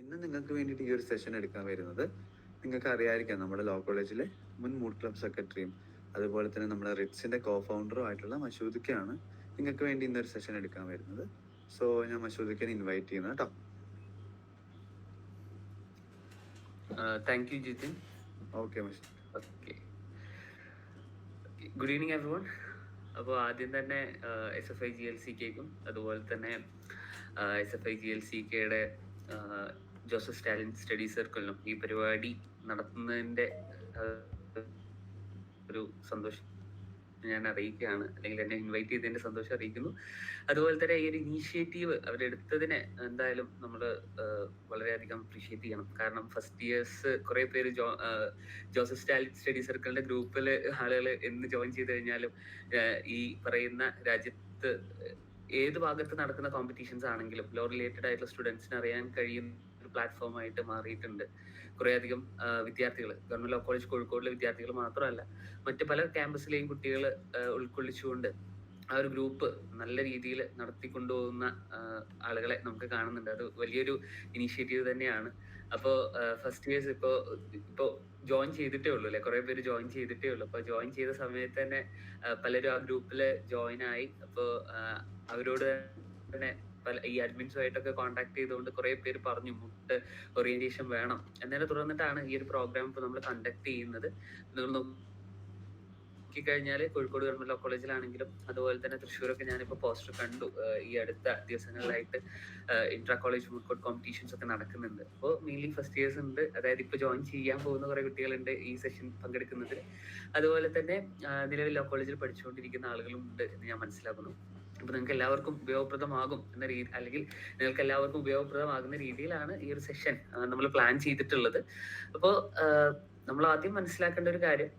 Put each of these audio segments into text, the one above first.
ഇന്ന് നിങ്ങൾക്ക് വേണ്ടിയിട്ട് ഈ ഒരു സെഷൻ എടുക്കാൻ വരുന്നത്, നിങ്ങൾക്ക് അറിയാതിരിക്കാം, നമ്മുടെ ലോ കോളേജിലെ മുൻ മൂഡ് ക്ലബ് സെക്രട്ടറിയും അതുപോലെ തന്നെ നമ്മുടെ റിറ്റ്സിന്റെ കോ ഫൗണ്ടറും ആയിട്ടുള്ള മഷൂദിക്കയാണ് നിങ്ങൾക്ക് വേണ്ടി ഇന്നൊരു സെഷൻ എടുക്കാൻ വരുന്നത്. സോ ഞാൻ മഷൂദിക്കനെ ഇൻവൈറ്റ് ചെയ്യുന്നത് കേട്ടോ. Thank you Jithin. Okay Mashood. Okay, good evening every one. അപ്പോൾ ആദ്യം തന്നെ SFI-GLCKക്കും അതുപോലെ തന്നെ SFI-GLCKയുടെ ജോസഫ് സ്റ്റാലിൻ സ്റ്റഡി സർക്കിളിനും ഈ പരിപാടി നടത്തുന്നതിൻ്റെ ഒരു സന്തോഷം ഞാൻ അറിയിക്കുകയാണ്, അല്ലെങ്കിൽ എന്നെ ഇൻവൈറ്റ് ചെയ്തതിൻ്റെ സന്തോഷം അറിയിക്കുന്നു. അതുപോലെ തന്നെ ഈ ഒരു ഇനീഷ്യേറ്റീവ് അവരെടുത്തതിനെ എന്തായാലും നമ്മൾ വളരെയധികം അപ്രീഷിയേറ്റ് ചെയ്യണം. കാരണം ഫസ്റ്റ് ഇയേഴ്സ് കുറേ പേര് ജോസഫ് സ്റ്റാലിൻ സ്റ്റഡി സർക്കിളിൻ്റെ ഗ്രൂപ്പിൽ ആളുകൾ എന്ന് ജോയിൻ ചെയ്ത് കഴിഞ്ഞാലും ഈ പറയുന്ന രാജ്യത്ത് ഏത് ഭാഗത്ത് നടക്കുന്ന കോമ്പറ്റീഷൻസ് ആണെങ്കിലും ലോ റിലേറ്റഡ് ആയിട്ടുള്ള സ്റ്റുഡൻസിന് അറിയാൻ കഴിയുന്ന ഒരു പ്ലാറ്റ്ഫോമായിട്ട് മാറിയിട്ടുണ്ട്. കുറേ അധികം വിദ്യാർത്ഥികൾ, ഗവൺമെന്റ് ലോ കോളേജ് കോഴിക്കോടിലെ വിദ്യാർത്ഥികൾ മാത്രമല്ല, മറ്റ് പല ക്യാമ്പസിലെയും കുട്ടികൾ ഉൾക്കൊള്ളിച്ചുകൊണ്ട് ആ ഒരു ഗ്രൂപ്പ് നല്ല രീതിയിൽ നടത്തിക്കൊണ്ടുപോകുന്ന ആളുകളെ നമുക്ക് കാണുന്നുണ്ട്. അത് വലിയൊരു ഇനീഷ്യേറ്റീവ് തന്നെയാണ്. അപ്പോൾ ഫസ്റ്റ് ഇയേഴ്സ് ഇപ്പോൾ ജോയിൻ ചെയ്തിട്ടേ ഉള്ളൂ അല്ലെ, കുറേ പേര് ജോയിൻ ചെയ്തിട്ടേ ഉള്ളൂ. അപ്പോൾ ജോയിൻ ചെയ്ത സമയത്ത് തന്നെ പലരും ആ ഗ്രൂപ്പിൽ ജോയിൻ ആയി. അപ്പോൾ അവരോട് തന്നെ ഈ അഡ്മിൻസുമായിട്ടൊക്കെ കോൺടാക്ട് ചെയ്തുകൊണ്ട് കുറേ പേര് പറഞ്ഞു മുട്ട് ഓറിയന്റേഷൻ വേണം. എന്നതിനെ തുടർന്നിട്ടാണ് ഈ ഒരു പ്രോഗ്രാം ഇപ്പോൾ നമ്മൾ കണ്ടക്ട് ചെയ്യുന്നത്. നിങ്ങൾ നോക്കിക്കഴിഞ്ഞാൽ കോഴിക്കോട് ഗവൺമെന്റ് ലോ കോളേജിലാണെങ്കിലും അതുപോലെ തന്നെ തൃശ്ശൂരൊക്കെ ഞാനിപ്പോൾ പോസ്റ്റർ കണ്ടു. ഈ അടുത്ത ദിവസങ്ങളിലായിട്ട് inter college food court competitions ഒക്കെ നടക്കുന്നുണ്ട്. അപ്പോൾ മെയിൻലി ഫസ്റ്റ് ഇയേഴ്സ് ഉണ്ട്, അതായത് ഇപ്പോൾ ജോയിൻ ചെയ്യാൻ പോകുന്ന കുറേ കുട്ടികളുണ്ട് ഈ സെഷൻ പങ്കെടുക്കുന്നതിൽ. അതുപോലെ തന്നെ നിലവിൽ ലോ കോളേജിൽ പഠിച്ചുകൊണ്ടിരിക്കുന്ന ആളുകളും ഉണ്ട് എന്ന് ഞാൻ മനസ്സിലാക്കുന്നു. അപ്പൊ നിങ്ങൾക്ക് എല്ലാവർക്കും ഉപയോഗപ്രദമാകും എന്ന രീതി, അല്ലെങ്കിൽ നിങ്ങൾക്ക് എല്ലാവർക്കും ഉപയോഗപ്രദമാകുന്ന രീതിയിലാണ് ഈ ഒരു സെഷൻ നമ്മൾ പ്ലാൻ ചെയ്തിട്ടുള്ളത്. അപ്പോൾ നമ്മൾ ആദ്യം മനസ്സിലാക്കേണ്ട ഒരു കാര്യം,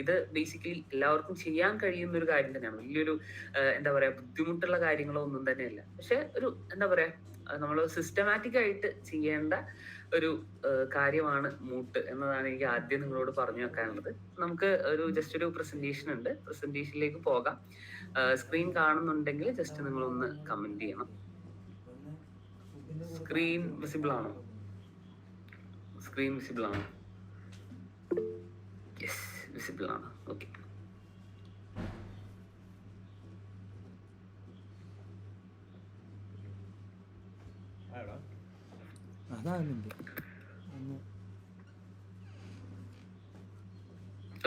ഇത് ബേസിക്കലി എല്ലാവർക്കും ചെയ്യാൻ കഴിയുന്ന ഒരു കാര്യം തന്നെയാണ്. വലിയൊരു എന്താ പറയാ, ബുദ്ധിമുട്ടുള്ള കാര്യങ്ങളോ ഒന്നും തന്നെയല്ല. പക്ഷെ ഒരു എന്താ പറയാ, നമ്മൾ സിസ്റ്റമാറ്റിക് ആയിട്ട് ചെയ്യേണ്ട ഒരു കാര്യമാണ് മൂട്ട് എന്നതാണ് എനിക്ക് ആദ്യം നിങ്ങളോട് പറഞ്ഞു വെക്കാനുള്ളത്. നമുക്ക് ഒരു ജസ്റ്റ് ഒരു പ്രസന്റേഷൻ ഉണ്ട്, പ്രസന്റേഷനിലേക്ക് പോകാം. സ്ക്രീൻ കാണുന്നുണ്ടെങ്കിൽ ജസ്റ്റ് നിങ്ങളൊന്ന് കമന്റ് ചെയ്യണം. സ്ക്രീൻ വിസിബിൾ ആണോ? സ്ക്രീൻ വിസിബിൾ ആണോ? യെസ്, വിസിബിൾ ആണ്. Okay,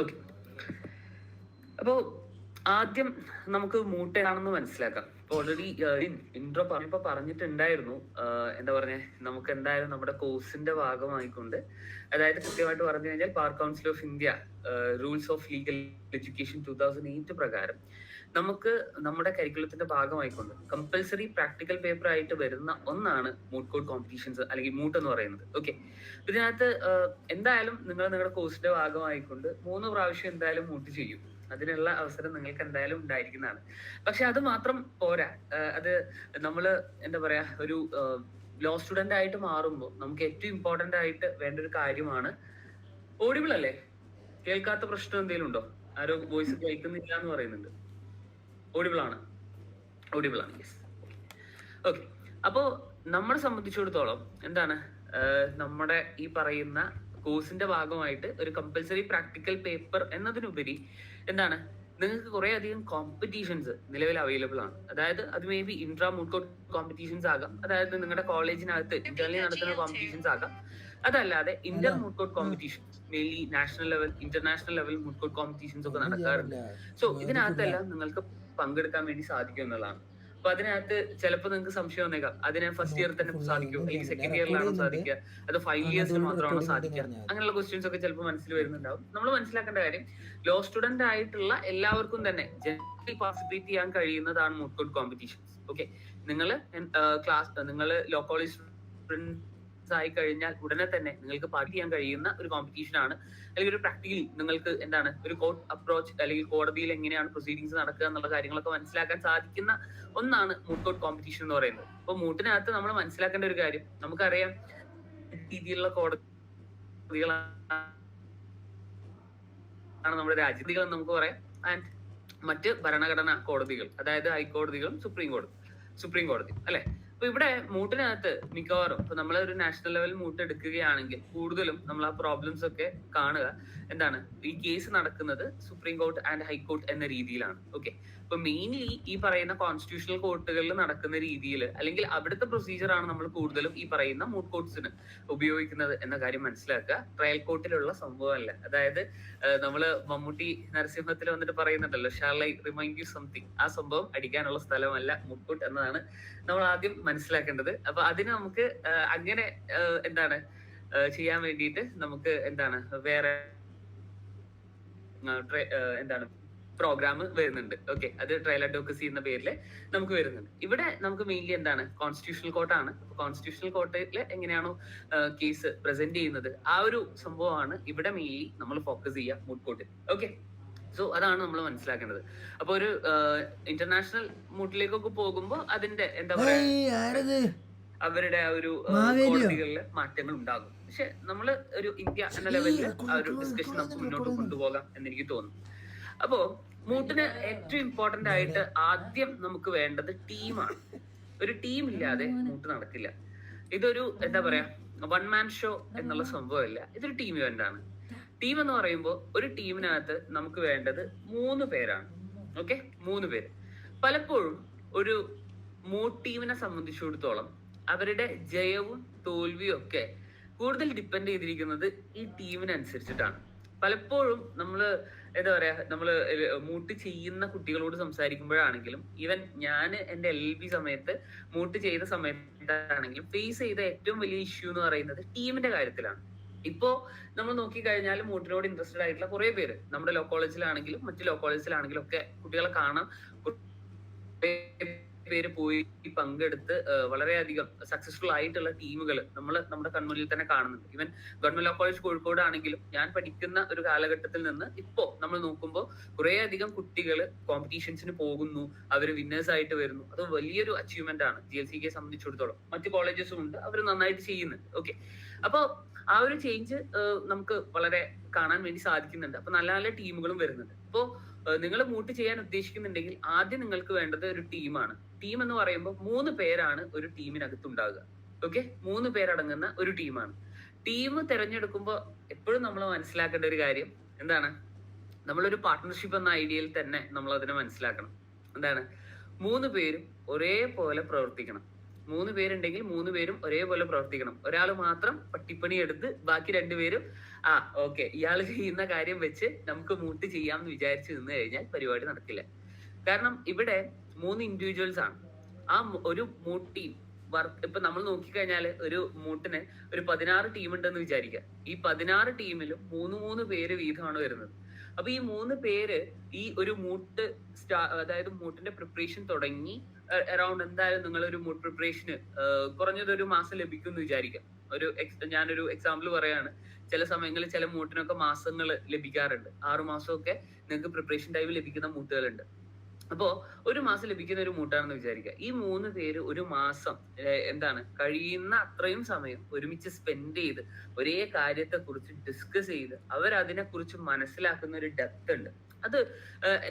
okay. അപ്പോ ആദ്യം നമുക്ക് മൂട്ട് ഏതാണെന്ന് മനസ്സിലാക്കാം. ഇപ്പൊ ഓൾറെഡി ഇൻട്രോ പറഞ്ഞപ്പോ പറഞ്ഞിട്ടുണ്ടായിരുന്നു, എന്താ പറഞ്ഞേ, നമുക്ക് എന്തായാലും നമ്മുടെ കോഴ്സിന്റെ ഭാഗമായിക്കൊണ്ട്, അതായത് കൃത്യമായിട്ട് പറഞ്ഞു കഴിഞ്ഞാൽ bar council of India rules of legal education 2008 പ്രകാരം നമുക്ക് നമ്മുടെ കരിക്കുലത്തിന്റെ ഭാഗമായിക്കൊണ്ട് കമ്പൽസറി പ്രാക്ടിക്കൽ പേപ്പർ ആയിട്ട് വരുന്ന ഒന്നാണ് മൂട്ട് കോർട്ട് കോമ്പറ്റീഷൻസ്, അല്ലെങ്കിൽ മൂട്ട് എന്ന് പറയുന്നത്. ഓക്കെ, ഇതിനകത്ത് എന്തായാലും നിങ്ങൾ നിങ്ങളുടെ കോഴ്സിന്റെ ഭാഗമായിക്കൊണ്ട് 3 പ്രാവശ്യം എന്തായാലും മൂട്ട് ചെയ്യും. അതിനുള്ള അവസരം നിങ്ങൾക്ക് എന്തായാലും ഉണ്ടായിരിക്കുന്നതാണ്. പക്ഷെ അത് മാത്രം പോരാ. അത് നമ്മള് എന്താ പറയാ, ഒരു ലോ സ്റ്റുഡന്റ് ആയിട്ട് മാറുമ്പോൾ നമുക്ക് ഏറ്റവും ഇമ്പോർട്ടന്റ് ആയിട്ട് വേണ്ട ഒരു കാര്യമാണ്. ഓഡിബിൾ അല്ലേ? കേൾക്കാത്ത പ്രശ്നം എന്തെങ്കിലും ഉണ്ടോ? ആരോ വോയിസ് കേൾക്കുന്നില്ല എന്ന് പറയുന്നുണ്ട്. ഓഡിബിൾ ആണ്, ഓഡിബിൾ ആണ്. Yes, okay. അപ്പോ നമ്മളെ സംബന്ധിച്ചിടത്തോളം എന്താണ്, നമ്മുടെ ഈ പറയുന്ന കോഴ്സിന്റെ ഭാഗമായിട്ട് ഒരു കമ്പൽസറി പ്രാക്ടിക്കൽ പേപ്പർ എന്നതിനുപരി എന്താണ്, നിങ്ങൾക്ക് കുറെ അധികം കോമ്പറ്റീഷൻസ് നിലവിൽ അവൈലബിൾ ആണ്. അതായത് അത് may be intra moot court competitions ആകാം, അതായത് നിങ്ങളുടെ കോളേജിനകത്ത് ഇന്റർണലി നടത്തുന്ന കോമ്പറ്റീഷൻസ് ആകാം. അതല്ലാതെ inter moot court competitions, mainly national level, international level moot court competitions ഒക്കെ നടക്കാറുണ്ട്. സോ ഇതിനകത്തെല്ലാം നിങ്ങൾക്ക് പങ്കെടുക്കാൻ വേണ്ടി സാധിക്കും എന്നുള്ളതാണ്. അപ്പൊ അതിനകത്ത് ചിലപ്പോൾ നിങ്ങൾക്ക് സംശയം വന്നേക്കാം, അതിനെ ഫസ്റ്റ് ഇയർ തന്നെ സാധിക്കും, അല്ലെങ്കിൽ സെക്കൻഡ് ഇയറിലാണോ സാധിക്കുക, അത് 5 ഇയേഴ്സിൽ മാത്രമാണോ സാധിക്കുക, അങ്ങനെയുള്ള ക്വസ്റ്റ്യൻസ് ഒക്കെ ചിലപ്പോൾ മനസ്സിൽ വരുന്നുണ്ടാവും. നമ്മൾ മനസ്സിലാക്കേണ്ട കാര്യം, ലോ സ്റ്റുഡന്റ് ആയിട്ടുള്ള എല്ലാവർക്കും തന്നെ ജനറലി പാർട്ടിസിപ്പേറ്റ് ചെയ്യാൻ കഴിയുന്നതാണ് മൂട്ട് കോർട്ട് കോമ്പറ്റീഷൻസ്. ഓക്കെ, നിങ്ങൾ ലോ കോളേജ് ആയി കഴിഞ്ഞാൽ ഉടനെ തന്നെ നിങ്ങൾക്ക് പാർട്ട് ചെയ്യാൻ കഴിയുന്ന ഒരു കോമ്പറ്റീഷൻ ആണ്, അല്ലെങ്കിൽ ഒരു പ്രാക്ടിക്കലി നിങ്ങൾക്ക് എന്താണ് ഒരു കോർട്ട് അപ്രോച്ച്, അല്ലെങ്കിൽ കോടതിയിൽ എങ്ങനെയാണ് പ്രൊസീഡിങ്സ് നടക്കുക എന്നുള്ള കാര്യങ്ങളൊക്കെ മനസ്സിലാക്കാൻ സാധിക്കുന്ന ഒന്നാണ് മൂട്ട് കോർട്ട് കോമ്പറ്റീഷൻ എന്ന് പറയുന്നത്. അപ്പൊ മൂട്ടിനകത്ത് നമ്മൾ മനസ്സിലാക്കേണ്ട ഒരു കാര്യം, നമുക്കറിയാം രീതിയിലുള്ള കോടതികളാണ് നമ്മുടെ രാജ്യങ്ങൾ നമുക്ക് പറയാം, ആൻഡ് മറ്റ് ഭരണഘടനാ കോടതികൾ, അതായത് ഹൈക്കോടതികളും സുപ്രീം കോടതി അല്ലെ. അപ്പൊ ഇവിടെ മൂട്ടിനകത്ത് മിക്കവാറും ഇപ്പൊ നമ്മൾ ഒരു നാഷണൽ ലെവൽ മൂട്ട് എടുക്കുകയാണെങ്കിൽ കൂടുതലും നമ്മൾ ആ പ്രോബ്ലംസ് ഒക്കെ കാണുക എന്താണ്, ഈ കേസ് നടക്കുന്നത് സുപ്രീം കോർട്ട് ആൻഡ് ഹൈക്കോർട്ട് എന്ന രീതിയിലാണ്. ഓക്കെ, അപ്പൊ മെയിൻലി ഈ പറയുന്ന കോൺസ്റ്റിറ്റ്യൂഷണൽ കോർട്ടുകളിൽ നടക്കുന്ന രീതിയിൽ അല്ലെങ്കിൽ അവിടുത്തെ പ്രൊസീജിയർ ആണ് നമ്മൾ കൂടുതലും ഈ പറയുന്ന മൂട്ട് കോർട്സിന് ഉപയോഗിക്കുന്നത് എന്ന കാര്യം മനസ്സിലാക്കുക. ട്രയൽ കോർട്ടിലുള്ള സംഭവമല്ല. അതായത് നമ്മള് മമ്മൂട്ടി നരസിംഹത്തിൽ വന്നിട്ട് പറയുന്നുണ്ടല്ലോ, shall I remind you something, ആ സംഭവം അടിക്കാനുള്ള സ്ഥലമല്ല മൂട്ട് കോർട്ട് എന്നതാണ് നമ്മൾ ആദ്യം മനസ്സിലാക്കേണ്ടത്. അപ്പൊ അതിന് നമുക്ക് അങ്ങനെ എന്താണ് ചെയ്യാൻ വേണ്ടിയിട്ട് നമുക്ക് എന്താണ് വേറെ എന്താണ് പ്രോഗ്രാം വരുന്നുണ്ട്. ഓക്കെ, അത് ട്രയൽ അഡ്വക്കസി എന്ന പേരിൽ നമുക്ക് വരുന്നുണ്ട്. ഇവിടെ നമുക്ക് മെയിൻലി എന്താണ് കോൺസ്റ്റിറ്റ്യൂഷണൽ കോർട്ടാണ്. കോൺസ്റ്റിറ്റ്യൂഷണൽ കോർട്ടിൽ എങ്ങനെയാണോ കേസ് പ്രസന്റ് ചെയ്യുന്നത് ആ ഒരു സംഭവമാണ് ഇവിടെ മെയിൻലി നമ്മൾ ഫോക്കസ് ചെയ്യുക മൂട്ട് കോർട്ടിൽ. ഓക്കെ, സോ അതാണ് നമ്മൾ മനസ്സിലാക്കേണ്ടത്. അപ്പൊ ഒരു ഇന്റർനാഷണൽ മൂട്ടിലേക്കൊക്കെ പോകുമ്പോൾ അതിന്റെ എന്താ പറയാ അവരുടെ ആ ഒരു കോടതികളില് മാറ്റങ്ങൾ ഉണ്ടാകും. പക്ഷെ നമ്മള് ഒരു ഇന്ത്യ എന്ന ലെവലിൽ ആ ഒരു ഡിസ്കഷൻ നമുക്ക് മുന്നോട്ട് കൊണ്ടുപോകാം എന്നെനിക്ക് തോന്നുന്നു. അപ്പോ മൂട്ടിന് ഏറ്റവും ഇമ്പോർട്ടന്റ് ആയിട്ട് ആദ്യം നമുക്ക് വേണ്ടത് ടീമാണ്. ഒരു ടീം ഇല്ലാതെ മൂട്ട് നടക്കില്ല. ഇതൊരു എന്താ പറയാ വൺ മാൻ ഷോ എന്നുള്ള സംഭവമല്ല, ഇതൊരു ടീം ഇവന്റ് ആണ്. ടീം എന്ന് പറയുമ്പോൾ ഒരു ടീമിനകത്ത് നമുക്ക് വേണ്ടത് 3 പേരാണ്. ഓക്കെ, 3 പേര്. പലപ്പോഴും ഒരു മൂട്ട് ടീമിനെ സംബന്ധിച്ചിടത്തോളം അവരുടെ ജയവും തോൽവിയും ഒക്കെ കൂടുതൽ ഡിപ്പെൻഡ് ചെയ്തിരിക്കുന്നത് ഈ ടീമിനനുസരിച്ചിട്ടാണ്. പലപ്പോഴും നമ്മള് എന്താ പറയാ നമ്മള് മൂട്ട് ചെയ്യുന്ന കുട്ടികളോട് സംസാരിക്കുമ്പോഴാണെങ്കിലും ഈവൻ ഞാൻ എന്റെ LLB സമയത്ത് മൂട്ട് ചെയ്ത സമയത്താണെങ്കിലും ഫേസ് ചെയ്ത ഏറ്റവും വലിയ ഇഷ്യൂ എന്ന് പറയുന്നത് ടീമിന്റെ കാര്യത്തിലാണ്. ഇപ്പോ നമ്മൾ നോക്കിക്കഴിഞ്ഞാൽ മൂട്ടിനോട് ഇൻട്രസ്റ്റഡ് ആയിട്ടുള്ള കുറെ പേര് നമ്മുടെ ലോ കോളേജിലാണെങ്കിലും മറ്റു ലോ കോളേജിലാണെങ്കിലും ഒക്കെ കുട്ടികളെ കാണാം. പേര് പോയി പങ്കെടുത്ത് വളരെയധികം സക്സസ്ഫുൾ ആയിട്ടുള്ള ടീമുകൾ നമ്മൾ നമ്മുടെ കൺമുന്നിൽ തന്നെ കാണുന്നുണ്ട്. Even government law college Kozhikode ആണെങ്കിലും ഞാൻ പഠിക്കുന്ന ഒരു കാലഘട്ടത്തിൽ നിന്ന് ഇപ്പോ നമ്മൾ നോക്കുമ്പോൾ കുറെ അധികം കുട്ടികൾ കോമ്പറ്റീഷൻസിന് പോകുന്നു, അവർ വിന്നേഴ്സ് ആയിട്ട് വരുന്നു. അത് വലിയൊരു അച്ചീവ്മെന്റ് ആണ് GLCയെ സംബന്ധിച്ചിടത്തോളം. മറ്റു കോളേജസും ഉണ്ട്, അവർ നന്നായിട്ട് ചെയ്യുന്നുണ്ട്. ഓക്കെ, അപ്പൊ ആ ഒരു ചേഞ്ച് നമുക്ക് വളരെ കാണാൻ വേണ്ടി സാധിക്കുന്നുണ്ട്. അപ്പൊ നല്ല നല്ല ടീമുകളും വരുന്നുണ്ട്. അപ്പോ നിങ്ങൾ മൂട്ട് ചെയ്യാൻ ഉദ്ദേശിക്കുന്നുണ്ടെങ്കിൽ ആദ്യം നിങ്ങൾക്ക് വേണ്ടത് ഒരു ടീമാണ്. ടീം എന്ന് പറയുമ്പോൾ 3 പേരാണ് ഒരു ടീമിനകത്ത് ഉണ്ടാകുക. ഓക്കെ, 3 പേരടങ്ങുന്ന ഒരു ടീമാണ്. ടീം തിരഞ്ഞെടുക്കുമ്പോൾ എപ്പോഴും നമ്മൾ മനസ്സിലാക്കേണ്ട ഒരു കാര്യം എന്താണ്, നമ്മളൊരു പാർട്ട്ണർഷിപ്പ് എന്ന ഐഡിയയിൽ തന്നെ നമ്മൾ അതിനെ മനസ്സിലാക്കണം. എന്താണ്, 3 പേരും ഒരേപോലെ പ്രവർത്തിക്കണം. 3 പേരുണ്ടെങ്കിൽ 3 പേരും ഒരേപോലെ പ്രവർത്തിക്കണം. ഒരാൾ മാത്രം പട്ടിപ്പണി എടുത്ത് ബാക്കി 2 പേരും ഓക്കെ ഇയാൾ ചെയ്യുന്ന കാര്യം വെച്ച് നമുക്ക് മൂട്ട് ചെയ്യാമെന്ന് വിചാരിച്ചു നിന്ന് കഴിഞ്ഞാൽ പരിപാടി നടക്കില്ല. കാരണം ഇവിടെ 3 ഇൻഡിവിജ്വൽസ് ആണ്. ആ ഒരു മൂട്ട് ടീം വർക്ക് ഇപ്പൊ നമ്മൾ നോക്കിക്കഴിഞ്ഞാൽ ഒരു മൂട്ടിന് ഒരു 16 ടീം ഉണ്ടെന്ന് വിചാരിക്കുക. ഈ 16 ടീമിലും 3 പേര് വീതമാണ് വരുന്നത്. അപ്പൊ ഈ 3 പേര് ഈ ഒരു മൂട്ട് അതായത് മൂട്ടിന്റെ പ്രിപ്പറേഷൻ തുടങ്ങി അറൌണ്ട് എന്തായാലും നിങ്ങൾ ഒരു മൂട്ട് പ്രിപ്പറേഷന് കുറഞ്ഞത് ഒരു മാസം ലഭിക്കും എന്ന് വിചാരിക്കാം. ഞാനൊരു എക്സാമ്പിൾ പറയാണ്. ചില സമയങ്ങളിൽ ചില മൂട്ടിനൊക്കെ മാസങ്ങൾ ലഭിക്കാറുണ്ട്. 6 മാസമൊക്കെ നിങ്ങൾക്ക് പ്രിപ്പറേഷൻ ടൈം ലഭിക്കുന്ന മൂട്ടുകളുണ്ട്. അപ്പോ ഒരു മാസം ലഭിക്കുന്ന ഒരു മൂട്ടാണെന്ന് വിചാരിക്കുക. ഈ 3 പേര് ഒരു മാസം എന്താണ് കഴിയുന്ന അത്രയും സമയം ഒരുമിച്ച് സ്പെൻഡ് ചെയ്ത് ഒരേ കാര്യത്തെ കുറിച്ച് ഡിസ്കസ് ചെയ്ത് അവരതിനെ കുറിച്ച് മനസ്സിലാക്കുന്ന ഒരു ഡെപ്ത് ഉണ്ട്. അത്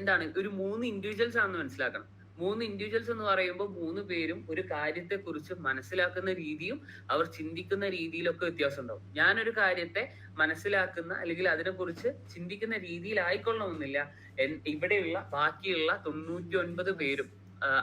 എന്താണ് ഒരു 3 ഇൻഡിവിജ്വൽസ് ആണെന്ന് മനസ്സിലാക്കണം. 3 ഇൻഡിവിജ്വൽസ് എന്ന് പറയുമ്പോൾ 3 പേരും ഒരു കാര്യത്തെ കുറിച്ച് മനസ്സിലാക്കുന്ന രീതിയും അവർ ചിന്തിക്കുന്ന രീതിയിലൊക്കെ വ്യത്യാസം ഉണ്ടാവും. ഞാനൊരു കാര്യത്തെ മനസ്സിലാക്കുന്ന അല്ലെങ്കിൽ അതിനെ കുറിച്ച് ചിന്തിക്കുന്ന രീതിയിലായിക്കൊള്ളണമെന്നില്ല ഇവിടെയുള്ള ബാക്കിയുള്ള 99 പേരും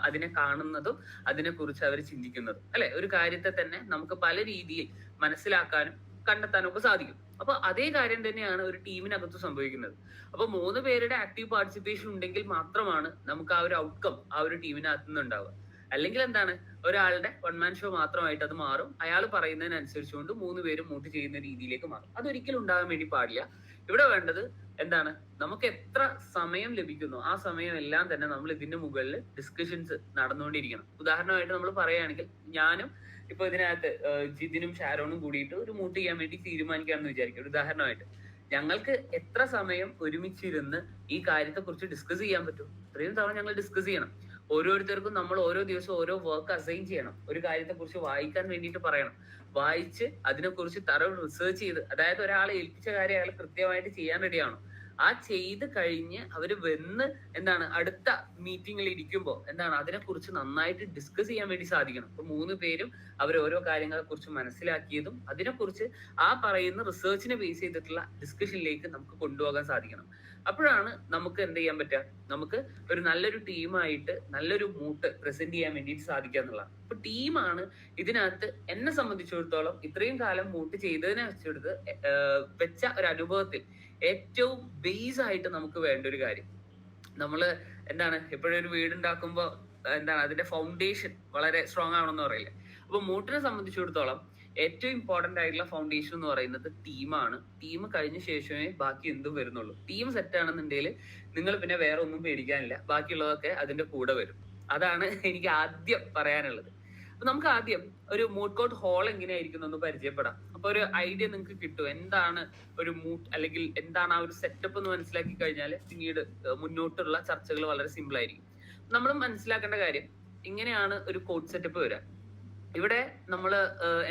അതിനെ കാണുന്നതും അതിനെ കുറിച്ച് അവർ ചിന്തിക്കുന്നതും. അല്ലെ, ഒരു കാര്യത്തെ തന്നെ നമുക്ക് പല രീതിയിൽ മനസ്സിലാക്കാനും കണ്ടെത്താനും ഒക്കെ സാധിക്കും. അപ്പൊ അതേ കാര്യം തന്നെയാണ് ഒരു ടീമിനകത്ത് സംഭവിക്കുന്നത്. അപ്പൊ 3 പേരുടെ ആക്റ്റീവ് പാർട്ടിസിപ്പേഷൻ ഉണ്ടെങ്കിൽ മാത്രമാണ് നമുക്ക് ആ ഒരു ഔട്ട്കം ആ ഒരു ടീമിനകത്ത് നിന്ന് ഉണ്ടാവുക. അല്ലെങ്കിൽ എന്താണ്, ഒരാളുടെ വൺ മാൻ ഷോ മാത്രമായിട്ട് അത് മാറും. അയാൾ പറയുന്നതിനനുസരിച്ചുകൊണ്ട് 3 പേരും മൂട്ട് ചെയ്യുന്ന രീതിയിലേക്ക് മാറും. അതൊരിക്കലും ഉണ്ടാകാൻ വേണ്ടി പാടില്ല. ഇവിടെ വേണ്ടത് എന്താണ്, നമുക്ക് എത്ര സമയം ലഭിക്കുന്നു ആ സമയം എല്ലാം തന്നെ നമ്മൾ ഇതിന്റെ മുകളിൽ ഡിസ്കഷൻസ് നടന്നുകൊണ്ടിരിക്കണം. ഉദാഹരണമായിട്ട് നമ്മൾ പറയുകയാണെങ്കിൽ ഞാനും ഇപ്പൊ ഇതിനകത്ത് ജിതിനും ഷാരോണും കൂടിയിട്ട് ഒരു മൂട്ട് ചെയ്യാൻ വേണ്ടി തീരുമാനിക്കാമെന്ന് വിചാരിക്കും. ഉദാഹരണമായിട്ട് ഞങ്ങൾക്ക് എത്ര സമയം ഒരുമിച്ചിരുന്ന് ഈ കാര്യത്തെ കുറിച്ച് ഡിസ്കസ് ചെയ്യാൻ പറ്റും അത്രയും തവണ ഞങ്ങൾ ഡിസ്കസ് ചെയ്യണം. ഓരോരുത്തർക്കും നമ്മൾ ഓരോ ദിവസം ഓരോ വർക്ക് അസൈൻ ചെയ്യണം. ഒരു കാര്യത്തെ കുറിച്ച് വായിക്കാൻ വേണ്ടിയിട്ട് പറയണം. വായിച്ച് അതിനെക്കുറിച്ച് തറവ് റിസർച്ച് ചെയ്ത്, അതായത് ഒരാളെ ഏൽപ്പിച്ച കാര്യം അയാൾ കൃത്യമായിട്ട് ചെയ്യാൻ റെഡിയാണോ ആ ചെയ്ത് കഴിഞ്ഞ് അവര് വന്ന് എന്താണ് അടുത്ത മീറ്റിംഗിൽ ഇരിക്കുമ്പോൾ എന്താണ് അതിനെക്കുറിച്ച് നന്നായിട്ട് ഡിസ്കസ് ചെയ്യാൻ വേണ്ടി സാധിക്കണം. അപ്പൊ 3 പേരും അവർ ഓരോ കാര്യങ്ങളെ കുറിച്ച് മനസ്സിലാക്കിയതും അതിനെക്കുറിച്ച് ആ പറയുന്ന റിസർച്ചിനെ ബേസ് ചെയ്തിട്ടുള്ള ഡിസ്കഷനിലേക്ക് നമുക്ക് കൊണ്ടുപോകാൻ സാധിക്കണം. അപ്പോഴാണ് നമുക്ക് എന്ത് ചെയ്യാൻ പറ്റുക, നമുക്ക് ഒരു നല്ലൊരു ടീമായിട്ട് നല്ലൊരു മൂട്ട് പ്രസന്റ് ചെയ്യാൻ വേണ്ടിയിട്ട് സാധിക്കുക എന്നുള്ളതാണ്. അപ്പൊ ടീമാണ് ഇതിനകത്ത് എന്നെ സംബന്ധിച്ചിടത്തോളം ഇത്രയും കാലം മൂട്ട് ചെയ്തതിനെ വെച്ച ഒരു അനുഭവത്തിൽ ഏറ്റവും ബേസ് ആയിട്ട് നമുക്ക് വേണ്ട ഒരു കാര്യം. നമ്മള് എന്താണ് എപ്പോഴും ഒരു വീടുണ്ടാക്കുമ്പോൾ എന്താണ് അതിന്റെ ഫൗണ്ടേഷൻ വളരെ സ്ട്രോങ് ആവണമെന്ന് പറയില്ലേ. അപ്പൊ മൂട്ടിനെ സംബന്ധിച്ചിടത്തോളം ഏറ്റവും ഇമ്പോർട്ടന്റ് ആയിട്ടുള്ള ഫൗണ്ടേഷൻ എന്ന് പറയുന്നത് ടീമാണ്. ടീം കഴിഞ്ഞ ശേഷമേ ബാക്കി എന്തും വരുന്നുള്ളൂ. ടീം സെറ്റ് ആണെന്നുണ്ടെങ്കിൽ നിങ്ങൾ പിന്നെ വേറെ ഒന്നും പേടിക്കാനില്ല, ബാക്കിയുള്ളതൊക്കെ അതിന്റെ കൂടെ വരും. അതാണ് എനിക്ക് ആദ്യം പറയാനുള്ളത്. അപ്പൊ നമുക്ക് ആദ്യം ഒരു മൂട്ട് കോർട്ട് ഹാൾ എങ്ങനെയായിരിക്കും എന്ന് പരിചയപ്പെടാം. അപ്പൊ ഒരു ഐഡിയ നിങ്ങൾക്ക് കിട്ടും എന്താണ് ഒരു മൂട്ട് അല്ലെങ്കിൽ എന്താണ് ആ ഒരു സെറ്റപ്പ് എന്ന് മനസ്സിലാക്കി കഴിഞ്ഞാൽ പിന്നീട് മുന്നോട്ടുള്ള ചർച്ചകൾ വളരെ സിമ്പിൾ ആയിരിക്കും. നമ്മൾ മനസ്സിലാക്കേണ്ട കാര്യം, ഇങ്ങനെയാണ് ഒരു കോർട്ട് സെറ്റപ്പ് വരിക. ഇവിടെ നമ്മള്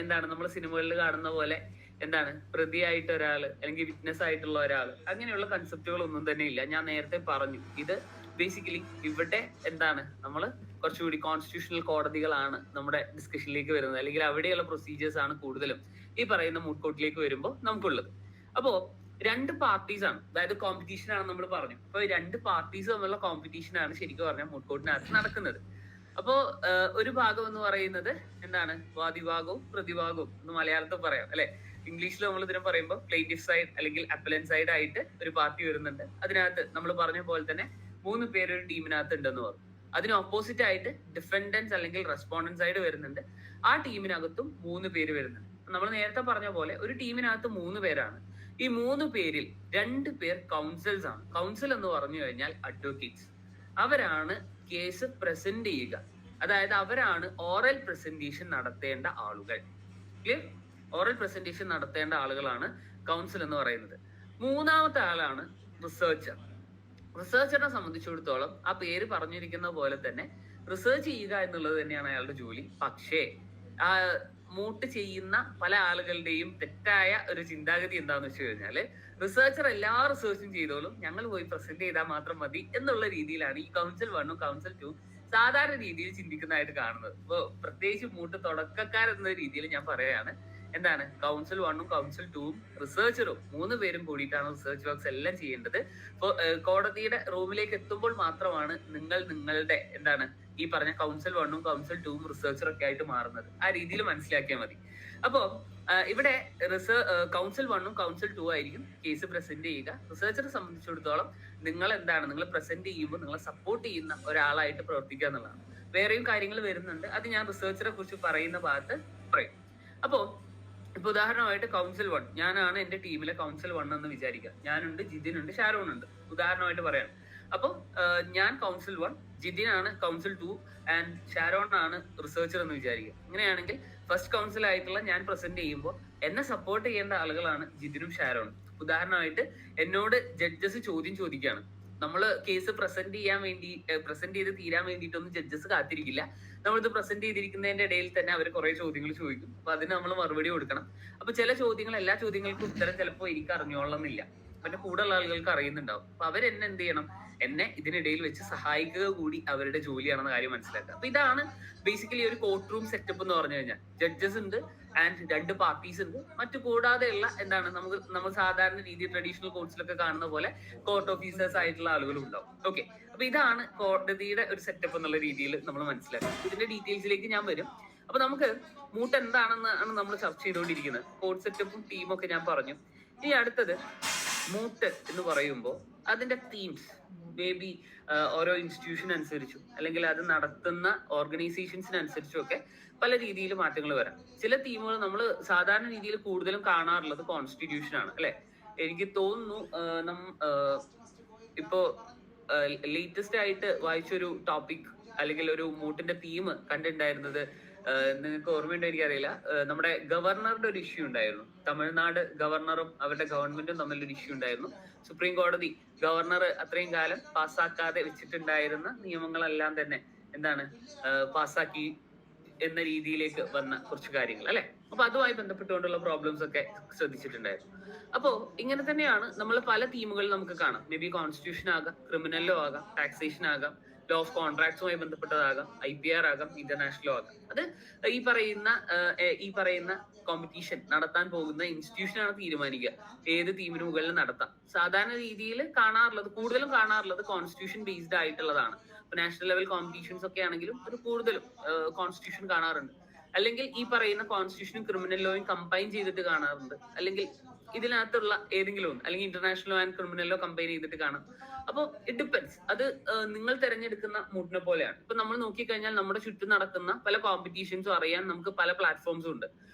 എന്താണ് നമ്മൾ സിനിമകളിൽ കാണുന്ന പോലെ എന്താണ് പ്രതിയായിട്ട് ഒരാള് അല്ലെങ്കിൽ വിറ്റ്നസ് ആയിട്ടുള്ള ഒരാള് അങ്ങനെയുള്ള കൺസെപ്റ്റുകൾ ഒന്നും തന്നെ ഇല്ല. ഞാൻ നേരത്തെ പറഞ്ഞു, ഇത് ബേസിക്കലി ഇവിടെ എന്താണ് നമ്മൾ കുറച്ചുകൂടി കോൺസ്റ്റിറ്റ്യൂഷണൽ കോടതികളാണ് നമ്മുടെ ഡിസ്കഷനിലേക്ക് വരുന്നത്, അല്ലെങ്കിൽ അവിടെയുള്ള പ്രൊസീജിയേഴ്സ് ആണ് കൂടുതലും ഈ പറയുന്ന മൂട്ട് കോർട്ടിലേക്ക് വരുമ്പോൾ നമുക്കുള്ളത്. അപ്പോ 2 പാർട്ടീസ് ആണ്, അതായത് കോമ്പറ്റീഷൻ ആണ് നമ്മൾ പറഞ്ഞു. അപ്പൊ 2 പാർട്ടീസ് തമ്മിലുള്ള കോമ്പറ്റീഷൻ ആണ് ശരിക്കും പറഞ്ഞാൽ മൂട്ട് കോർട്ടിനകത്ത് നടക്കുന്നത്. അപ്പോ ഒരു ഭാഗം എന്ന് പറയുന്നത് എന്താണ് വാദിഭാഗവും പ്രതിഭാഗവും എന്ന് മലയാളത്തിൽ പറയാം അല്ലെ. ഇംഗ്ലീഷിൽ നമ്മൾ ഇതിനെ പറയുമ്പോൾ പ്ലേറ്റിഫ് സൈഡ് അല്ലെങ്കിൽ അപ്പലന്റ് സൈഡ് ആയിട്ട് ഒരു പാർട്ടി വരുന്നുണ്ട്. അതിനകത്ത് നമ്മൾ പറഞ്ഞ പോലെ തന്നെ 3 പേര് ഒരു ടീമിനകത്ത് ഉണ്ടെന്ന് പറഞ്ഞു. അതിന് ഓപ്പോസിറ്റ് ആയിട്ട് ഡിഫൻഡൻസ് അല്ലെങ്കിൽ റെസ്പോണ്ടന്റ് സൈഡ് വരുന്നുണ്ട്. ആ ടീമിനകത്തും 3 പേര് വരുന്നുണ്ട്. നമ്മൾ നേരത്തെ പറഞ്ഞ പോലെ ഒരു ടീമിനകത്ത് 3 പേരാണ്. ഈ 3 പേരിൽ 2 പേർ കൗൺസിൽസ് ആണ്. കൗൺസിൽ എന്ന് പറഞ്ഞു കഴിഞ്ഞാൽ അഡ്വക്കേറ്റ്സ്. അവരാണ് കേസ് പ്രസന്റ് ചെയ്യുക, അതായത് അവരാണ് ഓറൽ പ്രസന്റേഷൻ നടത്തേണ്ട ആളുകൾ. ക്ലിയർ? ഓറൽ പ്രസന്റേഷൻ നടത്തേണ്ട ആളുകളാണ് കൗൺസിൽ എന്ന് പറയുന്നത്. 3ാമത്തെ ആളാണ് റിസർച്ചർ. റിസർച്ചറിനെ സംബന്ധിച്ചിടത്തോളം ആ പേര് പറഞ്ഞിരിക്കുന്ന പോലെ തന്നെ റിസർച്ച് ചെയ്യുക എന്നുള്ളത് തന്നെയാണ് അയാളുടെ ജോലി. പക്ഷേ ആ മൂട്ട് ചെയ്യുന്ന പല ആളുകളുടെയും തെറ്റായ ഒരു ചിന്താഗതി എന്താന്ന് വെച്ച് കഴിഞ്ഞാല് റിസർച്ചർ എല്ലാ റിസർച്ചും ചെയ്തോളും, ഞങ്ങൾ പോയി പ്രസന്റ് ചെയ്താൽ മാത്രം മതി എന്നുള്ള രീതിയിലാണ് ഈ കൗൺസിൽ 1ഉം കൗൺസിൽ 2ഉം സാധാരണ രീതിയിൽ ചിന്തിക്കുന്നതായിട്ട് കാണുന്നത്. ഇപ്പൊ പ്രത്യേകിച്ച് മൂട്ട് തുടക്കക്കാരെന്ന രീതിയിൽ ഞാൻ പറയുകയാണ്, എന്താണ് കൗൺസിൽ 1ഉം കൗൺസിൽ 2ഉം റിസർച്ചറും 3 പേരും കൂടിയിട്ടാണ് റിസർച്ച് വർക്ക്സ് എല്ലാം ചെയ്യേണ്ടത്. ഇപ്പൊ കോടതിയുടെ റൂമിലേക്ക് എത്തുമ്പോൾ മാത്രമാണ് നിങ്ങളുടെ എന്താണ് ഈ പറഞ്ഞ കൗൺസിൽ 1ഉം കൗൺസിൽ 2ഉം റിസർച്ചറൊക്കെ ആയിട്ട് മാറുന്നത്. ആ രീതിയിൽ മനസ്സിലാക്കിയാൽ മതി. അപ്പോ ഇവിടെ കൗൺസിൽ 1ഉം കൗൺസിൽ 2 ആയിരിക്കും കേസ് പ്രസന്റ് ചെയ്യുക. റിസർച്ചറെ സംബന്ധിച്ചിടത്തോളം നിങ്ങൾ പ്രസന്റ് ചെയ്യുമ്പോൾ നിങ്ങളെ സപ്പോർട്ട് ചെയ്യുന്ന ഒരാളായിട്ട് പ്രവർത്തിക്കുക എന്നുള്ളതാണ്. വേറെയും കാര്യങ്ങൾ വരുന്നുണ്ട്, അത് ഞാൻ റിസർച്ചറെ കുറിച്ച് പറയുന്ന ഭാഗത്ത് പറയും. അപ്പോ ഇപ്പൊ ഉദാഹരണമായിട്ട് കൗൺസിൽ 1, ഞാനാണ് എന്റെ ടീമിലെ കൗൺസിൽ 1 എന്ന് വിചാരിക്കുക. ഞാനുണ്ട്, ജിതിനുണ്ട്, ഷാരോൺ ഉണ്ട്, ഉദാഹരണമായിട്ട് പറയാണ്. അപ്പൊ ഞാൻ കൗൺസിൽ 1, ജിതിനാണ് കൗൺസിൽ 2 ആൻഡ് ഷാരോൺ ആണ് റിസർച്ചർ എന്ന് വിചാരിക്കുക. അങ്ങനെയാണെങ്കിൽ ഫസ്റ്റ് കൗൺസിൽ ആയിട്ടുള്ള ഞാൻ പ്രസന്റ് ചെയ്യുമ്പോൾ എന്നെ സപ്പോർട്ട് ചെയ്യേണ്ട ആളുകളാണ് ജിതിനും ഷാരോണും. ഉദാഹരണമായിട്ട് എന്നോട് ജഡ്ജസ് ചോദ്യം ചോദിക്കുകയാണ്. നമ്മൾ കേസ് പ്രസന്റ് ചെയ്ത് തീരാൻ വേണ്ടിയിട്ടൊന്നും ജഡ്ജസ് കാത്തിരിക്കില്ല. നമ്മളിത് പ്രസന്റ് ചെയ്തിരിക്കുന്നതിന്റെ ഇടയിൽ തന്നെ അവർ കുറെ ചോദ്യങ്ങൾ ചോദിക്കും. അപ്പൊ അതിന് നമ്മൾ മറുപടി കൊടുക്കണം. അപ്പൊ ചില ചോദ്യങ്ങൾ, എല്ലാ ചോദ്യങ്ങൾക്കും ഉത്തരം ചിലപ്പോൾ എനിക്ക് അറിഞ്ഞോളണമെന്നില്ല, പിന്നെ കൂടുതലുള്ള ആളുകൾക്ക് അറിയുന്നുണ്ടാവും. അപ്പൊ അവരെന്നെ എന്ത് ചെയ്യണം, എന്നെ ഇതിനിടയിൽ വെച്ച് സഹായിക്കുക കൂടി അവരുടെ ജോലിയാണെന്ന കാര്യം മനസ്സിലാക്കുക. അപ്പൊ ഇതാണ് ബേസിക്കലി ഒരു കോർട്ട് റൂം സെറ്റപ്പ് എന്ന് പറഞ്ഞു കഴിഞ്ഞാൽ. ജഡ്ജസ് ഉണ്ട് ആൻഡ് 2 പാർട്ടീസ് ഉണ്ട്. മറ്റു കൂടാതെയുള്ള എന്താണ് നമ്മൾ സാധാരണ രീതിയിൽ ട്രഡീഷണൽ കോർട്സിലൊക്കെ കാണുന്ന പോലെ കോർട്ട് ഓഫീസേഴ്സ് ആയിട്ടുള്ള ആളുകളും ഉണ്ടാവും. ഓക്കെ, അപ്പൊ ഇതാണ് കോടതിയുടെ ഒരു സെറ്റപ്പ് എന്നുള്ള രീതിയിൽ നമ്മൾ മനസ്സിലാക്കുക. ഇതിന്റെ ഡീറ്റെയിൽസിലേക്ക് ഞാൻ വരും. അപ്പൊ നമുക്ക് മൂട്ട് എന്താണെന്നാണ് നമ്മൾ ചർച്ച ചെയ്തുകൊണ്ടിരിക്കുന്നത്. കോർട്ട് സെറ്റപ്പും ടീമും ഒക്കെ ഞാൻ പറഞ്ഞു. ഇനി അടുത്തത് മൂട്ട് എന്ന് പറയുമ്പോൾ അതിന്റെ തീംസ് മേ ബി ഓരോ ഇൻസ്റ്റിറ്റ്യൂഷൻ അനുസരിച്ചും അല്ലെങ്കിൽ അത് നടത്തുന്ന ഓർഗനൈസേഷൻസിനനുസരിച്ചും ഒക്കെ പല രീതിയിൽ മാറ്റങ്ങൾ വരാം. ചില തീമുകൾ നമ്മൾ സാധാരണ രീതിയിൽ കൂടുതലും കാണാറുള്ളത് കോൺസ്റ്റിറ്റ്യൂഷൻ ആണ് അല്ലെ. എനിക്ക് തോന്നുന്നു ഇപ്പോ ലേറ്റസ്റ്റ് ആയിട്ട് വായിച്ചൊരു ടോപ്പിക് അല്ലെങ്കിൽ ഒരു മൂട്ടിന്റെ തീം കണ്ടിട്ടുണ്ടായിരുന്നത് നിങ്ങൾക്ക് ഓർമ്മയുണ്ടോ എനിക്കറിയില്ല. നമ്മുടെ ഗവർണറുടെ ഒരു ഇഷ്യൂ ഉണ്ടായിരുന്നു. തമിഴ്നാട് ഗവർണറും അവരുടെ ഗവൺമെന്റും തമ്മിലൊരു ഇഷ്യൂ ഉണ്ടായിരുന്നു. സുപ്രീം കോടതി ഗവർണർ അത്രയും കാലം പാസ്സാക്കാതെ വെച്ചിട്ടുണ്ടായിരുന്ന നിയമങ്ങളെല്ലാം തന്നെ എന്താണ് പാസ്സാക്കി എന്ന രീതിയിലേക്ക് വന്ന കുറച്ച് കാര്യങ്ങൾ അല്ലെ. അപ്പൊ അതുമായി ബന്ധപ്പെട്ടുകൊണ്ടുള്ള പ്രോബ്ലംസ് ഒക്കെ ശ്രദ്ധിച്ചിട്ടുണ്ടായിരുന്നു. അപ്പോ ഇങ്ങനെ തന്നെയാണ് നമ്മൾ പല തീമുകൾ നമുക്ക് കാണാം. മേ ബി കോൺസ്റ്റിറ്റ്യൂഷൻ ആകാം, ക്രിമിനലോ ആകാം, ടാക്സേഷൻ ആകാം, ലോ ഓഫ് കോൺട്രാക്ട്സുമായി ബന്ധപ്പെട്ടതാകാം, IPR ആകാം, ഇന്റർനാഷണലോ ആകാം. അത് ഈ പറയുന്ന കോമ്പറ്റീഷൻ നടത്താൻ പോകുന്ന ഇൻസ്റ്റിറ്റ്യൂഷനാണ് തീരുമാനിക്കുക ഏത് തീമിന് മുകളിൽ നടത്താം. സാധാരണ രീതിയിൽ കൂടുതലും കാണാറുള്ളത് കോൺസ്റ്റിറ്റ്യൂഷൻ ബേസ്ഡ് ആയിട്ടുള്ളതാണ്. ഇപ്പൊ നാഷണൽ ലെവൽ കോമ്പറ്റീഷൻസ് ഒക്കെ ആണെങ്കിലും അത് കൂടുതലും കോൺസ്റ്റിറ്റ്യൂഷൻ കാണാറുണ്ട്. അല്ലെങ്കിൽ ഈ പറയുന്ന കോൺസ്റ്റിറ്റ്യൂഷനും ക്രിമിനൽ ലോയും കമ്പൈൻ ചെയ്തിട്ട് കാണാറുണ്ട്. അല്ലെങ്കിൽ ഇതിനകത്തുള്ള ഏതെങ്കിലും ഒന്ന്, അല്ലെങ്കിൽ ഇന്റർനാഷണലോ ആൻഡ് ക്രിമിനലോ കമ്പൈൻ ചെയ്തിട്ട് കാണാം. അപ്പോൾ ഇറ്റ് ഡിപ്പെൻസ്. അത് നിങ്ങൾ തിരഞ്ഞെടുക്കുന്ന മൂഡിനെ പോലെയാണ്. ഇപ്പൊ നമ്മൾ നോക്കിക്കഴിഞ്ഞാൽ നമ്മുടെ ചുറ്റും നടക്കുന്ന പല കോമ്പറ്റീഷൻസും അറിയാൻ നമുക്ക് പല പ്ലാറ്റ്ഫോംസും ഉണ്ട്.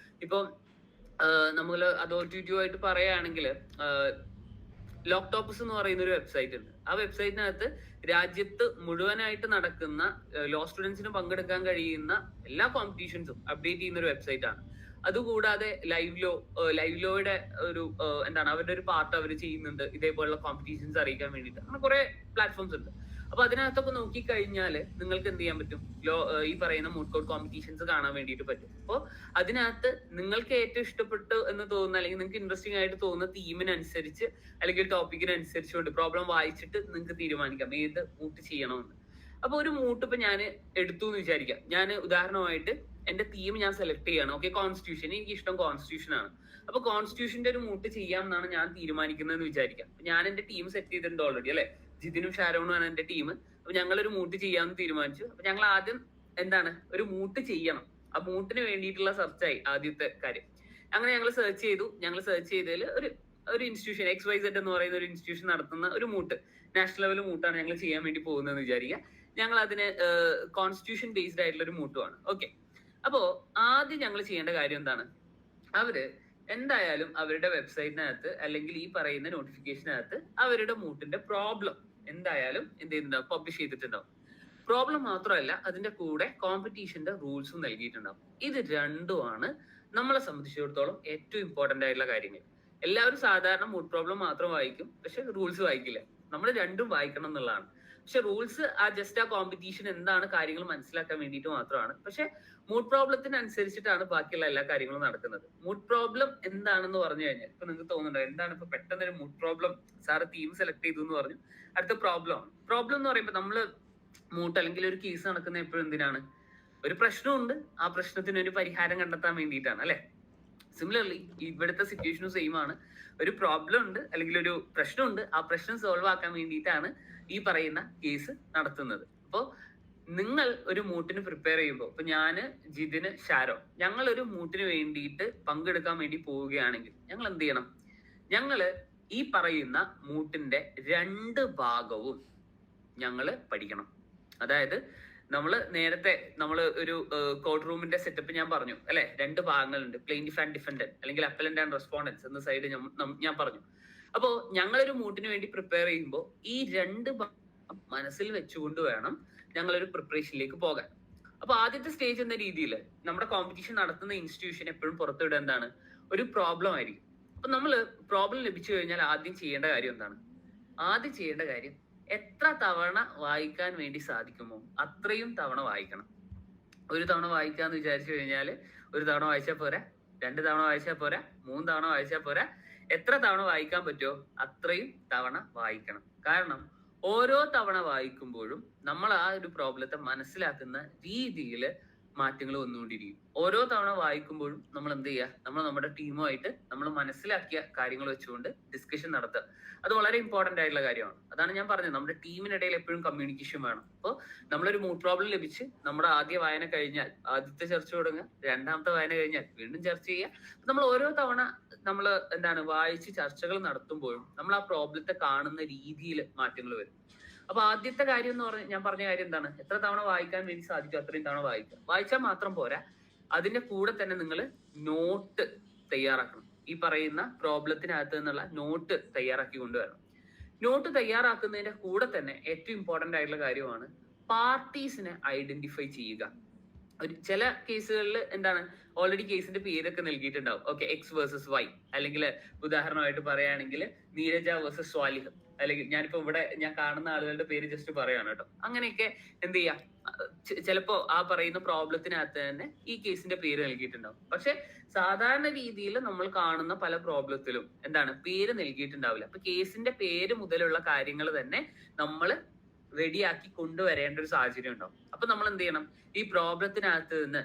ഇപ്പൊ നമ്മൾ അതോറിറ്റേറ്റീവായിട്ട് പറയുകയാണെങ്കിൽ ലോക്ടോപ്പസ് എന്ന് പറയുന്ന ഒരു വെബ്സൈറ്റ് ഉണ്ട്. ആ വെബ്സൈറ്റിനകത്ത് രാജ്യത്ത് മുഴുവനായിട്ട് നടക്കുന്ന ലോ സ്റ്റുഡൻസിന് പങ്കെടുക്കാൻ കഴിയുന്ന എല്ലാ കോമ്പറ്റീഷൻസും അപ്ഡേറ്റ് ചെയ്യുന്ന ഒരു വെബ്സൈറ്റ് ആണ്. അതുകൂടാതെ ലൈവ് ലോയുടെ ഒരു അവരുടെ ഒരു പാർട്ട് അവർ ചെയ്യുന്നുണ്ട് ഇതേപോലുള്ള കോമ്പറ്റീഷൻസ് അറിയിക്കാൻ വേണ്ടിയിട്ട്. അങ്ങനെ കുറെ പ്ലാറ്റ്ഫോംസ് ഉണ്ട്. അപ്പൊ അതിനകത്തൊക്കെ നോക്കിക്കഴിഞ്ഞാൽ നിങ്ങൾക്ക് എന്ത് ചെയ്യാൻ പറ്റും? ഈ പറയുന്ന മൂഡ് കോർട്ട് കോമ്പറ്റീഷൻസ് കാണാൻ വേണ്ടിയിട്ട് പറ്റും. അപ്പോൾ അതിനകത്ത് നിങ്ങൾക്ക് ഏറ്റവും ഇഷ്ടപ്പെട്ടു എന്ന് തോന്നുന്ന, അല്ലെങ്കിൽ നിങ്ങൾക്ക് ഇൻട്രസ്റ്റിംഗ് ആയിട്ട് തോന്നുന്ന തീമിനനുസരിച്ച് അല്ലെങ്കിൽ ടോപ്പിക്കിനനുസരിച്ചുകൊണ്ട് പ്രോബ്ലം വായിച്ചിട്ട് നിങ്ങൾക്ക് തീരുമാനിക്കാം ഏത് മൂട്ട് ചെയ്യണമെന്ന്. അപ്പൊ ഒരു മൂട്ട് ഇപ്പൊ ഞാൻ എടുത്തു എന്ന് വിചാരിക്കാം. ഞാൻ ഉദാഹരണമായിട്ട് എന്റെ തീം ഞാൻ സെലക്ട് ചെയ്യാണ്. ഓക്കെ, കോൺസ്റ്റിറ്റ്യൂഷൻ, എനിക്ക് ഇഷ്ടം കോൺസ്റ്റിറ്റ്യൂഷൻ ആണ്. അപ്പൊ കോൺസ്റ്റിറ്റ്യൂഷന്റെ ഒരു മൂട്ട് ചെയ്യാം എന്നാണ് ഞാൻ തീരുമാനിക്കുന്നതെന്ന് വിചാരിക്കാം. ഞാൻ എന്റെ ടീം സെറ്റ് ചെയ്തിട്ടുണ്ട് ഓൾറെഡി, അല്ലെ? ജിതിനും ഷാരോണും ആണ് എന്റെ ടീം. അപ്പൊ ഞങ്ങളൊരു മൂട്ട് ചെയ്യാമെന്ന് തീരുമാനിച്ചു. അപ്പൊ ഞങ്ങൾ ആദ്യം ഒരു മൂട്ട് ചെയ്യണം. ആ മൂട്ടിന് വേണ്ടിയിട്ടുള്ള സെർച്ചായി ആദ്യത്തെ കാര്യം. അങ്ങനെ ഞങ്ങൾ സെർച്ച് ചെയ്തു. ഞങ്ങൾ സെർച്ച് ചെയ്തതിൽ ഒരു ഇൻസ്റ്റിറ്റ്യൂഷൻ XYZ എന്ന് പറയുന്ന ഒരു ഇൻസ്റ്റിറ്റ്യൂഷൻ നടത്തുന്ന ഒരു മൂട്ട്, നാഷണൽ ലെവൽ മൂട്ടാണ് ഞങ്ങൾ ചെയ്യാൻ വേണ്ടി പോകുന്നതെന്ന് വിചാരിക്കുക. ഞങ്ങൾ അതിന് കോൺസ്റ്റിറ്റ്യൂഷൻ ബേസ്ഡ് ആയിട്ടുള്ള ഒരു മൂട്ടുമാണ്. ഓക്കെ, അപ്പോ ആദ്യം ഞങ്ങൾ ചെയ്യേണ്ട കാര്യം എന്താണ്? അവര് എന്തായാലും അവരുടെ വെബ്സൈറ്റിനകത്ത് അല്ലെങ്കിൽ ഈ പറയുന്ന നോട്ടിഫിക്കേഷനകത്ത് അവരുടെ മൂട്ടിന്റെ പ്രോബ്ലം എന്തായാലും എന്ത് ചെയ്തിട്ടുണ്ടാവും? പബ്ലിഷ് ചെയ്തിട്ടുണ്ടാവും. പ്രോബ്ലം മാത്രമല്ല, അതിന്റെ കൂടെ കോമ്പറ്റീഷന്റെ റൂൾസും നൽകിയിട്ടുണ്ടാവും. ഇത് രണ്ടുമാണ് നമ്മളെ സംബന്ധിച്ചിടത്തോളം ഏറ്റവും ഇമ്പോർട്ടന്റ് ആയിട്ടുള്ള കാര്യങ്ങൾ. എല്ലാവരും സാധാരണ മൂഡ് പ്രോബ്ലം മാത്രം വായിക്കും, പക്ഷെ റൂൾസ് വായിക്കില്ല. നമ്മൾ രണ്ടും വായിക്കണം എന്നുള്ളതാണ്. പക്ഷെ റൂൾസ് ജസ്റ്റ് ആ കോമ്പറ്റീഷൻ എന്താണ് കാര്യങ്ങൾ മനസ്സിലാക്കാൻ വേണ്ടിയിട്ട് മാത്രമാണ്. പക്ഷെ മൂഡ് പ്രോബ്ലത്തിന് അനുസരിച്ചിട്ടാണ് ബാക്കിയുള്ള എല്ലാ കാര്യങ്ങളും നടക്കുന്നത്. മൂഡ് പ്രോബ്ലം എന്താണെന്ന് പറഞ്ഞു കഴിഞ്ഞാൽ ഇപ്പൊ നിങ്ങൾക്ക് തോന്നുന്നുണ്ടോ എന്താണ് ഇപ്പൊ പെട്ടെന്ന് ഒരു mood problem? Sir theme select ചെയ്തു എന്ന് പറഞ്ഞു, അടുത്ത പ്രോബ്ലം എന്ന് പറയുമ്പോൾ നമ്മള് മൂട്ട് അല്ലെങ്കിൽ ഒരു കേസ് നടക്കുന്ന എപ്പോഴും എന്തിനാണ്? ഒരു പ്രശ്നമുണ്ട്, ആ പ്രശ്നത്തിന് ഒരു പരിഹാരം കണ്ടെത്താൻ വേണ്ടിയിട്ടാണ്, അല്ലെ? സിമിലർലി ഇവിടുത്തെ സിറ്റുവേഷനും സെയിം ആണ്. ഒരു പ്രോബ്ലം ഉണ്ട് അല്ലെങ്കിൽ ഒരു പ്രശ്നമുണ്ട്, ആ പ്രശ്നം സോൾവ് ആക്കാൻ വേണ്ടിയിട്ടാണ് ഈ പറയുന്ന കേസ് നടത്തുന്നത്. അപ്പോൾ നിങ്ങൾ ഒരു മൂട്ടിന് പ്രിപ്പയർ ചെയ്യുമ്പോൾ, ഇപ്പൊ ഞാന്, ജിതിന്, ഷാരോ, ഞങ്ങൾ ഒരു മൂട്ടിന് വേണ്ടിയിട്ട് പങ്കെടുക്കാൻ വേണ്ടി പോവുകയാണെങ്കിൽ ഞങ്ങൾ എന്ത് ചെയ്യണം? ഞങ്ങള് ഈ പറയുന്ന മൂട്ടിന്റെ 2 ഭാഗവും ഞങ്ങള് പഠിക്കണം. അതായത് നേരത്തെ ഒരു കോർട്ട് റൂമിന്റെ സെറ്റപ്പ് ഞാൻ പറഞ്ഞു, അല്ലെ? 2 ഭാഗങ്ങളുണ്ട്, പ്ലെയിൻറ്റിഫ് ആൻഡ് ഡിഫൻഡന്റ് അല്ലെങ്കിൽ അപ്പലന്റ് ആൻഡ് റെസ്പോണ്ടൻസ് എന്ന സൈഡ് ഞാൻ പറഞ്ഞു. അപ്പോ ഞങ്ങളൊരു മൂട്ടിന് വേണ്ടി പ്രിപ്പയർ ചെയ്യുമ്പോൾ ഈ 2 മനസ്സിൽ വെച്ചുകൊണ്ട് വേണം ഞങ്ങളൊരു പ്രിപ്പറേഷനിലേക്ക് പോകാൻ. അപ്പൊ ആദ്യത്തെ സ്റ്റേജ് എന്ന രീതിയിൽ നമ്മുടെ കോമ്പറ്റീഷൻ നടത്തുന്ന ഇൻസ്റ്റിറ്റ്യൂഷൻ എപ്പോഴും പുറത്തുവിടുക എന്താണ്? ഒരു പ്രോബ്ലം ആയിരിക്കും. അപ്പൊ നമ്മൾ പ്രോബ്ലം ലഭിച്ചു കഴിഞ്ഞാൽ ആദ്യം ചെയ്യേണ്ട കാര്യം എന്താണ്? ആദ്യം ചെയ്യേണ്ട കാര്യം എത്ര തവണ വായിക്കാൻ വേണ്ടി സാധിക്കുമോ അത്രയും തവണ വായിക്കണം. ഒരു തവണ വായിക്കാന്ന് വിചാരിച്ചു കഴിഞ്ഞാൽ ഒരു തവണ വായിച്ചാൽ പോരാ, 2 തവണ വായിച്ചാൽ പോരാ, 3 തവണ വായിച്ചാൽ പോരാ. എത്ര തവണ വായിക്കാൻ പറ്റുമോ അത്രയും തവണ വായിക്കണം. കാരണം ഓരോ തവണ വായിക്കുമ്പോഴും നമ്മൾ ആ ഒരു പ്രോബ്ലത്തെ മനസ്സിലാക്കുന്ന രീതിയിൽ മാറ്റങ്ങൾ വന്നുകൊണ്ടിരിക്കും. ഓരോ തവണ വായിക്കുമ്പോഴും നമ്മൾ എന്ത് ചെയ്യുക? നമ്മുടെ ടീമുമായിട്ട് നമ്മൾ മനസ്സിലാക്കിയ കാര്യങ്ങൾ വെച്ചുകൊണ്ട് ഡിസ്കഷൻ നടത്തുക. അത് വളരെ ഇമ്പോർട്ടന്റ് ആയിട്ടുള്ള കാര്യമാണ്. അതാണ് ഞാൻ പറഞ്ഞത്, നമ്മുടെ ടീമിനിടയിൽ എപ്പോഴും കമ്മ്യൂണിക്കേഷൻ വേണം. അപ്പോൾ നമ്മളൊരു മൂഡ് പ്രോബ്ലം ലഭിച്ച് നമ്മുടെ ആദ്യ വായന കഴിഞ്ഞാൽ ആദ്യത്തെ ചർച്ച തുടങ്ങുക, 2ാമത്തെ വായന കഴിഞ്ഞാൽ വീണ്ടും ചർച്ച ചെയ്യുക. നമ്മൾ ഓരോ തവണ വായിച്ച് ചർച്ചകൾ നടത്തുമ്പോഴും നമ്മൾ ആ പ്രോബ്ലത്തെ കാണുന്ന രീതിയിൽ മാറ്റങ്ങൾ വരും. അപ്പൊ ആദ്യത്തെ കാര്യം എന്ന് ഞാൻ പറഞ്ഞ കാര്യം എന്താണ്? എത്ര തവണ വായിക്കാൻ വേണ്ടി സാധിക്കും അത്രയും തവണ വായിക്കുക. വായിച്ചാൽ മാത്രം പോരാ, അതിന്റെ കൂടെ തന്നെ നിങ്ങൾ നോട്ട് തയ്യാറാക്കണം. ഈ പറയുന്ന പ്രോബ്ലത്തിനകത്ത് നിന്നുള്ള നോട്ട് തയ്യാറാക്കി കൊണ്ടുവരണം. നോട്ട് തയ്യാറാക്കുന്നതിന്റെ കൂടെ തന്നെ ഏറ്റവും ഇമ്പോർട്ടന്റ് ആയിട്ടുള്ള കാര്യമാണ് പാർട്ടീസിനെ ഐഡന്റിഫൈ ചെയ്യുക. ചില കേസുകളിൽ ഓൾറെഡി കേസിന്റെ പേരൊക്കെ നൽകിയിട്ടുണ്ടാവും. ഓക്കെ, X വേഴ്സസ് Y, അല്ലെങ്കിൽ ഉദാഹരണമായിട്ട് പറയുകയാണെങ്കിൽ നീരജ വേഴ്സസ് സ്വാലിഹ്. അല്ലെങ്കിൽ ഞാനിപ്പോ ഇവിടെ ഞാൻ കാണുന്ന ആളുകളുടെ പേര് ജസ്റ്റ് പറയാണ് കേട്ടോ, അങ്ങനെയൊക്കെ എന്ത് ചെയ്യാം, ചിലപ്പോ ആ പറയുന്ന പ്രോബ്ലത്തിനകത്ത് തന്നെ ഈ കേസിന്റെ പേര് നൽകിയിട്ടുണ്ടാവും. പക്ഷെ സാധാരണ രീതിയിൽ നമ്മൾ കാണുന്ന പല പ്രോബ്ലത്തിലും എന്താണ് പേര് നൽകിയിട്ടുണ്ടാവില്ല. അപ്പൊ കേസിന്റെ പേര് മുതലുള്ള കാര്യങ്ങൾ തന്നെ നമ്മൾ റെഡിയാക്കി കൊണ്ടുവരേണ്ട ഒരു സാഹചര്യം ഉണ്ടാവും. അപ്പൊ നമ്മൾ എന്ത് ചെയ്യണം, ഈ പ്രോബ്ലത്തിനകത്ത് നിന്ന്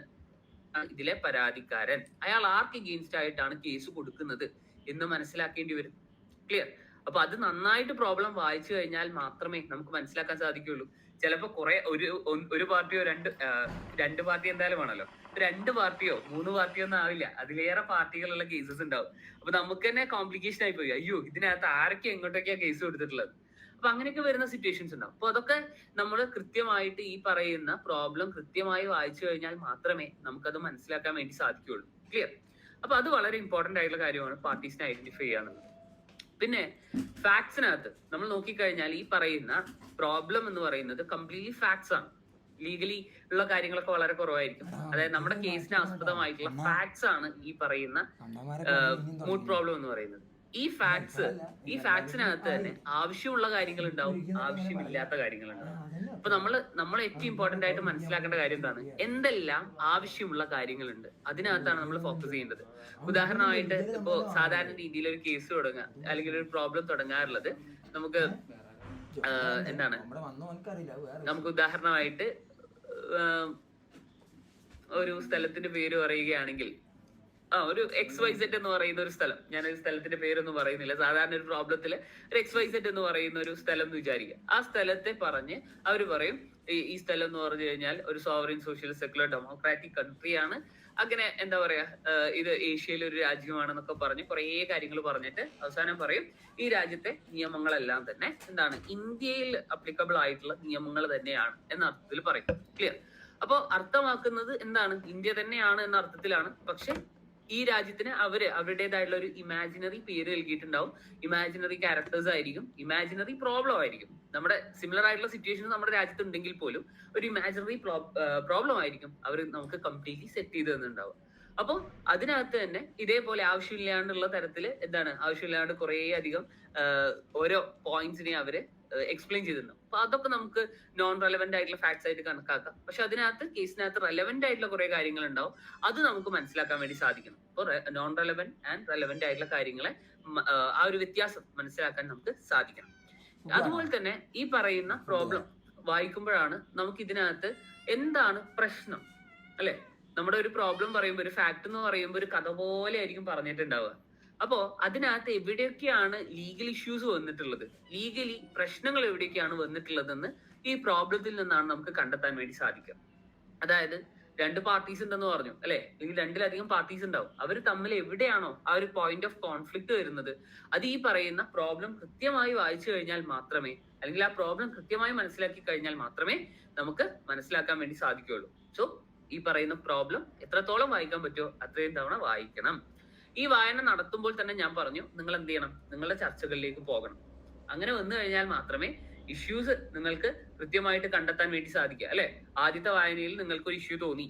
ഇതിലെ പരാതിക്കാരൻ അയാൾ ആർക്ക് എഗെയിൻസ്റ്റ് ആയിട്ടാണ് കേസ് കൊടുക്കുന്നത് എന്ന് മനസ്സിലാക്കേണ്ടി വരും. ക്ലിയർ? അപ്പൊ അത് നന്നായിട്ട് പ്രോബ്ലം വായിച്ചു കഴിഞ്ഞാൽ മാത്രമേ നമുക്ക് മനസ്സിലാക്കാൻ സാധിക്കുകയുള്ളൂ. ചിലപ്പോ കുറെ ഒരു പാർട്ടിയോ രണ്ട് പാർട്ടി എന്തായാലും ആണല്ലോ, 2 പാർട്ടിയോ 3 പാർട്ടിയോ ഒന്നും ആവില്ല, അതിലേറെ പാർട്ടികളുള്ള കേസസ് ഉണ്ടാവും. അപ്പൊ നമുക്ക് തന്നെ കോംപ്ലിക്കേഷൻ ആയി പോയി, അയ്യോ ഇതിനകത്ത് ആരൊക്കെ എങ്ങോട്ടൊക്കെയാ കേസ് കൊടുത്തിട്ടുള്ളത്. അപ്പൊ അങ്ങനെയൊക്കെ വരുന്ന സിറ്റുവേഷൻസ് ഉണ്ടാവും. അപ്പൊ അതൊക്കെ നമ്മൾ കൃത്യമായിട്ട് ഈ പറയുന്ന പ്രോബ്ലം കൃത്യമായി വായിച്ചു കഴിഞ്ഞാൽ മാത്രമേ നമുക്കത് മനസ്സിലാക്കാൻ വേണ്ടി സാധിക്കുകയുള്ളൂ. ക്ലിയർ? അപ്പൊ അത് വളരെ ഇമ്പോർട്ടന്റ് ആയിട്ടുള്ള കാര്യമാണ്, പാർട്ടീസിനെ ഐഡന്റിഫൈ ചെയ്യാന്നുള്ളത്. പിന്നെ ഫാക്ട്സിനകത്ത് നമ്മൾ നോക്കിക്കഴിഞ്ഞാൽ ഈ പറയുന്ന പ്രോബ്ലം എന്ന് പറയുന്നത് കംപ്ലീറ്റ്ലി ഫാക്ട്സ് ആണ്. ലീഗലി ഉള്ള കാര്യങ്ങളൊക്കെ വളരെ കുറവായിരിക്കും. അതായത് നമ്മുടെ കേസിന് ആസ്പദമായിട്ടുള്ള ഫാക്ട്സ് ആണ് ഈ പറയുന്ന മൂഡ് പ്രോബ്ലം എന്ന് പറയുന്നത്. ഈ ഫാക്ട്സിനകത്ത് തന്നെ ആവശ്യമുള്ള കാര്യങ്ങൾ ഉണ്ടാവും, ആവശ്യമില്ലാത്ത കാര്യങ്ങൾ ഉണ്ടാവും. അപ്പൊ നമ്മൾ ഏറ്റവും ഇമ്പോർട്ടന്റ് ആയിട്ട് മനസ്സിലാക്കേണ്ട കാര്യം എന്താണ്, എന്തെല്ലാം ആവശ്യമുള്ള കാര്യങ്ങളുണ്ട് അതിനകത്താണ് നമ്മൾ ഫോക്കസ് ചെയ്യേണ്ടത്. ഉദാഹരണമായിട്ട് ഇപ്പോ സാധാരണ രീതിയിൽ ഒരു കേസ് തുടങ്ങുക അല്ലെങ്കിൽ ഒരു പ്രോബ്ലം തുടങ്ങാറുള്ളത് നമുക്ക് എന്താണ്, നമുക്ക് ഉദാഹരണമായിട്ട് ഒരു സ്ഥലത്തിന്റെ പേര് പറയുകയാണെങ്കിൽ ഒരു XYZ എന്ന് പറയുന്ന ഒരു സ്ഥലം, ഞാനൊരു സ്ഥലത്തിന്റെ പേരൊന്നും പറയുന്നില്ല, സാധാരണ ഒരു പ്രോബ്ലത്തില് ഒരു XYZ എന്ന് പറയുന്ന ഒരു സ്ഥലം എന്ന് വിചാരിക്കുക. ആ സ്ഥലത്തെ പറഞ്ഞ് അവർ പറയും ഈ സ്ഥലം എന്ന് പറഞ്ഞു കഴിഞ്ഞാൽ ഒരു സോവറിൻ സോഷ്യൽ സെക്യുലർ ഡെമോക്രാറ്റിക് കൺട്രിയാണ്, അങ്ങനെ എന്താ പറയാ ഇത് ഏഷ്യയിലെ ഒരു രാജ്യമാണെന്നൊക്കെ പറഞ്ഞ് കുറേ കാര്യങ്ങൾ പറഞ്ഞിട്ട് അവസാനം പറയും ഈ രാജ്യത്തെ നിയമങ്ങളെല്ലാം തന്നെ എന്താണ് ഇന്ത്യയിൽ അപ്ലിക്കബിൾ ആയിട്ടുള്ള നിയമങ്ങൾ തന്നെയാണ് എന്ന അർത്ഥത്തിൽ പറയും. ക്ലിയർ? അപ്പൊ അർത്ഥമാക്കുന്നത് എന്താണ്, ഇന്ത്യ തന്നെയാണ് എന്ന അർത്ഥത്തിലാണ്. പക്ഷെ ഈ രാജ്യത്തിന് അവരുടേതായിട്ടുള്ള ഒരു ഇമാജിനറി പേര് നൽകിയിട്ടുണ്ടാവും, ഇമാജിനറി ക്യാരക്ടേഴ്സ് ആയിരിക്കും, ഇമാജിനറി പ്രോബ്ലം ആയിരിക്കും. നമ്മുടെ സിമിലർ ആയിട്ടുള്ള സിറ്റുവേഷൻ നമ്മുടെ രാജ്യത്ത് ഉണ്ടെങ്കിൽ പോലും ഒരു ഇമാജിനറി പ്രോബ്ലം ആയിരിക്കും അവർ നമുക്ക് കംപ്ലീറ്റ്ലി സെറ്റ് ചെയ്ത് തന്നിട്ടുണ്ടാവും. അപ്പം അതിനകത്ത് തന്നെ ഇതേപോലെ ആവശ്യമില്ലാണ്ടുള്ള തരത്തില് എന്താണ്, ആവശ്യമില്ലാണ്ട് കുറേ അധികം ഓരോ പോയിന്റ്സിനെ അവര് എക്സ്പ്ലെയിൻ ചെയ്തിട്ടുണ്ടാവും. അപ്പൊ അതൊക്കെ നമുക്ക് നോൺ റെലവെന്റ് ആയിട്ടുള്ള ഫാക്ട്സ് ആയിട്ട് കണക്കാക്കാം. പക്ഷെ അതിനകത്ത് കേസിനകത്ത് റെലവെന്റ് ആയിട്ടുള്ള കുറെ കാര്യങ്ങൾ ഉണ്ടാവും, അത് നമുക്ക് മനസ്സിലാക്കാൻ വേണ്ടി സാധിക്കണം. അപ്പൊ നോൺ റെലവെന്റ് ആൻഡ് റെലവെന്റ് ആയിട്ടുള്ള കാര്യങ്ങളെ ആ ഒരു വ്യത്യാസം മനസ്സിലാക്കാൻ നമുക്ക് സാധിക്കണം. അതുപോലെ തന്നെ ഈ പറയുന്ന പ്രോബ്ലം വായിക്കുമ്പോഴാണ് നമുക്ക് ഇതിനകത്ത് എന്താണ് പ്രശ്നം, അല്ലെ? നമ്മുടെ ഒരു പ്രോബ്ലം പറയുമ്പോൾ, ഒരു ഫാക്ട് എന്ന് പറയുമ്പോൾ ഒരു കഥ പോലെ ആയിരിക്കും പറഞ്ഞിട്ടുണ്ടാവുക. അപ്പോ അതിനകത്ത് എവിടെയൊക്കെയാണ് ലീഗൽ ഇഷ്യൂസ് വന്നിട്ടുള്ളത്, ലീഗലി പ്രശ്നങ്ങൾ എവിടെയൊക്കെയാണ് വന്നിട്ടുള്ളതെന്ന് ഈ പ്രോബ്ലത്തിൽ നിന്നാണ് നമുക്ക് കണ്ടെത്താൻ വേണ്ടി സാധിക്കുക. അതായത് 2 പാർട്ടീസ് ഉണ്ടെന്ന് പറഞ്ഞു, അല്ലെ? അല്ലെങ്കിൽ 2-ലധികം പാർട്ടീസ് ഉണ്ടാവും. അവർ തമ്മിൽ എവിടെയാണോ ആ ഒരു പോയിന്റ് ഓഫ് കോൺഫ്ലിക്ട് വരുന്നത്, അത് ഈ പറയുന്ന പ്രോബ്ലം കൃത്യമായി വായിച്ചു കഴിഞ്ഞാൽ മാത്രമേ, അല്ലെങ്കിൽ ആ പ്രോബ്ലം കൃത്യമായി മനസ്സിലാക്കി കഴിഞ്ഞാൽ മാത്രമേ നമുക്ക് മനസ്സിലാക്കാൻ വേണ്ടി സാധിക്കുകയുള്ളൂ. സോ ഈ പറയുന്ന പ്രോബ്ലം എത്രത്തോളം വായിക്കാൻ പറ്റുമോ അത്രയും തവണ വായിക്കണം. ഈ വായന നടത്തുമ്പോൾ തന്നെ ഞാൻ പറഞ്ഞു, നിങ്ങൾ എന്ത് ചെയ്യണം, നിങ്ങളുടെ ചർച്ചകളിലേക്ക് പോകണം. അങ്ങനെ വന്നു കഴിഞ്ഞാൽ മാത്രമേ ഇഷ്യൂസ് നിങ്ങൾക്ക് കൃത്യമായിട്ട് കണ്ടെത്താൻ വേണ്ടി സാധിക്കുക, അല്ലെ? ആദ്യത്തെ വായനയിൽ നിങ്ങൾക്ക് ഒരു ഇഷ്യൂ തോന്നി,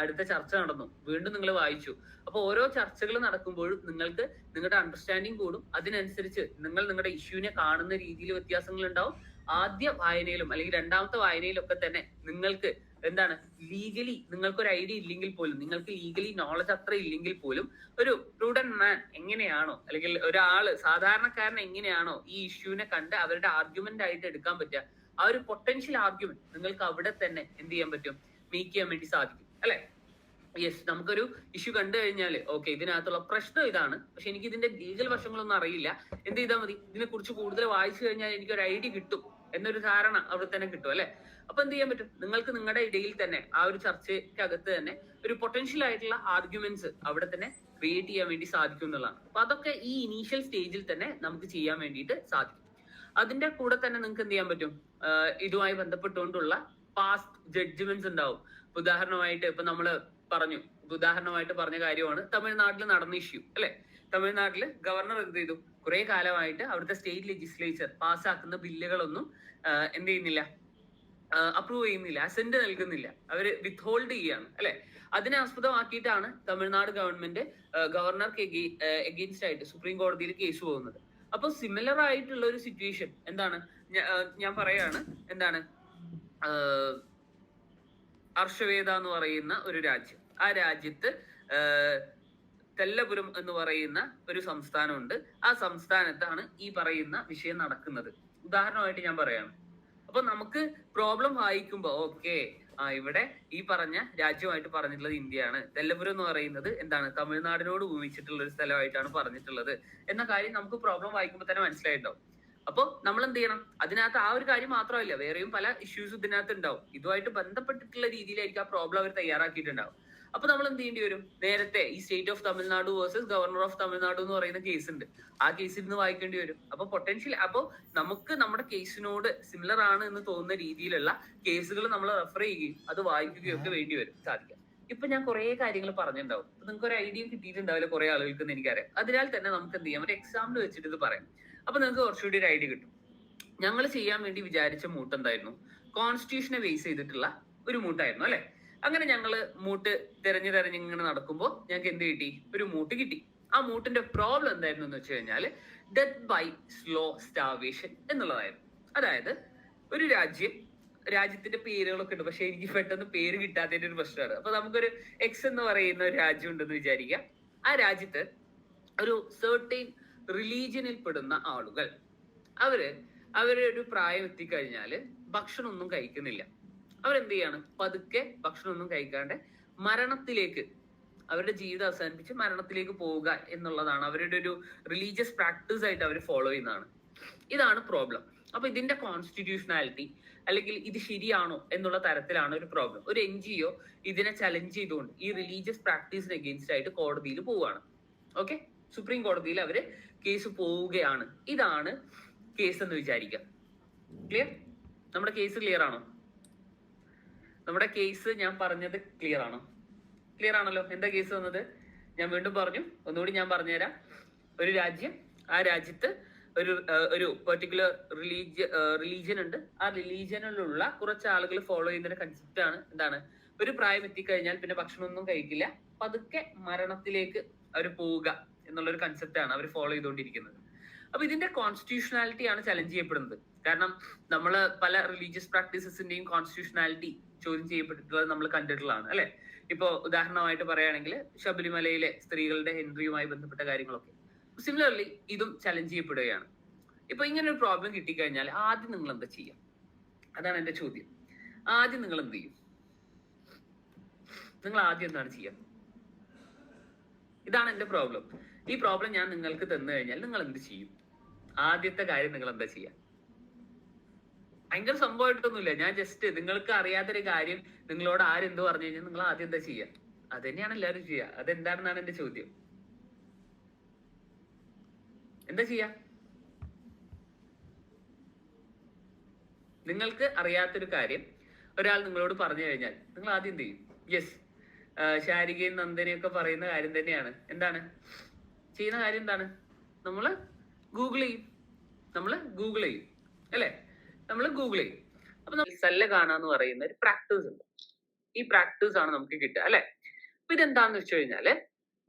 അടുത്ത ചർച്ച നടന്നു, വീണ്ടും നിങ്ങൾ വായിച്ചു. അപ്പൊ ഓരോ ചർച്ചകൾ നടക്കുമ്പോഴും നിങ്ങൾക്ക് നിങ്ങളുടെ അണ്ടർസ്റ്റാൻഡിങ് കൂടും. അതിനനുസരിച്ച് നിങ്ങൾ നിങ്ങളുടെ ഇഷ്യൂവിനെ കാണുന്ന രീതിയിൽ വ്യത്യാസങ്ങൾ ഉണ്ടാവും. ആദ്യ വായനയിലും അല്ലെങ്കിൽ 2ാമത്തെ വായനയിലും ഒക്കെ തന്നെ നിങ്ങൾക്ക് എന്താണ്, ലീഗലി നിങ്ങൾക്ക് ഒരു ഐഡിയ ഇല്ലെങ്കിൽ പോലും, നിങ്ങൾക്ക് ലീഗലി നോളജ് അത്ര ഇല്ലെങ്കിൽ പോലും, ഒരു പ്രൂഡന്റ് മാൻ എങ്ങനെയാണോ, അല്ലെങ്കിൽ ഒരാള് സാധാരണക്കാരൻ എങ്ങനെയാണോ ഈ ഇഷ്യൂവിനെ കണ്ട് അവരുടെ ആർഗ്യുമെന്റ് ആയിട്ട് എടുക്കാൻ പറ്റുക, ആ ഒരു പൊട്ടൻഷ്യൽ ആർഗ്യുമെന്റ് നിങ്ങൾക്ക് അവിടെ തന്നെ എന്ത് ചെയ്യാൻ പറ്റും, മേക്ക് ചെയ്യാൻ വേണ്ടി സാധിക്കും, അല്ലെ? യെസ്, നമുക്കൊരു ഇഷ്യൂ കണ്ടു കഴിഞ്ഞാൽ ഓക്കെ, ഇതിനകത്തുള്ള പ്രശ്നം ഇതാണ്, പക്ഷെ എനിക്ക് ഇതിന്റെ ലീഗൽ വശങ്ങളൊന്നും അറിയില്ല, എന്ത് ചെയ്താൽ മതി, ഇതിനെ കുറിച്ച് കൂടുതൽ വായിച്ചു കഴിഞ്ഞാൽ എനിക്ക് ഒരു ഐഡിയ കിട്ടും എന്നൊരു ധാരണ അവിടെ തന്നെ കിട്ടും, അല്ലെ? അപ്പൊ എന്ത് ചെയ്യാൻ പറ്റും, നിങ്ങൾക്ക് നിങ്ങളുടെ ഇടയിൽ തന്നെ ആ ഒരു ചർച്ചയ്ക്കകത്ത് തന്നെ ഒരു പൊട്ടൻഷ്യൽ ആയിട്ടുള്ള ആർഗ്യുമെന്റ്സ് അവിടെ തന്നെ ക്രിയേറ്റ് ചെയ്യാൻ വേണ്ടി സാധിക്കും എന്നുള്ളതാണ്. അപ്പൊ അതൊക്കെ ഈ ഇനീഷ്യൽ സ്റ്റേജിൽ തന്നെ നമുക്ക് ചെയ്യാൻ വേണ്ടിയിട്ട് സാധിക്കും. അതിന്റെ കൂടെ തന്നെ നിങ്ങൾക്ക് എന്ത് ചെയ്യാൻ പറ്റും, ഇതുമായി ബന്ധപ്പെട്ടുകൊണ്ടുള്ള പാസ്റ്റ് ജഡ്ജ്മെന്റ്സ് ഉണ്ടാവും. ഉദാഹരണമായിട്ട് ഇപ്പൊ നമ്മള് ഉദാഹരണമായിട്ട് പറഞ്ഞ കാര്യമാണ് തമിഴ്നാട്ടിൽ നടന്ന ഇഷ്യൂ, അല്ലെ? തമിഴ്നാട്ടില് ഗവർണർ എന്ത് ചെയ്തു, കുറെ കാലമായിട്ട് അവിടുത്തെ സ്റ്റേറ്റ് ലെജിസ്ലേച്ചർ പാസ്സാക്കുന്ന ബില്ലുകളൊന്നും എന്ത് ചെയ്യുന്നില്ല, അപ്രൂവ് ചെയ്യുന്നില്ല, അസെന്റ് നൽകുന്നില്ല, അവര് വിത്ത്ഹോൾഡ് ചെയ്യാണ്, അല്ലെ? അതിനെ ആസ്പദമാക്കിയിട്ടാണ് തമിഴ്നാട് ഗവൺമെന്റ് ഗവർണർക്ക് എഗെയിൻസ്റ്റ് ആയിട്ട് സുപ്രീം കോടതിയിൽ കേസ് പോകുന്നത്. അപ്പൊ സിമിലർ ആയിട്ടുള്ള ഒരു സിറ്റുവേഷൻ എന്താണ് ഞാൻ പറയാണ്, എന്താണ് അർഷവേദ എന്ന് പറയുന്ന ഒരു രാജ്യം. ആ രാജ്യത്ത് തെല്ലപുരം എന്ന് പറയുന്ന ഒരു സംസ്ഥാനമുണ്ട്. ആ സംസ്ഥാനത്താണ് ഈ പറയുന്ന വിഷയം നടക്കുന്നത്. ഉദാഹരണമായിട്ട് ഞാൻ പറയാണ്. അപ്പൊ നമുക്ക് പ്രോബ്ലം വായിക്കുമ്പോ ഓക്കെ, ഇവിടെ ഈ പറഞ്ഞ രാജ്യമായിട്ട് പറഞ്ഞിട്ടുള്ളത് ഇന്ത്യയാണ്, തെല്ലപുരം എന്ന് പറയുന്നത് എന്താണ് തമിഴ്നാടിനോട് ഉപമിച്ചിട്ടുള്ള ഒരു സ്ഥലമായിട്ടാണ് പറഞ്ഞിട്ടുള്ളത് എന്ന കാര്യം നമുക്ക് പ്രോബ്ലം വായിക്കുമ്പോൾ തന്നെ മനസ്സിലായിട്ടുണ്ടാവും. അപ്പൊ നമ്മൾ എന്ത് ചെയ്യണം? അതിനകത്ത് ആ ഒരു കാര്യം മാത്രമല്ല, വേറെയും പല ഇഷ്യൂസ് ഇതിനകത്ത് ഉണ്ടാവും. ഇതുമായിട്ട് ബന്ധപ്പെട്ടിട്ടുള്ള രീതിയിലായിരിക്കും ആ പ്രോബ്ലം അവർ തയ്യാറാക്കിയിട്ടുണ്ടാവും. അപ്പൊ നമ്മൾ എന്ത് ചെയ്യേണ്ടി വരും? നേരത്തെ ഈ state of Tamil Nadu versus governor of Tamil Nadu എന്ന് പറയുന്ന കേസ് ഉണ്ട്, ആ കേസിൽ നിന്ന് വായിക്കേണ്ടി വരും. അപ്പൊ പൊട്ടൻഷ്യൽ അപ്പൊ നമുക്ക് നമ്മുടെ കേസിനോട് സിമിലർ ആണ് എന്ന് തോന്നുന്ന രീതിയിലുള്ള കേസുകൾ നമ്മൾ റെഫർ ചെയ്യുകയും അത് വായിക്കുകയും ഒക്കെ വേണ്ടി വരും സാധിക്കാം. ഇപ്പൊ ഞാൻ കുറെ കാര്യങ്ങൾ പറഞ്ഞിട്ടുണ്ടാവും, നിങ്ങൾക്ക് ഒരു ഐഡിയ കിട്ടിയിട്ടുണ്ടാവില്ല കുറെ ആളുകൾക്ക് എന്ന് എനിക്കറിയാം. അതിനാൽ തന്നെ നമുക്ക് എന്ത് ചെയ്യാം, ഒരു എക്സാമ്പിൾ വെച്ചിട്ട് ഇത് പറയാം. അപ്പൊ നിങ്ങൾക്ക് കുറച്ചുകൂടി ഒരു ഐഡിയ കിട്ടും. ഞങ്ങൾ ചെയ്യാൻ വേണ്ടി വിചാരിച്ച മൂട്ട് എന്തായിരുന്നു? കോൺസ്റ്റിറ്റ്യൂഷനെ ബേസ് ചെയ്തിട്ടുള്ള ഒരു മൂട്ടായിരുന്നു അല്ലെ. അങ്ങനെ ഞങ്ങള് മൂട്ട് തെരഞ്ഞു ഇങ്ങനെ നടക്കുമ്പോൾ ഞങ്ങൾക്ക് എന്ത് കിട്ടി? ഒരു മൂട്ട് കിട്ടി. ആ മൂട്ടിന്റെ പ്രോബ്ലം എന്തായിരുന്നു എന്ന് വെച്ച് കഴിഞ്ഞാൽ ഡെത്ത് ബൈ സ്ലോ സ്റ്റാർവേഷൻ എന്നുള്ളതായിരുന്നു. അതായത് ഒരു രാജ്യത്തിന്റെ പേരുകളൊക്കെ ഉണ്ട്, പക്ഷെ എനിക്ക് പെട്ടെന്ന് പേര് കിട്ടാത്തതിന്റെ ഒരു പ്രശ്നമാണ്. അപ്പൊ നമുക്കൊരു എക്സ് എന്ന് പറയുന്ന ഒരു രാജ്യം ഉണ്ടെന്ന് വിചാരിക്കാം. ആ രാജ്യത്ത് ഒരു സെർട്ടൈൻ റിലീജിയനിൽ പെടുന്ന ആളുകൾ അവരുടെ ഒരു പ്രായം എത്തിക്കഴിഞ്ഞാല് ഭക്ഷണമൊന്നും കഴിക്കുന്നില്ല. അവരെന്ത് ചെയ്യാണ്? പതുക്കെ ഭക്ഷണമൊന്നും കഴിക്കാണ്ട് മരണത്തിലേക്ക്, അവരുടെ ജീവിതം അവസാനിപ്പിച്ച് മരണത്തിലേക്ക് പോവുക എന്നുള്ളതാണ് അവരുടെ ഒരു റിലീജിയസ് പ്രാക്ടീസ് ആയിട്ട് അവർ ഫോളോ ചെയ്യുന്നതാണ്. ഇതാണ് പ്രോബ്ലം. അപ്പൊ ഇതിന്റെ കോൺസ്റ്റിറ്റ്യൂഷനാലിറ്റി അല്ലെങ്കിൽ ഇത് ശരിയാണോ എന്നുള്ള തരത്തിലാണ് ഒരു പ്രോബ്ലം. ഒരു NGO ഇതിനെ ചലഞ്ച് ചെയ്തുകൊണ്ട് ഈ റിലീജിയസ് പ്രാക്ടീസിന് അഗെയിൻസ്റ്റ് ആയിട്ട് കോടതിയിൽ പോവുകയാണ്. ഓക്കെ, സുപ്രീം കോടതിയിൽ അവര് കേസ് പോവുകയാണ്. ഇതാണ് കേസ് എന്ന് വിചാരിക്കാം. ക്ലിയർ? നമ്മുടെ കേസ് ക്ലിയർ ആണോ? നമ്മുടെ കേസ് ഞാൻ പറഞ്ഞത് ക്ലിയർ ആണോ? ക്ലിയർ ആണല്ലോ. എന്താ കേസ് വന്നത്? ഞാൻ വീണ്ടും പറഞ്ഞു, ഒന്നുകൂടി ഞാൻ പറഞ്ഞുതരാം. ഒരു രാജ്യം, ആ രാജ്യത്ത് ഒരു പെർട്ടിക്കുലർ റിലീജിയൻ ഉണ്ട്. ആ റിലീജിയനിലുള്ള കുറച്ച് ആളുകൾ ഫോളോ ചെയ്യുന്ന കൺസെപ്റ്റ് ആണ് എന്താണ്? ഒരു പ്രായം എത്തിക്കഴിഞ്ഞാൽ പിന്നെ ഭക്ഷണമൊന്നും കഴിക്കില്ല, പതുക്കെ മരണത്തിലേക്ക് അവർ പോവുക എന്നുള്ളൊരു കൺസെപ്റ്റ് ആണ് അവർ ഫോളോ ചെയ്തുകൊണ്ടിരിക്കുന്നത്. അപ്പൊ ഇതിന്റെ കോൺസ്റ്റിറ്റ്യൂഷനാലിറ്റി ആണ് ചലഞ്ച് ചെയ്യപ്പെടുന്നത്. കാരണം നമ്മൾ പല റിലീജിയസ് പ്രാക്ടീസസിന്റെയും കോൺസ്റ്റിറ്റ്യൂഷനാലിറ്റി ചോദ്യം ചെയ്യപ്പെട്ടിട്ടുള്ളത് നമ്മൾ കണ്ടിട്ടുള്ളതാണ് അല്ലെ. ഇപ്പൊ ഉദാഹരണമായിട്ട് പറയുകയാണെങ്കിൽ ശബരിമലയിലെ സ്ത്രീകളുടെ എൻട്രിയുമായി ബന്ധപ്പെട്ട കാര്യങ്ങളൊക്കെ. സിമിലർലി ഇതും ചലഞ്ച് ചെയ്യപ്പെടുകയാണ്. ഇപ്പൊ ഇങ്ങനെ ഒരു പ്രോബ്ലം കിട്ടിക്കഴിഞ്ഞാൽ ആദ്യം നിങ്ങൾ എന്താ ചെയ്യാം? അതാണ് എന്റെ ചോദ്യം. ആദ്യം നിങ്ങൾ എന്ത് ചെയ്യും? നിങ്ങൾ ആദ്യം എന്താണ് ചെയ്യുക? ഇതാണ് എന്റെ പ്രോബ്ലം. ഈ പ്രോബ്ലം ഞാൻ നിങ്ങൾക്ക് തന്നു കഴിഞ്ഞാൽ നിങ്ങൾ എന്ത് ചെയ്യും? ആദ്യത്തെ കാര്യം നിങ്ങൾ എന്താ ചെയ്യുക? ഭയങ്കര സംഭവമായിട്ടൊന്നുമില്ല, ഞാൻ ജസ്റ്റ് നിങ്ങൾക്ക് അറിയാത്തൊരു കാര്യം നിങ്ങളോട് ആരെന്ത് പറഞ്ഞു കഴിഞ്ഞാൽ നിങ്ങൾ ആദ്യം എന്താ ചെയ്യുക? അത് തന്നെയാണ് എല്ലാവരും ചെയ്യുക. അതെന്താണെന്നാണ് എന്റെ ചോദ്യം. എന്താ ചെയ്യാ? നിങ്ങൾക്ക് അറിയാത്തൊരു കാര്യം ഒരാൾ നിങ്ങളോട് പറഞ്ഞു കഴിഞ്ഞാൽ നിങ്ങൾ ആദ്യം എന്ത് ചെയ്യും? യെസ്, ശാരികയും നന്ദനയൊക്കെ പറയുന്ന കാര്യം തന്നെയാണ്. എന്താണ് ചെയ്യുന്ന കാര്യം? എന്താണ്? നമ്മള് ഗൂഗിൾ ചെയ്യും അല്ലെ. നമ്മൾ ഗൂഗിൾ ചെയ്യും. അപ്പൊ നമ്മൾ സല്ലഗാന എന്ന് പറയുന്ന ഒരു പ്രാക്ടീസ് ഉണ്ട്. ഈ പ്രാക്ടീസ് ആണ് നമുക്ക് കിട്ടുക അല്ലെ. അപ്പൊ ഇതെന്താന്ന് വെച്ച് കഴിഞ്ഞാല്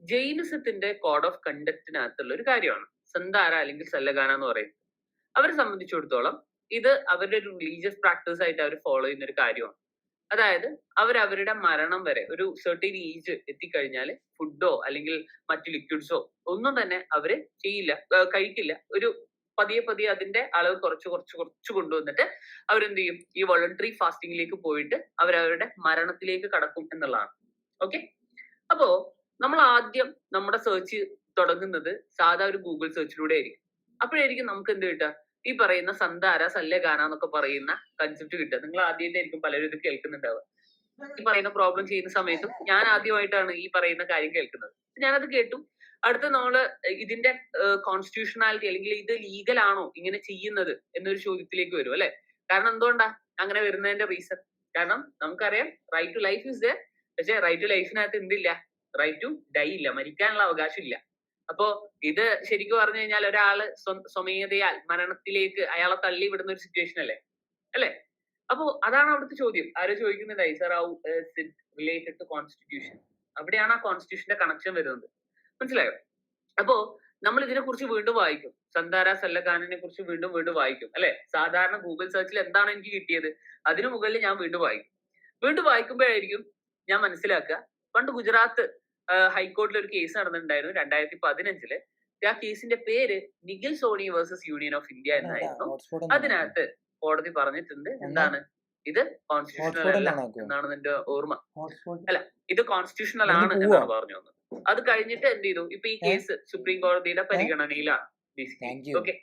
ജൈനിസത്തിന്റെ കോഡ് ഓഫ് കണ്ടക്റ്റിനകത്തുള്ള ഒരു കാര്യമാണ് സന്ധാര അല്ലെങ്കിൽ സല്ലഗാന എന്ന് പറയുന്നത്. അവരെ സംബന്ധിച്ചിടത്തോളം ഇത് അവരുടെ ഒരു റിലീജിയസ് പ്രാക്ടീസ് ആയിട്ട് അവർ ഫോളോ ചെയ്യുന്ന ഒരു കാര്യമാണ്. അതായത് അവരുടെ മരണം വരെ ഒരു സെർട്ടൈൻ ഏജ് എത്തിക്കഴിഞ്ഞാൽ ഫുഡോ അല്ലെങ്കിൽ മറ്റു ലിക്വിഡ്സോ ഒന്നും തന്നെ അവര് കഴിക്കില്ല. ഒരു പതിയെ അതിന്റെ അളവ് കുറച്ച് കൊണ്ടുവന്നിട്ട് അവരെന്ത് ചെയ്യും? ഈ വോളണ്ടറി ഫാസ്റ്റിംഗിലേക്ക് പോയിട്ട് അവരവരുടെ മരണത്തിലേക്ക് കടക്കും എന്നുള്ളതാണ്. ഓക്കെ, അപ്പോ നമ്മൾ ആദ്യം നമ്മുടെ സെർച്ച് തുടങ്ങുന്നത് സാധാ ഒരു ഗൂഗിൾ സെർച്ചിലൂടെ ആയിരിക്കും. അപ്പോഴായിരിക്കും നമുക്ക് എന്ത് കിട്ടുക? ഈ പറയുന്ന സന്ധാര സല്ലഗാന എന്നൊക്കെ പറയുന്ന കൺസെപ്റ്റ് കിട്ടുക. നിങ്ങൾ ആദ്യമായിട്ടായിരിക്കും പലരും ഇത് കേൾക്കുന്നുണ്ടാവുക. ഈ പറയുന്ന പ്രോബ്ലം ചെയ്യുന്ന സമയത്തും ഞാൻ ആദ്യമായിട്ടാണ് ഈ പറയുന്ന കാര്യം കേൾക്കുന്നത്. ഞാനത് കേട്ടു. അടുത്ത നമ്മള് ഇതിന്റെ കോൺസ്റ്റിറ്റ്യൂഷനാലിറ്റി അല്ലെങ്കിൽ ഇത് ലീഗൽ ആണോ ഇങ്ങനെ ചെയ്യുന്നത് എന്നൊരു ചോദ്യത്തിലേക്ക് വരും അല്ലെ. കാരണം എന്തുകൊണ്ടാ അങ്ങനെ വരുന്നതിന്റെ റീസൺ? കാരണം നമുക്കറിയാം right to life is there. പക്ഷെ റൈറ്റ് ടു ലൈഫിനകത്ത് എന്തില്ല? റൈറ്റ് ടു ഡൈ ഇല്ല, മരിക്കാനുള്ള അവകാശം ഇല്ല. അപ്പോ ഇത് ശരിക്കും പറഞ്ഞു കഴിഞ്ഞാൽ ഒരാള് സ്വമേധയാൽ മരണത്തിലേക്ക് അയാളെ തള്ളി വിടുന്ന ഒരു സിറ്റുവേഷൻ അല്ലെ. അപ്പോ അതാണ് അവിടുത്തെ ചോദ്യം. ആരോ ചോദിക്കുന്നുണ്ടായി, sir how is it related to constitution? അവിടെയാണ് ആ കോൺസ്റ്റിറ്റ്യൂഷന്റെ കണക്ഷൻ വരുന്നത്. മനസ്സിലായോ? അപ്പോ നമ്മൾ ഇതിനെ കുറിച്ച് വീണ്ടും വായിക്കും. സന്താര സല്ലഖാനിനെ കുറിച്ച് വീണ്ടും വീണ്ടും വായിക്കും അല്ലെ? സാധാരണ ഗൂഗിൾ സെർച്ചിൽ എന്താണ് എനിക്ക് കിട്ടിയത് അതിനു മുകളിൽ ഞാൻ വീണ്ടും വായിക്കും. വീണ്ടും വായിക്കുമ്പോഴായിരിക്കും ഞാൻ മനസ്സിലാക്കുക, പണ്ട് ഗുജറാത്ത് ഹൈക്കോടതിയിൽ ഒരു കേസ് നടന്നിട്ടുണ്ടായിരുന്നു 2015. ആ കേസിന്റെ പേര് Nikhil Soni versus union of India എന്നായിരുന്നു. അതിനകത്ത് കോടതി പറഞ്ഞിട്ടുണ്ട് എന്താണ്, ഇത് കോൺസ്റ്റിറ്റ്യൂഷണൽ അല്ല എന്നാണ് എന്റെ ഓർമ്മ. അല്ല, ഇത് കോൺസ്റ്റിറ്റ്യൂഷണൽ ആണ് എന്നാണ് പറഞ്ഞു വന്നത്. അത് കഴിഞ്ഞിട്ട് എന്ത് ചെയ്തു, ഇപ്പൊ ഈ കേസ് സുപ്രീം കോടതിയുടെ പരിഗണനയിലാണ്. ഓക്കെ,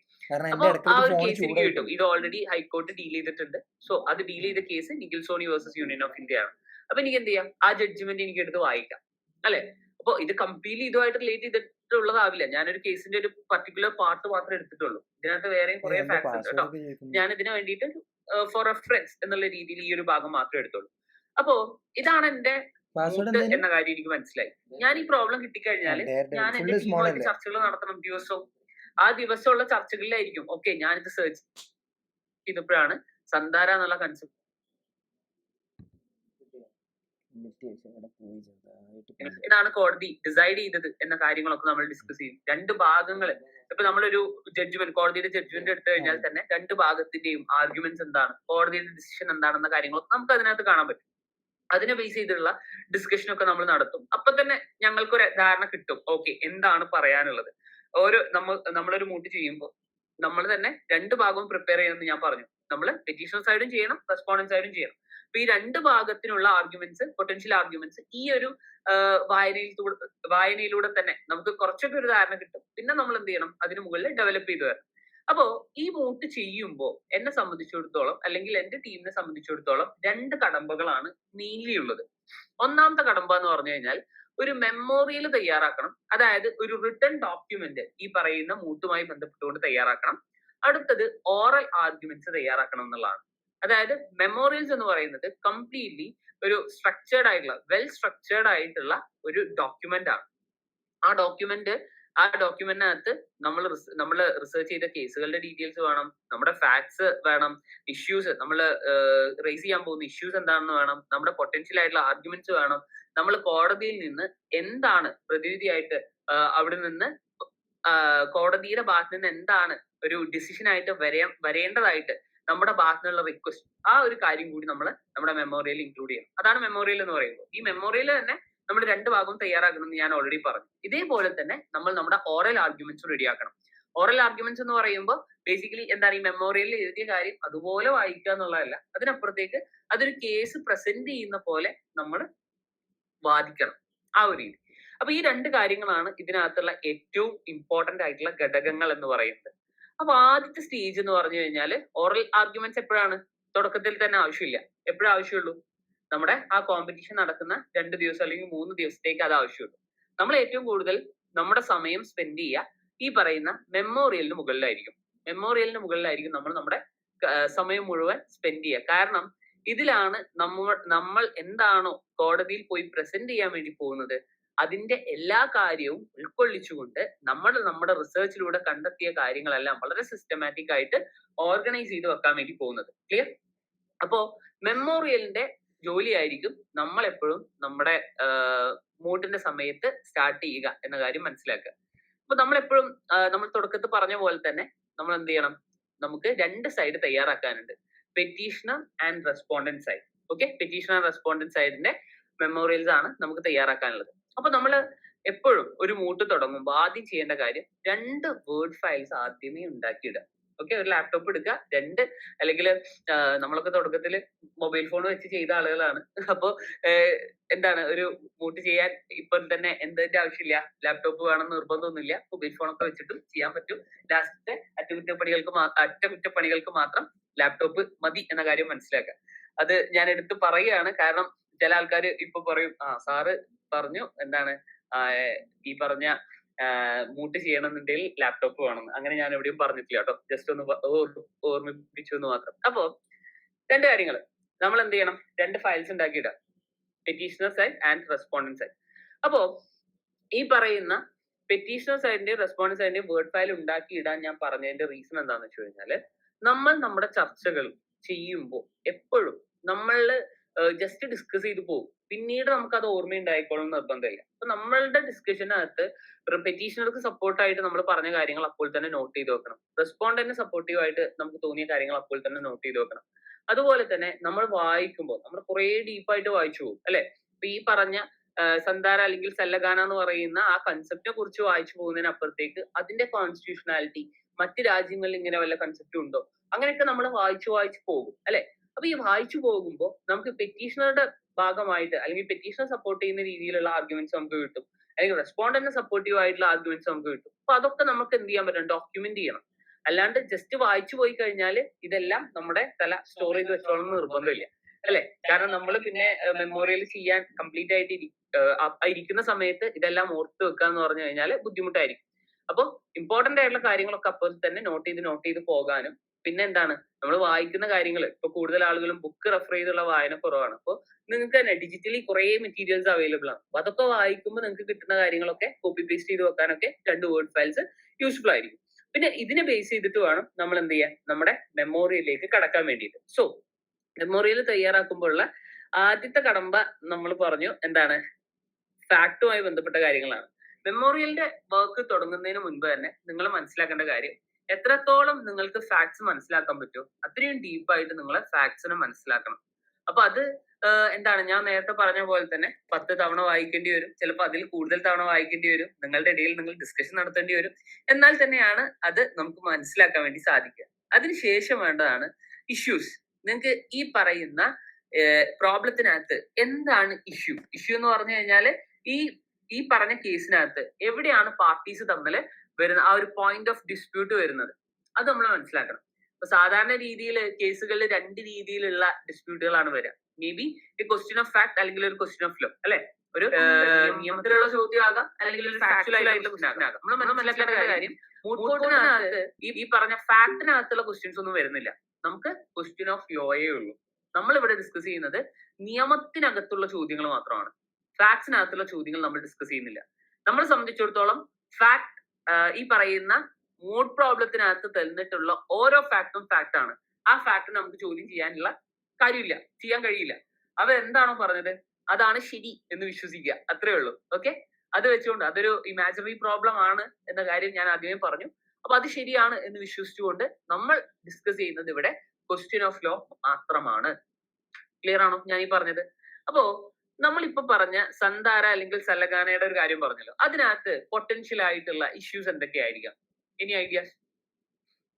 അപ്പൊ ആ ഒരു കേസ് എനിക്ക് കിട്ടും. ഇത് ഓൾറെഡി ഹൈക്കോർട്ട് ഡീൽ ചെയ്തിട്ടുണ്ട്. സോ അത് ഡീൽ ചെയ്ത case Nikhil Soni versus union of India ആണ്. അപ്പൊ എനിക്ക് എന്ത് ചെയ്യാം, ആ ജഡ്ജ്മെന്റ് എനിക്ക് എടുത്ത് വായിക്കാം അല്ലെ? അപ്പൊ ഇത് കംപ്ലീറ്റ്ലി ഇതുമായിട്ട് റിലേറ്റ് ചെയ്തിട്ടുള്ളതാവില്ല. ഞാനൊരു കേസിന്റെ ഒരു പർട്ടിക്കുലർ പാർട്ട് മാത്രമേ എടുത്തിട്ടുള്ളൂ. ഇതിനകത്ത് വേറെയും കുറെ ഫാക്ട്സ് ഉണ്ട് കേട്ടോ. ഞാൻ ഇതിന് വേണ്ടിയിട്ട് ഫോർ റെഫറൻസ് എന്നുള്ള രീതിയിൽ ഈ ഒരു ഭാഗം മാത്രമേ എടുത്തുള്ളൂ. അപ്പോ ഇതാണ് എന്റെ എന്ന കാര്യം എനിക്ക് മനസ്സിലായി. ഞാൻ ഈ പ്രോബ്ലം കിട്ടിക്കഴിഞ്ഞാൽ ഞാൻ എന്റെ ടീമുമായിട്ട് ചർച്ചകൾ നടത്തണം ദിവസവും. ആ ദിവസമുള്ള ചർച്ചകളിലായിരിക്കും ഓക്കെ ഞാനിത് സെർച്ച് ചെയ്തപ്പോഴാണ് സന്താര എന്നുള്ള കൺസെപ്റ്റ് ഇതാണ് കോടതി ഡിസൈഡ് ചെയ്തത് എന്ന കാര്യങ്ങളൊക്കെ നമ്മൾ ഡിസ്കസ് ചെയ്യും. രണ്ട് ഭാഗങ്ങൾ, ഇപ്പൊ നമ്മളൊരു ജഡ്ജ്മെന്റ്, കോടതിയുടെ ജഡ്ജ്മെന്റ് എടുത്തു കഴിഞ്ഞാൽ തന്നെ രണ്ട് ഭാഗത്തിന്റെയും ആർഗ്യുമെന്റ്സ് എന്താണ്, കോടതിയുടെ ഡിസിഷൻ എന്താണെന്ന കാര്യങ്ങളൊക്കെ നമുക്ക് അതിനകത്ത് കാണാൻ പറ്റും. അതിനെ ബേസ് ചെയ്തിട്ടുള്ള ഡിസ്കഷൻ ഒക്കെ നമ്മൾ നടത്തും. അപ്പൊ തന്നെ ഞങ്ങൾക്കൊരു ധാരണ കിട്ടും ഓക്കെ എന്താണ് പറയാനുള്ളത്. നമ്മളൊരു മൂട്ട് ചെയ്യുമ്പോൾ നമ്മൾ തന്നെ രണ്ട് ഭാഗവും പ്രിപ്പയർ ചെയ്യണമെന്ന് ഞാൻ പറഞ്ഞു. നമ്മൾ പെറ്റീഷൻ സൈഡും ചെയ്യണം, റെസ്പോണ്ടന്റ് സൈഡും ചെയ്യണം. അപ്പൊ ഈ രണ്ട് ഭാഗത്തിനുള്ള ആർഗ്യുമെന്റ്സ്, പൊട്ടൻഷ്യൽ ആർഗ്യുമെന്റ്സ് ഈ ഒരു വായനയിലൂടെ തന്നെ നമുക്ക് കുറച്ചൊക്കെ ഒരു ധാരണ കിട്ടും. പിന്നെ നമ്മൾ എന്ത് ചെയ്യണം, അതിന് മുകളിൽ ഡെവലപ്പ് ചെയ്തു വരണം. അപ്പോ ഈ മൂട്ട് ചെയ്യുമ്പോൾ എന്നെ സംബന്ധിച്ചിടത്തോളം അല്ലെങ്കിൽ എന്റെ ടീമിനെ സംബന്ധിച്ചിടത്തോളം രണ്ട് കടമ്പകളാണ് മെയിൻലി ഉള്ളത്. ഒന്നാമത്തെ കടമ്പ എന്ന് പറഞ്ഞു കഴിഞ്ഞാൽ ഒരു മെമ്മോറിയൽ തയ്യാറാക്കണം. അതായത് ഒരു റിട്ടൺ ഡോക്യുമെന്റ് ഈ പറയുന്ന മൂട്ടുമായി ബന്ധപ്പെട്ടുകൊണ്ട് തയ്യാറാക്കണം. അടുത്തത് ഓറൽ ആർഗ്യുമെന്റ്സ് തയ്യാറാക്കണം എന്നുള്ളതാണ്. അതായത് മെമ്മോറിയൽസ് എന്ന് പറയുന്നത് കംപ്ലീറ്റ്ലി ഒരു സ്ട്രക്ചേർഡ് ആയിട്ടുള്ള വെൽ സ്ട്രക്ചേർഡ് ആയിട്ടുള്ള ഒരു ഡോക്യുമെന്റ് ആണ്. ആ ഡോക്യുമെന്റിനകത്ത് നമ്മൾ റിസർച്ച് ചെയ്ത കേസുകളുടെ ഡീറ്റെയിൽസ് വേണം, നമ്മുടെ ഫാക്ട്സ് വേണം, ഇഷ്യൂസ് നമ്മൾ റേസ് ചെയ്യാൻ പോകുന്ന ഇഷ്യൂസ് എന്താണെന്ന് വേണം, നമ്മുടെ പൊട്ടൻഷ്യൽ ആയിട്ടുള്ള ആർഗ്യുമെന്റ്സ് വേണം, നമ്മൾ കോടതിയിൽ നിന്ന് എന്താണ് പ്രതിവിധിയായിട്ട് അവിടെ നിന്ന് കോടതിയുടെ ഭാഗത്ത് നിന്ന് എന്താണ് ഒരു ഡിസിഷൻ ആയിട്ട് വരേണ്ടതായിട്ട് നമ്മുടെ ഭാഗത്തു നിന്നുള്ള റിക്വസ്റ്റ്, ആ ഒരു കാര്യം കൂടി നമ്മൾ നമ്മുടെ മെമ്മോറിയൽ ഇൻക്ലൂഡ് ചെയ്യണം. അതാണ് മെമ്മോറിയൽ എന്ന് പറയുമ്പോൾ. ഈ മെമ്മോറിയൽ തന്നെ നമ്മൾ രണ്ട് ഭാഗവും തയ്യാറാക്കണമെന്ന് ഞാൻ ഓൾറെഡി പറഞ്ഞു. ഇതേപോലെ തന്നെ നമ്മൾ നമ്മുടെ ഓറൽ ആർഗ്യുമെന്റ്സ് റെഡിയാക്കണം. ഓറൽ ആർഗ്യുമെന്റ്സ് എന്ന് പറയുമ്പോൾ ബേസിക്കലി എന്താണ്, ഈ മെമ്മോറിയലിൽ എഴുതിയ കാര്യം അതുപോലെ വായിക്കുക എന്നുള്ളതല്ല, അതിനപ്പുറത്തേക്ക് അതൊരു കേസ് പ്രസന്റ് ചെയ്യുന്ന പോലെ നമ്മൾ വാദിക്കണം, ആ ഒരു രീതി. അപ്പൊ ഈ രണ്ട് കാര്യങ്ങളാണ് ഇതിനകത്തുള്ള ഏറ്റവും ഇമ്പോർട്ടന്റ് ആയിട്ടുള്ള ഘടകങ്ങൾ എന്ന് പറയുന്നത്. അപ്പൊ ആദ്യത്തെ സ്റ്റേജ് എന്ന് പറഞ്ഞു കഴിഞ്ഞാൽ ഓറൽ ആർഗ്യുമെന്റ്സ് എപ്പോഴാണ്, തുടക്കത്തിൽ തന്നെ ആവശ്യമില്ല. എപ്പോഴും ആവശ്യമുള്ളൂ, നമ്മുടെ ആ കോമ്പറ്റീഷൻ നടക്കുന്ന 2 ദിവസം അല്ലെങ്കിൽ 3 ദിവസത്തേക്ക് അത് ആവശ്യമുള്ളൂ. നമ്മൾ ഏറ്റവും കൂടുതൽ നമ്മുടെ സമയം സ്പെൻഡ് ചെയ്യുക ഈ പറയുന്ന മെമ്മോറിയലിന് മുകളിലായിരിക്കും. നമ്മൾ നമ്മുടെ സമയം മുഴുവൻ സ്പെൻഡ് ചെയ്യുക. കാരണം ഇതിലാണ് നമ്മൾ എന്താണോ കോടതിയിൽ പോയി പ്രസന്റ് ചെയ്യാൻ വേണ്ടി പോകുന്നത് അതിന്റെ എല്ലാ കാര്യവും ഉൾക്കൊള്ളിച്ചുകൊണ്ട് നമ്മുടെ റിസർച്ചിലൂടെ കണ്ടെത്തിയ കാര്യങ്ങളെല്ലാം വളരെ സിസ്റ്റമാറ്റിക് ആയിട്ട് ഓർഗനൈസ് ചെയ്ത് വെക്കാൻ വേണ്ടി പോകുന്നത്. ക്ലിയർ? അപ്പോ മെമ്മോറിയലിന്റെ ജോലിയായിരിക്കും നമ്മൾ എപ്പോഴും നമ്മുടെ മൂട്ടിന്റെ സമയത്ത് സ്റ്റാർട്ട് ചെയ്യുക എന്ന കാര്യം മനസ്സിലാക്കുക. അപ്പൊ നമ്മളെപ്പോഴും നമ്മൾ തുടക്കത്തിൽ പറഞ്ഞ പോലെ തന്നെ നമ്മൾ എന്ത് ചെയ്യണം, നമുക്ക് രണ്ട് സൈഡ് തയ്യാറാക്കാനുണ്ട്, petitioner and respondent side. Okay, petitioner and respondent സൈഡിന്റെ മെമ്മോറിയൽസ് ആണ് നമുക്ക് തയ്യാറാക്കാനുള്ളത്. അപ്പൊ നമ്മൾ എപ്പോഴും ഒരു മൂട്ട് തുടങ്ങുമ്പോൾ ആദ്യം ചെയ്യേണ്ട കാര്യം 2 വേർഡ് ഫയൽസ് ആദ്യമേ ഉണ്ടാക്കിയിടുക. ഓക്കെ, ഒരു ലാപ്ടോപ്പ് എടുക്കുക, അല്ലെങ്കിൽ നമ്മളൊക്കെ തുടക്കത്തിൽ മൊബൈൽ ഫോൺ വെച്ച് ചെയ്ത ആളുകളാണ്. അപ്പോ എന്താണ്, ഒരു മൂട്ട് ചെയ്യാൻ ഇപ്പം തന്നെ എന്തിന്റെ ആവശ്യമില്ല, ലാപ്ടോപ്പ് വേണമെന്ന് നിർബന്ധമൊന്നുമില്ല, മൊബൈൽ ഫോണൊക്കെ വെച്ചിട്ടും ചെയ്യാൻ പറ്റും. ലാസ്റ്റത്തെ അറ്റകുറ്റപ്പണികൾക്ക് മാത്രം ലാപ്ടോപ്പ് മതി എന്ന കാര്യം മനസ്സിലാക്കുക. അത് ഞാൻ എടുത്ത് പറയുകയാണ്, കാരണം ചില ആൾക്കാർ ഇപ്പൊ പറയും, സാറ് പറഞ്ഞു എന്താണ് ഈ പറഞ്ഞ മൂട്ട് ചെയ്യണമെന്നുണ്ടെങ്കിൽ ലാപ്ടോപ്പ് വേണമെന്ന്. അങ്ങനെ ഞാൻ എവിടെയും പറഞ്ഞിട്ടില്ല കേട്ടോ, ജസ്റ്റ് ഒന്ന് ഓർമ്മിപ്പിച്ചു എന്ന് മാത്രം. അപ്പോ 2 കാര്യങ്ങൾ നമ്മൾ എന്ത് ചെയ്യണം, 2 ഫയൽസ് ഉണ്ടാക്കിയിടാം, petitioner side and respondent side. അപ്പോ ഈ പറയുന്ന പെറ്റീഷണർ സൈഡിന്റെയും റെസ്പോണ്ടന്റ് സൈഡിന്റെയും വേർഡ് ഫയൽ ഉണ്ടാക്കിയിടാൻ ഞാൻ പറഞ്ഞതിന്റെ റീസൺ എന്താണെന്ന് വെച്ച് കഴിഞ്ഞാല്, നമ്മൾ നമ്മുടെ ചർച്ചകൾ ചെയ്യുമ്പോൾ എപ്പോഴും നമ്മൾ ജസ്റ്റ് ഡിസ്കസ് ചെയ്ത് പോകും. പിന്നീട് നമുക്ക് അത് ഓർമ്മയുണ്ടായിക്കോളും നിർബന്ധമില്ല. അപ്പൊ നമ്മളുടെ ഡിസ്കഷനകത്ത് പെറ്റീഷണർക്ക് സപ്പോർട്ടായിട്ട് നമ്മൾ പറഞ്ഞ കാര്യങ്ങൾ അപ്പോൾ തന്നെ നോട്ട് ചെയ്ത് വെക്കണം. റെസ്പോണ്ടന്റിന് സപ്പോർട്ടീവ് ആയിട്ട് നമുക്ക് തോന്നിയ കാര്യങ്ങൾ അപ്പോൾ തന്നെ നോട്ട് ചെയ്ത് വെക്കണം. അതുപോലെ തന്നെ നമ്മൾ വായിക്കുമ്പോൾ നമ്മൾ കുറെ ഡീപ്പായിട്ട് വായിച്ചു പോകും അല്ലെ. ഇപ്പൊ ഈ പറഞ്ഞ സന്ധാര അല്ലെങ്കിൽ സല്ലഗാന എന്ന് പറയുന്ന ആ കൺസെപ്റ്റിനെ കുറിച്ച് വായിച്ചു പോകുന്നതിനപ്പുറത്തേക്ക് അതിന്റെ കോൺസ്റ്റിറ്റ്യൂഷനാലിറ്റി, മറ്റ് രാജ്യങ്ങളിൽ ഇങ്ങനെ വല്ല കൺസെപ്റ്റും ഉണ്ടോ, അങ്ങനെയൊക്കെ നമ്മൾ വായിച്ചു പോകും അല്ലെ. അപ്പൊ ഈ വായിച്ചു പോകുമ്പോൾ നമുക്ക് പെറ്റീഷണറുടെ ഭാഗമായിട്ട് അല്ലെങ്കിൽ പെറ്റീഷണർ സപ്പോർട്ട് ചെയ്യുന്ന രീതിയിലുള്ള ആർഗ്യുമെന്റ്സ് നമുക്ക് കിട്ടും, അല്ലെങ്കിൽ റെസ്പോണ്ടന്റിന് സപ്പോർട്ടീവ് ആയിട്ടുള്ള ആർഗ്യുമെന്റ്സ് നമുക്ക് കിട്ടും. അപ്പൊ അതൊക്കെ നമുക്ക് എന്ത് ചെയ്യാൻ പറ്റും, ഡോക്യുമെന്റ് ചെയ്യണം. അല്ലാണ്ട് ജസ്റ്റ് വായിച്ചു പോയി കഴിഞ്ഞാൽ ഇതെല്ലാം നമ്മുടെ തല സ്റ്റോർ ചെയ്ത് വെച്ചോളണം നിർബന്ധമില്ല അല്ലെ. കാരണം നമ്മൾ പിന്നെ മെമ്മോറിയൽ ചെയ്യാൻ കംപ്ലീറ്റ് ആയിട്ട് ഇരിക്കുന്ന സമയത്ത് ഇതെല്ലാം ഓർത്ത് വെക്കുക എന്ന് പറഞ്ഞു കഴിഞ്ഞാൽ ബുദ്ധിമുട്ടായിരിക്കും. അപ്പോൾ ഇമ്പോർട്ടന്റ് ആയിട്ടുള്ള കാര്യങ്ങളൊക്കെ അപ്പോൾ തന്നെ നോട്ട് ചെയ്ത് പോകാനും, പിന്നെ എന്താണ് നമ്മൾ വായിക്കുന്ന കാര്യങ്ങൾ, ഇപ്പൊ കൂടുതൽ ആളുകളും ബുക്ക് റെഫർ ചെയ്തുള്ള വായന കുറവാണ്. അപ്പോൾ നിങ്ങൾക്ക് തന്നെ ഡിജിറ്റലി കുറെ മെറ്റീരിയൽസ് അവൈലബിൾ ആണ്. അപ്പൊ അതൊക്കെ വായിക്കുമ്പോൾ നിങ്ങൾക്ക് കിട്ടുന്ന കാര്യങ്ങളൊക്കെ കോപ്പി പേസ്റ്റ് ചെയ്ത് വെക്കാനൊക്കെ 2 വേർഡ് ഫയൽസ് യൂസ്ഫുൾ ആയിരിക്കും. പിന്നെ ഇതിനെ ബേസ് ചെയ്തിട്ട് വേണം നമ്മൾ എന്ത് ചെയ്യാൻ, നമ്മുടെ മെമ്മോറിയലിലേക്ക് കടക്കാൻ വേണ്ടിയിട്ട്. സോ മെമ്മോറിയൽ തയ്യാറാക്കുമ്പോഴുള്ള ആദ്യത്തെ കടമ്പ നമ്മൾ പറഞ്ഞു എന്താണ്, ഫാക്ടുമായി ബന്ധപ്പെട്ട കാര്യങ്ങളാണ്. മെമ്മോറിയലിന്റെ വർക്ക് തുടങ്ങുന്നതിന് മുൻപ് തന്നെ നിങ്ങൾ മനസ്സിലാക്കേണ്ട കാര്യം, എത്രത്തോളം നിങ്ങൾക്ക് ഫാക്ട്സ് മനസ്സിലാക്കാൻ പറ്റുമോ അത്രയും ഡീപ്പായിട്ട് നിങ്ങൾ ഫാക്ട്സിനെ മനസ്സിലാക്കണം. അപ്പൊ അത് എന്താണ്, ഞാൻ നേരത്തെ പറഞ്ഞ പോലെ തന്നെ 10 തവണ വായിക്കേണ്ടി വരും, ചിലപ്പോൾ അതിൽ കൂടുതൽ തവണ വായിക്കേണ്ടി വരും, നിങ്ങളുടെ ഇടയിൽ നിങ്ങൾ ഡിസ്കഷൻ നടത്തേണ്ടി വരും. എന്നാൽ തന്നെയാണ് അത് നമുക്ക് മനസ്സിലാക്കാൻ വേണ്ടി സാധിക്കുക. അതിനുശേഷം വേണ്ടതാണ് ഇഷ്യൂസ്. നിങ്ങൾക്ക് ഈ പറയുന്ന പ്രോബ്ലത്തിനകത്ത് എന്താണ് ഇഷ്യൂ എന്ന് പറഞ്ഞു കഴിഞ്ഞാല് ഈ പറഞ്ഞ കേസിനകത്ത് എവിടെയാണ് പാർട്ടീസ് തമ്മിൽ വരുന്ന ആ ഒരു പോയിന്റ് ഓഫ് ഡിസ്പ്യൂട്ട് വരുന്നത്, അത് നമ്മൾ മനസ്സിലാക്കണം. ഇപ്പൊ സാധാരണ രീതിയിൽ കേസുകളിൽ 2 രീതിയിലുള്ള ഡിസ്പ്യൂട്ടുകളാണ് വരിക. മേ ബി ഒരു ക്വസ്റ്റ്യൻ ഓഫ് ഫാക്ട് അല്ലെങ്കിൽ ഒരു ക്വസ്റ്റ്യൻ ഓഫ് ലോ അല്ലെ. ഒരു നിയമത്തിലുള്ള ചോദ്യമാകാം അല്ലെങ്കിൽ ഒരു ഫാക്ച്വൽ ആയിട്ടുള്ള ക്വസ്റ്റ്യൻ ആകാം. നമ്മൾ മനസ്സിലാക്കേണ്ട കാര്യം, മൂഡ് കോർട്ടിനകത്ത് ഈ പറഞ്ഞ ഫാക്ടിനകത്തുള്ള ക്വസ്റ്റ്യൻസ് ഒന്നും വരുന്നില്ല. നമുക്ക് ക്വസ്റ്റ്യൻ ഓഫ് ലോയേ ഉള്ളൂ. നമ്മൾ ഇവിടെ ഡിസ്കസ് ചെയ്യുന്നത് നിയമത്തിനകത്തുള്ള ചോദ്യങ്ങൾ മാത്രമാണ്. ഫാക്ട്സിനകത്തുള്ള ചോദ്യങ്ങൾ നമ്മൾ ഡിസ്കസ് ചെയ്യുന്നില്ല. നമ്മളെ സംബന്ധിച്ചിടത്തോളം ഫാക്ട്, ഈ പറയുന്ന മൂഡ് പ്രോബ്ലത്തിനകത്ത് തന്നിട്ടുള്ള ഓരോ ഫാക്ടും ഫാക്ട് ആണ്. ആ ഫാക്ട് നമുക്ക് ചോദ്യം ചെയ്യാൻ കഴിയില്ല. അവ എന്താണോ പറഞ്ഞത് അതാണ് ശരി എന്ന് വിശ്വസിക്കുക, അത്രേ ഉള്ളൂ. ഓക്കെ, അത് വെച്ചുകൊണ്ട് അതൊരു ഇമാജിനറി പ്രോബ്ലം ആണ് എന്ന കാര്യം ഞാൻ ആദ്യമേ പറഞ്ഞു. അപ്പൊ അത് ശരിയാണ് എന്ന് വിശ്വസിച്ചുകൊണ്ട് നമ്മൾ ഡിസ്കസ് ചെയ്യുന്നത് ഇവിടെ ക്വസ്റ്റ്യൻ ഓഫ് ലോ മാത്രമാണ്. ക്ലിയർ ആണോ ഞാൻ ഈ പറഞ്ഞത്? അപ്പോ നമ്മളിപ്പോ പറഞ്ഞ സന്ധാര അല്ലെങ്കിൽ സല്ലഗാനയുടെ ഒരു കാര്യം പറഞ്ഞല്ലോ, അതിനകത്ത് പൊട്ടൻഷ്യൽ ആയിട്ടുള്ള ഇഷ്യൂസ് എന്തൊക്കെയായിരിക്കാം? Any ideas?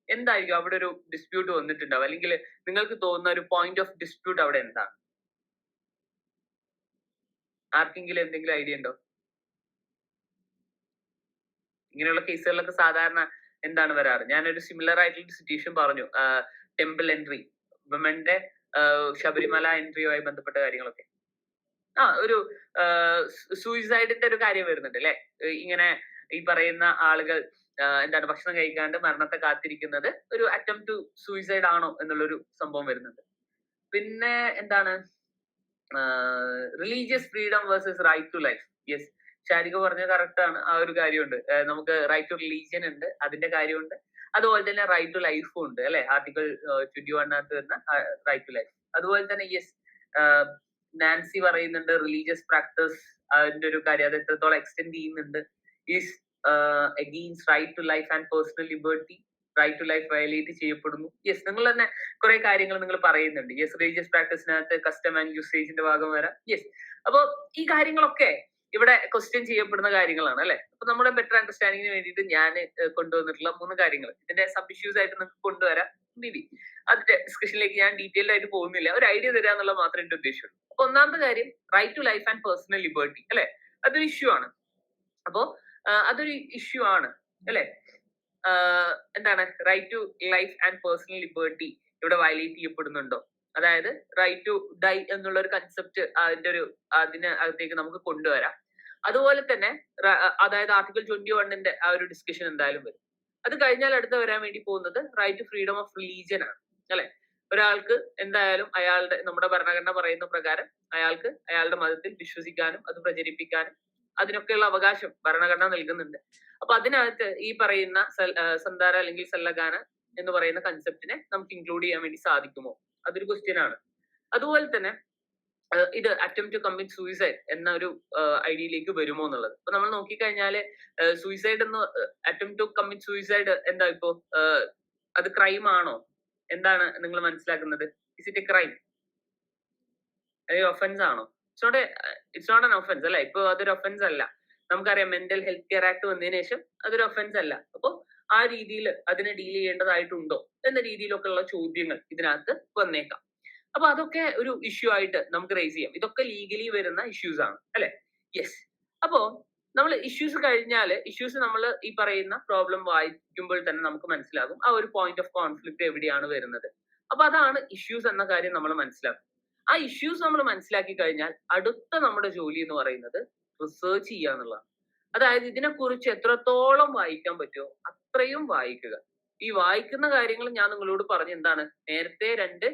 എന്തായിരിക്കും അവിടെ ഒരു ഡിസ്പ്യൂട്ട് വന്നിട്ടുണ്ടാവും, അല്ലെങ്കിൽ നിങ്ങൾക്ക് തോന്നുന്ന ഒരു പോയിന്റ് ഓഫ് ഡിസ്പ്യൂട്ട് അവിടെ എന്താണ്? ആർക്കെങ്കിലും എന്തെങ്കിലും ഐഡിയ ഉണ്ടോ? ഇങ്ങനെയുള്ള കേസുകളിലൊക്കെ സാധാരണ എന്താണ് വരാറ്? ഞാനൊരു സിമിലർ ആയിട്ടുള്ള സിറ്റുവേഷൻ പറഞ്ഞു, ടെമ്പിൾ എൻട്രി, വിമന്റെ ശബരിമല എൻട്രിയുമായി ബന്ധപ്പെട്ട കാര്യങ്ങളൊക്കെ. ഒരു സൂയിസൈഡിന്റെ ഒരു കാര്യം വരുന്നുണ്ട് അല്ലെ. ഇങ്ങനെ ഈ പറയുന്ന ആളുകൾ എന്താണ് ഭക്ഷണം കഴിക്കാണ്ട് മരണത്തെ കാത്തിരിക്കുന്നത് ഒരു അറ്റംപ്റ്റ് ടു സൂയിസൈഡ് ആണോ എന്നുള്ളൊരു സംഭവം വരുന്നുണ്ട്. പിന്നെ എന്താണ്, religious freedom versus right to life. Yes, Sarika പറഞ്ഞ കറക്റ്റ് ആണ്. ആ ഒരു കാര്യമുണ്ട്. നമുക്ക് റൈറ്റ് ടു റിലീജിയൻ ഉണ്ട്, അതിന്റെ കാര്യമുണ്ട്. അതുപോലെ തന്നെ റൈറ്റ് ടു ലൈഫും ഉണ്ട് അല്ലെ. ആർട്ടിക്കിൾ 21 വരുന്ന റൈറ്റ് ടു ലൈഫ്. അതുപോലെ തന്നെ യെസ്, നാൻസി പറയുന്നുണ്ട് റിലീജിയസ് പ്രാക്ടീസ് അതിന്റെ ഒരു കാര്യം, അത് എത്രത്തോളം എക്സ്റ്റെൻഡ് ചെയ്യുന്നുണ്ട്. Is against right to life and personal liberty. Right to life violate ചെയ്യപ്പെടുന്നു. യെസ്, നിങ്ങൾ തന്നെ കുറെ കാര്യങ്ങൾ നിങ്ങൾ പറയുന്നുണ്ട്. യെസ്, റിലീജിയസ് പ്രാക്ടീസിനകത്ത് കസ്റ്റം ആൻഡ് യൂസേജിന്റെ ഭാഗം വരാം. യെസ്, അപ്പൊ ഈ കാര്യങ്ങളൊക്കെ ഇവിടെ ക്വസ്റ്റ്യൻ ചെയ്യപ്പെടുന്ന കാര്യങ്ങളാണ് അല്ലെ. അപ്പൊ നമ്മുടെ ബെറ്റർ അണ്ടർസ്റ്റാൻഡിങ്ങിന് വേണ്ടിയിട്ട് ഞാൻ കൊണ്ടുവന്നിട്ടുള്ള 3 കാര്യങ്ങൾ ഇതിന്റെ സബ് ഇഷ്യൂസ് ആയിട്ട് നിങ്ങൾക്ക് കൊണ്ടുവരാം. മേ ബി അതിന്റെ ഡിസ്കഷനിലേക്ക് ഞാൻ ഡീറ്റെയിൽഡ് ആയിട്ട് പോകുന്നില്ല, ഒരു ഐഡിയ തരാ എന്നുള്ള മാത്രമേ എന്റെ ഉദ്ദേശമുള്ളൂ. അപ്പൊ ഒന്നാമത്തെ കാര്യം right to life and personal liberty അല്ലെ. അതൊരു ഇഷ്യൂ ആണ്. അപ്പോ അതൊരു ഇഷ്യൂ ആണ് അല്ലെ. എന്താണ് right to life and personal liberty ഇവിടെ വയലേറ്റ് ചെയ്യപ്പെടുന്നുണ്ടോ? അതായത് റൈറ്റ് ടു ഡൈ എന്നുള്ള ഒരു കൺസെപ്റ്റ് അതിനകത്തേക്ക് നമുക്ക് കൊണ്ടുവരാം. അതുപോലെ തന്നെ അതായത് ആർട്ടിക്കിൾ 21 ആ ഒരു ഡിസ്കഷൻ എന്തായാലും വരും. അത് കഴിഞ്ഞാൽ അടുത്ത വരാൻ വേണ്ടി പോകുന്നത് right to freedom of religion ആണ് അല്ലെ. ഒരാൾക്ക് എന്തായാലും നമ്മുടെ ഭരണഘടന പറയുന്ന പ്രകാരം അയാൾക്ക് അയാളുടെ മതത്തിൽ വിശ്വസിക്കാനും അത് പ്രചരിപ്പിക്കാനും അതിനൊക്കെയുള്ള അവകാശം ഭരണഘടന നൽകുന്നുണ്ട്. അപ്പൊ അതിനകത്ത് ഈ പറയുന്ന സന്ധാര അല്ലെങ്കിൽ സല്ലഗാന എന്ന് പറയുന്ന കൺസെപ്റ്റിനെ നമുക്ക് ഇൻക്ലൂഡ് ചെയ്യാൻ വേണ്ടി സാധിക്കുമോ? അതൊരു ക്വസ്റ്റ്യൻ ആണ്. അതുപോലെ തന്നെ ഇത് അറ്റംപ്റ്റ് ടു കമ്മിറ്റ് സൂയിസൈഡ് എന്ന ഒരു ഐഡിയയിലേക്ക് വരുമോ എന്നുള്ളത്. ഇപ്പൊ നമ്മൾ നോക്കിക്കഴിഞ്ഞാല് സൂയിസൈഡ് എന്ന് അറ്റംപ്റ്റ് ടു കമ്മിറ്റ് സൂയിസൈഡ് എന്താ ഇപ്പോ അത് ക്രൈം ആണോ? എന്താണ് നിങ്ങൾ മനസ്സിലാക്കുന്നത്? Is it A crime? അല്ലെങ്കിൽ ഒഫൻസ് ആണോ? ഇറ്റ്സ് നോട്ട് ആൻ ഒഫൻസ് അല്ലെ? ഇപ്പൊ അതൊരു ഒഫൻസ് അല്ല. നമുക്കറിയാം മെന്റൽ ഹെൽത്ത് കെയർ ആക്ട് വന്നതിന് ശേഷം അതൊരു ഒഫൻസ് അല്ല. അപ്പൊ ആ രീതിയിൽ അതിനെ ഡീൽ ചെയ്യേണ്ടതായിട്ടുണ്ടോ എന്ന രീതിയിലൊക്കെ ഉള്ള ചോദ്യങ്ങൾ ഇതിനകത്ത് വന്നേക്കാം. അപ്പൊ അതൊക്കെ ഒരു ഇഷ്യൂ ആയിട്ട് നമുക്ക് റേസ് ചെയ്യാം. ഇതൊക്കെ ലീഗലി വരുന്ന ഇഷ്യൂസ് ആണ് അല്ലെ? യെസ്. അപ്പോ നമ്മൾ ഇഷ്യൂസ് നമ്മൾ ഈ പറയുന്ന പ്രോബ്ലം വായിക്കുമ്പോൾ തന്നെ നമുക്ക് മനസ്സിലാകും ആ ഒരു പോയിന്റ് ഓഫ് കോൺഫ്ലിക്ട് എവിടെയാണ് വരുന്നത്. അപ്പൊ അതാണ് ഇഷ്യൂസ് എന്ന കാര്യം നമ്മൾ മനസ്സിലാക്കും. ആ ഇഷ്യൂസ് നമ്മൾ മനസ്സിലാക്കി കഴിഞ്ഞാൽ അടുത്ത നമ്മുടെ ജോലി എന്ന് പറയുന്നത് റിസർച്ച് ചെയ്യുക എന്നുള്ളതാണ്. അതായത് ഇതിനെക്കുറിച്ച് എത്രത്തോളം വായിക്കാൻ പറ്റുമോ അത്രയും വായിക്കുക. ഈ വായിക്കുന്ന കാര്യങ്ങൾ ഞാൻ നിങ്ങളോട് പറഞ്ഞു എന്താണ്, നേരത്തെ 2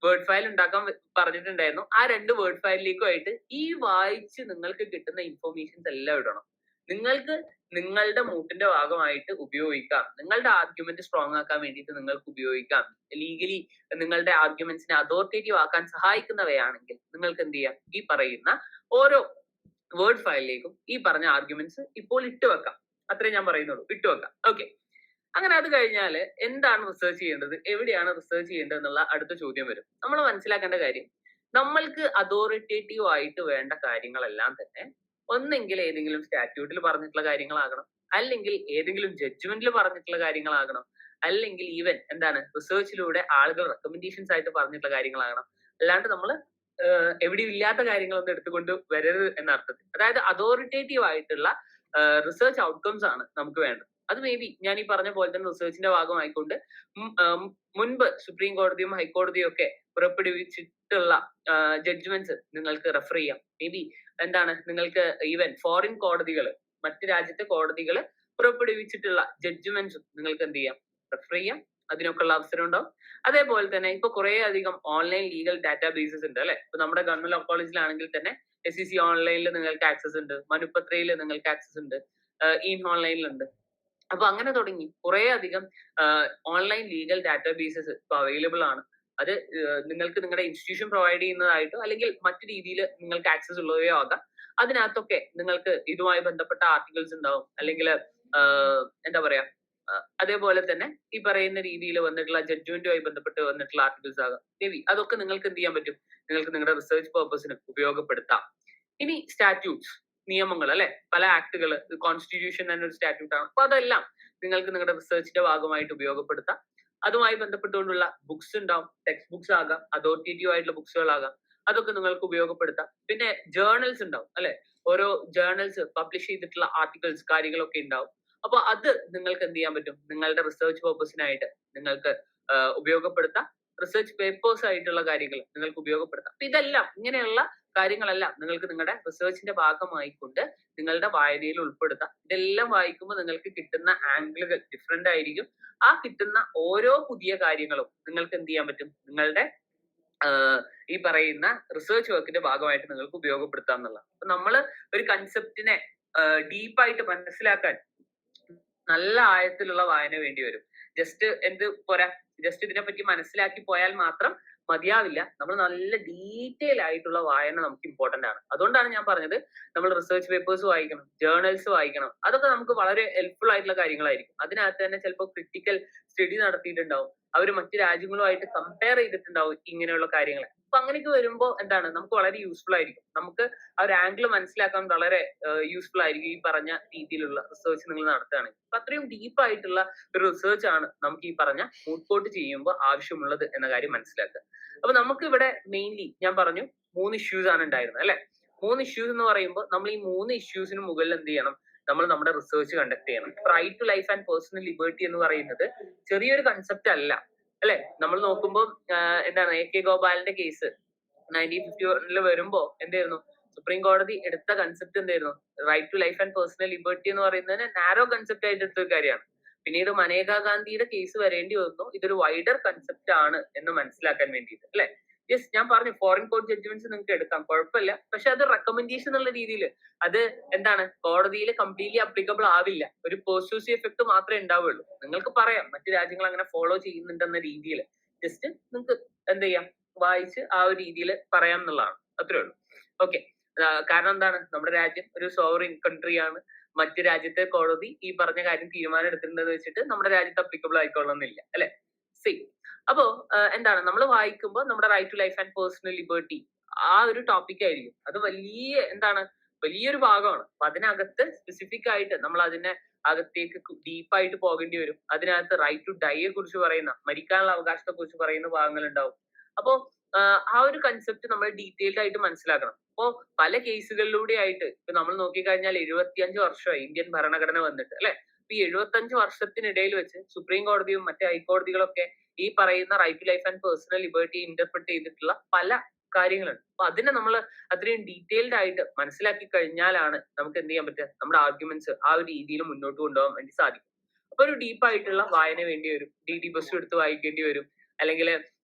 വേർഡ് ഫയൽ ഉണ്ടാക്കാൻ പറഞ്ഞിട്ടുണ്ടായിരുന്നു. ആ 2 വേർഡ് ഫയലിലേക്കുമായിട്ട് ഈ വായിച്ച് നിങ്ങൾക്ക് കിട്ടുന്ന ഇൻഫോർമേഷൻസ് എല്ലാം ഇടണം. നിങ്ങൾക്ക് നിങ്ങളുടെ മൂട്ടിന്റെ ഭാഗമായിട്ട് ഉപയോഗിക്കാം. നിങ്ങളുടെ ആർഗ്യുമെന്റ് സ്ട്രോങ് ആക്കാൻ വേണ്ടിയിട്ട് നിങ്ങൾക്ക് ഉപയോഗിക്കാം. ലീഗലി നിങ്ങളുടെ ആർഗ്യുമെന്റ്സിനെ അതോറിറ്റേറ്റീവ് ആക്കാൻ സഹായിക്കുന്നവയാണെങ്കിൽ നിങ്ങൾക്ക് എന്ത് ചെയ്യാം, ഈ പറയുന്ന ഓരോ വേർഡ് ഫയലിലേക്കും ഈ പറഞ്ഞ ആർഗ്യുമെന്റ്സ് ഇപ്പോൾ ഇട്ടുവെക്കാം. അത്രേ ഞാൻ പറയുന്നുള്ളൂ, ഇട്ടുവെക്കാം. ഓക്കെ. അങ്ങനെ അത് കഴിഞ്ഞാൽ എന്താണ് റിസർച്ച് ചെയ്യേണ്ടത്, എവിടെയാണ് റിസർച്ച് ചെയ്യേണ്ടത് എന്നുള്ള അടുത്ത ചോദ്യം വരും. നമ്മൾ മനസ്സിലാക്കേണ്ട കാര്യം, നമ്മൾക്ക് അതോറിറ്റേറ്റീവ് ആയിട്ട് വേണ്ട കാര്യങ്ങളെല്ലാം തന്നെ ഒന്നെങ്കിൽ ഏതെങ്കിലും സ്റ്റാറ്റ്യൂട്ടിൽ പറഞ്ഞിട്ടുള്ള കാര്യങ്ങളാകണം, അല്ലെങ്കിൽ ഏതെങ്കിലും ജഡ്ജ്മെന്റിൽ പറഞ്ഞിട്ടുള്ള കാര്യങ്ങളാകണം, അല്ലെങ്കിൽ ഈവൻ എന്താണ് റിസർച്ചിലൂടെ ആളുകൾ റെക്കമെൻഡേഷൻസ് ആയിട്ട് പറഞ്ഞിട്ടുള്ള കാര്യങ്ങളാകണം. അല്ലാണ്ട് നമ്മൾ എവിടെയും ഇല്ലാത്ത കാര്യങ്ങളൊന്നും എടുത്തുകൊണ്ട് വരരുത് എന്ന അർത്ഥത്തിൽ. അതായത് അതോറിറ്റേറ്റീവ് ആയിട്ടുള്ള റിസർച്ച് ഔട്ട്കംസ് ആണ് നമുക്ക് വേണ്ടത്. അത് മേ ബി ഞാൻ ഈ പറഞ്ഞ പോലെ തന്നെ റിസർച്ചിന്റെ ഭാഗമായിക്കൊണ്ട് മുൻപ് സുപ്രീം കോടതിയും ഹൈക്കോടതിയും ഒക്കെ പുറപ്പെടുവിച്ചിട്ടുള്ള ജഡ്ജ്മെന്റ്സ് നിങ്ങൾക്ക് റെഫർ ചെയ്യാം. മേ ബി എന്താണ് നിങ്ങൾക്ക് ഈവൻ ഫോറിൻ കോടതികൾ, മറ്റു രാജ്യത്തെ കോടതികൾ പുറപ്പെടുവിച്ചിട്ടുള്ള ജഡ്ജ്മെന്റ്സും നിങ്ങൾക്ക് എന്ത് ചെയ്യാം, റെഫർ ചെയ്യാം. അതിനൊക്കെ ഉള്ള അവസരം ഉണ്ടാവും. അതേപോലെ തന്നെ ഇപ്പൊ കുറെ അധികം ഓൺലൈൻ ലീഗൽ ഡാറ്റാബേസസ് ഉണ്ട് അല്ലെ? ഇപ്പൊ നമ്മുടെ ഗവൺമെന്റ് ലോ കോളേജിലാണെങ്കിൽ തന്നെ SEC ഓൺലൈനിൽ നിങ്ങൾക്ക് ആക്സസ് ഉണ്ട്, മനുപത്രയിൽ നിങ്ങൾക്ക് ആക്സസ് ഉണ്ട്, ഓൺലൈനിലുണ്ട്. അപ്പൊ അങ്ങനെ തുടങ്ങി കുറെ അധികം ഓൺലൈൻ ലീഗൽ ഡാറ്റാബേസസ് ഇപ്പൊ അവൈലബിൾ ആണ്. അത് നിങ്ങൾക്ക് നിങ്ങളുടെ ഇൻസ്റ്റിറ്റ്യൂഷൻ പ്രൊവൈഡ് ചെയ്യുന്നതായിട്ടോ അല്ലെങ്കിൽ മറ്റു രീതിയിൽ നിങ്ങൾക്ക് ആക്സസ് ഉള്ളവയോ ആകാം. അതിനകത്തൊക്കെ നിങ്ങൾക്ക് ഇതുമായി ബന്ധപ്പെട്ട ആർട്ടിക്കിൾസ് ഉണ്ടാവും, അല്ലെങ്കിൽ എന്താ പറയാ, അതേപോലെ തന്നെ ഈ പറയുന്ന രീതിയിൽ വന്നിട്ടുള്ള ജഡ്ജ്മെന്റുമായി ബന്ധപ്പെട്ട് വന്നിട്ടുള്ള ആർട്ടിക്കിൾസ് ആകാം. മേബി അതൊക്കെ നിങ്ങൾക്ക് എന്ത് ചെയ്യാൻ പറ്റും, നിങ്ങൾക്ക് നിങ്ങളുടെ റിസർച്ച് പർപ്പസിന് ഉപയോഗപ്പെടുത്താം. ഇനി സ്റ്റാറ്റ്യൂട്ട്സ്, നിയമങ്ങൾ അല്ലെ, പല ആക്ടുകൾ, കോൺസ്റ്റിറ്റ്യൂഷൻ എന്നൊരു സ്റ്റാറ്റ്യൂട്ട് ആണ്. അപ്പൊ അതെല്ലാം നിങ്ങൾക്ക് നിങ്ങളുടെ റിസർച്ചിന്റെ ഭാഗമായിട്ട് ഉപയോഗപ്പെടുത്താം. അതുമായി ബന്ധപ്പെട്ടുകൊണ്ടുള്ള ബുക്സ് ഉണ്ടാവും, ടെക്സ്റ്റ് ബുക്സ് ആകാം, അതോറിറ്റേറ്റീവ് ആയിട്ടുള്ള ബുക്സുകളാകാം, അതൊക്കെ നിങ്ങൾക്ക് ഉപയോഗപ്പെടുത്താം. പിന്നെ ജേർണൽസ് ഉണ്ടാവും അല്ലെ, ഓരോ ജേർണൽസ് പബ്ലിഷ് ചെയ്തിട്ടുള്ള ആർട്ടിക്കിൾസ് കാര്യങ്ങളൊക്കെ ഉണ്ടാവും. അപ്പൊ അത് നിങ്ങൾക്ക് എന്ത് ചെയ്യാൻ പറ്റും, നിങ്ങളുടെ റിസർച്ച് പർപ്പസിനായിട്ട് നിങ്ങൾക്ക് ഉപയോഗപ്പെടുത്താം. റിസർച്ച് പേപ്പേഴ്സ് ആയിട്ടുള്ള കാര്യങ്ങൾ നിങ്ങൾക്ക് ഉപയോഗപ്പെടുത്താം. അപ്പൊ ഇതെല്ലാം, ഇങ്ങനെയുള്ള കാര്യങ്ങളെല്ലാം നിങ്ങൾക്ക് നിങ്ങളുടെ റിസർച്ചിന്റെ ഭാഗമായിക്കൊണ്ട് നിങ്ങളുടെ വായനയിൽ ഉൾപ്പെടുത്താം. ഇതെല്ലാം വായിക്കുമ്പോൾ നിങ്ങൾക്ക് കിട്ടുന്ന ആംഗിളുകൾ ഡിഫറെന്റ് ആയിരിക്കും. ആ കിട്ടുന്ന ഓരോ പുതിയ കാര്യങ്ങളും നിങ്ങൾക്ക് എന്ത് ചെയ്യാൻ പറ്റും, നിങ്ങളുടെ ഈ പറയുന്ന റിസർച്ച് വർക്കിന്റെ ഭാഗമായിട്ട് നിങ്ങൾക്ക് ഉപയോഗപ്പെടുത്താം എന്നുള്ളതാണ്. അപ്പൊ നമ്മൾ ഒരു കൺസെപ്റ്റിനെ ഡീപ്പായിട്ട് മനസ്സിലാക്കാൻ നല്ല ആഴത്തിലുള്ള വായന വേണ്ടി വരും. ജസ്റ്റ് പോരാ, ജസ്റ്റ് ഇതിനെപ്പറ്റി മനസ്സിലാക്കി പോയാൽ മാത്രം മതിയാവില്ല. നമ്മൾ നല്ല ഡീറ്റെയിൽ ആയിട്ടുള്ള വായന നമുക്ക് ഇമ്പോർട്ടന്റ് ആണ്. അതുകൊണ്ടാണ് ഞാൻ പറഞ്ഞത് നമ്മൾ റിസർച്ച് പേപ്പേഴ്സ് വായിക്കണം, ജേർണൽസ് വായിക്കണം. അതൊക്കെ നമുക്ക് വളരെ ഹെൽപ്ഫുൾ ആയിട്ടുള്ള കാര്യങ്ങളായിരിക്കും. അതിനകത്ത് തന്നെ ചിലപ്പോൾ ക്രിട്ടിക്കൽ സ്റ്റഡി നടത്തിയിട്ടുണ്ടാവും, അവർ മറ്റു രാജ്യങ്ങളുമായിട്ട് കമ്പയർ ചെയ്തിട്ടുണ്ടാവും ഇങ്ങനെയുള്ള കാര്യങ്ങൾ. അപ്പൊ അങ്ങനെയൊക്കെ വരുമ്പോൾ എന്താണ്, നമുക്ക് വളരെ യൂസ്ഫുൾ ആയിരിക്കും. നമുക്ക് ആ ഒരു ആംഗിൾ മനസ്സിലാക്കാൻ വളരെ യൂസ്ഫുൾ ആയിരിക്കും ഈ പറഞ്ഞ രീതിയിലുള്ള റിസർച്ച് നിങ്ങൾ നടത്തുകയാണെങ്കിൽ. അപ്പൊ അത്രയും ഡീപ്പ് ആയിട്ടുള്ള ഒരു റിസർച്ച് ആണ് നമുക്ക് ഈ പറഞ്ഞ മൂട്ട് കോർട്ട് ചെയ്യുമ്പോൾ ആവശ്യമുള്ളത് എന്ന കാര്യം മനസ്സിലാക്കുക. അപ്പൊ നമുക്ക് ഇവിടെ മെയിൻലി ഞാൻ പറഞ്ഞു 3 ഇഷ്യൂസ് ആണ് ഉണ്ടായിരുന്നത് അല്ലെ. 3 ഇഷ്യൂസ് എന്ന് പറയുമ്പോൾ നമ്മൾ ഈ 3 ഇഷ്യൂസിന് മുകളിൽ എന്ത് ചെയ്യണം, നമ്മൾ നമ്മുടെ റിസർച്ച് കണ്ടക്ട് ചെയ്യണം. Right to life and personal liberty എന്ന് പറയുന്നത് ചെറിയൊരു കൺസെപ്റ്റ് അല്ല അല്ലെ. നമ്മൾ നോക്കുമ്പോൾ എന്താണ്, AK ഗോപാലിന്റെ കേസ് 1951 വരുമ്പോ എന്തായിരുന്നു, സുപ്രീം കോടതി എടുത്ത കൺസെപ്റ്റ് എന്തായിരുന്നു, right to life and personal liberty എന്ന് പറയുന്നതിന് നാരോ കൺസെപ്റ്റ് ആയിട്ട് എടുത്ത കാര്യമാണ്. പിന്നീട് മനേകാ ഗാന്ധിയുടെ കേസ് വരേണ്ടി വന്നു ഇതൊരു വൈഡർ കൺസെപ്റ്റ് ആണ് എന്ന് മനസ്സിലാക്കാൻ വേണ്ടിയിട്ട് അല്ലെ. യെസ്, ഞാൻ പറഞ്ഞു ഫോറിൻ കോർട്ട് ജഡ്ജ്മെന്റ്സ് നിങ്ങൾക്ക് എടുക്കാം, കുഴപ്പമില്ല. പക്ഷെ അത് റെക്കമെൻഡേഷൻ എന്നുള്ള രീതിയിൽ അത് എന്താണ്, കോടതിയിൽ കംപ്ലീറ്റ്ലി അപ്ലിക്കബിൾ ആവില്ല. ഒരു പെർസ്യൂസീവ് എഫക്ട് മാത്രമേ ഉണ്ടാവുള്ളൂ. നിങ്ങൾക്ക് പറയാം മറ്റു രാജ്യങ്ങൾ അങ്ങനെ ഫോളോ ചെയ്യുന്നുണ്ടെന്ന രീതിയിൽ. ജസ്റ്റ് നിങ്ങൾക്ക് എന്ത് ചെയ്യാം, വായിച്ച് ആ ഒരു രീതിയിൽ പറയാം എന്നുള്ളതാണ്. അത്രേ ഉള്ളൂ. ഓക്കെ. കാരണം എന്താണ്, നമ്മുടെ രാജ്യം ഒരു സോവറിൻ കൺട്രി ആണ്. മറ്റു രാജ്യത്തെ കോടതി ഈ പറഞ്ഞ കാര്യം തീരുമാനം എടുത്തിട്ടുണ്ടെന്ന് വെച്ചിട്ട് നമ്മുടെ രാജ്യത്ത് അപ്ലിക്കബിൾ ആയിക്കൊള്ളണമെന്നില്ല, അല്ലെ? സെയിം. അപ്പോ എന്താണ്, നമ്മൾ വായിക്കുമ്പോൾ നമ്മുടെ right to life and personal liberty ആ ഒരു ടോപ്പിക് ആയിരിക്കും. അത് വലിയൊരു ഭാഗമാണ്. അപ്പൊ അതിനകത്ത് സ്പെസിഫിക് ആയിട്ട് നമ്മൾ അതിനെ അകത്തേക്ക് ഡീപ്പായിട്ട് പോകേണ്ടി വരും. അതിനകത്ത് റൈറ്റ് ടു ഡൈയെ കുറിച്ച് പറയുന്ന, മരിക്കാനുള്ള അവകാശത്തെ കുറിച്ച് പറയുന്ന ഭാഗങ്ങൾ ഉണ്ടാവും. അപ്പോ ആ ഒരു കൺസെപ്റ്റ് നമ്മൾ ഡീറ്റെയിൽഡ് ആയിട്ട് മനസ്സിലാക്കണം. അപ്പോ പല കേസുകളിലൂടെ ആയിട്ട് ഇപ്പൊ നമ്മൾ നോക്കിക്കഴിഞ്ഞാൽ 75 വർഷമായി ഇന്ത്യൻ ഭരണഘടന വന്നിട്ട്, അല്ലെ? അപ്പൊ ഈ 75 വർഷത്തിനിടയിൽ വെച്ച് സുപ്രീം കോടതിയും മറ്റ് ഹൈക്കോടതികളൊക്കെ ഈ പറയുന്ന right to life and personal liberty interpret ചെയ്തിട്ടുള്ള പല കാര്യങ്ങളുണ്ട്. അപ്പൊ അതിനെ നമ്മൾ അത്രയും ഡീറ്റെയിൽഡ് ആയിട്ട് മനസ്സിലാക്കി കഴിഞ്ഞാലാണ് നമുക്ക് എന്ത് ചെയ്യാൻ പറ്റുക, നമ്മുടെ ആർഗ്യുമെന്റ്സ് ആ ഒരു രീതിയിൽ മുന്നോട്ട് കൊണ്ടുപോകാൻ വേണ്ടി സാധിക്കും. അപ്പൊ ഒരു ഡീപ്പായിട്ടുള്ള വായന വേണ്ടി വരും. ഡി ബസ് എടുത്ത് വായിക്കേണ്ടി വരും, അല്ലെങ്കിൽ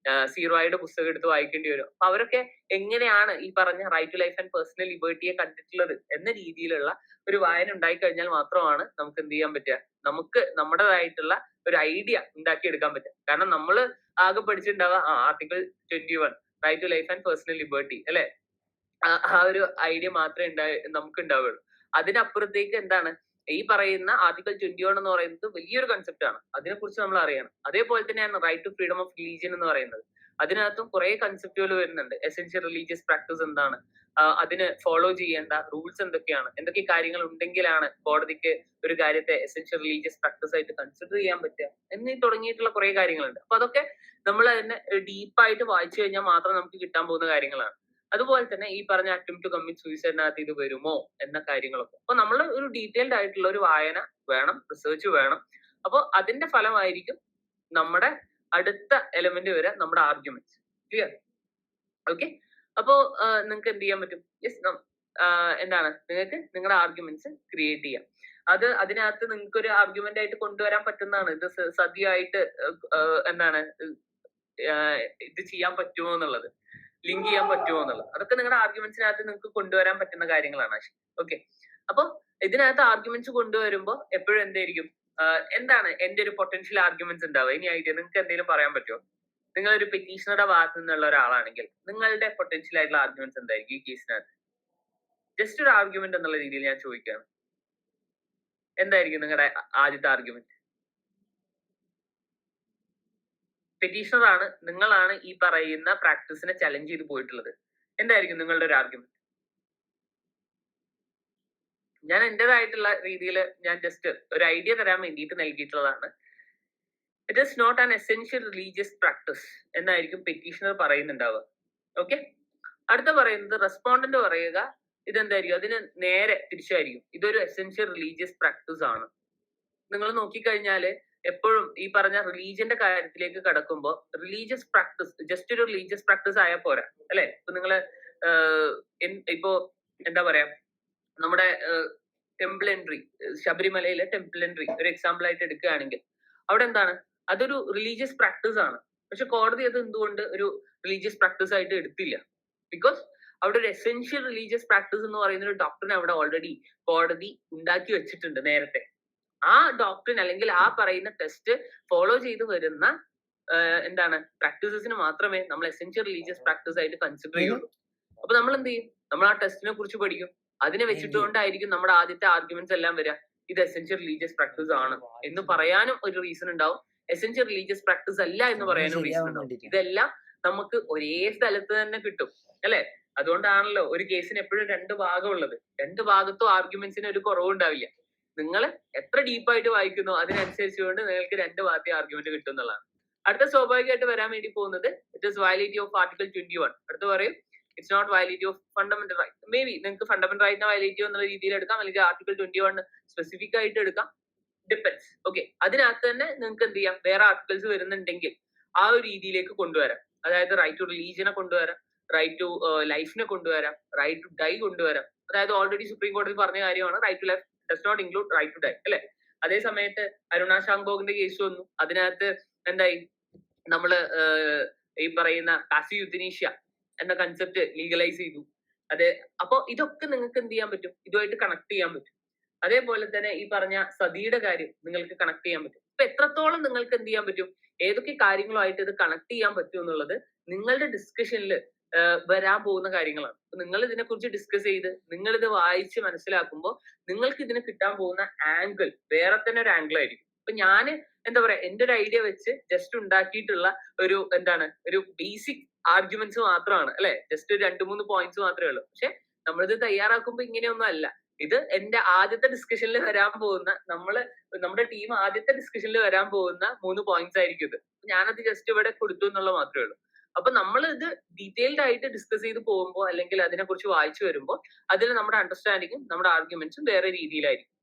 സീറോയുടെ പുസ്തകം എടുത്ത് വായിക്കേണ്ടി വരും. അപ്പൊ അവരൊക്കെ എങ്ങനെയാണ് ഈ പറഞ്ഞ right to life and personal ലിബർട്ടിയെ കണ്ടിട്ടുള്ളത് എന്ന രീതിയിലുള്ള ഒരു വായന ഉണ്ടായി കഴിഞ്ഞാൽ മാത്രമാണ് നമുക്ക് എന്ത് ചെയ്യാൻ പറ്റുക, നമുക്ക് നമ്മുടേതായിട്ടുള്ള ഒരു ഐഡിയ ഉണ്ടാക്കിയെടുക്കാൻ പറ്റുക. കാരണം നമ്മൾ ആകെ പഠിച്ചിട്ടുണ്ടാവുക article 21 right to life and personal liberty, അല്ലെ? ആ ഒരു ഐഡിയ മാത്രമേ നമുക്ക് ഉണ്ടാവുകയുള്ളൂ. അതിനപ്പുറത്തേക്ക് എന്താണ് ഈ പറയുന്ന ആർട്ടിക്കിൾ 21 എന്ന് പറയുന്നത് വലിയൊരു കൺസെപ്റ്റ് ആണ്. അതിനെക്കുറിച്ച് നമ്മൾ അറിയണം. അതേപോലെ തന്നെയാണ് right to freedom of religion എന്ന് പറയുന്നത്. അതിനകത്തും കുറെ കൺസെപ്റ്റുകൾ വരുന്നുണ്ട്. എസെൻഷ്യൽ റിലീജിയസ് പ്രാക്ടീസ് എന്താണ്, അതിന് ഫോളോ ചെയ്യേണ്ട റൂൾസ് എന്തൊക്കെയാണ്, എന്തൊക്കെ കാര്യങ്ങൾ ഉണ്ടെങ്കിലാണ് കോടതിക്ക് ഒരു കാര്യത്തെ എസെൻഷ്യൽ റിലീജിയസ് പ്രാക്ടീസ് ആയിട്ട് കൺസിഡർ ചെയ്യാൻ പറ്റുക എന്നീ തുടങ്ങിയിട്ടുള്ള കുറെ കാര്യങ്ങളുണ്ട്. അപ്പൊ അതൊക്കെ നമ്മൾ അതിനെ ഡീപ്പായിട്ട് വായിച്ചു കഴിഞ്ഞാൽ മാത്രം നമുക്ക് കിട്ടാൻ പോകുന്ന കാര്യങ്ങളാണ്. അതുപോലെ തന്നെ ഈ പറഞ്ഞ അറ്റംപ്റ്റ് ടു കമ്മിറ്റ് സൂയിസൈഡിനകത്ത് ഇത് വരുമോ എന്ന കാര്യങ്ങളൊക്കെ. അപ്പൊ നമ്മൾ ഒരു ഡീറ്റെയിൽഡ് ആയിട്ടുള്ള ഒരു വായന വേണം, റിസർച്ച് വേണം. അപ്പൊ അതിന്റെ ഫലമായിരിക്കും നമ്മുടെ അടുത്ത എലമെന്റ് വരെ നമ്മുടെ ആർഗ്യുമെന്റ്സ്. ക്ലിയർ? ഓക്കെ. അപ്പോ നിങ്ങൾക്ക് എന്ത് ചെയ്യാൻ പറ്റും? എന്താണ്, നിങ്ങൾക്ക് നിങ്ങളുടെ ആർഗ്യുമെന്റ്സ് ക്രിയേറ്റ് ചെയ്യാം. അതിനകത്ത് നിങ്ങൾക്ക് ഒരു ആർഗ്യുമെന്റ് ആയിട്ട് കൊണ്ടുവരാൻ പറ്റുന്നതാണ്. ഇത് സദ്യയായിട്ട് എന്താണ് ഇത് ചെയ്യാൻ പറ്റുമോ എന്നുള്ളത്, ലിങ്ക് ചെയ്യാൻ പറ്റുമോ എന്നുള്ളത്, അതൊക്കെ നിങ്ങളുടെ ആർഗ്യുമെന്റ്സിനകത്ത് നിങ്ങൾക്ക് കൊണ്ടുവരാൻ പറ്റുന്ന കാര്യങ്ങളാണ്. ഓക്കെ. അപ്പൊ ഇതിനകത്ത് ആർഗ്യുമെന്റ്സ് കൊണ്ടുവരുമ്പോൾ എപ്പോഴും എന്തായിരിക്കും, എന്താണ് എന്റെ ഒരു പൊട്ടൻഷ്യൽ ആർഗ്യുമെന്റ്സ് ഉണ്ടാവുക? ഇനി ഐഡിയ നിങ്ങൾക്ക് എന്തെങ്കിലും പറയാൻ പറ്റുമോ? നിങ്ങളൊരു പെറ്റീഷണറുടെ ഭാഗത്ത് നിന്നുള്ള ഒരാളാണെങ്കിൽ നിങ്ങളുടെ പൊട്ടൻഷ്യൽ ആയിട്ടുള്ള ആർഗ്യുമെന്റ്സ് എന്തായിരിക്കും ഈ കേസിനകത്ത്? ജസ്റ്റ് ഒരു ആർഗ്യുമെന്റ് എന്നുള്ള രീതിയിൽ ഞാൻ ചോദിക്കുകയാണ്. എന്തായിരിക്കും നിങ്ങളുടെ ആദ്യത്തെ ആർഗ്യുമെന്റ്? പെറ്റീഷണർ ആണ്, നിങ്ങളാണ് ഈ പറയുന്ന പ്രാക്ടീസിനെ ചലഞ്ച് ചെയ്ത് പോയിട്ടുള്ളത്. എന്തായിരിക്കും നിങ്ങളുടെ ഒരു ആർഗ്യുമെന്റ്? ഞാൻ എന്റേതായിട്ടുള്ള രീതിയിൽ ഞാൻ ജസ്റ്റ് ഒരു ഐഡിയ തരാൻ വേണ്ടിയിട്ട് നൽകിയിട്ടുള്ളതാണ്. It is not an essential religious practice എന്നായിരിക്കും പെറ്റീഷണർ പറയുന്നുണ്ടാവുക. ഓക്കെ. അടുത്ത പറയുന്നത് റെസ്പോണ്ടന്റ് പറയുക ഇതെന്തായിരിക്കും, അതിന് നേരെ തിരിച്ചായിരിക്കും, ഇതൊരു എസെൻഷ്യൽ റിലീജിയസ് പ്രാക്ടീസ് ആണ്. നിങ്ങൾ നോക്കിക്കഴിഞ്ഞാല് എപ്പോഴും ഈ പറഞ്ഞ റിലീജിയന്റെ കാര്യത്തിലേക്ക് കടക്കുമ്പോൾ റിലീജിയസ് പ്രാക്ടീസ് ജസ്റ്റ് ഒരു റിലീജിയസ് പ്രാക്ടീസ് ആയാൽ പോരാ, അല്ലെ? ഇപ്പൊ നിങ്ങള് ഇപ്പോ എന്താ പറയാ, നമ്മുടെ ടെമ്പിൾ എൻട്രി, ശബരിമലയിലെ ടെമ്പിൾ എൻട്രി ഒരു എക്സാമ്പിൾ ആയിട്ട് എടുക്കുകയാണെങ്കിൽ അവിടെ എന്താണ്, അതൊരു റിലീജിയസ് പ്രാക്ടീസ് ആണ്. പക്ഷെ കോടതി അത് എന്തുകൊണ്ട് ഒരു റിലീജിയസ് പ്രാക്ടീസ് ആയിട്ട് എടുത്തില്ല? ബിക്കോസ് അവിടെ ഒരു എസെൻഷ്യൽ റിലീജിയസ് പ്രാക്ടീസ് എന്ന് പറയുന്ന ഒരു ഡോക്ടറിനെ അവിടെ ഓൾറെഡി കോടതി ഉണ്ടാക്കി വെച്ചിട്ടുണ്ട് നേരത്തെ. ആ ഡോക്ടറിൻ അല്ലെങ്കിൽ ആ പറയുന്ന ടെസ്റ്റ് ഫോളോ ചെയ്ത് വരുന്ന എന്താണ് പ്രാക്ടീസസിന് മാത്രമേ നമ്മൾ എസെൻഷ്യൽ റിലീജിയസ് പ്രാക്ടീസ് ആയിട്ട് കൺസിഡർ ചെയ്യുള്ളൂ. അപ്പൊ നമ്മൾ എന്ത് ചെയ്യും, നമ്മൾ ആ ടെസ്റ്റിനെ കുറിച്ച് പഠിക്കും. അതിനെ വെച്ചിട്ടുകൊണ്ടായിരിക്കും നമ്മുടെ ആദ്യത്തെ ആർഗ്യുമെന്റ്സ് എല്ലാം വരിക, ഇത് എസെൻഷ്യൽ റിലീജിയസ് പ്രാക്ടീസ് ആണ് എന്ന് പറയാനും ഒരു റീസൺ ഉണ്ടാവും, എസെൻഷ്യൽ റിലീജിയസ് പ്രാക്ടീസ് അല്ല എന്ന് പറയാനും റീസൺ ഉണ്ടാവും. ഇതെല്ലാം നമുക്ക് ഒരേ സ്ഥലത്ത് തന്നെ കിട്ടും, അല്ലെ? അതുകൊണ്ടാണല്ലോ ഒരു കേസിന് എപ്പോഴും രണ്ട് ഭാഗമുള്ളത്. രണ്ട് ഭാഗത്തും ആർഗ്യുമെന്റ്സിന് ഒരു കുറവുണ്ടാവില്ല. നിങ്ങൾ എത്ര ഡീപ്പായിട്ട് വായിക്കുന്നോ അതിനനുസരിച്ചുകൊണ്ട് നിങ്ങൾക്ക് രണ്ട് ഭാഗത്തെ ആർഗ്യുമെന്റ് കിട്ടും എന്നുള്ളതാണ്. അടുത്ത സ്വാഭാവികമായിട്ട് വരാൻ വേണ്ടി പോകുന്നത് it is violative of article 21. അടുത്ത് പറയും it's not violative of fundamental right. May be നിങ്ങൾക്ക് ഫണ്ടമെന്റൽ റൈറ്റിനെ വയലേറ്റ് എന്നുള്ള രീതിയിൽ എടുക്കാം, അല്ലെങ്കിൽ ആർട്ടിക്കിൾ 21 സ്പെസിഫിക് ആയിട്ട് എടുക്കാം, ഡിപ്പെൻസ്. ഓക്കെ. അതിനകത്ത് തന്നെ നിങ്ങൾക്ക് എന്ത് ചെയ്യാം, വേറെ ആർട്ടിക്കിൾസ് വരുന്നുണ്ടെങ്കിൽ ആ ഒരു രീതിയിലേക്ക് കൊണ്ടുവരാം. അതായത് റൈറ്റ് ടു റിലീജിയനെ കൊണ്ടുവരാം, റൈറ്റ് ടു ലൈഫിനെ കൊണ്ടുവരാം, റൈറ്റ് ടു ഡൈ കൊണ്ടുവരാം. അതായത് ഓൾറെഡി സുപ്രീം കോടതി പറഞ്ഞ കാര്യമാണ് right to life does not include right to die, അല്ലെ? അതേ സമയത്ത് അരുണ ഷാംബോഗിന്റെ കേസ് വന്നു, അതിനകത്ത് എന്തായി, നമ്മള് ഈ പറയുന്ന പാസീവ് യുത്തനീഷ്യ എന്ന കൺസെപ്റ്റ് ലീഗലൈസ് ചെയ്തു. അതെ. അപ്പൊ ഇതൊക്കെ നിങ്ങൾക്ക് എന്ത് ചെയ്യാൻ പറ്റും, ഇതുമായിട്ട് കണക്ട് ചെയ്യാൻ പറ്റും. അതേപോലെ തന്നെ ഈ പറഞ്ഞ സതിയുടെ കാര്യം നിങ്ങൾക്ക് കണക്ട് ചെയ്യാൻ പറ്റും. അപ്പൊ എത്രത്തോളം നിങ്ങൾക്ക് എന്ത് ചെയ്യാൻ പറ്റും, ഏതൊക്കെ കാര്യങ്ങളുമായിട്ട് ഇത് കണക്ട് ചെയ്യാൻ പറ്റും എന്നുള്ളത് നിങ്ങളുടെ ഡിസ്കഷനിൽ വരാൻ പോകുന്ന കാര്യങ്ങളാണ്. നിങ്ങൾ ഇതിനെക്കുറിച്ച് ഡിസ്കസ് ചെയ്ത് നിങ്ങൾ ഇത് വായിച്ച് മനസ്സിലാക്കുമ്പോൾ നിങ്ങൾക്ക് ഇതിന് കിട്ടാൻ പോകുന്ന ആംഗിൾ വേറെ തന്നെ ഒരു ആംഗിൾ ആയിരിക്കും. അപ്പൊ ഞാന് എന്താ പറയാ, എന്റെ ഒരു ഐഡിയ വെച്ച് ജസ്റ്റ് ഉണ്ടാക്കിയിട്ടുള്ള ഒരു ബേസിക് ആർഗ്യുമെന്റ്സ് മാത്രമാണ് അല്ലെ, ജസ്റ്റ് 2-3 പോയിന്റ്സ് മാത്രമേ ഉള്ളൂ. പക്ഷെ നമ്മളിത് തയ്യാറാക്കുമ്പോൾ ഇങ്ങനെയൊന്നും അല്ല. ഇത് എന്റെ ആദ്യത്തെ ഡിസ്കഷനിൽ വരാൻ പോകുന്ന നമ്മുടെ ടീം ആദ്യത്തെ ഡിസ്കഷനിൽ വരാൻ പോകുന്ന 3 പോയിന്റ്സ് ആയിരിക്കും ഇത്. ഞാനത് ജസ്റ്റ് ഇവിടെ കൊടുത്തു എന്നുള്ള മാത്രമേ ഉള്ളൂ. അപ്പൊ നമ്മൾ ഇത് ഡീറ്റെയിൽഡ് ആയിട്ട് ഡിസ്കസ് ചെയ്ത് പോകുമ്പോൾ അല്ലെങ്കിൽ അതിനെ കുറിച്ച് വായിച്ചു വരുമ്പോൾ അതിൽ നമ്മുടെ അണ്ടർസ്റ്റാൻഡിങ്ങും നമ്മുടെ ആർഗ്യുമെന്റ്സും വേറെ രീതിയിലായിരിക്കും.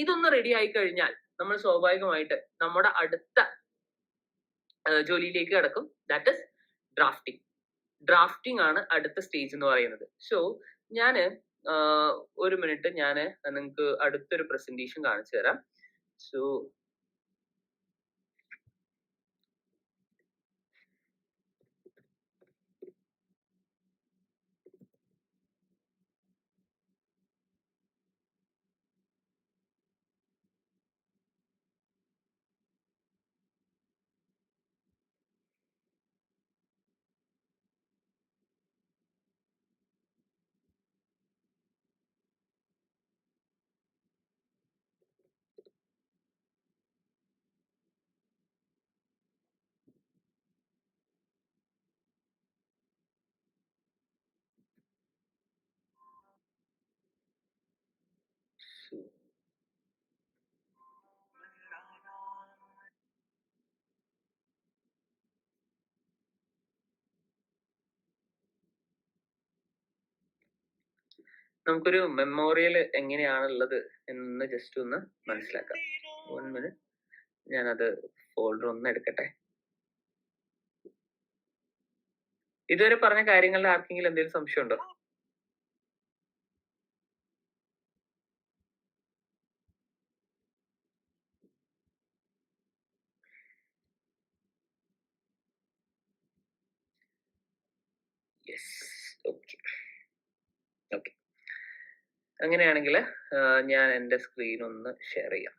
ഇതൊന്ന് റെഡി ആയി കഴിഞ്ഞാൽ നമ്മൾ സ്വാഭാവികമായിട്ട് നമ്മുടെ അടുത്ത ജോലിയിലേക്ക് കടക്കും. That is drafting. ഡ്രാഫ്റ്റിംഗ് ആണ് അടുത്ത സ്റ്റേജ് എന്ന് പറയുന്നത്. സോ ഞാന് ഒരു മിനിറ്റ് ഞാൻ നിങ്ങൾക്ക് അടുത്തൊരു പ്രസന്റേഷൻ കാണിച്ചു തരാം. സോ നമുക്കൊരു മെമ്മോറിയൽ എങ്ങനെയാണുള്ളത് എന്ന് ജസ്റ്റ് ഒന്ന് മനസ്സിലാക്കാം. 1 മിനിറ്റ്, ഞാനത് ഫോൾഡർ ഒന്ന് എടുക്കട്ടെ. ഇതുവരെ പറഞ്ഞ കാര്യങ്ങളിൽ ആർക്കെങ്കിലും എന്തെങ്കിലും സംശയം ഉണ്ടോ? Yes, okay. അങ്ങനെയാണെങ്കിൽ ഞാൻ എൻ്റെ സ്ക്രീൻ ഒന്ന് ഷെയർ ചെയ്യാം.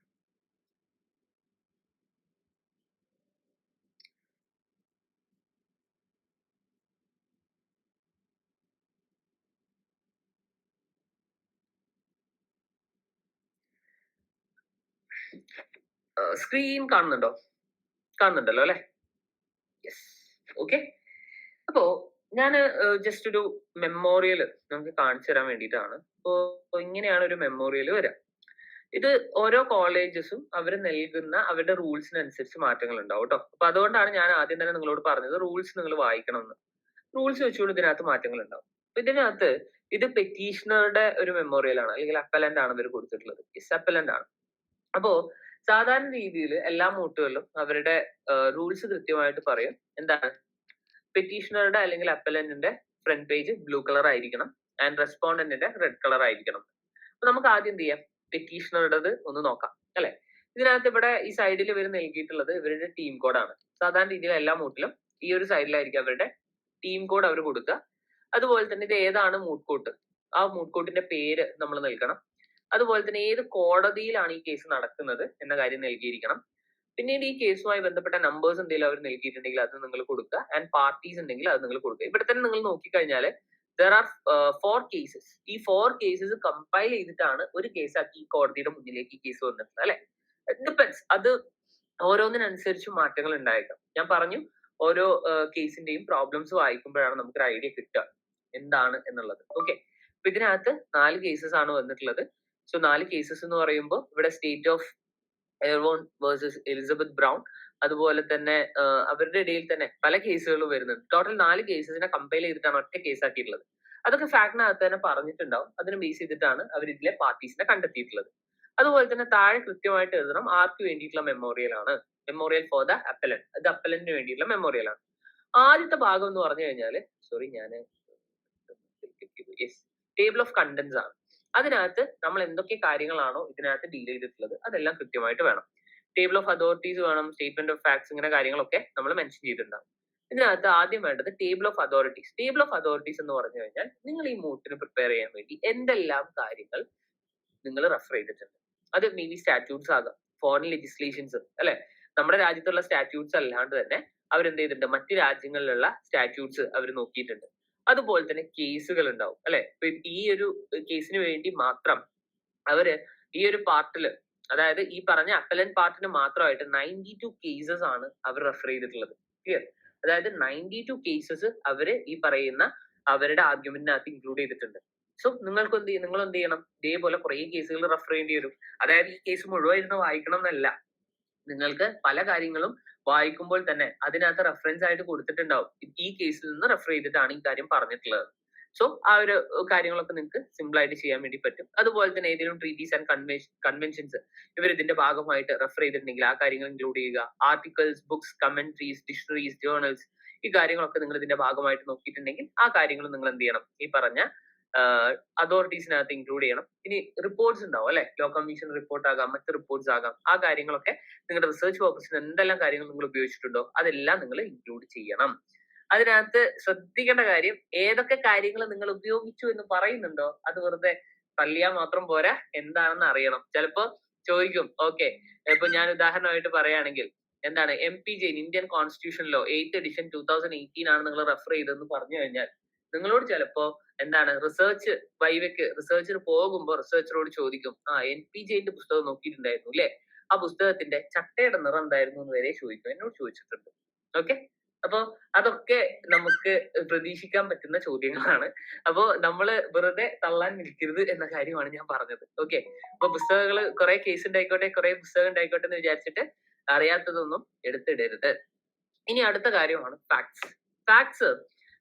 സ്ക്രീൻ കാണുന്നുണ്ടല്ലോ അല്ലെ? Yes, okay. അപ്പോ ഞാൻ ജസ്റ്റ് ഒരു മെമ്മോറിയൽ നമുക്ക് കാണിച്ചു തരാൻ വേണ്ടിയിട്ടാണ്. അപ്പോ ഇങ്ങനെയാണ് ഒരു മെമ്മോറിയൽ വരിക. ഇത് ഓരോ കോളേജസും അവർ നൽകുന്ന അവരുടെ റൂൾസിനനുസരിച്ച് മാറ്റങ്ങൾ ഉണ്ടാവും കേട്ടോ. അപ്പൊ അതുകൊണ്ടാണ് ഞാൻ ആദ്യം തന്നെ നിങ്ങളോട് പറഞ്ഞത് റൂൾസ് നിങ്ങൾ വായിക്കണം എന്ന്. റൂൾസ് വെച്ചുകൊണ്ട് ഇതിനകത്ത് മാറ്റങ്ങൾ ഉണ്ടാവും. അപ്പൊ ഇതിനകത്ത് ഇത് പെറ്റീഷണറുടെ ഒരു മെമ്മോറിയൽ ആണ്, അല്ലെങ്കിൽ അപ്പലന്റ് ആണ് ഇവർ കൊടുത്തിട്ടുള്ളത്. അപ്പലന്റ് ആണ്. അപ്പോ സാധാരണ രീതിയിൽ എല്ലാ മൂട്ടുകളിലും അവരുടെ റൂൾസ് കൃത്യമായിട്ട് പറയും. എന്താണ്, പെറ്റീഷണറുടെ അല്ലെങ്കിൽ അപ്പലന്റിന്റെ ഫ്രണ്ട് പേജ് ബ്ലൂ കളർ ആയിരിക്കണം ആൻഡ് റെസ്പോണ്ടന്റിന്റെ റെഡ് കളർ ആയിരിക്കണം. അപ്പൊ നമുക്ക് ആദ്യം എന്ത് ചെയ്യാം, പെറ്റീഷണറുടേത് ഒന്ന് നോക്കാം അല്ലെ. ഇതിനകത്ത് ഇവിടെ ഈ സൈഡിൽ ഇവർ നൽകിയിട്ടുള്ളത് ഇവരുടെ ടീം കോഡാണ്. സാധാരണ രീതിയിൽ എല്ലാ മൂട്ടിലും ഈ ഒരു സൈഡിലായിരിക്കും അവരുടെ ടീം കോഡ് അവർ കൊടുക്കുക. അതുപോലെ തന്നെ ഇത് ഏതാണ് മൂട്ട് കോർട്ട്, ആ മൂട്ട് കോർട്ടിന്റെ പേര് നമ്മൾ നൽകണം. അതുപോലെ തന്നെ ഏത് കോടതിയിലാണ് ഈ കേസ് നടക്കുന്നത് എന്ന കാര്യം നൽകിയിരിക്കണം. പിന്നീട് ഈ കേസുമായി ബന്ധപ്പെട്ട നമ്പേഴ്സ് എന്തെങ്കിലും അവർ നൽകിയിട്ടുണ്ടെങ്കിൽ അത് നിങ്ങൾ കൊടുക്കുക. ആൻഡ് പാർട്ടീസ് ഉണ്ടെങ്കിൽ അത് നിങ്ങൾ കൊടുക്കുക. ഇവിടെ തന്നെ നിങ്ങൾ നോക്കിക്കഴിഞ്ഞാൽ there are 4 cases. ഈ 4 cases കമ്പൈൽ ചെയ്തിട്ടാണ് ഒരു കേസാക്കി ഈ കോടതിയുടെ മുന്നിലേക്ക് ഈ കേസ് വന്നിട്ടുള്ളത് അല്ലെ. ഡിപ്പെൻസ്, അത് ഓരോന്നിനനുസരിച്ച് മാറ്റങ്ങൾ ഉണ്ടായേക്കാം. ഞാൻ പറഞ്ഞു ഓരോ കേസിന്റെയും പ്രോബ്ലംസ് വായിക്കുമ്പോഴാണ് നമുക്കൊരു ഐഡിയ കിട്ടുക എന്താണ് എന്നുള്ളത്. ഓക്കെ, അപ്പൊ ഇതിനകത്ത് 4 കേസസ് ആണ് വന്നിട്ടുള്ളത്. സോ 4 കേസസ് എന്ന് പറയുമ്പോൾ ഇവിടെ state of Airvon versus Elizabeth Brown, അതുപോലെ തന്നെ അവരുടെ ഇടയിൽ തന്നെ പല കേസുകളും വരുന്നുണ്ട്. ടോട്ടൽ 4 കേസസിനെ കമ്പൈൽ ചെയ്തിട്ടാണ് ഒറ്റ കേസാക്കിയിട്ടുള്ളത്. അതൊക്കെ ഫാക്ടിനകത്ത് തന്നെ പറഞ്ഞിട്ടുണ്ടാവും. അതിനെ ബേസ് ചെയ്തിട്ടാണ് അവർ ഇതിലെ പാർട്ടീസിനെ കണ്ടെത്തിയിട്ടുള്ളത്. അതുപോലെ തന്നെ താഴെ കൃത്യമായിട്ട് എഴുതണം ആർക്ക് വേണ്ടിയിട്ടുള്ള മെമ്മോറിയൽ ആണ്, മെമ്മോറിയൽ ഫോർ ദ അപ്പലന്റ്, അത് അപ്പലന്റിന് വേണ്ടിയിട്ടുള്ള മെമ്മോറിയൽ ആണ്. ആദ്യത്തെ ഭാഗം എന്ന് പറഞ്ഞു കഴിഞ്ഞാൽ ടേബിൾ ഓഫ് കണ്ടന്റ്സ് ആണ്. അതിനകത്ത് നമ്മൾ എന്തൊക്കെ കാര്യങ്ങളാണോ ഇതിനകത്ത് ഡീൽ ചെയ്തിട്ടുള്ളത് അതെല്ലാം കൃത്യമായിട്ട് വേണം. ടേബിൾ ഓഫ് അതോറിറ്റീസ് വേണം, സ്റ്റേറ്റ്മെന്റ് ഓഫ് ഫാക്ട്സ്, ഇങ്ങനെ കാര്യങ്ങളൊക്കെ നമ്മൾ മെൻഷൻ ചെയ്തിട്ടുണ്ടാവും. ഇതിനകത്ത് ആദ്യം വേണ്ടത് table of authorities. Table of authorities എന്ന് പറഞ്ഞു കഴിഞ്ഞാൽ നിങ്ങൾ ഈ മൂട്ടിന് പ്രിപ്പയർ ചെയ്യാൻ വേണ്ടി എന്തെല്ലാം കാര്യങ്ങൾ നിങ്ങൾ റെഫർ ചെയ്തിട്ടുണ്ട്. അത് മേ ബി സ്റ്റാറ്റ്യൂട്ട്സ് ആകാം, ഫോറിൻ ലെജിസ്ലേഷൻസ് അല്ലെ, നമ്മുടെ രാജ്യത്തുള്ള സ്റ്റാറ്റ്യൂട്ട്സ് അല്ലാണ്ട് തന്നെ അവരെന്ത് ചെയ്തിട്ടുണ്ട്, മറ്റ് രാജ്യങ്ങളിലുള്ള സ്റ്റാറ്റ്യൂട്ട്സ് അവർ നോക്കിയിട്ടുണ്ട്. അതുപോലെ തന്നെ കേസുകൾ ഉണ്ടാവും അല്ലെ. ഇപ്പൊ ഈ ഒരു കേസിന് വേണ്ടി മാത്രം അവര് ഈ ഒരു പാർട്ടില്, അതായത് ഈ പറഞ്ഞ അപ്പലൻ പാർട്ടിന് മാത്രമായിട്ട് 92 കേസസ് ആണ് അവർ റെഫർ ചെയ്തിട്ടുള്ളത്. ക്ലിയർ? അതായത് 92 കേസസ് അവര് ഈ പറയുന്ന അവരുടെ ആർഗ്യുമെന്റിനകത്ത് ഇൻക്ലൂഡ് ചെയ്തിട്ടുണ്ട്. സോ നിങ്ങൾ എന്ത് ചെയ്യണം, ഇതേപോലെ കുറെ കേസുകൾ റെഫർ ചെയ്യേണ്ടി വരും. അതായത് ഈ കേസ് മുഴുവൻ ഇരുന്ന് വായിക്കണം എന്നല്ല, നിങ്ങൾക്ക് പല കാര്യങ്ങളും വായിക്കുമ്പോൾ തന്നെ അതിനകത്ത് റെഫറൻസ് ആയിട്ട് കൊടുത്തിട്ടുണ്ടാവും. ഈ കേസിൽ നിന്ന് റെഫർ ചെയ്തിട്ടാണ് ഈ കാര്യം പറഞ്ഞിട്ടുള്ളത്. സോ ആ ഒരു കാര്യങ്ങളൊക്കെ നിങ്ങൾക്ക് സിമ്പിൾ ആയിട്ട് ചെയ്യാൻ വേണ്ടി പറ്റും. അതുപോലെ തന്നെ ഏതെങ്കിലും ട്രീറ്റീസ് ആൻഡ് കൺവെൻഷൻസ് ഇവർ ഇതിന്റെ ഭാഗമായിട്ട് റെഫർ ചെയ്തിട്ടുണ്ടെങ്കിൽ ആ കാര്യങ്ങൾ ഇൻക്ലൂഡ് ചെയ്യുക. Articles, books, commentaries, dictionaries, journals, ഈ കാര്യങ്ങളൊക്കെ നിങ്ങൾ ഇതിന്റെ ഭാഗമായിട്ട് നോക്കിയിട്ടുണ്ടെങ്കിൽ ആ കാര്യങ്ങൾ നിങ്ങൾ എന്ത് ചെയ്യണം, ഈ പറഞ്ഞ അതോറിറ്റീസിനകത്ത് ഇൻക്ലൂഡ് ചെയ്യണം. ഇനി റിപ്പോർട്ട്സ് ഉണ്ടാവും അല്ലെ, ലോ കമ്മീഷൻ റിപ്പോർട്ട് ആകാം, മറ്റ് റിപ്പോർട്ട്സ് ആകാം. ആ കാര്യങ്ങളൊക്കെ നിങ്ങളുടെ റിസർച്ച് പർപ്പസിന് എന്തെല്ലാം കാര്യങ്ങൾ നിങ്ങൾ ഉപയോഗിച്ചിട്ടുണ്ടോ അതെല്ലാം നിങ്ങൾ ഇൻക്ലൂഡ് ചെയ്യണം. അതിനകത്ത് ശ്രദ്ധിക്കേണ്ട കാര്യം, ഏതൊക്കെ കാര്യങ്ങൾ നിങ്ങൾ ഉപയോഗിച്ചു എന്ന് പറയുന്നുണ്ടോ അത് വെറുതെ തള്ളിയാൽ മാത്രം പോരാ, എന്താണെന്ന് അറിയണം. ചിലപ്പോ ചോദിക്കും, ഓക്കെ, ഇപ്പൊ ഞാൻ ഉദാഹരണമായിട്ട് പറയുകയാണെങ്കിൽ എന്താണ് MP Jain Indian constitution law 8th edition 2018 ആണ് നിങ്ങൾ റെഫർ ചെയ്തതെന്ന് പറഞ്ഞു കഴിഞ്ഞാൽ നിങ്ങളോട് ചിലപ്പോ എന്താണ് റിസർച്ചിന് പോകുമ്പോൾ റിസർച്ചറോട് ചോദിക്കും, MP ജെയിന്റെ പുസ്തകം നോക്കിയിട്ടുണ്ടായിരുന്നു അല്ലെ, ആ പുസ്തകത്തിന്റെ ചട്ടയുടെ നിറം എന്തായിരുന്നു എന്ന് വരെ ചോദിക്കും, എന്നോട് ചോദിച്ചിട്ടുണ്ട്. ഓക്കെ, അപ്പൊ അതൊക്കെ നമുക്ക് പ്രതീക്ഷിക്കാൻ പറ്റുന്ന ചോദ്യങ്ങളാണ്. അപ്പോ നമ്മള് വെറുതെ തള്ളാൻ നിൽക്കരുത് എന്ന കാര്യമാണ് ഞാൻ പറഞ്ഞത്. ഓക്കെ, അപ്പൊ പുസ്തകങ്ങൾ കുറെ കേസ് ഉണ്ടായിക്കോട്ടെ, കുറെ പുസ്തകം ഉണ്ടായിക്കോട്ടെ എന്ന് വിചാരിച്ചിട്ട് അറിയാത്തതൊന്നും എടുത്തിടരുത്. ഇനി അടുത്ത കാര്യമാണ് ഫാക്ട്സ്.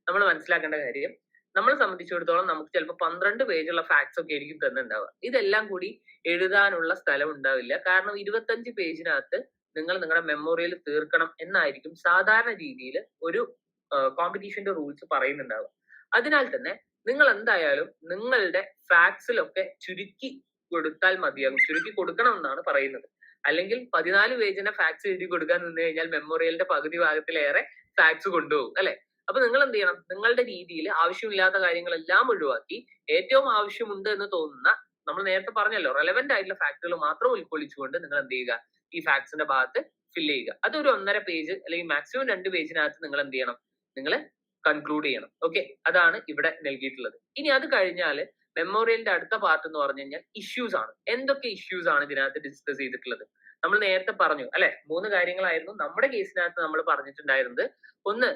നമ്മൾ മനസ്സിലാക്കേണ്ട കാര്യം, നമ്മളെ സംബന്ധിച്ചിടത്തോളം നമുക്ക് ചിലപ്പോൾ 12 പേജുള്ള ഫാക്ട്സ് ഒക്കെ ആയിരിക്കും തന്നിട്ടുണ്ടാവുക. ഇതെല്ലാം കൂടി എഴുതാനുള്ള സ്ഥലം ഉണ്ടാവില്ല. കാരണം 25 പേജിനകത്ത് നിങ്ങൾ നിങ്ങളുടെ മെമ്മോറിയൽ തീർക്കണം എന്നായിരിക്കും സാധാരണ രീതിയിൽ ഒരു കോമ്പറ്റീഷന്റെ റൂൾസ് പറയുന്നുണ്ടാവുക. അതിനാൽ തന്നെ നിങ്ങൾ എന്തായാലും നിങ്ങളുടെ ഫാക്ട്സിലൊക്കെ ചുരുക്കി കൊടുത്താൽ മതിയാകും, ചുരുക്കി കൊടുക്കണം എന്നാണ് പറയുന്നത്. അല്ലെങ്കിൽ 14 പേജിന്റെ ഫാക്ട്സ് എഴുതി കൊടുക്കാൻ നിന്ന് കഴിഞ്ഞാൽ മെമ്മോറിയലിന്റെ പകുതി ഭാഗത്തിലേറെ ഫാക്ട്സ് കൊണ്ടുപോകും അല്ലെ. അപ്പൊ നിങ്ങൾ എന്ത് ചെയ്യണം, നിങ്ങളുടെ രീതിയിൽ ആവശ്യമില്ലാത്ത കാര്യങ്ങളെല്ലാം ഒഴിവാക്കി ഏറ്റവും ആവശ്യമുണ്ട് എന്ന് തോന്നുന്ന, നമ്മൾ നേരത്തെ പറഞ്ഞല്ലോ, റെലവെന്റ് ആയിട്ടുള്ള ഫാക്ടുകൾ മാത്രം ഉൾക്കൊള്ളിച്ചുകൊണ്ട് നിങ്ങൾ എന്ത് ചെയ്യുക, ഈ ഫാക്ട്സിന്റെ ഭാഗത്ത് ഫില്ല് ചെയ്യുക. അതൊരു 1.5 പേജ് അല്ലെങ്കിൽ മാക്സിമം 2 പേജിനകത്ത് നിങ്ങൾ എന്ത് ചെയ്യണം, നിങ്ങൾ കൺക്ലൂഡ് ചെയ്യണം. ഓക്കെ, അതാണ് ഇവിടെ നൽകിയിട്ടുള്ളത്. ഇനി അത് കഴിഞ്ഞാൽ മെമ്മോറിയലിന്റെ അടുത്ത പാർട്ട് എന്ന് പറഞ്ഞു കഴിഞ്ഞാൽ ഇഷ്യൂസ് ആണ്. എന്തൊക്കെ ഇഷ്യൂസ് ആണ് ഇതിനകത്ത് ഡിസ്കസ് ചെയ്തിട്ടുള്ളത്? നമ്മൾ നേരത്തെ പറഞ്ഞു അല്ലെ, 3 കാര്യങ്ങളായിരുന്നു നമ്മുടെ കേസിനകത്ത് നമ്മൾ പറഞ്ഞിട്ടുണ്ടായിരുന്നത്. ഒന്ന്,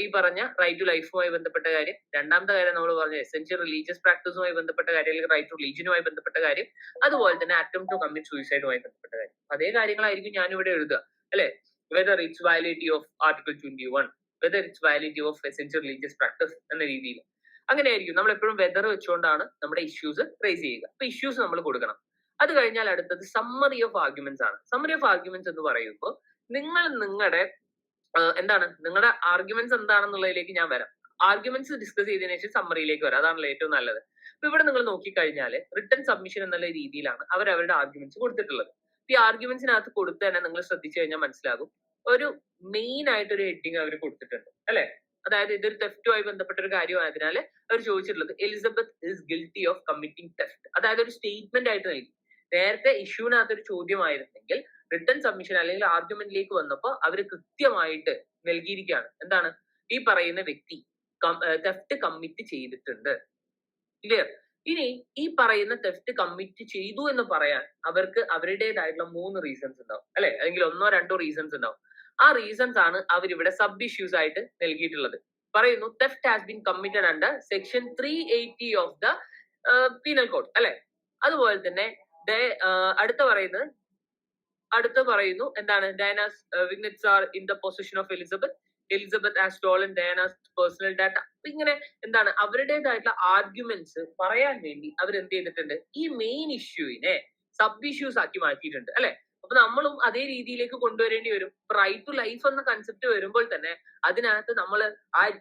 ഈ പറഞ്ഞ റൈറ്റ് ടു ലൈഫുമായി ബന്ധപ്പെട്ട കാര്യം. രണ്ടാമത്തെ കാര്യം നമ്മൾ പറഞ്ഞ എസെൻഷ്യൽ റിലീജിയസ് പ്രാക്ടീസുമായി ബന്ധപ്പെട്ട കാര്യം, അല്ലെങ്കിൽ റൈറ്റ് ടു റിലീജിയനുമായി ബന്ധപ്പെട്ട കാര്യം. അതുപോലെ തന്നെ അറ്റംപ്റ്റ് ടു കമ്മിറ്റ് സൂയിസൈഡുമായി ബന്ധപ്പെട്ട കാര്യം. അതേ കാര്യങ്ങളായിരിക്കും ഞാനിവിടെ എഴുതുക അല്ലെ. Whether it's വയലേറ്റീവ് of article 21, whether it's വയലേറ്റീവ് of essential religious practice എന്ന രീതിയിൽ അങ്ങനെയായിരിക്കും. നമ്മൾ എപ്പോഴും വെദർ വെച്ചുകൊണ്ടാണ് നമ്മുടെ ഇഷ്യൂസ് റേസ് ചെയ്യുക. അപ്പൊ ഇഷ്യൂസ് നമ്മൾ കൊടുക്കണം. അത് കഴിഞ്ഞാൽ അടുത്തത് സമ്മറി ഓഫ് ആർഗ്യുമെന്റ്സ് ആണ്. സമ്മറി ഓഫ് ആർഗ്യുമെന്റ്സ് എന്ന് പറയുമ്പോൾ നിങ്ങൾ നിങ്ങളുടെ നിങ്ങളുടെ ആർഗ്യുമെന്റ്സ് എന്താണെന്നുള്ളതിലേക്ക് ഞാൻ വരാം. ആർഗ്യുമെന്റ്സ് ഡിസ്കസ് ചെയ്തതിനു ശേഷം സമ്മറിയിലേക്ക് വരാം, അതാണല്ലോ ഏറ്റവും നല്ലത്. അപ്പൊ ഇവിടെ നിങ്ങൾ നോക്കിക്കഴിഞ്ഞാൽ റിട്ടൺ സബ്മിഷൻ എന്നുള്ള രീതിയിലാണ് അവരുടെ ആർഗ്യുമെന്റ്സ് കൊടുത്തിട്ടുള്ളത്. ഈ ആർഗ്യുമെന്റ്സിനകത്ത് കൊടുത്ത് തന്നെ നിങ്ങൾ ശ്രദ്ധിച്ചു കഴിഞ്ഞാൽ മനസ്സിലാകും, ഒരു മെയിൻ ആയിട്ട് ഒരു ഹെഡിങ് അവർ കൊടുത്തിട്ടുണ്ട് അല്ലെ. അതായത് ഇതൊരു തെഫ്റ്റുമായി ബന്ധപ്പെട്ട ഒരു കാര്യമായതിനാൽ അവർ ചോദിച്ചിട്ടുള്ളത് Elizabeth is guilty of committing theft. അതായത് ഒരു സ്റ്റേറ്റ്മെന്റ് ആയിട്ട് നൽകി. നേരത്തെ ഇഷ്യൂവിനകത്ത് ഒരു ചോദ്യമായിരുന്നെങ്കിൽ റിട്ടൺ സബ്മിഷൻ അല്ലെങ്കിൽ ആർഗ്യുമെന്റിലേക്ക് വന്നപ്പോൾ അവർ കൃത്യമായിട്ട് നൽകിയിരിക്കുകയാണ്, എന്താണ്, ഈ പറയുന്ന വ്യക്തി തെഫ്റ്റ് കമ്മിറ്റ് ചെയ്തിട്ടുണ്ട്. ക്ലിയർ? ഇനി ഈ പറയുന്ന തെഫ്റ്റ് കമ്മിറ്റ് ചെയ്തു എന്ന് പറയാൻ അവർക്ക് അവരുടേതായിട്ടുള്ള 3 റീസൺസ് ഉണ്ടാവും അല്ലെ, അല്ലെങ്കിൽ 1-2 റീസൺസ് ഉണ്ടാവും. ആ റീസൺസ് ആണ് അവരിവിടെ സബ് ഇഷ്യൂസ് ആയിട്ട് നൽകിയിട്ടുള്ളത്. പറയുന്നു theft has been committed under section 380 of the penal code അല്ലെ. അതുപോലെ തന്നെ അടുത്ത പറയുന്നു എന്താണ്, Diana's vignettes are in the position of Elizabeth has stolen Diana's personal data. ഇങ്ങനെ എന്താണ് അവരുടേതായിട്ടുള്ള ആർഗ്യുമെന്റ്സ് പറയാൻ വേണ്ടി അവർ എന്ത് ചെയ്തിട്ടുണ്ട്, ഈ മെയിൻ ഇഷ്യൂവിനെ സബ് ഇഷ്യൂസ് ആക്കി മാറ്റിയിട്ടുണ്ട് അല്ലെ. അപ്പൊ നമ്മളും അതേ രീതിയിലേക്ക് കൊണ്ടുവരേണ്ടി വരും. റൈറ്റ് ടു ലൈഫ് എന്ന കൺസെപ്റ്റ് വരുമ്പോൾ തന്നെ അതിനകത്ത് നമ്മൾ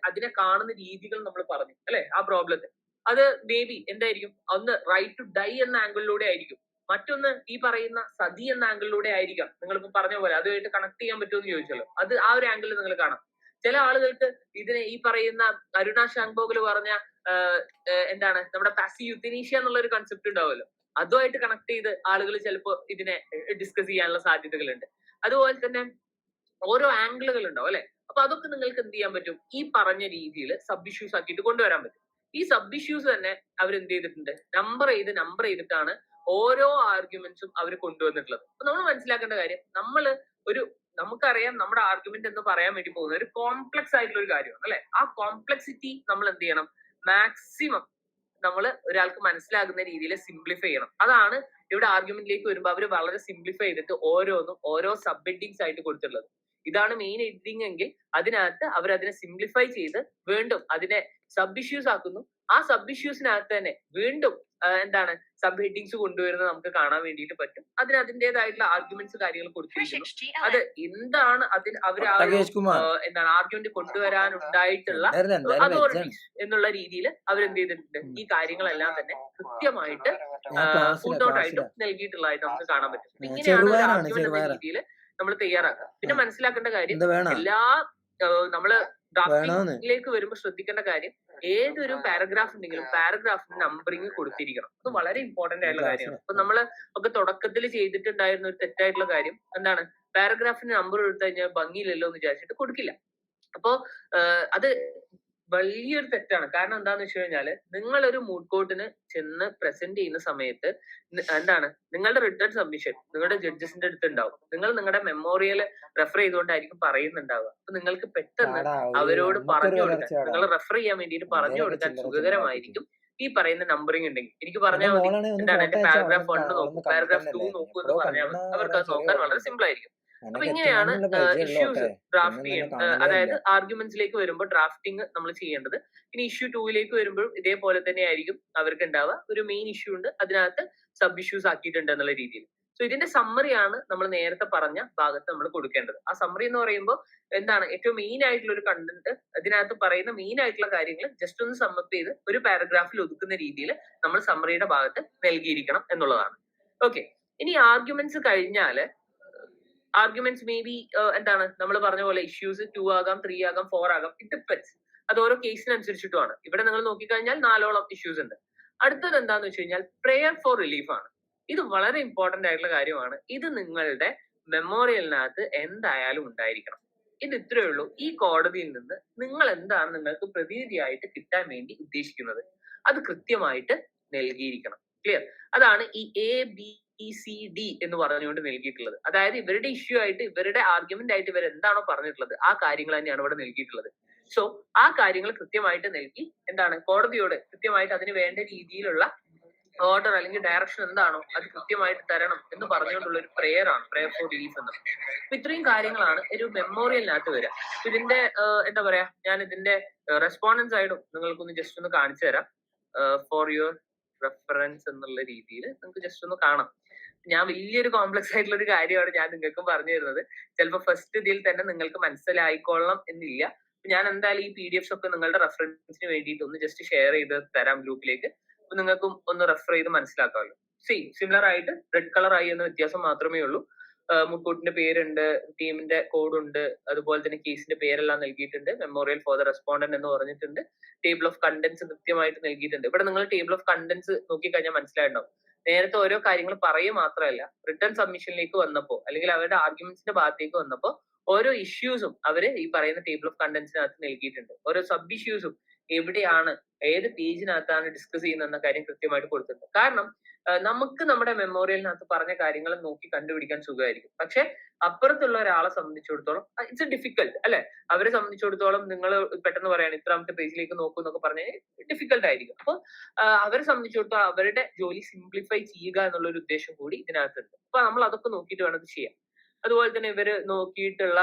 അതിനെ കാണുന്ന രീതികൾ നമ്മൾ പറഞ്ഞു അല്ലെ. ആ പ്രോബ്ലത്തെ അത് മേ ബി എന്തായിരിക്കും, ഒന്ന് റൈറ്റ് ടു ഡൈ എന്ന ആംഗിളിലൂടെ ആയിരിക്കും, മറ്റൊന്ന് ഈ പറയുന്ന സതി എന്ന ആംഗിളിലൂടെ ആയിരിക്കാം. നിങ്ങളിപ്പോ പറഞ്ഞ പോലെ അതുമായിട്ട് കണക്ട് ചെയ്യാൻ പറ്റുമെന്ന് ചോദിച്ചല്ലോ, അത് ആ ഒരു ആംഗിളിൽ നിങ്ങൾ കാണാം. ചില ആളുകൾക്ക് ഇതിനെ ഈ പറയുന്ന അരുണ ഷാങ്ബോഗിൽ പറഞ്ഞ എന്താണ് നമ്മുടെ പാസീവ് യുത്തനീഷ്യ എന്നുള്ള ഒരു കൺസെപ്റ്റ് ഉണ്ടാവുമല്ലോ, അതുമായിട്ട് കണക്ട് ചെയ്ത് ആളുകൾ ചിലപ്പോൾ ഇതിനെ ഡിസ്കസ് ചെയ്യാനുള്ള സാധ്യതകളുണ്ട്. അതുപോലെ തന്നെ ഓരോ ആംഗിളുകൾ ഉണ്ടാവും അല്ലെ. അപ്പൊ അതൊക്കെ നിങ്ങൾക്ക് എന്ത് ചെയ്യാൻ പറ്റും, ഈ പറഞ്ഞ രീതിയിൽ സബ് ഇഷ്യൂസ് ആക്കിയിട്ട് കൊണ്ടുവരാൻ പറ്റും. ഈ സബ് ഇഷ്യൂസ് തന്നെ അവർ എന്ത് ചെയ്തിട്ടുണ്ട്, നമ്പർ ചെയ്തിട്ടാണ് ഓരോ ആർഗ്യുമെന്റ്സും അവർ കൊണ്ടുവന്നിട്ടുള്ളത്. അപ്പൊ നമ്മൾ മനസ്സിലാക്കേണ്ട കാര്യം, നമുക്കറിയാം നമ്മുടെ ആർഗ്യുമെന്റ് എന്ന് പറയാൻ വേണ്ടി പോകുന്നത് ഒരു കോംപ്ലക്സ് ആയിട്ടുള്ള ഒരു കാര്യമാണ് അല്ലെ. ആ കോംപ്ലക്സിറ്റി നമ്മൾ എന്ത് ചെയ്യണം, മാക്സിമം നമ്മൾ ഒരാൾക്ക് മനസ്സിലാകുന്ന രീതിയിൽ സിംപ്ലിഫൈ ചെയ്യണം. അതാണ് ഇവിടെ ആർഗ്യുമെന്റിലേക്ക് വരുമ്പോൾ അവർ വളരെ സിംപ്ലിഫൈ ചെയ്തിട്ട് ഓരോന്നും ഓരോ സബ് ഹെഡിങ്സ് ആയിട്ട് കൊടുത്തിട്ടുള്ളത്. ഇതാണ് മെയിൻ ഹെഡിങ് എങ്കിൽ അതിനകത്ത് അവർ അതിനെ സിംപ്ലിഫൈ ചെയ്ത് വീണ്ടും അതിനെ സബ് ഇഷ്യൂസ് ആക്കുന്നു. ആ സബ് ഇഷ്യൂസിനകത്ത് തന്നെ വീണ്ടും എന്താണ് സബ് ഹെഡിങ്സ് കൊണ്ടുവരുന്നത് നമുക്ക് കാണാൻ വേണ്ടിയിട്ട് പറ്റും. അതിൻ്റെതായിട്ടുള്ള ആർഗ്യുമെന്റ്സ് കാര്യങ്ങൾ കൊടുത്തിരിക്കുന്നു. അത് എന്താണ് അവർ എന്താണ് ആർഗ്യുമെന്റ് കൊണ്ടുവരാനുണ്ടായിട്ടുള്ള അതോറിറ്റീസ് എന്നുള്ള രീതിയിൽ അവരെന്ത് ചെയ്തിട്ടുണ്ട്, ഈ കാര്യങ്ങളെല്ലാം തന്നെ കൃത്യമായിട്ട് ഫുഡ് ഔട്ട് ആയിട്ടും നൽകിയിട്ടുള്ളതായിട്ട് നമുക്ക് കാണാൻ പറ്റും. ഇങ്ങനെയാണ് ഒരു ആർഗ്യുമെന്റ് എന്ന രീതിയിൽ നമ്മൾ തയ്യാറാക്കുക. പിന്നെ മനസ്സിലാക്കേണ്ട കാര്യം, എല്ലാ നമ്മള് ഡ്രാഫ്റ്റിംഗിലേക്ക് വരുമ്പോൾ ശ്രദ്ധിക്കേണ്ട കാര്യം, ഏതൊരു പാരഗ്രാഫ് ഉണ്ടെങ്കിലും പാരഗ്രാഫിന് നമ്പറിങ് കൊടുത്തിരിക്കണം. അത് വളരെ ഇമ്പോർട്ടന്റ് ആയിട്ടുള്ള കാര്യമാണ്. അപ്പൊ നമ്മള് ഒക്കെ തുടക്കത്തിൽ ചെയ്തിട്ടുണ്ടായിരുന്ന ഒരു തെറ്റായിട്ടുള്ള കാര്യം എന്താണ്, പാരഗ്രാഫിന് നമ്പർ കൊടുത്തു കഴിഞ്ഞാൽ ഭംഗിയില്ലല്ലോ എന്ന് വിചാരിച്ചിട്ട് കൊടുക്കില്ല. അപ്പോ അത് വലിയൊരു തെറ്റാണ്. കാരണം എന്താന്ന് വെച്ച് കഴിഞ്ഞാല്, നിങ്ങളൊരു മൂഡ് കോർട്ടിന് ചെന്ന് പ്രസന്റ് ചെയ്യുന്ന സമയത്ത് എന്താണ് നിങ്ങളുടെ റിട്ടേൺ സബ്മിഷൻ നിങ്ങളുടെ ജഡ്ജസിന്റെ അടുത്ത് ഉണ്ടാവും. നിങ്ങൾ നിങ്ങളുടെ മെമ്മോറിയൽ റെഫർ ചെയ്തുകൊണ്ടായിരിക്കും പറയുന്നുണ്ടാവുക. അപ്പൊ നിങ്ങൾക്ക് പെട്ടെന്ന് അവരോട് പറഞ്ഞു കൊടുക്കാൻ, നിങ്ങൾ റെഫർ ചെയ്യാൻ വേണ്ടിയിട്ട് പറഞ്ഞു കൊടുക്കാൻ സുഖകരമായിരിക്കും ഈ പറയുന്ന നമ്പറിംഗ് ഉണ്ടെങ്കിൽ. എനിക്ക് പറഞ്ഞാൽ മതി, എന്താണ് എന്റെ പാരഗ്രാഫ് 1 നോക്കൂ, പാരഗ്രാഫ് 2 നോക്കൂ എന്ന് പറഞ്ഞാൽ മതി. അവർക്ക് അത് നോക്കാൻ വളരെ സിമ്പിൾ ആയിരിക്കും. അപ്പൊ ഇങ്ങനെയാണ് ഇഷ്യൂസ് ഡ്രാഫ്റ്റ് ചെയ്യുന്നത്. അതായത് ആർഗ്യുമെന്റ്സിലേക്ക് വരുമ്പോൾ ഡ്രാഫ്റ്റിംഗ് നമ്മൾ ചെയ്യേണ്ടത്. ഇനി ഇഷ്യൂ 2ലേക്ക് വരുമ്പോഴും ഇതേപോലെ തന്നെ ആയിരിക്കും അവർക്ക് ഉണ്ടാവുക. ഒരു മെയിൻ ഇഷ്യൂ ഉണ്ട്, അതിനകത്ത് സബ് ഇഷ്യൂസ് ആക്കിയിട്ടുണ്ട് എന്നുള്ള രീതിയിൽ. സോ ഇതിന്റെ സമ്മറിയാണ് നമ്മൾ നേരത്തെ പറഞ്ഞ ഭാഗത്ത് നമ്മൾ കൊടുക്കേണ്ടത്. ആ സമ്മറി എന്ന് പറയുമ്പോൾ എന്താണ് ഏറ്റവും മെയിൻ ആയിട്ടുള്ള ഒരു കണ്ടന്റ്, അതിനകത്ത് പറയുന്ന മെയിൻ ആയിട്ടുള്ള കാര്യങ്ങൾ ജസ്റ്റ് ഒന്ന് സമ്മപ്പ് ചെയ്ത് ഒരു പാരഗ്രാഫിൽ ഒതുക്കുന്ന രീതിയിൽ നമ്മൾ സമ്മറിയുടെ ഭാഗത്ത് നൽകിയിരിക്കണം എന്നുള്ളതാണ്. ഓക്കെ, ഇനി ആർഗ്യുമെന്റ്സ് കഴിഞ്ഞാല് ആർഗ്യുമെന്റ്സ് മേ ബി എന്താണ് നമ്മൾ പറഞ്ഞ പോലെ ഇഷ്യൂസ് 2 ആകാം, 3 ആകാം, 4 ആകാം. It depends. അത് ഓരോ കേസിനനുസരിച്ചിട്ടുമാണ്. ഇവിടെ നിങ്ങൾ നോക്കിക്കഴിഞ്ഞാൽ 4ഓളം ഇഷ്യൂസ് ഉണ്ട്. അടുത്തത് എന്താന്ന് വെച്ച് കഴിഞ്ഞാൽ പ്രെയർ ഫോർ റിലീഫ് ആണ്. ഇത് വളരെ ഇമ്പോർട്ടന്റ് ആയിട്ടുള്ള കാര്യമാണ്. ഇത് നിങ്ങളുടെ മെമ്മോറിയലിനകത്ത് എന്തായാലും ഉണ്ടായിരിക്കണം. ഇത് ഇത്രയേ ഉള്ളൂ. ഈ കോടതിയിൽ നിന്ന് നിങ്ങൾ എന്താണ് നിങ്ങൾക്ക് പ്രതിനിധിയായിട്ട് കിട്ടാൻ വേണ്ടി ഉദ്ദേശിക്കുന്നത് അത് കൃത്യമായിട്ട് നൽകിയിരിക്കണം. ക്ലിയർ? അതാണ് ഈ ABCD എന്ന് പറഞ്ഞുകൊണ്ട് നൽകിയിട്ടുള്ളത്. അതായത് ഇവരുടെ ഇഷ്യൂ ആയിട്ട്, ഇവരുടെ ആർഗ്യുമെന്റ് ആയിട്ട് ഇവർ എന്താണോ പറഞ്ഞിട്ടുള്ളത് ആ കാര്യങ്ങൾ തന്നെയാണ് ഇവിടെ നൽകിയിട്ടുള്ളത്. സോ ആ കാര്യങ്ങൾ കൃത്യമായിട്ട് നൽകി എന്താണ് കോടതിയോട് കൃത്യമായിട്ട് അതിന് വേണ്ട രീതിയിലുള്ള ഓർഡർ അല്ലെങ്കിൽ ഡയറക്ഷൻ എന്താണോ അത് കൃത്യമായിട്ട് തരണം എന്ന് പറഞ്ഞുകൊണ്ടുള്ള ഒരു പ്രെയർ ആണ് പ്രെയർ ഫോർ റിലീഫ് എന്നത്. അപ്പൊ ഇത്രയും കാര്യങ്ങളാണ് ഒരു മെമ്മോറിയലിനകത്ത് വരിക. ഇതിന്റെ എന്താ പറയാ, ഞാൻ ഇതിന്റെ റെസ്പോണ്ടൻസ് ആയിട്ടും നിങ്ങൾക്കൊന്ന് ജസ്റ്റ് ഒന്ന് കാണിച്ചു തരാം. ഫോർ യുവർ റെഫറൻസ് എന്നുള്ള രീതിയിൽ നിങ്ങൾക്ക് ജസ്റ്റ് ഒന്ന് കാണാം. ഞാൻ വലിയൊരു കോംപ്ലക്സ് ആയിട്ടുള്ള ഒരു കാര്യമാണ് ഞാൻ നിങ്ങൾക്കും പറഞ്ഞു തരുന്നത്. ചിലപ്പോൾ ഫസ്റ്റ് ഇതിൽ തന്നെ നിങ്ങൾക്ക് മനസ്സിലായിക്കൊള്ളണം എന്നില്ല. ഞാൻ എന്തായാലും ഈ PDF ഒക്കെ നിങ്ങളുടെ റെഫറൻസിന് വേണ്ടിയിട്ട് ഒന്ന് ജസ്റ്റ് ഷെയർ ചെയ്ത് തരാം ഗ്രൂപ്പിലേക്ക്. അപ്പൊ നിങ്ങൾക്കും ഒന്ന് റെഫർ ചെയ്ത് മനസ്സിലാക്കാമല്ലോ. സിമിലർ ആയിട്ട് റെഡ് കളർ ആയി എന്ന വ്യത്യാസം മാത്രമേ ഉള്ളൂ. മുൻകൂട്ടിന്റെ പേരുണ്ട്, ടീമിന്റെ കോഡ് ഉണ്ട്, അതുപോലെ തന്നെ കേസിന്റെ പേരെല്ലാം നൽകിയിട്ടുണ്ട്. മെമ്മോറിയൽ ഫോർ ദ റെസ്പോണ്ടന്റ് എന്ന് പറഞ്ഞിട്ടുണ്ട്. ടേബിൾ ഓഫ് കണ്ടന്റ്സ് കൃത്യമായിട്ട് നൽകിയിട്ടുണ്ട്. ഇവിടെ നിങ്ങൾ ടേബിൾ ഓഫ് കണ്ടന്റ്സ് നോക്കിക്കഴിഞ്ഞാൽ മനസ്സിലായിട്ടുണ്ടാവും. നേരത്തെ ഓരോ കാര്യങ്ങൾ പറയുക മാത്രമല്ല, റിട്ടേൺ സബ്മിഷനിലേക്ക് വന്നപ്പോൾ അല്ലെങ്കിൽ അവരുടെ ആർഗ്യുമെന്റ്സിന്റെ ഭാഗത്തേക്ക് വന്നപ്പോൾ ഓരോ ഇഷ്യൂസും അവര് ഈ പറയുന്ന ടേബിൾ ഓഫ് കണ്ടന്റ്സിനകത്ത് നൽകിയിട്ടുണ്ട്. ഓരോ സബ് ഇഷ്യൂസും എവിടെയാണ്, ഏത് പേജിനകത്താണ് ഡിസ്കസ് ചെയ്യുന്ന കാര്യം കൃത്യമായിട്ട് കൊടുത്തിട്ടുണ്ട്. കാരണം നമുക്ക് നമ്മുടെ മെമ്മോറിയലിനകത്ത് പറഞ്ഞ കാര്യങ്ങൾ നോക്കി കണ്ടുപിടിക്കാൻ സുഖമായിരിക്കും. പക്ഷെ അപ്പുറത്തുള്ള ഒരാളെ സംബന്ധിച്ചിടത്തോളം ഇറ്റ്സ് ഡിഫിക്കൽട്ട് അല്ലെ. അവരെ സംബന്ധിച്ചിടത്തോളം നിങ്ങൾ പെട്ടെന്ന് പറയാണ് ഇത്രാമത്തെ പേജിലേക്ക് നോക്കൂ എന്നൊക്കെ പറഞ്ഞാൽ ഡിഫിക്കൽട്ട് ആയിരിക്കും. അപ്പോൾ അവരെ സംബന്ധിച്ചിടത്തോളം അവരുടെ ജോലി സിംപ്ലിഫൈ ചെയ്യുക എന്നുള്ള ഒരു ഉദ്ദേശം കൂടി ഇതിനകത്തുണ്ട്. അപ്പൊ നമ്മൾ അതൊക്കെ നോക്കിയിട്ട് വേണം ഇത് ചെയ്യാൻ. അതുപോലെ തന്നെ ഇവര് നോക്കിയിട്ടുള്ള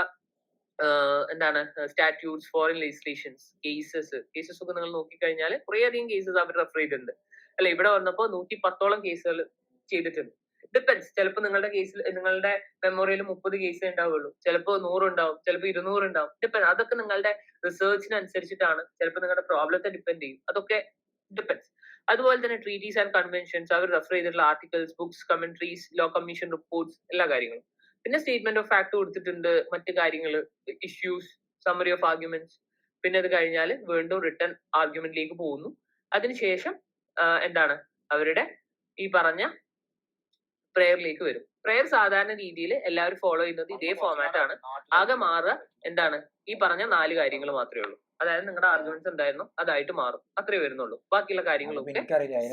എന്താണ് സ്റ്റാറ്റ്യൂട്ട്സ്, ഫോറിൻ ലെജിസ്ലേഷൻസ്, കേസസ് ഒക്കെ നിങ്ങൾ നോക്കിക്കഴിഞ്ഞാൽ കുറേയധികം കേസസ് അവർ റെഫർ ചെയ്തിട്ടുണ്ട് അല്ലെ. ഇവിടെ വന്നപ്പോൾ 110ഓളം കേസുകൾ ചെയ്തിട്ടുണ്ട്. ഡിപ്പെൻസ്. ചിലപ്പോൾ നിങ്ങളുടെ കേസിൽ നിങ്ങളുടെ മെമ്മോറിയൽ 30 കേസേ ഉണ്ടാവുള്ളൂ, ചിലപ്പോൾ 100 ഉണ്ടാവും, ചിലപ്പോൾ 200 ഉണ്ടാവും. ഡിപ്പെൻസ്. അതൊക്കെ നിങ്ങളുടെ റിസർച്ചിനനുസരിച്ചിട്ടാണ്. ചിലപ്പോൾ നിങ്ങളുടെ പ്രോബ്ലത്തെ ഡിപ്പെൻഡ് ചെയ്യും. അതൊക്കെ ഡിപ്പെൻസ്. അതുപോലെ തന്നെ ട്രീറ്റീസ് ആൻഡ് കൺവെൻഷൻസ്, അവർ റെഫർ ചെയ്തിട്ടുള്ള articles, books, commentaries, law commission reports, എല്ലാ കാര്യങ്ങളും. പിന്നെ സ്റ്റേറ്റ്മെന്റ് ഓഫ് ഫാക്ട് കൊടുത്തിട്ടുണ്ട്, മറ്റു കാര്യങ്ങൾ, ഇഷ്യൂസ്, സമ്മറി ഓഫ് ആർഗ്യുമെന്റ്സ്. പിന്നെ അത് കഴിഞ്ഞാൽ വീണ്ടും റിട്ടേൺ ആർഗ്യുമെന്റിലേക്ക് പോകുന്നു. അതിനുശേഷം എന്താണ് അവരുടെ ഈ പറഞ്ഞ പ്രെയറിലേക്ക് വരും. പ്രയർ സാധാരണ രീതിയിൽ എല്ലാവരും ഫോളോ ചെയ്യുന്നത് ഇതേ ഫോമാറ്റ് ആണ്. ആകെ മാറുക എന്താണ്, ഈ പറഞ്ഞ 4 കാര്യങ്ങൾ മാത്രമേ ഉള്ളൂ. അതായത് നിങ്ങളുടെ ആർഗ്യുമെന്റ്സ് എന്തായിരുന്നു അതായിട്ട് മാറും, അത്രേ വരുന്നുള്ളൂ. ബാക്കിയുള്ള കാര്യങ്ങളൊക്കെ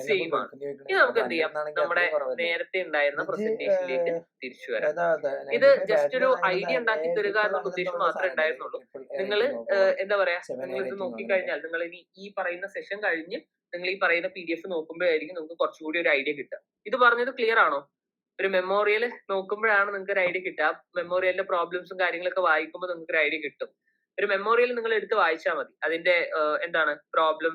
സെയിം ആണ്. ഇനി നമുക്ക് എന്ത് ചെയ്യാം, നമ്മുടെ നേരത്തെ ഉണ്ടായിരുന്ന പ്രസന്റേഷനിലേക്ക് തിരിച്ചു വരാം. ഇത് ജസ്റ്റ് ഒരു ഐഡിയ ഉണ്ടാക്കി തരിക എന്നുള്ള ഉദ്ദേശം മാത്രമേ ഉണ്ടായിരുന്നുള്ളൂ. നിങ്ങൾ എന്താ പറയാ, നിങ്ങൾ ഇത് നോക്കിക്കഴിഞ്ഞാൽ നിങ്ങൾ ഇനി ഈ പറയുന്ന സെഷൻ കഴിഞ്ഞ് നിങ്ങൾ ഈ പറയുന്ന PDF നോക്കുമ്പോഴായിരിക്കും നിങ്ങൾക്ക് കുറച്ചുകൂടി ഒരു ഐഡിയ കിട്ടുക. ഇത് പറഞ്ഞത് ക്ലിയർ ആണോ? ഒരു മെമ്മോറിയൽ നോക്കുമ്പോഴാണ് നിങ്ങൾക്ക് ഒരു ഐഡിയ കിട്ടുക. മെമ്മോറിയലിന്റെ പ്രോബ്ലംസും കാര്യങ്ങളൊക്കെ വായിക്കുമ്പോൾ നിങ്ങൾക്ക് ഒരു ഐഡിയ കിട്ടും. ഒരു മെമ്മോറിയൽ നിങ്ങൾ എടുത്ത് വായിച്ചാൽ മതി. അതിന്റെ എന്താണ് പ്രോബ്ലം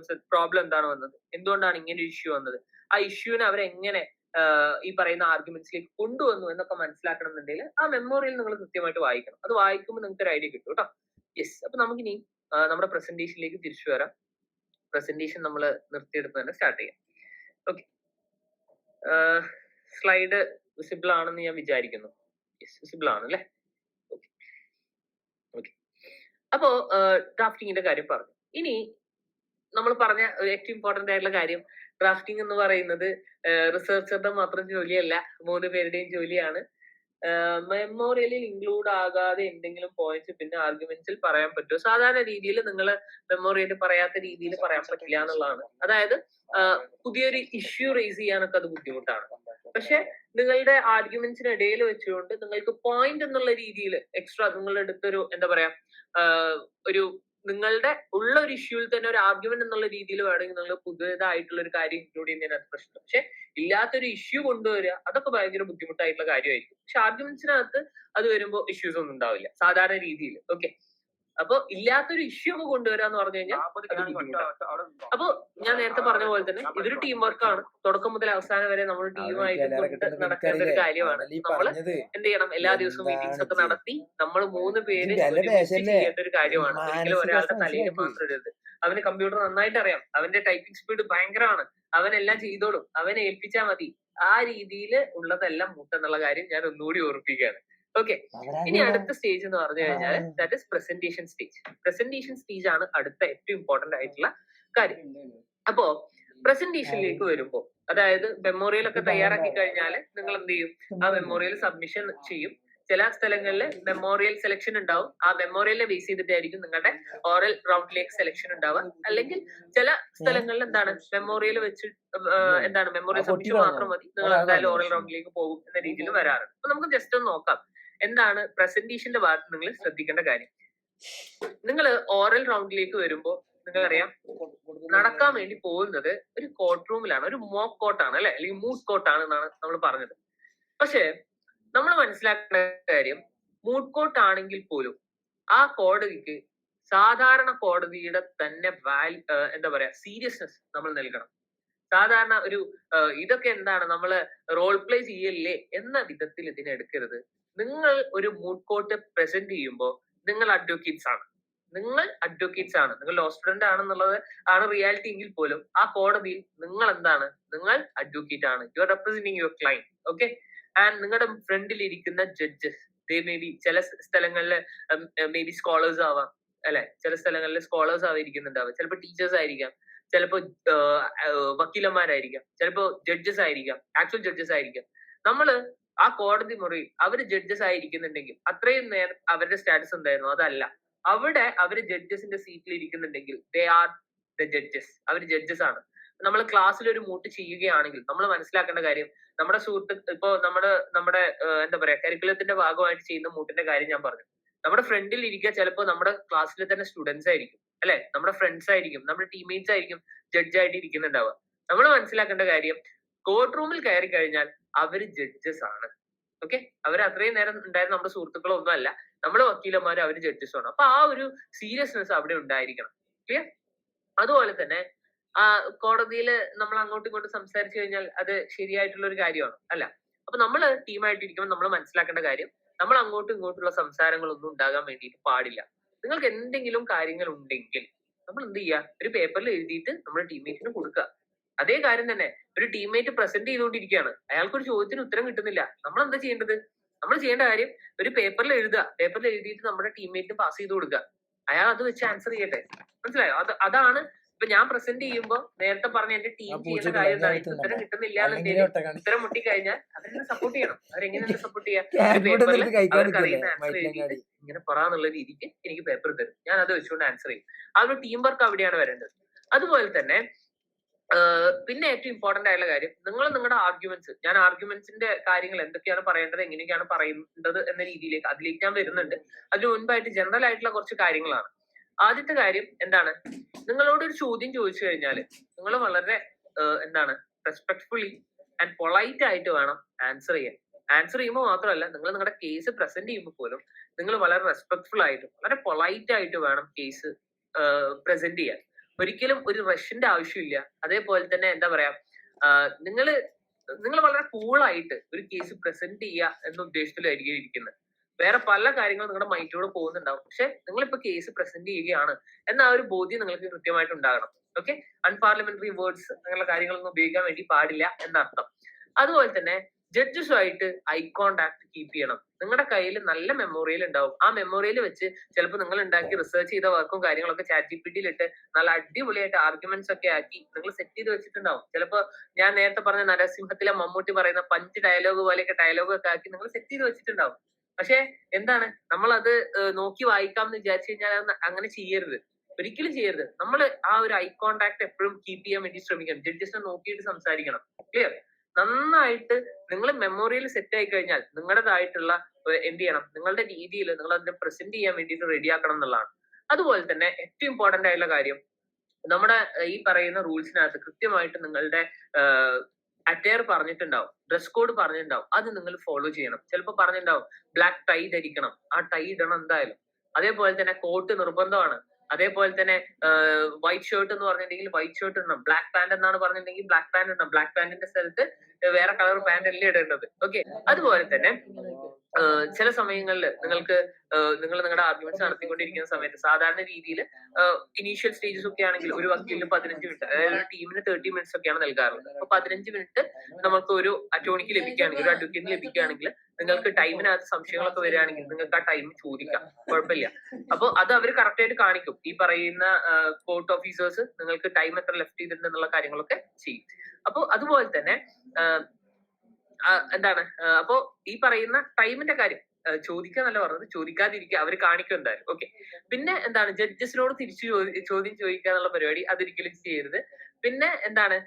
എന്താണ് വന്നത്, എന്തുകൊണ്ടാണ് ഇങ്ങനെ ഒരു ഇഷ്യൂ വന്നത്, ആ ഇഷ്യൂവിനെ അവരെങ്ങനെ ഈ പറയുന്ന ആർഗ്യുമെന്റ്സിലേക്ക് കൊണ്ടുവന്നു എന്നൊക്കെ മനസ്സിലാക്കണം എന്നുണ്ടെങ്കിൽ ആ മെമ്മോറിയൽ നിങ്ങൾ കൃത്യമായിട്ട് വായിക്കണം. അത് വായിക്കുമ്പോൾ നിങ്ങൾക്ക് ഒരു ഐഡിയ കിട്ടും കേട്ടോ. യെസ്, അപ്പൊ നമുക്കിനി നമ്മുടെ പ്രസന്റേഷനിലേക്ക് തിരിച്ചു വരാം. പ്രസന്റേഷൻ നമ്മൾ നിർത്തിയെടുത്ത് തന്നെ സ്റ്റാർട്ട് ചെയ്യാം. ഓക്കെ, സ്ലൈഡ് വിസിബിൾ ആണെന്ന് ഞാൻ വിചാരിക്കുന്നു. യെസ്, വിസിബിൾ ആണ് അല്ലേ? ഓക്കെ, അപ്പോ ഡ്രാഫ്റ്റിങ്ങിന്റെ കാര്യം പറഞ്ഞു. ഇനി നമ്മൾ പറഞ്ഞ ഏറ്റവും ഇമ്പോർട്ടന്റ് ആയിട്ടുള്ള കാര്യം, ഡ്രാഫ്റ്റിംഗ് എന്ന് പറയുന്നത് റിസർച്ചറുടെ മാത്രം ജോലിയല്ല, 3 പേരുടെയും ജോലിയാണ്. മെമ്മോറിയലിൽ ഇൻക്ലൂഡ് ആകാതെ എന്തെങ്കിലും പോയിന്റ്സ് പിന്നെ ആർഗ്യുമെന്റ്സിൽ പറയാൻ പറ്റുമോ? സാധാരണ രീതിയിൽ നിങ്ങൾ മെമ്മോറിയൽ പറയാത്ത രീതിയിൽ പറയാൻ പറ്റില്ല എന്നുള്ളതാണ്. അതായത് പുതിയൊരു ഇഷ്യൂ റേസ് ചെയ്യാനൊക്കെ അത് ബുദ്ധിമുട്ടാണ്. പക്ഷെ നിങ്ങളുടെ ആർഗ്യുമെന്റ്സിന് ഇടയിൽ വെച്ചുകൊണ്ട് നിങ്ങൾക്ക് പോയിന്റ് എന്നുള്ള രീതിയിൽ എക്സ്ട്രാ നിങ്ങളുടെ അടുത്തൊരു എന്താ പറയാ ഒരു നിങ്ങളുടെ ഉള്ള ഒരു ഇഷ്യൂവിൽ തന്നെ ഒരു ആർഗ്യുമെന്റ് എന്നുള്ള രീതിയിൽ വേണമെങ്കിൽ നിങ്ങൾ പുതിയതായിട്ടുള്ള ഒരു കാര്യം ഇൻക്ലൂഡ് ചെയ്യുന്നതിനകത്ത് പ്രശ്നം. പക്ഷെ ഇല്ലാത്തൊരു ഇഷ്യൂ കൊണ്ടുവരിക അതൊക്കെ ഭയങ്കര ബുദ്ധിമുട്ടായിട്ടുള്ള കാര്യമായിരിക്കും. പക്ഷെ ആർഗ്യുമെന്റ്സിനകത്ത് അത് വരുമ്പോൾ ഇഷ്യൂസ് ഒന്നും ഉണ്ടാവില്ല സാധാരണ രീതിയിൽ. ഓക്കെ, അപ്പൊ ഇല്ലാത്തൊരു ഇഷ്യൂ ഒക്കെ കൊണ്ടുവരിക എന്ന് പറഞ്ഞു കഴിഞ്ഞാൽ അത് ബുദ്ധിമുട്ടാണ്. അപ്പൊ ഞാൻ നേരത്തെ പറഞ്ഞ പോലെ തന്നെ ഇതൊരു ടീം വർക്കാണ്. തുടക്കം മുതൽ അവസാനം വരെ നമ്മൾ ടീമായിട്ട് നടക്കേണ്ട ഒരു കാര്യമാണ്. നമ്മൾ എന്ത് ചെയ്യണം, എല്ലാ ദിവസവും മീറ്റിംഗ്സ് ഒക്കെ നടത്തി നമ്മൾ 3 പേര് ചെയ്യേണ്ട ഒരു കാര്യമാണ്. ഒരിക്കലും ഒരാളുടെ തലയിൽ മാത്രം ഇടരുത്. അവന് കമ്പ്യൂട്ടർ നന്നായിട്ട് അറിയാം, അവന്റെ ടൈപ്പിംഗ് സ്പീഡ് ഭയങ്കരമാണ്, അവനെല്ലാം ചെയ്തോളും, അവനെ ഏൽപ്പിച്ചാൽ മതി. ആ രീതിയിൽ ഉള്ളതെല്ലാം മുട്ടെന്നുള്ള കാര്യം ഞാൻ ഒന്നുകൂടി ഓർപ്പിക്കുകയാണ്. ഓക്കെ, ഇനി അടുത്ത സ്റ്റേജ് എന്ന് പറഞ്ഞു കഴിഞ്ഞാൽ that is presentation stage. Presentation stage ആണ് അടുത്ത ഏറ്റവും ഇമ്പോർട്ടന്റ് ആയിട്ടുള്ള കാര്യം. അപ്പോ പ്രസന്റേഷനിലേക്ക് വരുമ്പോൾ, അതായത് മെമ്മോറിയൽ ഒക്കെ തയ്യാറാക്കി കഴിഞ്ഞാൽ നിങ്ങൾ എന്ത് ചെയ്യും, ആ മെമ്മോറിയൽ സബ്മിഷൻ ചെയ്യും. ചില സ്ഥലങ്ങളിൽ മെമ്മോറിയൽ സെലക്ഷൻ ഉണ്ടാവും. ആ മെമ്മോറിയലിനെ ബേസ് ചെയ്തിട്ടായിരിക്കും നിങ്ങളുടെ ഓറൽ റൗണ്ടിലേക്ക് സെലക്ഷൻ ഉണ്ടാവുക. അല്ലെങ്കിൽ ചില സ്ഥലങ്ങളിൽ എന്താണ് മെമ്മോറിയൽ വെച്ച് എന്താണ് മെമ്മോറിയൽ സബ്മിഷൻ മാത്രം മതി, നിങ്ങൾ എന്തായാലും ഓറൽ റൗണ്ടിലേക്ക് പോകും എന്ന രീതിയിൽ വരാറുണ്ട്. അപ്പൊ നമുക്ക് ജസ്റ്റ് ഒന്ന് നോക്കാം എന്താണ് പ്രസന്റേഷന്റെ ഭാഗത്ത് നിങ്ങൾ ശ്രദ്ധിക്കേണ്ട കാര്യം. നിങ്ങൾ ഓറൽ റൗണ്ടിലേക്ക് വരുമ്പോൾ നിങ്ങൾക്കറിയാം നടക്കാൻ വേണ്ടി പോകുന്നത് ഒരു കോർട്ട് റൂമിലാണ്, ഒരു മോക്ക് കോർട്ടാണ് അല്ലെ, അല്ലെങ്കിൽ മൂഡ് കോർട്ടാണ് എന്നാണ് നമ്മൾ പറഞ്ഞത്. പക്ഷെ നമ്മൾ മനസ്സിലാക്കേണ്ട കാര്യം, മൂഡ് കോർട്ട് ആണെങ്കിൽ പോലും ആ കോടതിക്ക് സാധാരണ കോടതിയുടെ തന്നെ എന്താ പറയാ സീരിയസ്നെസ് നമ്മൾ നൽകണം. സാധാരണ ഒരു ഇതൊക്കെ എന്താണ് നമ്മൾ റോൾ പ്ലേ ചെയ്യല്ലേ എന്ന വിധത്തിൽ ഇതിനെ എടുക്കരുത്. നിങ്ങൾ ഒരു മൂഡ് കോർട്ട് പ്രസന്റ് ചെയ്യുമ്പോൾ നിങ്ങൾ അഡ്വക്കേറ്റ്സ് ആണ്, നിങ്ങൾ ലോ സ്റ്റുഡന്റ് ആണെന്നുള്ളത് ആണ് റിയാലിറ്റി എങ്കിൽ പോലും ആ കോടതിയിൽ നിങ്ങൾ എന്താണ്, നിങ്ങൾ അഡ്വക്കേറ്റ് ആണ്. You are representing your client. Okay, and നിങ്ങളുടെ ഫ്രണ്ടിൽ ഇരിക്കുന്ന ജഡ്ജസ് മേ ബി ചില സ്ഥലങ്ങളിൽ മേ ബി സ്കോളേഴ്സ് ആവാം അല്ലെ, ചില സ്ഥലങ്ങളിൽ സ്കോളേഴ്സ് ആയിരിക്കുന്നുണ്ടാവും, ചിലപ്പോൾ ടീച്ചേഴ്സ് ആയിരിക്കാം, ചിലപ്പോ വക്കീലന്മാരായിരിക്കാം, ചിലപ്പോ ജഡ്ജസ് ആയിരിക്കാം, ആക്ച്വൽ ജഡ്ജസ് ആയിരിക്കാം. നമ്മള് ആ കോടതി മുറി അവര് ജഡ്ജസ് ആയിരിക്കുന്നുണ്ടെങ്കിൽ അത്രയും നേരം അവരുടെ സ്റ്റാറ്റസ് എന്തായിരുന്നു, അതല്ല. അവിടെ അവര് ജഡ്ജസിന്റെ സീറ്റിൽ ഇരിക്കുന്നുണ്ടെങ്കിൽ ദേ ആർ ദ ജഡ്ജസ്, അവർ ജഡ്ജസ് ആണ്. നമ്മൾ ക്ലാസ്സിൽ ഒരു മൂട്ട് ചെയ്യുകയാണെങ്കിൽ നമ്മൾ മനസ്സിലാക്കേണ്ട കാര്യം, നമ്മുടെ സുഹൃത്ത് ഇപ്പോ നമ്മുടെ എന്താ പറയാ കരിക്കുലത്തിന്റെ ഭാഗമായിട്ട് ചെയ്യുന്ന മൂട്ടിന്റെ കാര്യം ഞാൻ പറഞ്ഞു. നമ്മുടെ ഫ്രണ്ടിൽ ഇരിക്കുക ചിലപ്പോൾ നമ്മുടെ ക്ലാസ്സിലെ തന്നെ സ്റ്റുഡൻസ് ആയിരിക്കും അല്ലെ, നമ്മുടെ ഫ്രണ്ട്സ് ആയിരിക്കും, നമ്മുടെ ടീംമേറ്റ്സ് ആയിരിക്കും ജഡ്ജായിട്ട് ഇരിക്കുന്നുണ്ടാവുക. നമ്മൾ മനസ്സിലാക്കേണ്ട കാര്യം, കോർട്ട് റൂമിൽ കയറി കഴിഞ്ഞാൽ അവര് ജഡ്ജസ് ആണ്. ഓക്കെ, അവർ അത്രയും നേരം ഉണ്ടായിരുന്ന നമ്മുടെ സുഹൃത്തുക്കളോ ഒന്നും അല്ല, നമ്മള് വക്കീലന്മാരും അവര് ജഡ്ജസ് ആണ്. അപ്പൊ ആ ഒരു സീരിയസ്നെസ് അവിടെ ഉണ്ടായിരിക്കണം. ക്ലിയർ? അതുപോലെ തന്നെ ആ കോടതിയിൽ നമ്മൾ അങ്ങോട്ടും ഇങ്ങോട്ടും സംസാരിച്ചു കഴിഞ്ഞാൽ അത് ശരിയായിട്ടുള്ള ഒരു കാര്യമാണ് അല്ല. അപ്പൊ നമ്മൾ ടീമായിട്ടിരിക്കുമ്പോൾ നമ്മൾ മനസ്സിലാക്കേണ്ട കാര്യം, നമ്മൾ അങ്ങോട്ടും ഇങ്ങോട്ടുള്ള സംസാരങ്ങളൊന്നും ഉണ്ടാകാൻ വേണ്ടിയിട്ട് പാടില്ല. നിങ്ങൾക്ക് എന്തെങ്കിലും കാര്യങ്ങൾ ഉണ്ടെങ്കിൽ നമ്മൾ എന്ത് ചെയ്യുക, ഒരു പേപ്പറിൽ എഴുതിയിട്ട് നമ്മുടെ ടീംമേറ്റിന് കൊടുക്കുക. അതേ കാര്യം തന്നെ ഒരു ടീംമേറ്റ് പ്രസന്റ് ചെയ്തുകൊണ്ടിരിക്കുകയാണ്, അയാൾക്കൊരു ചോദ്യത്തിന് ഉത്തരം കിട്ടുന്നില്ല, നമ്മൾ എന്താ ചെയ്യേണ്ടത്? നമ്മൾ ചെയ്യേണ്ട കാര്യം ഒരു പേപ്പറിൽ എഴുതുക, പേപ്പറിൽ എഴുതിയിട്ട് നമ്മുടെ ടീംമേറ്റിന് പാസ് ചെയ്ത് കൊടുക്കുക, അയാൾ അത് വെച്ച് ആൻസർ ചെയ്യട്ടെ. മനസ്സിലായോ? അതാണ് ഇപ്പൊ ഞാൻ പ്രസന്റ് ചെയ്യുമ്പോൾ നേരത്തെ പറഞ്ഞ എന്റെ ടീം ചെയ്യുന്ന കാര്യം എന്താണ്, എനിക്ക് ഉത്തരം കിട്ടുന്നില്ല എന്നുണ്ടെങ്കിൽ ഉത്തരം മുട്ടിക്കഴിഞ്ഞാൽ അവരെന്നെ സപ്പോർട്ട് ചെയ്യണം. അവരെങ്ങനെ സപ്പോർട്ട് ചെയ്യാം? പേപ്പറിൽ അവർക്ക് അറിയുന്ന ആൻസർ എഴുതിയിട്ട് ഇങ്ങനെ പറയാന്നുള്ള രീതിക്ക് എനിക്ക് പേപ്പർ തരും, ഞാൻ അത് വെച്ചുകൊണ്ട് ആൻസർ ചെയ്യും. ആ ഒരു ടീം വർക്ക് അവിടെയാണ് വരേണ്ടത്. അതുപോലെ തന്നെ പിന്നെ ഏറ്റവും ഇമ്പോർട്ടന്റ് ആയിട്ടുള്ള കാര്യം, നിങ്ങൾ നിങ്ങളുടെ ആർഗ്യുമെന്റ്സ്, ഞാൻ ആർഗ്യുമെന്റ്സിന്റെ കാര്യങ്ങൾ എന്തൊക്കെയാണ് പറയേണ്ടത്, എങ്ങനെയൊക്കെയാണ് പറയേണ്ടത് എന്ന രീതിയിലേക്ക് അതിലേക്ക് ഞാൻ വരുന്നുണ്ട്. അതിന് മുൻപായിട്ട് ജനറൽ ആയിട്ടുള്ള കുറച്ച് കാര്യങ്ങളാണ്. ആദ്യത്തെ കാര്യം എന്താണ്, നിങ്ങളോട് ഒരു ചോദ്യം ചോദിച്ചു കഴിഞ്ഞാൽ നിങ്ങൾ വളരെ എന്താണ് റെസ്പെക്ട്ഫുള്ളി ആൻഡ് പൊളൈറ്റ് ആയിട്ട് വേണം ആൻസർ ചെയ്യാൻ. ആൻസർ ചെയ്യുമ്പോൾ മാത്രമല്ല, നിങ്ങൾ നിങ്ങളുടെ കേസ് പ്രസന്റ് ചെയ്യുമ്പോൾ പോലും നിങ്ങൾ വളരെ റെസ്പെക്ട്ഫുൾ ആയിട്ട് വളരെ പൊളൈറ്റ് ആയിട്ട് വേണം കേസ് പ്രസന്റ് ചെയ്യാൻ. ഒരിക്കലും ഒരു റഷ്യന്റെ ആവശ്യമില്ല. അതേപോലെ തന്നെ എന്താ പറയാ, നിങ്ങൾ വളരെ കൂളായിട്ട് ഒരു കേസ് പ്രസന്റ് ചെയ്യുക എന്ന ഉദ്ദേശത്തിലായിരിക്കും ഇരിക്കുന്നത്. വേറെ പല കാര്യങ്ങളും നിങ്ങളുടെ മൈൻഡിലൂടെ പോകുന്നുണ്ടാവും. പക്ഷെ നിങ്ങളിപ്പോ കേസ് പ്രസന്റ് ചെയ്യുകയാണ് എന്ന ആ ഒരു ബോധ്യം നിങ്ങൾക്ക് കൃത്യമായിട്ട് ഉണ്ടാകണം. ഓക്കെ, അൺപാർലമെന്ററി വേർഡ്സ് അങ്ങനെയുള്ള കാര്യങ്ങളൊന്നും ഉപയോഗിക്കാൻ വേണ്ടി പാടില്ല എന്നർത്ഥം. അതുപോലെ തന്നെ ജഡ്ജസുമായിട്ട് ഐ കോണ്ടാക്ട് കീപ്പ് ചെയ്യണം. നിങ്ങളുടെ കയ്യിൽ നല്ല മെമ്മോറിയൽ ഉണ്ടാവും. ആ മെമ്മോറിയൽ വെച്ച് ചിലപ്പോൾ നിങ്ങൾ ഉണ്ടാക്കി റിസർച്ച് ചെയ്ത വർക്കും കാര്യങ്ങളൊക്കെ ChatGPT ഇട്ട് നല്ല അടിപൊളിയായിട്ട് ആർഗ്യുമെന്റ്സ് ഒക്കെ ആക്കി നിങ്ങൾ സെറ്റ് ചെയ്ത് വെച്ചിട്ടുണ്ടാവും. ചിലപ്പോൾ ഞാൻ നേരത്തെ പറഞ്ഞ നരസിംഹത്തിലെ മമ്മൂട്ടി പറയുന്ന പഞ്ച് ഡയലോഗ് പോലെയൊക്കെ ഡയലോഗ് ഒക്കെ ആക്കി നിങ്ങൾ സെറ്റ് ചെയ്ത് വെച്ചിട്ടുണ്ടാവും. പക്ഷെ എന്താണ്, നമ്മൾ അത് നോക്കി വായിക്കാം എന്ന് വിചാരിച്ചു കഴിഞ്ഞാൽ അങ്ങനെ ചെയ്യരുത്, ഒരിക്കലും ചെയ്യരുത്. നമ്മൾ ആ ഒരു ഐ കോണ്ടാക്ട് എപ്പോഴും കീപ്പ് ചെയ്യാൻ വേണ്ടി ശ്രമിക്കണം. ജഡ്ജസിനെ നോക്കിയിട്ട് സംസാരിക്കണം. ക്ലിയർ? നന്നായിട്ട് നിങ്ങൾ മെമ്മോറിയൽ സെറ്റ് ആയി കഴിഞ്ഞാൽ നിങ്ങളുടേതായിട്ടുള്ള എന്ത് ചെയ്യണം, നിങ്ങളുടെ രീതിയിൽ നിങ്ങൾ അതിനെ പ്രസന്റ് ചെയ്യാൻ വേണ്ടിയിട്ട് റെഡിയാക്കണം എന്നുള്ളതാണ്. അതുപോലെ തന്നെ ഏറ്റവും ഇമ്പോർട്ടന്റ് ആയിട്ടുള്ള കാര്യം, നമ്മുടെ ഈ പറയുന്ന റൂൾസിനകത്ത് കൃത്യമായിട്ട് നിങ്ങളുടെ അറ്റയർ പറഞ്ഞിട്ടുണ്ടാവും, ഡ്രസ് കോഡ് പറഞ്ഞിട്ടുണ്ടാവും, അത് നിങ്ങൾ ഫോളോ ചെയ്യണം. ചിലപ്പോൾ പറഞ്ഞിട്ടുണ്ടാവും ബ്ലാക്ക് ടൈ ധരിക്കണം, ആ ടൈ ഇടണം എന്തായാലും. അതേപോലെ തന്നെ കോട്ട് നിർബന്ധമാണ്. അതേപോലെ തന്നെ വൈറ്റ് ഷർട്ട് എന്ന് പറഞ്ഞിട്ടുണ്ടെങ്കിൽ വൈറ്റ് ഷർട്ട് ഇടണം. ബ്ലാക്ക് പാന്റ് എന്നാണ് പറഞ്ഞിട്ടുണ്ടെങ്കിൽ ബ്ലാക്ക് പാന്റ് ഇടണം. ബ്ലാക്ക് പാന്റിന്റെ സ്ഥലത്ത് വേറെ കളർ പാന്റ് അല്ലേ ഇടേണ്ടത്. ഓക്കെ, അതുപോലെ തന്നെ ചില സമയങ്ങളിൽ നിങ്ങൾ നിങ്ങളുടെ ആർഗ്യുമെന്റ്സ് നടത്തിക്കൊണ്ടിരിക്കുന്ന സമയത്ത് സാധാരണ രീതിയിൽ ഇനീഷ്യൽ സ്റ്റേജസ് ഒക്കെ ആണെങ്കിൽ ഒരു വക്കീലിന് 15 മിനിറ്റ്, അതായത് ഒരു ടീമിന് 30 മിനിറ്റ്സ് ഒക്കെയാണ് നൽകാറുള്ളത്. അപ്പൊ 15 മിനിറ്റ് നമുക്ക് ഒരു അറ്റോർണിക്ക് ലഭിക്കുകയാണെങ്കിൽ, ഒരു അഡ്വക്കേറ്റിന് ലഭിക്കുകയാണെങ്കിൽ, നിങ്ങൾക്ക് ടൈമിനകത്ത് സംശയങ്ങളൊക്കെ വരികയാണെങ്കിൽ നിങ്ങൾക്ക് ആ ടൈം ചോദിക്കാം, കുഴപ്പമില്ല. അപ്പൊ അത് അവർ കറക്റ്റ് ആയിട്ട് കാണിക്കും. ഈ പറയുന്ന കോർട്ട് ഓഫീസേഴ്സ് നിങ്ങൾക്ക് ടൈം എത്ര ലെഫ്റ്റ് ചെയ്തിട്ടുണ്ടെന്നുള്ള കാര്യങ്ങളൊക്കെ ചെയ്യും. അപ്പൊ അതുപോലെ തന്നെ എന്താണ്, അപ്പോ ഈ പറയുന്ന ടൈമിന്റെ കാര്യം ചോദിക്കാന്നല്ല പറഞ്ഞത്, ചോദിക്കാതിരിക്കുക, അവർ കാണിക്കും എന്തായാലും. ഓക്കെ, പിന്നെ എന്താണ്, ജഡ്ജസിനോട് തിരിച്ചു ചോദ്യം ചോദിക്കുക എന്നുള്ള പരിപാടി അതൊരിക്കലും ചെയ്യരുത്. പിന്നെ എന്താണ്,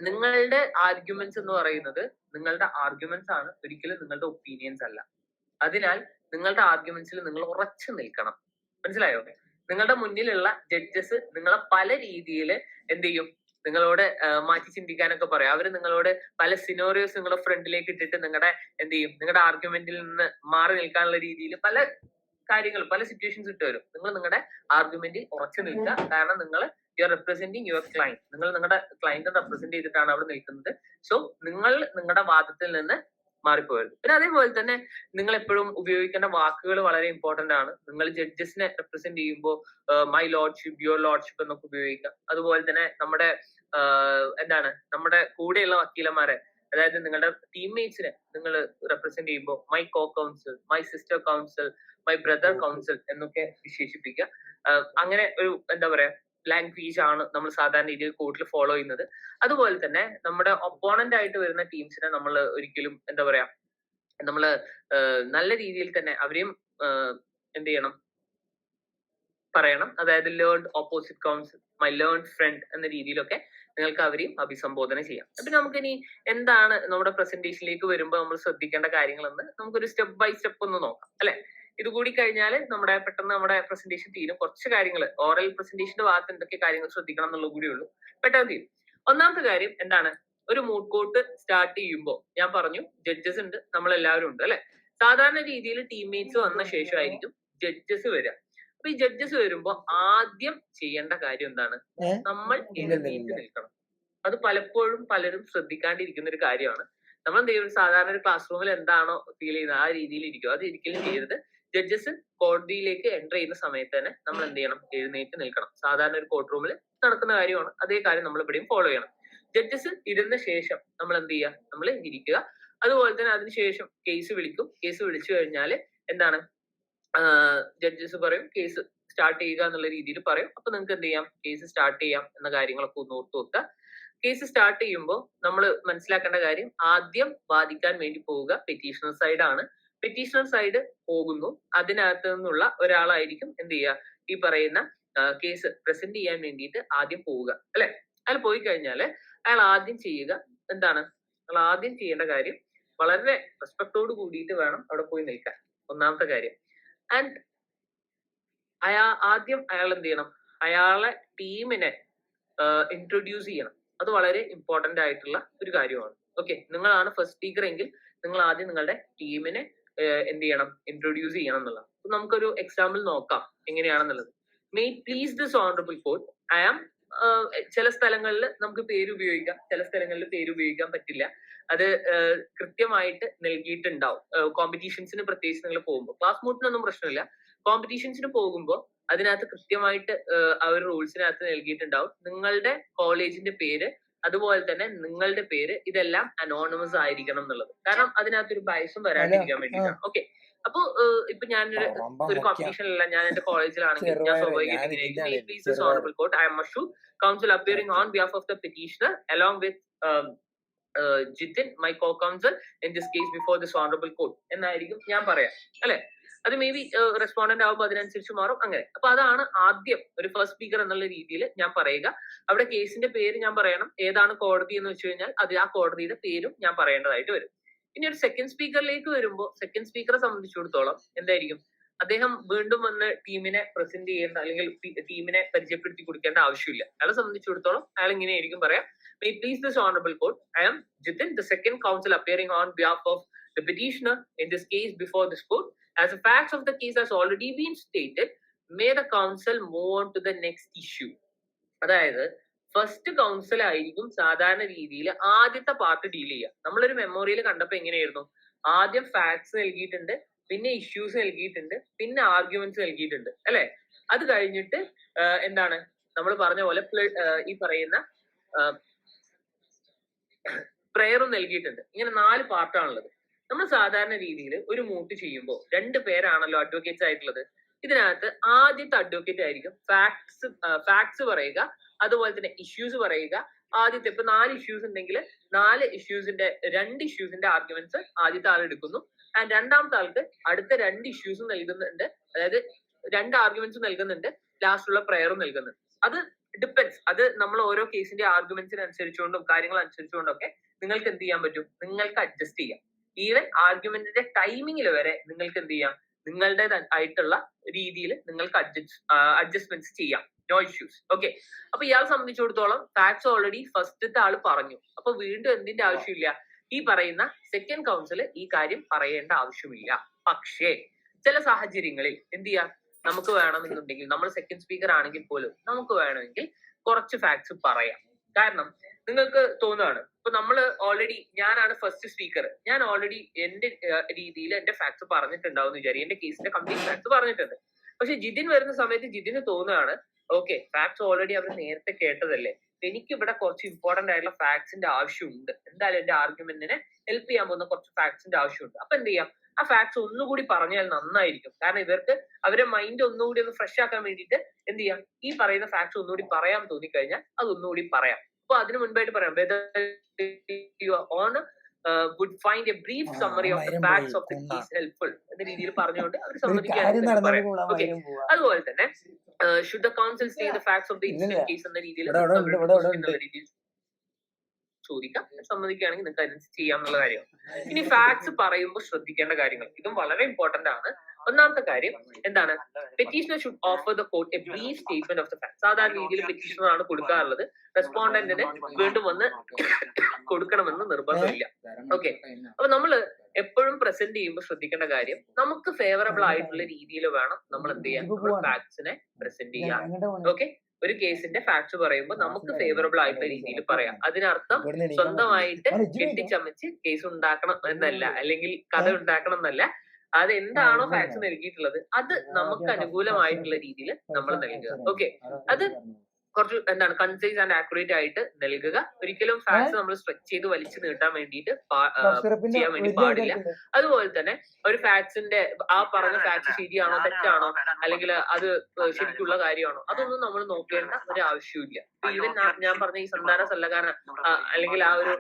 നിങ്ങളുടെ ആർഗ്യുമെന്റ്സ് എന്ന് പറയുന്നത് നിങ്ങളുടെ ആർഗ്യുമെന്റ്സ് ആണ്, ഒരിക്കലും നിങ്ങളുടെ ഒപ്പീനിയൻസ് അല്ല. അതിനാൽ നിങ്ങളുടെ ആർഗ്യുമെന്റ്സിൽ നിങ്ങൾ ഉറച്ചു നിൽക്കണം. മനസ്സിലായോ? നിങ്ങളുടെ മുന്നിലുള്ള ജഡ്ജസ് നിങ്ങളെ പല രീതിയിൽ എന്ത് ചെയ്യും, നിങ്ങളോട് മാറ്റി ചിന്തിക്കാനൊക്കെ പറയും. അവര് നിങ്ങളോട് പല സിനോറിയോസ് നിങ്ങളുടെ ഫ്രണ്ടിലേക്ക് ഇട്ടിട്ട് നിങ്ങളുടെ എന്ത് ചെയ്യും, നിങ്ങളുടെ ആർഗ്യുമെന്റിൽ നിന്ന് മാറി നിൽക്കാനുള്ള രീതിയിൽ പല കാര്യങ്ങൾ, പല സിറ്റുവേഷൻസ് ഇട്ട് വരും. നിങ്ങൾ നിങ്ങളുടെ ആർഗ്യുമെന്റിൽ ഉറച്ചു നിൽക്കുക. കാരണം നിങ്ങൾ you are representing your client. നിങ്ങൾ നിങ്ങളുടെ ക്ലൈന്റിനെ റെപ്രസെന്റ് ചെയ്തിട്ടാണ് അവിടെ നിൽക്കുന്നത്. സോ നിങ്ങൾ നിങ്ങളുടെ വാദത്തിൽ നിന്ന് മാറിപ്പോയത്. പിന്നെ അതേപോലെ തന്നെ നിങ്ങൾ എപ്പോഴും ഉപയോഗിക്കേണ്ട വാക്കുകൾ വളരെ ഇമ്പോർട്ടന്റ് ആണ്. നിങ്ങൾ ജഡ്ജസിനെ റെപ്രസെന്റ് ചെയ്യുമ്പോൾ മൈ ലോർഡ്ഷിപ്പ്, യുവർ ലോർഡ്ഷിപ്പ് എന്നൊക്കെ ഉപയോഗിക്കാം. അതുപോലെ തന്നെ നമ്മുടെ എന്താണ്, നമ്മുടെ കൂടെയുള്ള വക്കീലന്മാരെ, അതായത് നിങ്ങളുടെ ടീംമേറ്റ്സിനെ നിങ്ങൾ റെപ്രസെന്റ് ചെയ്യുമ്പോൾ my co council, my sister council, my brother council എന്നൊക്കെ വിശേഷിപ്പിക്കുക. അങ്ങനെ ഒരു എന്താ പറയാ ലാംഗ്വേജ് ആണ് നമ്മൾ സാധാരണ രീതിയിൽ കോർട്ടിൽ ഫോളോ ചെയ്യുന്നത്. അതുപോലെ തന്നെ നമ്മുടെ ഒപ്പോണന്റ് ആയിട്ട് വരുന്ന ടീംസിനെ നമ്മൾ ഒരിക്കലും എന്താ പറയാ, നമ്മള് നല്ല രീതിയിൽ തന്നെ അവരെയും എന്ത് ചെയ്യണം, പറയണം. അതായത് learned opposite counsel, my learned friend എന്ന രീതിയിലൊക്കെ നിങ്ങൾക്ക് അവരെയും അഭിസംബോധന ചെയ്യാം. അപ്പൊ നമുക്കിനി എന്താണ് നമ്മുടെ പ്രസന്റേഷനിലേക്ക് വരുമ്പോൾ നമ്മൾ ശ്രദ്ധിക്കേണ്ട കാര്യങ്ങളെന്ന് നമുക്കൊരു സ്റ്റെപ്പ് ബൈ സ്റ്റെപ്പ് ഒന്ന് നോക്കാം, അല്ലെ? ഇത് കൂടി കഴിഞ്ഞാൽ പെട്ടെന്ന് നമ്മുടെ പ്രസന്റേഷൻ തീരും. കുറച്ച് കാര്യങ്ങൾ ഓറൽ പ്രസന്റേഷന്റെ ഭാഗത്ത് എന്തൊക്കെ കാര്യങ്ങൾ ശ്രദ്ധിക്കണം എന്നുള്ളത് കൂടിയേ ഉള്ളൂ, പെട്ടെന്ന് തീരും. ഒന്നാമത്തെ കാര്യം എന്താണ്, ഒരു മൂഡ് കോർട്ട് സ്റ്റാർട്ട് ചെയ്യുമ്പോൾ ഞാൻ പറഞ്ഞു ജഡ്ജസ് ഉണ്ട്, നമ്മളെല്ലാവരും ഉണ്ട്, അല്ലെ? സാധാരണ രീതിയിൽ ടീംമേറ്റ്സ് വന്ന ശേഷമായിരിക്കും ജഡ്ജസ് വരിക. അപ്പൊ ഈ ജഡ്ജസ് വരുമ്പോ ആദ്യം ചെയ്യേണ്ട കാര്യം എന്താണ്, നമ്മൾ എഴുന്നേറ്റ് നിൽക്കണം. അത് പലപ്പോഴും പലരും ശ്രദ്ധിക്കാണ്ടിരിക്കുന്ന ഒരു കാര്യമാണ്. നമ്മൾ എന്ത് ചെയ്യും, സാധാരണ ഒരു ക്ലാസ് റൂമിൽ എന്താണോ ഫീൽ ചെയ്യുന്നത് ആ രീതിയിൽ ഇരിക്കും. അത് ഒരിക്കലും ചെയ്യരുത്. ജഡ്ജസ് കോടതിയിലേക്ക് എൻ്റർ ചെയ്യുന്ന സമയത്ത് തന്നെ നമ്മൾ എന്ത് ചെയ്യണം, എഴുന്നേറ്റ് നിൽക്കണം. സാധാരണ ഒരു കോർട്ട് റൂമിൽ നടക്കുന്ന കാര്യമാണ്. അതേ കാര്യം നമ്മൾ ഇവിടെയും ഫോളോ ചെയ്യണം. ജഡ്ജസ് ഇരുന്ന ശേഷം നമ്മൾ എന്ത് ചെയ്യുക, നമ്മൾ ഇരിക്കുക. അതുപോലെ തന്നെ അതിനുശേഷം കേസ് വിളിക്കും. കേസ് വിളിച്ചു കഴിഞ്ഞാൽ എന്താണ്, ജഡ്ജസ് പറയും കേസ് സ്റ്റാർട്ട് ചെയ്യുക എന്നുള്ള രീതിയിൽ പറയും. അപ്പൊ നിങ്ങൾക്ക് എന്ത് ചെയ്യാം, കേസ് സ്റ്റാർട്ട് ചെയ്യാം എന്ന കാര്യങ്ങളൊക്കെ ഒന്ന് ഓർത്ത് വെക്കുക. കേസ് സ്റ്റാർട്ട് ചെയ്യുമ്പോൾ നമ്മൾ മനസ്സിലാക്കേണ്ട കാര്യം, ആദ്യം വാദിക്കാൻ വേണ്ടി പോവുക പെറ്റീഷണർ സൈഡ് ആണ്. പെറ്റീഷണർ സൈഡ് പോകുന്നു, അതിനകത്ത് നിന്നുള്ള ഒരാളായിരിക്കും എന്ത് ചെയ്യുക, ഈ പറയുന്ന കേസ് പ്രസന്റ് ചെയ്യാൻ വേണ്ടിയിട്ട് ആദ്യം പോവുക, അല്ലെ? അയാൾ പോയി കഴിഞ്ഞാൽ അയാൾ ആദ്യം ചെയ്യുക എന്താണ്, അയാൾ ആദ്യം ചെയ്യേണ്ട കാര്യം വളരെ റെസ്പെക്ടോട് കൂടിയിട്ട് വേണം അവിടെ പോയി നിൽക്കാൻ, ഒന്നാമത്തെ കാര്യം. ആൻഡ് ആദ്യം അയാൾ എന്ത് ചെയ്യണം, അയാളെ ടീമിനെ ഇൻട്രൊഡ്യൂസ് ചെയ്യണം. അത് വളരെ ഇമ്പോർട്ടന്റ് ആയിട്ടുള്ള ഒരു കാര്യമാണ്. ഓക്കെ, നിങ്ങളാണ് ഫസ്റ്റ് സ്പീക്കർ എങ്കിൽ നിങ്ങൾ ആദ്യം നിങ്ങളുടെ ടീമിനെ എന്ത് ചെയ്യണം, ഇൻട്രൊഡ്യൂസ് ചെയ്യണം എന്നുള്ളത്. അപ്പൊ നമുക്കൊരു എക്സാമ്പിൾ നോക്കാം എങ്ങനെയാണെന്നുള്ളത്. May please this honourable court, I am, ചില സ്ഥലങ്ങളിൽ നമുക്ക് പേര് ഉപയോഗിക്കാം, ചില സ്ഥലങ്ങളിൽ പേര് ഉപയോഗിക്കാൻ പറ്റില്ല. അത് കൃത്യമായിട്ട് നൽകിയിട്ടുണ്ടാവും. കോമ്പറ്റീഷൻസിന് പ്രത്യേകിച്ച് നിങ്ങൾ പോകുമ്പോൾ, ക്ലാസ് മൂട്ടിനൊന്നും പ്രശ്നമില്ല, കോമ്പറ്റീഷൻസിന് പോകുമ്പോൾ അതിനകത്ത് കൃത്യമായിട്ട് ആ ഒരു റൂൾസിനകത്ത് നൽകിയിട്ടുണ്ടാവും നിങ്ങളുടെ കോളേജിന്റെ പേര്, അതുപോലെ തന്നെ നിങ്ങളുടെ പേര്, ഇതെല്ലാം അനോണിമസ് ആയിരിക്കണം എന്നുള്ളത്. കാരണം അതിനകത്തൊരു ബയസും വരാണ്ടിരിക്കാൻ വേണ്ടിയിട്ടാണ്. ഓക്കെ, അപ്പൊ ഇപ്പൊ ഞാൻ ഒരു കോമ്പറ്റീഷനിലല്ല, ഞാൻ എന്റെ കോളേജിലാണെങ്കിൽ ഞാൻ സ്വാഭാവികമായിട്ട് court, I M മഷു, council appearing on behalf of the petitioner along with Jithin, my co council in this case before this honourable court എന്നായിരിക്കും ഞാൻ പറയാം, അല്ലെ? അത് മേ ബി റെസ്പോണ്ടന്റ് ആകുമ്പോൾ അതിനനുസരിച്ച് മാറും, അങ്ങനെ. അപ്പൊ അതാണ് ആദ്യം ഒരു ഫസ്റ്റ് സ്പീക്കർ എന്നുള്ള രീതിയിൽ ഞാൻ പറയുക. അവിടെ കേസിന്റെ പേര് ഞാൻ പറയണം, ഏതാണ് കോടതി എന്ന് വെച്ച് കഴിഞ്ഞാൽ അത് ആ കോടതിയുടെ പേരും ഞാൻ പറയേണ്ടതായിട്ട് വരും. ഇനി ഒരു സെക്കൻഡ് സ്പീക്കറിലേക്ക് വരുമ്പോൾ, സെക്കൻഡ് സ്പീക്കറെ സംബന്ധിച്ചിടത്തോളം എന്തായിരിക്കും, അദ്ദേഹം വീണ്ടും വന്ന് ടീമിനെ പ്രസന്റ് ചെയ്യേണ്ട അല്ലെങ്കിൽ ടീമിനെ പരിചയപ്പെടുത്തി കൊടുക്കേണ്ട ആവശ്യമില്ല. അയാളെ സംബന്ധിച്ചിടത്തോളം അയാൾ ഇങ്ങനെയായിരിക്കും പറയാം, may please this honourable court, I am Jithin, the second counsel appearing on behalf of the petitioner in this case before this court. As the facts of the case has already been stated, may the counsel move on to the next issue. അതായത് first council ആയിരിക്കും സാധാരണ രീതിയിൽ ആദ്യത്തെ part deal ചെയ്യുക. നമ്മളൊരു memorial കണ്ടപ്പോൾ എങ്ങനെയായിരുന്നു, ആദ്യം ഫാക്ട്സ് നൽകിയിട്ടുണ്ട്, പിന്നെ ഇഷ്യൂസ് നൽകിയിട്ടുണ്ട്, പിന്നെ ആർഗ്യുമെന്റ്സ് നൽകിയിട്ടുണ്ട്, അല്ലെ? അത് കഴിഞ്ഞിട്ട് എന്താണ് നമ്മൾ പറഞ്ഞ പോലെ ഈ പറയുന്ന പ്രയറും നൽകിയിട്ടുണ്ട്. ഇങ്ങനെ 4 പാർട്ടാണുള്ളത്. നമ്മൾ സാധാരണ രീതിയിൽ ഒരു മൂട്ട് ചെയ്യുമ്പോൾ 2 പേരാണല്ലോ അഡ്വക്കേറ്റ്സ് ആയിട്ടുള്ളത്. ഇതിനകത്ത് ആദ്യത്തെ അഡ്വക്കേറ്റ് ആയിരിക്കും ഫാക്ട്സ് പറയുക, അതുപോലെ തന്നെ ഇഷ്യൂസ് പറയുക. ആദ്യത്തെ ഇപ്പൊ 4 ഇഷ്യൂസ് ഉണ്ടെങ്കിൽ 4 ഇഷ്യൂസിന്റെ 2 ഇഷ്യൂസിന്റെ ആർഗ്യുമെന്റ്സ് ആദ്യത്തെ ആൾ എടുക്കുന്നു. ആൻഡ് രണ്ടാമത്തെ ആൾക്ക് അടുത്ത 2 ഇഷ്യൂസും നൽകുന്നുണ്ട്, അതായത് 2 ആർഗ്യുമെന്റ്സ് നൽകുന്നുണ്ട്, ലാസ്റ്റുള്ള പ്രയറും നൽകുന്നുണ്ട്. അത് ഡിപ്പെൻസ്, അത് നമ്മൾ ഓരോ കേസിന്റെ ആർഗ്യുമെന്റ്സിന് അനുസരിച്ചുകൊണ്ടും കാര്യങ്ങൾ അനുസരിച്ചുകൊണ്ടൊക്കെ നിങ്ങൾക്ക് എന്ത് ചെയ്യാൻ പറ്റും, നിങ്ങൾക്ക് അഡ്ജസ്റ്റ് ചെയ്യാം. ഈവൻ ആർഗ്യുമെന്റിന്റെ ടൈമിങ്ങിൽ വരെ നിങ്ങൾക്ക് എന്ത് ചെയ്യാം, നിങ്ങളുടേതായിട്ടുള്ള രീതിയിൽ നിങ്ങൾക്ക് അഡ്ജസ്റ്റ്മെന്റ്സ് ചെയ്യാം, നോ ഇഷ്യൂസ്. ഓക്കെ, അപ്പൊ ഇയാളെ സംബന്ധിച്ചിടത്തോളം ഫാക്ട്സ് ഓൾറെഡി ഫസ്റ്റത്തെ ആള് പറഞ്ഞു, അപ്പൊ വീണ്ടും എന്തിന്റെ ആവശ്യമില്ല, ഈ പറയുന്ന സെക്കൻഡ് കൗൺസിൽ ഈ കാര്യം പറയേണ്ട ആവശ്യമില്ല. പക്ഷേ ചില സാഹചര്യങ്ങളിൽ എന്ത് ചെയ്യാം, നമുക്ക് വേണമെന്നുണ്ടെങ്കിൽ, നമ്മൾ സെക്കൻഡ് സ്പീക്കർ ആണെങ്കിൽ പോലും നമുക്ക് വേണമെങ്കിൽ കുറച്ച് ഫാക്ട്സ് പറയാം. കാരണം നിങ്ങൾക്ക് തോന്നുകയാണ്, ഇപ്പൊ നമ്മൾ ഓൾറെഡി, ഞാനാണ് ഫസ്റ്റ് സ്പീക്കർ, ഞാൻ ഓൾറെഡി എന്റെ രീതിയിൽ എന്റെ ഫാക്ട്സ് പറഞ്ഞിട്ടുണ്ടാവും വിചാരിക്കും, എന്റെ കേസിന്റെ കംപ്ലീറ്റ് ഫാക്ട്സ് പറഞ്ഞിട്ടുണ്ട്. പക്ഷെ ജിതിൻ വരുന്ന സമയത്ത് ജിതിന് തോന്നുകയാണ്, ഓക്കെ ഫാക്ട്സ് ഓൾറെഡി അവർ നേരത്തെ കേട്ടതല്ലേ, എനിക്ക് ഇവിടെ കുറച്ച് ഇമ്പോർട്ടന്റ് ആയിട്ടുള്ള ഫാക്ട്സിന്റെ ആവശ്യമുണ്ട്, എന്തായാലും എന്റെ ആർഗ്യുമെന്റിനെ ഹെൽപ്പ് ചെയ്യാൻ പോകുന്ന കുറച്ച് ഫാക്ട്സിന്റെ ആവശ്യമുണ്ട്. അപ്പൊ എന്ത് ചെയ്യാം, ആ ഫാക്ട്സ് ഒന്നുകൂടി പറഞ്ഞാൽ നന്നായിരിക്കും. കാരണം ഇവർക്ക് അവരുടെ മൈൻഡ് ഒന്നുകൂടി ഒന്ന് ഫ്രഷ് ആക്കാൻ വേണ്ടിയിട്ട് എന്ത് ചെയ്യാം, ഈ പറയുന്ന ഫാക്ട്സ് ഒന്നുകൂടി പറയാൻ തോന്നിക്കഴിഞ്ഞാൽ അത് ഒന്നുകൂടി പറയാം. അപ്പൊ അതിന് മുൻപായിട്ട് പറയാം, would find a brief summary of the facts of the case helpful എന്ന രീതിയിൽ പറഞ്ഞുകൊണ്ട് അവർ സമ്മതിക്കാൻ പറയാം. ഓക്കെ, അതുപോലെ തന്നെ should the counsel say the facts of the incident case എന്ന രീതിയിൽ ചോദിക്കാം, സമ്മതിക്കുകയാണെങ്കിൽ നിങ്ങൾക്ക് അതിനനുസരിച്ച് ചെയ്യാം എന്നുള്ള കാര്യമാണ്. ഇനി ഫാക്ട്സ് പറയുമ്പോൾ ശ്രദ്ധിക്കേണ്ട കാര്യങ്ങൾ, ഇതും വളരെ ഇമ്പോർട്ടന്റ് ആണ്. ഒന്നാമത്തെ കാര്യം എന്താണ്, petitioner should offer the court A brief statement of the fact. സാധാരണ രീതിയിൽ പെറ്റീഷണർ ആണ് കൊടുക്കാറുള്ളത്, റെസ്പോണ്ടന്റിന് വീണ്ടും വന്ന് കൊടുക്കണമെന്ന് നിർബന്ധമില്ല. ഓക്കെ, അപ്പൊ നമ്മള് എപ്പോഴും പ്രസന്റ് ചെയ്യുമ്പോൾ ശ്രദ്ധിക്കേണ്ട കാര്യം, നമുക്ക് ഫേവറബിൾ ആയിട്ടുള്ള രീതിയിൽ വേണം നമ്മൾ എന്ത് ചെയ്യാൻ, ഫാക്ട്സിനെ പ്രസന്റ് ചെയ്യാൻ. ഓക്കെ, ഒരു കേസിന്റെ ഫാക്ട്സ് പറയുമ്പോൾ നമുക്ക് ഫേവറബിൾ ആയിട്ടുള്ള രീതിയിൽ പറയാം. അതിനർത്ഥം സ്വന്തമായിട്ട് കെട്ടിച്ചമച്ച് കേസ് ഉണ്ടാക്കണം എന്നല്ല, അല്ലെങ്കിൽ കഥ ഉണ്ടാക്കണം എന്നല്ല. അത് എന്താണോ ഫാക്ട്സ് നൽകിയിട്ടുള്ളത് അത് നമുക്ക് അനുകൂലമായിട്ടുള്ള രീതിയിൽ നമ്മൾ നൽകുക. ഓക്കെ, അത് കുറച്ച് എന്താണ് കൺസൈസ് ആൻഡ് ആക്യുറേറ്റ് ആയിട്ട് നൽകുക. ഒരിക്കലും ഫാക്ട്സ് നമ്മൾ സ്ട്രെച്ച് ചെയ്ത് വലിച്ചു നീട്ടാൻ വേണ്ടിയിട്ട് ചെയ്യാൻ വേണ്ടി പാടില്ല. അതുപോലെ തന്നെ ഒരു ഫാക്ട്സിന്റെ ആ പറഞ്ഞ ഫാക്ട്സ് ശരിയാണോ തെറ്റാണോ അല്ലെങ്കിൽ അത് ശരിക്കുള്ള കാര്യമാണോ അതൊന്നും നമ്മൾ നോക്കേണ്ട ഒരു ആവശ്യമില്ല. ഈവൻ ഞാൻ പറഞ്ഞ ഈ സന്താന സല്ലകാരൻ അല്ലെങ്കിൽ ആ ഒരു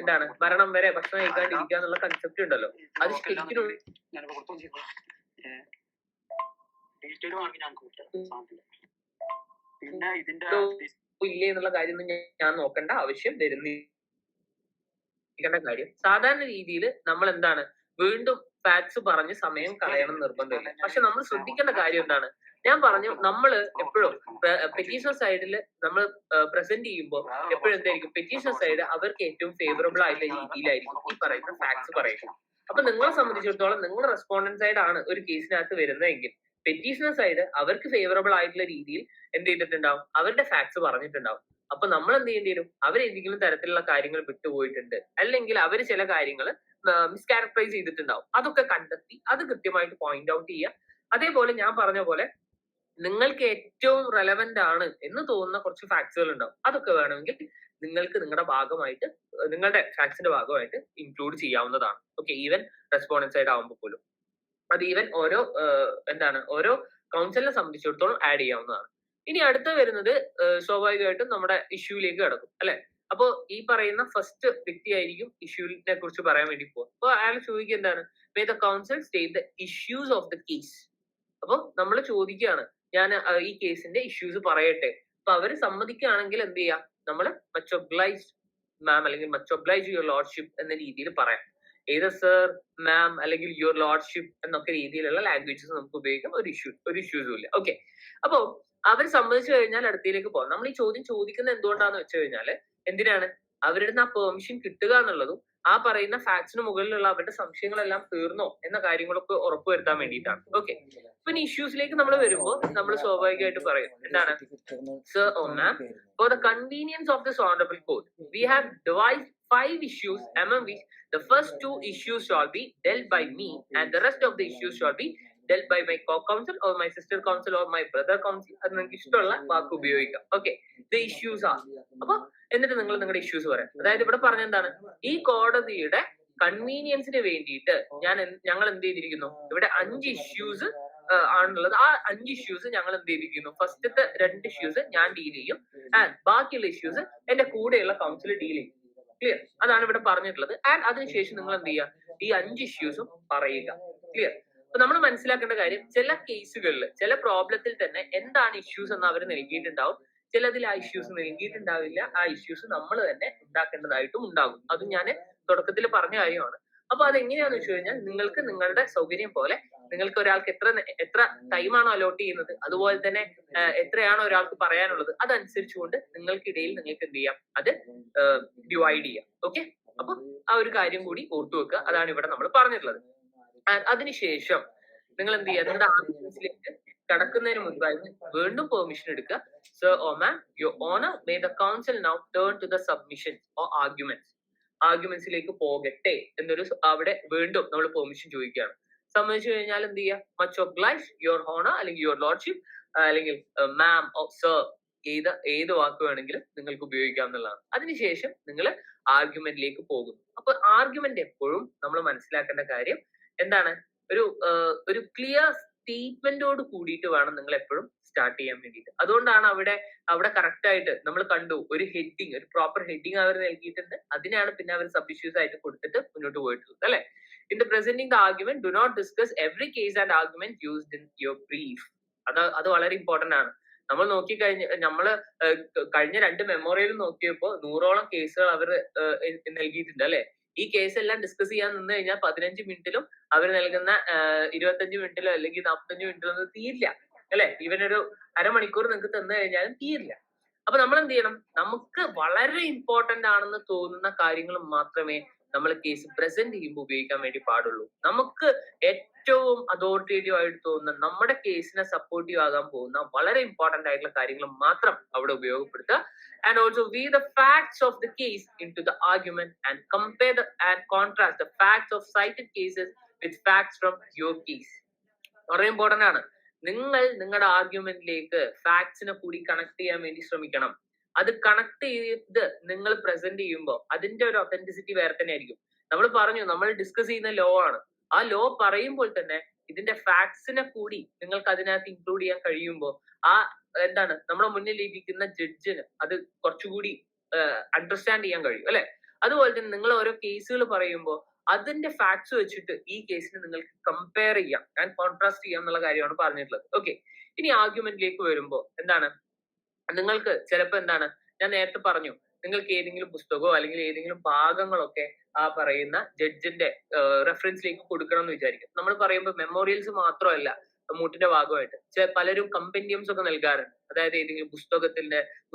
എന്താണ് മരണം വരെ ഭക്ഷണം കഴിക്കാണ്ടിരിക്കുക എന്നുള്ള കൺസെപ്റ്റ് ഉണ്ടല്ലോ, അത് ശരിക്കും ഇല്ലേ എന്നുള്ള കാര്യം ഞാൻ നോക്കേണ്ട ആവശ്യം വരുന്നില്ല. കാര്യം സാധാരണ രീതിയിൽ നമ്മൾ എന്താണ് വീണ്ടും ഫാക്ട്സ് പറഞ്ഞ് സമയം കളയണം നിർബന്ധമില്ല. പക്ഷെ നമ്മൾ ശ്രദ്ധിക്കേണ്ട കാര്യം എന്താണ്, ഞാൻ പറഞ്ഞു നമ്മൾ എപ്പോഴും പെറ്റീഷണർ സൈഡിൽ നമ്മൾ പ്രസന്റ് ചെയ്യുമ്പോൾ എപ്പോഴും എന്തായിരിക്കും പെറ്റീഷണർ സൈഡ് അവർക്ക് ഏറ്റവും ഫേവറബിൾ ആയിട്ടുള്ള രീതിയിലായിരിക്കും ഈ പറയുന്ന ഫാക്ട്സ് പറയുക. അപ്പൊ നിങ്ങളെ സംബന്ധിച്ചിടത്തോളം നിങ്ങൾ റെസ്പോണ്ടന്റ് സൈഡ് ആണ് ഒരു കേസിനകത്ത് വരുന്നതെങ്കിൽ പെറ്റീഷണർ സൈഡ് അവർക്ക് ഫേവറബിൾ ആയിട്ടുള്ള രീതിയിൽ എന്ത് ചെയ്തിട്ടുണ്ടാവും, അവരുടെ ഫാക്ട്സ് പറഞ്ഞിട്ടുണ്ടാവും. അപ്പൊ നമ്മൾ എന്ത് ചെയ്യേണ്ടി വരും, അവരേതെങ്കിലും തരത്തിലുള്ള കാര്യങ്ങൾ വിട്ടുപോയിട്ടുണ്ട് അല്ലെങ്കിൽ അവർ ചില കാര്യങ്ങൾ മിസ്കാരക്ടറൈസ് ചെയ്തിട്ടുണ്ടാവും, അതൊക്കെ കണ്ടെത്തി അത് കൃത്യമായിട്ട് പോയിന്റ് ഔട്ട് ചെയ്യുക. അതേപോലെ ഞാൻ പറഞ്ഞ പോലെ നിങ്ങൾക്ക് ഏറ്റവും റെലവെന്റ് ആണ് എന്ന് തോന്നുന്ന കുറച്ച് ഫാക്ട്സുകൾ ഉണ്ടാവും, അതൊക്കെ വേണമെങ്കിൽ നിങ്ങൾക്ക് നിങ്ങളുടെ ഭാഗമായിട്ട് നിങ്ങളുടെ ഫാക്ട്സിന്റെ ഭാഗമായിട്ട് ഇൻക്ലൂഡ് ചെയ്യാവുന്നതാണ്. ഓക്കെ, ഈവൻ റെസ്പോണ്ടൻസ് സൈഡ് ആവുമ്പോൾ പോലും അത് ഈവൻ ഓരോ ഓരോ കൗൺസിലിനെ സംബന്ധിച്ചിടത്തോളം ആഡ് ചെയ്യാവുന്നതാണ്. ഇനി അടുത്ത വരുന്നത് സ്വാഭാവികമായിട്ടും നമ്മുടെ ഇഷ്യൂയിലേക്ക് കിടക്കും അല്ലെ. അപ്പോ ഈ പറയുന്ന ഫസ്റ്റ് വ്യക്തിയായിരിക്കും ഇഷ്യൂവിനെ കുറിച്ച് പറയാൻ വേണ്ടി പോകുക. അപ്പൊ അയാൾ ചോദിക്കുക എന്താണ്, may the council state the issues of the case. അപ്പൊ നമ്മൾ ചോദിക്കുകയാണ് ഞാൻ ഈ കേസിന്റെ ഇഷ്യൂസ് പറയട്ടെ. അപ്പൊ അവര് സമ്മതിക്കുകയാണെങ്കിൽ എന്ത് ചെയ്യാം, നമ്മൾ മച്ച് ഒബ്ലൈസ്ഡ് മാം അല്ലെങ്കിൽ മച്ച് ഒബ്ലൈസ്ഡ് യുവർ ലോർഡ്ഷിപ്പ് എന്ന രീതിയിൽ പറയാം. ഏത് സർ, മാം അല്ലെങ്കിൽ യുവർ ലോർഡ്ഷിപ്പ് എന്നൊക്കെ രീതിയിലുള്ള ലാംഗ്വേജസ് നമുക്ക് ഉപയോഗിക്കാം. ഒരു ഇഷ്യൂസും ഇല്ല. ഓക്കെ, അപ്പോ അവർ സമ്മതിച്ചു കഴിഞ്ഞാൽ അടുത്തയിലേക്ക് പോകാം. നമ്മൾ ഈ ചോദ്യം ചോദിക്കുന്നത് എന്തുകൊണ്ടാന്ന് വെച്ച് കഴിഞ്ഞാല് എന്തിനാണ് അവരുടെ ആ പെർമിഷൻ കിട്ടുക എന്നുള്ളതും ആ പറയുന്ന ഫാക്ട്സിന് മുകളിലുള്ള അവരുടെ സംശയങ്ങളെല്ലാം തീർന്നോ എന്ന കാര്യങ്ങളൊക്കെ ഉറപ്പുവരുത്താൻ വേണ്ടിയിട്ടാണ്. ഓക്കെ, പിന്നെ ഇഷ്യൂസിലേക്ക് നമ്മൾ വരുമ്പോൾ നമ്മൾ സ്വാഭാവികമായിട്ട് പറയും എന്താണ്, sir or ma'am, for the convenience of this honourable court we have devised 5 issues, among which the first 2 issues shall be dealt by me and the rest of the issues shall be dealt by my co-counsel or my sister counsel or my brother counsel. അത് നിങ്ങൾക്ക് ഇഷ്ടമുള്ള വാക്ക് ഉപയോഗിക്കാം. Okay, the issues are. അപ്പൊ എന്നിട്ട് നിങ്ങൾ നിങ്ങളുടെ issues പറയാം. അതായത് ഇവിടെ പറഞ്ഞ എന്താണ്, ഈ കോടതിയുടെ കൺവീനിയൻസിന് വേണ്ടിയിട്ട് ഞങ്ങൾ എന്ത് ചെയ്തിരിക്കുന്നു, ഇവിടെ 5 ഇഷ്യൂസ് ആണുള്ളത്. ആ 5 ഇഷ്യൂസ് ഞങ്ങൾ എന്ത് ചെയ്തിരിക്കുന്നു, ഫസ്റ്റത്തെ 2 ഇഷ്യൂസ് ഞാൻ ഡീൽ ചെയ്യും ആൻഡ് ബാക്കിയുള്ള ഇഷ്യൂസ് എന്റെ കൂടെയുള്ള കൗൺസിൽ ഡീൽ ചെയ്യും. ക്ലിയർ, അതാണ് ഇവിടെ പറഞ്ഞിട്ടുള്ളത്. ആൻഡ് അതിനുശേഷം നിങ്ങൾ എന്ത് ചെയ്യുക, ഈ 5 ഇഷ്യൂസും പറയുക. ക്ലിയർ. അപ്പൊ നമ്മൾ മനസ്സിലാക്കേണ്ട കാര്യം, ചില കേസുകളിൽ ചില പ്രോബ്ലത്തിൽ തന്നെ എന്താണ് ഇഷ്യൂസ് എന്ന് അവർ നൽകിയിട്ടുണ്ടാവും, ചിലതിൽ ആ ഇഷ്യൂസ് നൽകിയിട്ടുണ്ടാവില്ല. ആ ഇഷ്യൂസ് നമ്മൾ തന്നെ ഉണ്ടാക്കേണ്ടതായിട്ടും ഉണ്ടാകും. അതും ഞാൻ തുടക്കത്തിൽ പറഞ്ഞ കാര്യമാണ്. അപ്പൊ അതെങ്ങനെയാന്ന് വെച്ച് കഴിഞ്ഞാൽ നിങ്ങൾക്ക് നിങ്ങളുടെ സൗകര്യം പോലെ നിങ്ങൾക്ക് ഒരാൾക്ക് എത്ര ടൈമാണോ അലോട്ട് ചെയ്യുന്നത്, അതുപോലെ തന്നെ എത്രയാണോ ഒരാൾക്ക് പറയാനുള്ളത്, അതനുസരിച്ചുകൊണ്ട് നിങ്ങൾക്കിടയിൽ നിങ്ങൾക്ക് എന്ത് ചെയ്യാം, അത് ഡിവൈഡ് ചെയ്യാം. ഓക്കെ, അപ്പൊ ആ ഒരു കാര്യം കൂടി ഓർത്തു വെക്കുക. അതാണ് ഇവിടെ നമ്മൾ പറഞ്ഞിട്ടുള്ളത്. അതിനുശേഷം നിങ്ങൾ എന്ത് ചെയ്യുക, നിങ്ങളുടെ ആർഗ്യുമെന്റ്സിലേക്ക് കടക്കുന്നതിന് മുൻപായി വീണ്ടും പെർമിഷൻ എടുക്കുക. Sir or ma'am, your honour, may the counsel now turn to the submissions or ആർഗ്യുമെന്റ്സിലേക്ക് പോകട്ടെ എന്നൊരു അവിടെ വീണ്ടും നമ്മൾ പെർമിഷൻ ചോദിക്കുകയാണ്. സമ്മതിച്ചു കഴിഞ്ഞാൽ എന്ത് ചെയ്യുക, മച്ച് ഒബ്ലൈസ്ഡ് യുവർ ഓണർ അല്ലെങ്കിൽ യുവർ ലോർഡ്ഷിപ്പ് അല്ലെങ്കിൽ മാം ഓർ സർ, ഏത് വാക്ക് വേണമെങ്കിലും നിങ്ങൾക്ക് ഉപയോഗിക്കാം എന്നുള്ളതാണ്. അതിനുശേഷം നിങ്ങൾ ആർഗ്യുമെന്റിലേക്ക് പോകുന്നു. അപ്പൊ ആർഗ്യുമെന്റ് എപ്പോഴും നമ്മൾ മനസ്സിലാക്കേണ്ട കാര്യം എന്താണ്, ഒരു ക്ലിയർ സ്റ്റേറ്റ്മെന്റോട് കൂടിയിട്ട് വേണം നിങ്ങൾ എപ്പോഴും സ്റ്റാർട്ട് ചെയ്യാൻ വേണ്ടിയിട്ട്. അതുകൊണ്ടാണ് അവിടെ കറക്റ്റ് ആയിട്ട് നമ്മൾ കണ്ടു ഒരു ഹെഡിങ്, ഒരു പ്രോപ്പർ ഹെഡിങ് അവർ നൽകിയിട്ടുണ്ട്. അതിനാണ് പിന്നെ അവർ സബ് ഇഷ്യൂസ് ആയിട്ട് കൊടുത്തിട്ട് മുന്നോട്ട് പോയിട്ടുള്ളത് അല്ലെ. In the presenting the argument, do not discuss every case and argument used in your brief. അത് വളരെ ഇമ്പോർട്ടന്റ് ആണ്. നമ്മൾ കഴിഞ്ഞ 2 മെമ്മോറിയലും നോക്കിയപ്പോൾ 100ഓളം കേസുകൾ അവർ നൽകിയിട്ടുണ്ട് അല്ലെ. ഈ കേസ് എല്ലാം ഡിസ്കസ് ചെയ്യാൻ നിന്ന് കഴിഞ്ഞാൽ 15 മിനിറ്റിലും അവർ നൽകുന്ന 25 മിനിറ്റിലോ അല്ലെങ്കിൽ 45 മിനിറ്റിലോ ഒന്നും തീരില്ല അല്ലെ. ഇവനൊരു അരമണിക്കൂർ നിങ്ങൾക്ക് തന്നു കഴിഞ്ഞാലും തീരില്ല. അപ്പൊ നമ്മൾ എന്ത് ചെയ്യണം, നമുക്ക് വളരെ ഇമ്പോർട്ടന്റ് ആണെന്ന് തോന്നുന്ന കാര്യങ്ങൾ മാത്രമേ നമ്മൾ കേസ് പ്രസന്റ് ചെയ്യുമ്പോൾ ഉപയോഗിക്കാൻ വേണ്ടി പാടുള്ളൂ. നമുക്ക് ഏറ്റവും അതോറിറ്റേറ്റീവ് ആയിട്ട് തോന്നുന്ന, നമ്മുടെ കേസിനെ സപ്പോർട്ടീവ് ആകാൻ പോകുന്ന വളരെ ഇമ്പോർട്ടന്റ് ആയിട്ടുള്ള കാര്യങ്ങൾ മാത്രം അവിടെ ഉപയോഗപ്പെടുത്തുക. And also weigh the facts of the case into the argument and compare and contrast the facts of cited cases with facts from your case. വളരെ ഇമ്പോർട്ടന്റ് ആണ്. നിങ്ങൾ നിങ്ങളുടെ ആർഗ്യുമെന്റിലേക്ക് ഫാക്ട്സിനെ കൂടി കണക്ട് ചെയ്യാൻ വേണ്ടി ശ്രമിക്കണം. അത് കണക്ട് ചെയ്ത് നിങ്ങൾ പ്രസന്റ് ചെയ്യുമ്പോൾ അതിന്റെ ഒരു ഒത്തന്റിസിറ്റി വേറെ തന്നെ ആയിരിക്കും. നമ്മൾ പറഞ്ഞു, നമ്മൾ ഡിസ്കസ് ചെയ്യുന്ന ലോ ആണ്. ആ ലോ പറയുമ്പോൾ തന്നെ ഇതിന്റെ ഫാക്ട്സിനെ കൂടി നിങ്ങൾക്ക് അതിനകത്ത് ഇൻക്ലൂഡ് ചെയ്യാൻ കഴിയുമ്പോൾ ആ എന്താണ് നമ്മുടെ മുന്നിൽ ഇരിക്കുന്ന ജഡ്ജിന് അത് കുറച്ചുകൂടി അണ്ടർസ്റ്റാൻഡ് ചെയ്യാൻ കഴിയും, അല്ലെ? അതുപോലെ തന്നെ നിങ്ങൾ ഓരോ കേസുകൾ പറയുമ്പോൾ അതിന്റെ ഫാക്ട്സ് വെച്ചിട്ട് ഈ കേസിനെ നിങ്ങൾക്ക് കമ്പയർ ചെയ്യാം ആൻഡ് കോൺട്രാസ്റ്റ് ചെയ്യാം എന്നുള്ള കാര്യമാണ് പറഞ്ഞിട്ടുള്ളത്. ഓക്കെ, ഇനി ആർഗ്യുമെന്റിലേക്ക് വരുമ്പോൾ എന്താണ്, നിങ്ങൾക്ക് ചിലപ്പോൾ എന്താണ്, ഞാൻ നേരത്തെ പറഞ്ഞു, നിങ്ങൾക്ക് ഏതെങ്കിലും പുസ്തകമോ അല്ലെങ്കിൽ ഏതെങ്കിലും ഭാഗങ്ങളൊക്കെ ആ പറയുന്ന ജഡ്ജിന്റെ റെഫറൻസിലേക്ക് കൊടുക്കണം എന്ന് വിചാരിക്കും. നമ്മൾ പറയുമ്പോൾ മെമ്മോറിയൽസ് മാത്രമല്ല മൂട്ടിന്റെ ഭാഗമായിട്ട് പലരും കമ്പെൻഡിയംസ് ഒക്കെ നൽകാറുണ്ട്. അതായത് ഏതെങ്കിലും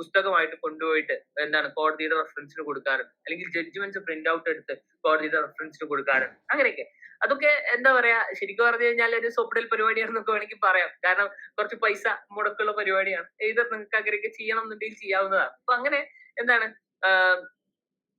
പുസ്തകമായിട്ട് കൊണ്ടുപോയിട്ട് എന്താണ് കോടതിയുടെ റെഫറൻസിന് കൊടുക്കാറുണ്ട്, അല്ലെങ്കിൽ ജഡ്ജ്മെന്റ്സ് പ്രിന്റ് ഔട്ട് എടുത്ത് കോടതിയുടെ റെഫറൻസിന് കൊടുക്കാറുണ്ട്. അങ്ങനെയൊക്കെ അതൊക്കെ എന്താ പറയാ, ശരിക്കും പറഞ്ഞു കഴിഞ്ഞാൽ ഒരു സ്വപ്നൽ പരിപാടിയാണെന്നൊക്കെ വേണമെങ്കിൽ പറയാം. കാരണം കുറച്ച് പൈസ മുടക്കുള്ള പരിപാടിയാണ്. ഇത് നിങ്ങൾക്ക് അങ്ങനെയൊക്കെ ചെയ്യണം എന്നുണ്ടെങ്കിൽ ചെയ്യാവുന്നതാണ്. അപ്പൊ അങ്ങനെ എന്താണ്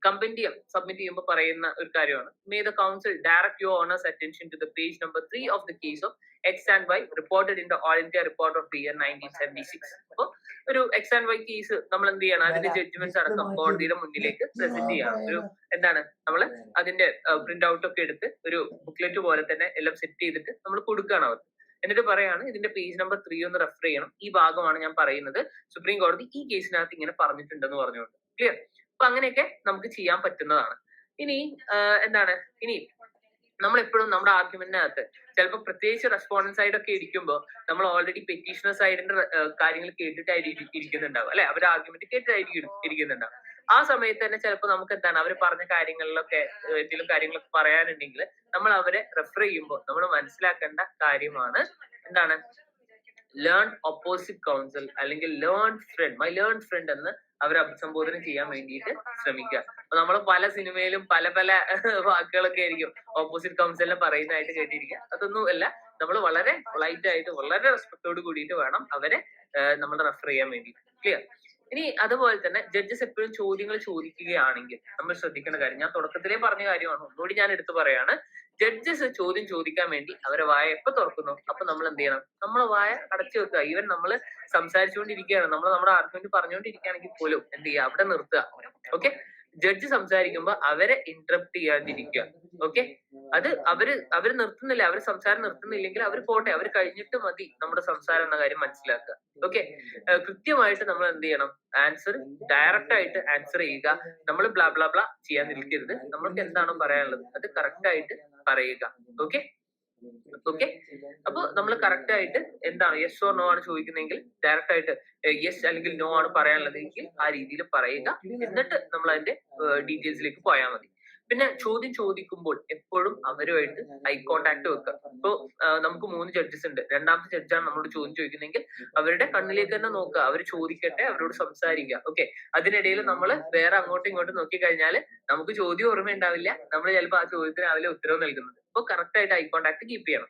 കമ്പെൻഡിയം സബ്മിറ്റ് ചെയ്യുമ്പോൾ പറയുന്ന ഒരു കാര്യമാണ്, may the counsel direct your honour's attention to the page number 3 of the case of X and Y reported in the all India report of the year 1976. അപ്പൊ ഒരു എക്സ് ആൻഡ് വൈ കേസ് നമ്മൾ എന്ത് ചെയ്യണം, അതിന്റെ judgements അടക്കം കോടതിയുടെ മുന്നിലേക്ക് present ചെയ്യണം. ഒരു എന്താണ് നമ്മൾ അതിന്റെ പ്രിന്റ് ഔട്ട് ഒക്കെ എടുത്ത് ഒരു ബുക്ക്ലെറ്റ് പോലെ തന്നെ എല്ലാം സെറ്റ് ചെയ്തിട്ട് നമ്മൾ കൊടുക്കുകയാണ് അവർക്ക്. എന്നിട്ട് പറയാണ് ഇതിന്റെ പേജ് നമ്പർ 3 ഒന്ന് റെഫർ ചെയ്യണം, ഈ ഭാഗമാണ് ഞാൻ പറയുന്നത്, സുപ്രീം കോടതി ഈ കേസിനകത്ത് ഇങ്ങനെ പറഞ്ഞിട്ടുണ്ടെന്ന് പറഞ്ഞുകൊണ്ട്. ക്ലിയർ? അപ്പൊ അങ്ങനെയൊക്കെ നമുക്ക് ചെയ്യാൻ പറ്റുന്നതാണ്. ഇനി എന്താണ്, ഇനി നമ്മൾ എപ്പോഴും നമ്മുടെ ആർഗ്യുമെന്റിനകത്ത് ചിലപ്പോൾ പ്രത്യേകിച്ച് റെസ്പോണ്ടന്റ് സൈഡ് ഒക്കെ ഇരിക്കുമ്പോൾ നമ്മൾ ഓൾറെഡി പെറ്റീഷണർ സൈഡിന്റെ കാര്യങ്ങൾ കേട്ടിട്ടായിരിക്കും ഇരിക്കുന്നുണ്ടാവും, അല്ലെ? അവരുടെ ആർഗ്യുമെന്റ് കേട്ടിട്ടായിരിക്കും ഇരിക്കുന്നുണ്ടാവും. ആ സമയത്ത് തന്നെ ചിലപ്പോൾ നമുക്ക് എന്താണ് അവർ പറഞ്ഞ കാര്യങ്ങളിലൊക്കെ എന്തെങ്കിലും കാര്യങ്ങളൊക്കെ പറയാനുണ്ടെങ്കിൽ നമ്മൾ അവരെ റെഫർ ചെയ്യുമ്പോൾ നമ്മൾ മനസ്സിലാക്കേണ്ട കാര്യമാണ് എന്താണ്, ലേൺ ഓപ്പോസിറ്റ് കൗൺസിൽ അല്ലെങ്കിൽ learn friend, my learn friend എന്ന് അവരെ അഭിസംബോധന ചെയ്യാൻ വേണ്ടിയിട്ട് ശ്രമിക്കുക. അപ്പൊ നമ്മൾ പല സിനിമയിലും പല വാക്കുകളൊക്കെ ആയിരിക്കും ഓപ്പോസിറ്റ് കൗൺസിലിനെ പറയുന്നതായിട്ട് കേട്ടിരിക്കുക. അതൊന്നും അല്ല, നമ്മൾ വളരെ പൊളൈറ്റ് ആയിട്ട് വളരെ റെസ്പെക്ടോട് കൂടിയിട്ട് വേണം അവരെ നമ്മൾ റെഫർ ചെയ്യാൻ വേണ്ടി. ക്ലിയർ? ഇനി അതുപോലെ തന്നെ ജഡ്ജസ് എപ്പോഴും ചോദ്യങ്ങൾ ചോദിക്കുകയാണെങ്കിൽ നമ്മൾ ശ്രദ്ധിക്കേണ്ട കാര്യം, ഞാൻ തുടക്കത്തിലേ പറഞ്ഞ കാര്യമാണ്, ഒന്നുകൂടി ഞാൻ എടുത്തു പറയാണ്. ജഡ്ജസ് ചോദ്യം ചോദിക്കാൻ വേണ്ടി അവരെ വായ എപ്പോ തുറക്കുന്നു അപ്പൊ നമ്മൾ എന്ത് ചെയ്യണം, നമ്മളെ വായ അടച്ചു വെക്കുക. ഈവൻ നമ്മൾ സംസാരിച്ചുകൊണ്ടിരിക്കുകയാണ്, നമ്മൾ നമ്മുടെ ആർഗ്യുമെന്റ് പറഞ്ഞുകൊണ്ടിരിക്കുകയാണെങ്കിൽ പോലും എന്ത് ചെയ്യുക, അവിടെ നിർത്തുക. ഓക്കെ, ജഡ്ജ് സംസാരിക്കുമ്പോൾ അവരെ ഇന്ററപ്റ്റ് ചെയ്യാതിരിക്കുക. ഓക്കെ, അത് അവര് നിർത്തുന്നില്ല, അവര് സംസാരം നിർത്തുന്നില്ലെങ്കിൽ അവർ പോട്ടെ, അവർ കഴിഞ്ഞിട്ട് മതി നമ്മുടെ സംസാരം എന്ന കാര്യം മനസ്സിലാക്കുക. ഓക്കെ, കൃത്യമായിട്ട് നമ്മൾ എന്ത് ചെയ്യണം, ആൻസർ ഡയറക്റ്റ് ആയിട്ട് ആൻസർ ചെയ്യുക. നമ്മൾ ബ്ലാ ബ്ലാ ബ്ലാ ചെയ്യാൻ നിൽക്കരുത്. നമ്മൾക്ക് എന്താണോ പറയാനുള്ളത് അത് കറക്റ്റ് ആയിട്ട് പറയുക. ഓക്കെ ഓക്കെ, അപ്പൊ നമ്മൾ കറക്റ്റ് ആയിട്ട് എന്താണ് യെസ് ഓർ നോ ആണ് ചോദിക്കുന്നതെങ്കിൽ ഡയറക്റ്റ് ആയിട്ട് യെസ് അല്ലെങ്കിൽ നോ ആണ് പറയാനുള്ളതെങ്കിൽ ആ രീതിയിൽ പറയുക. എന്നിട്ട് നമ്മൾ അതിന്റെ ഡീറ്റെയിൽസിലേക്ക് പോയാൽ മതി. പിന്നെ ചോദ്യം ചോദിക്കുമ്പോൾ എപ്പോഴും അവരുമായിട്ട് ഐ കോണ്ടാക്ട് വെക്കുക. ഇപ്പൊ നമുക്ക് 3 ജഡ്ജസ് ഉണ്ട്, രണ്ടാമത്തെ ജഡ്ജാണ് നമ്മളോട് ചോദ്യം ചോദിക്കുന്നെങ്കിൽ അവരുടെ കണ്ണിലേക്ക് തന്നെ നോക്കുക, അവർ ചോദിക്കട്ടെ, അവരോട് സംസാരിക്കുക. ഓക്കെ, അതിനിടയിൽ നമ്മൾ വേറെ അങ്ങോട്ടും ഇങ്ങോട്ടും നോക്കി കഴിഞ്ഞാൽ നമുക്ക് ചോദ്യം ഓർമ്മ ഉണ്ടാവില്ല, നമ്മൾ ചിലപ്പോൾ ആ ചോദ്യത്തിന് രാവിലെ ഉത്തരവ് നൽകുന്നത്. അപ്പൊ കറക്റ്റ് ആയിട്ട് ഐ കോണ്ടാക്ട് കീപ്പ് ചെയ്യണം.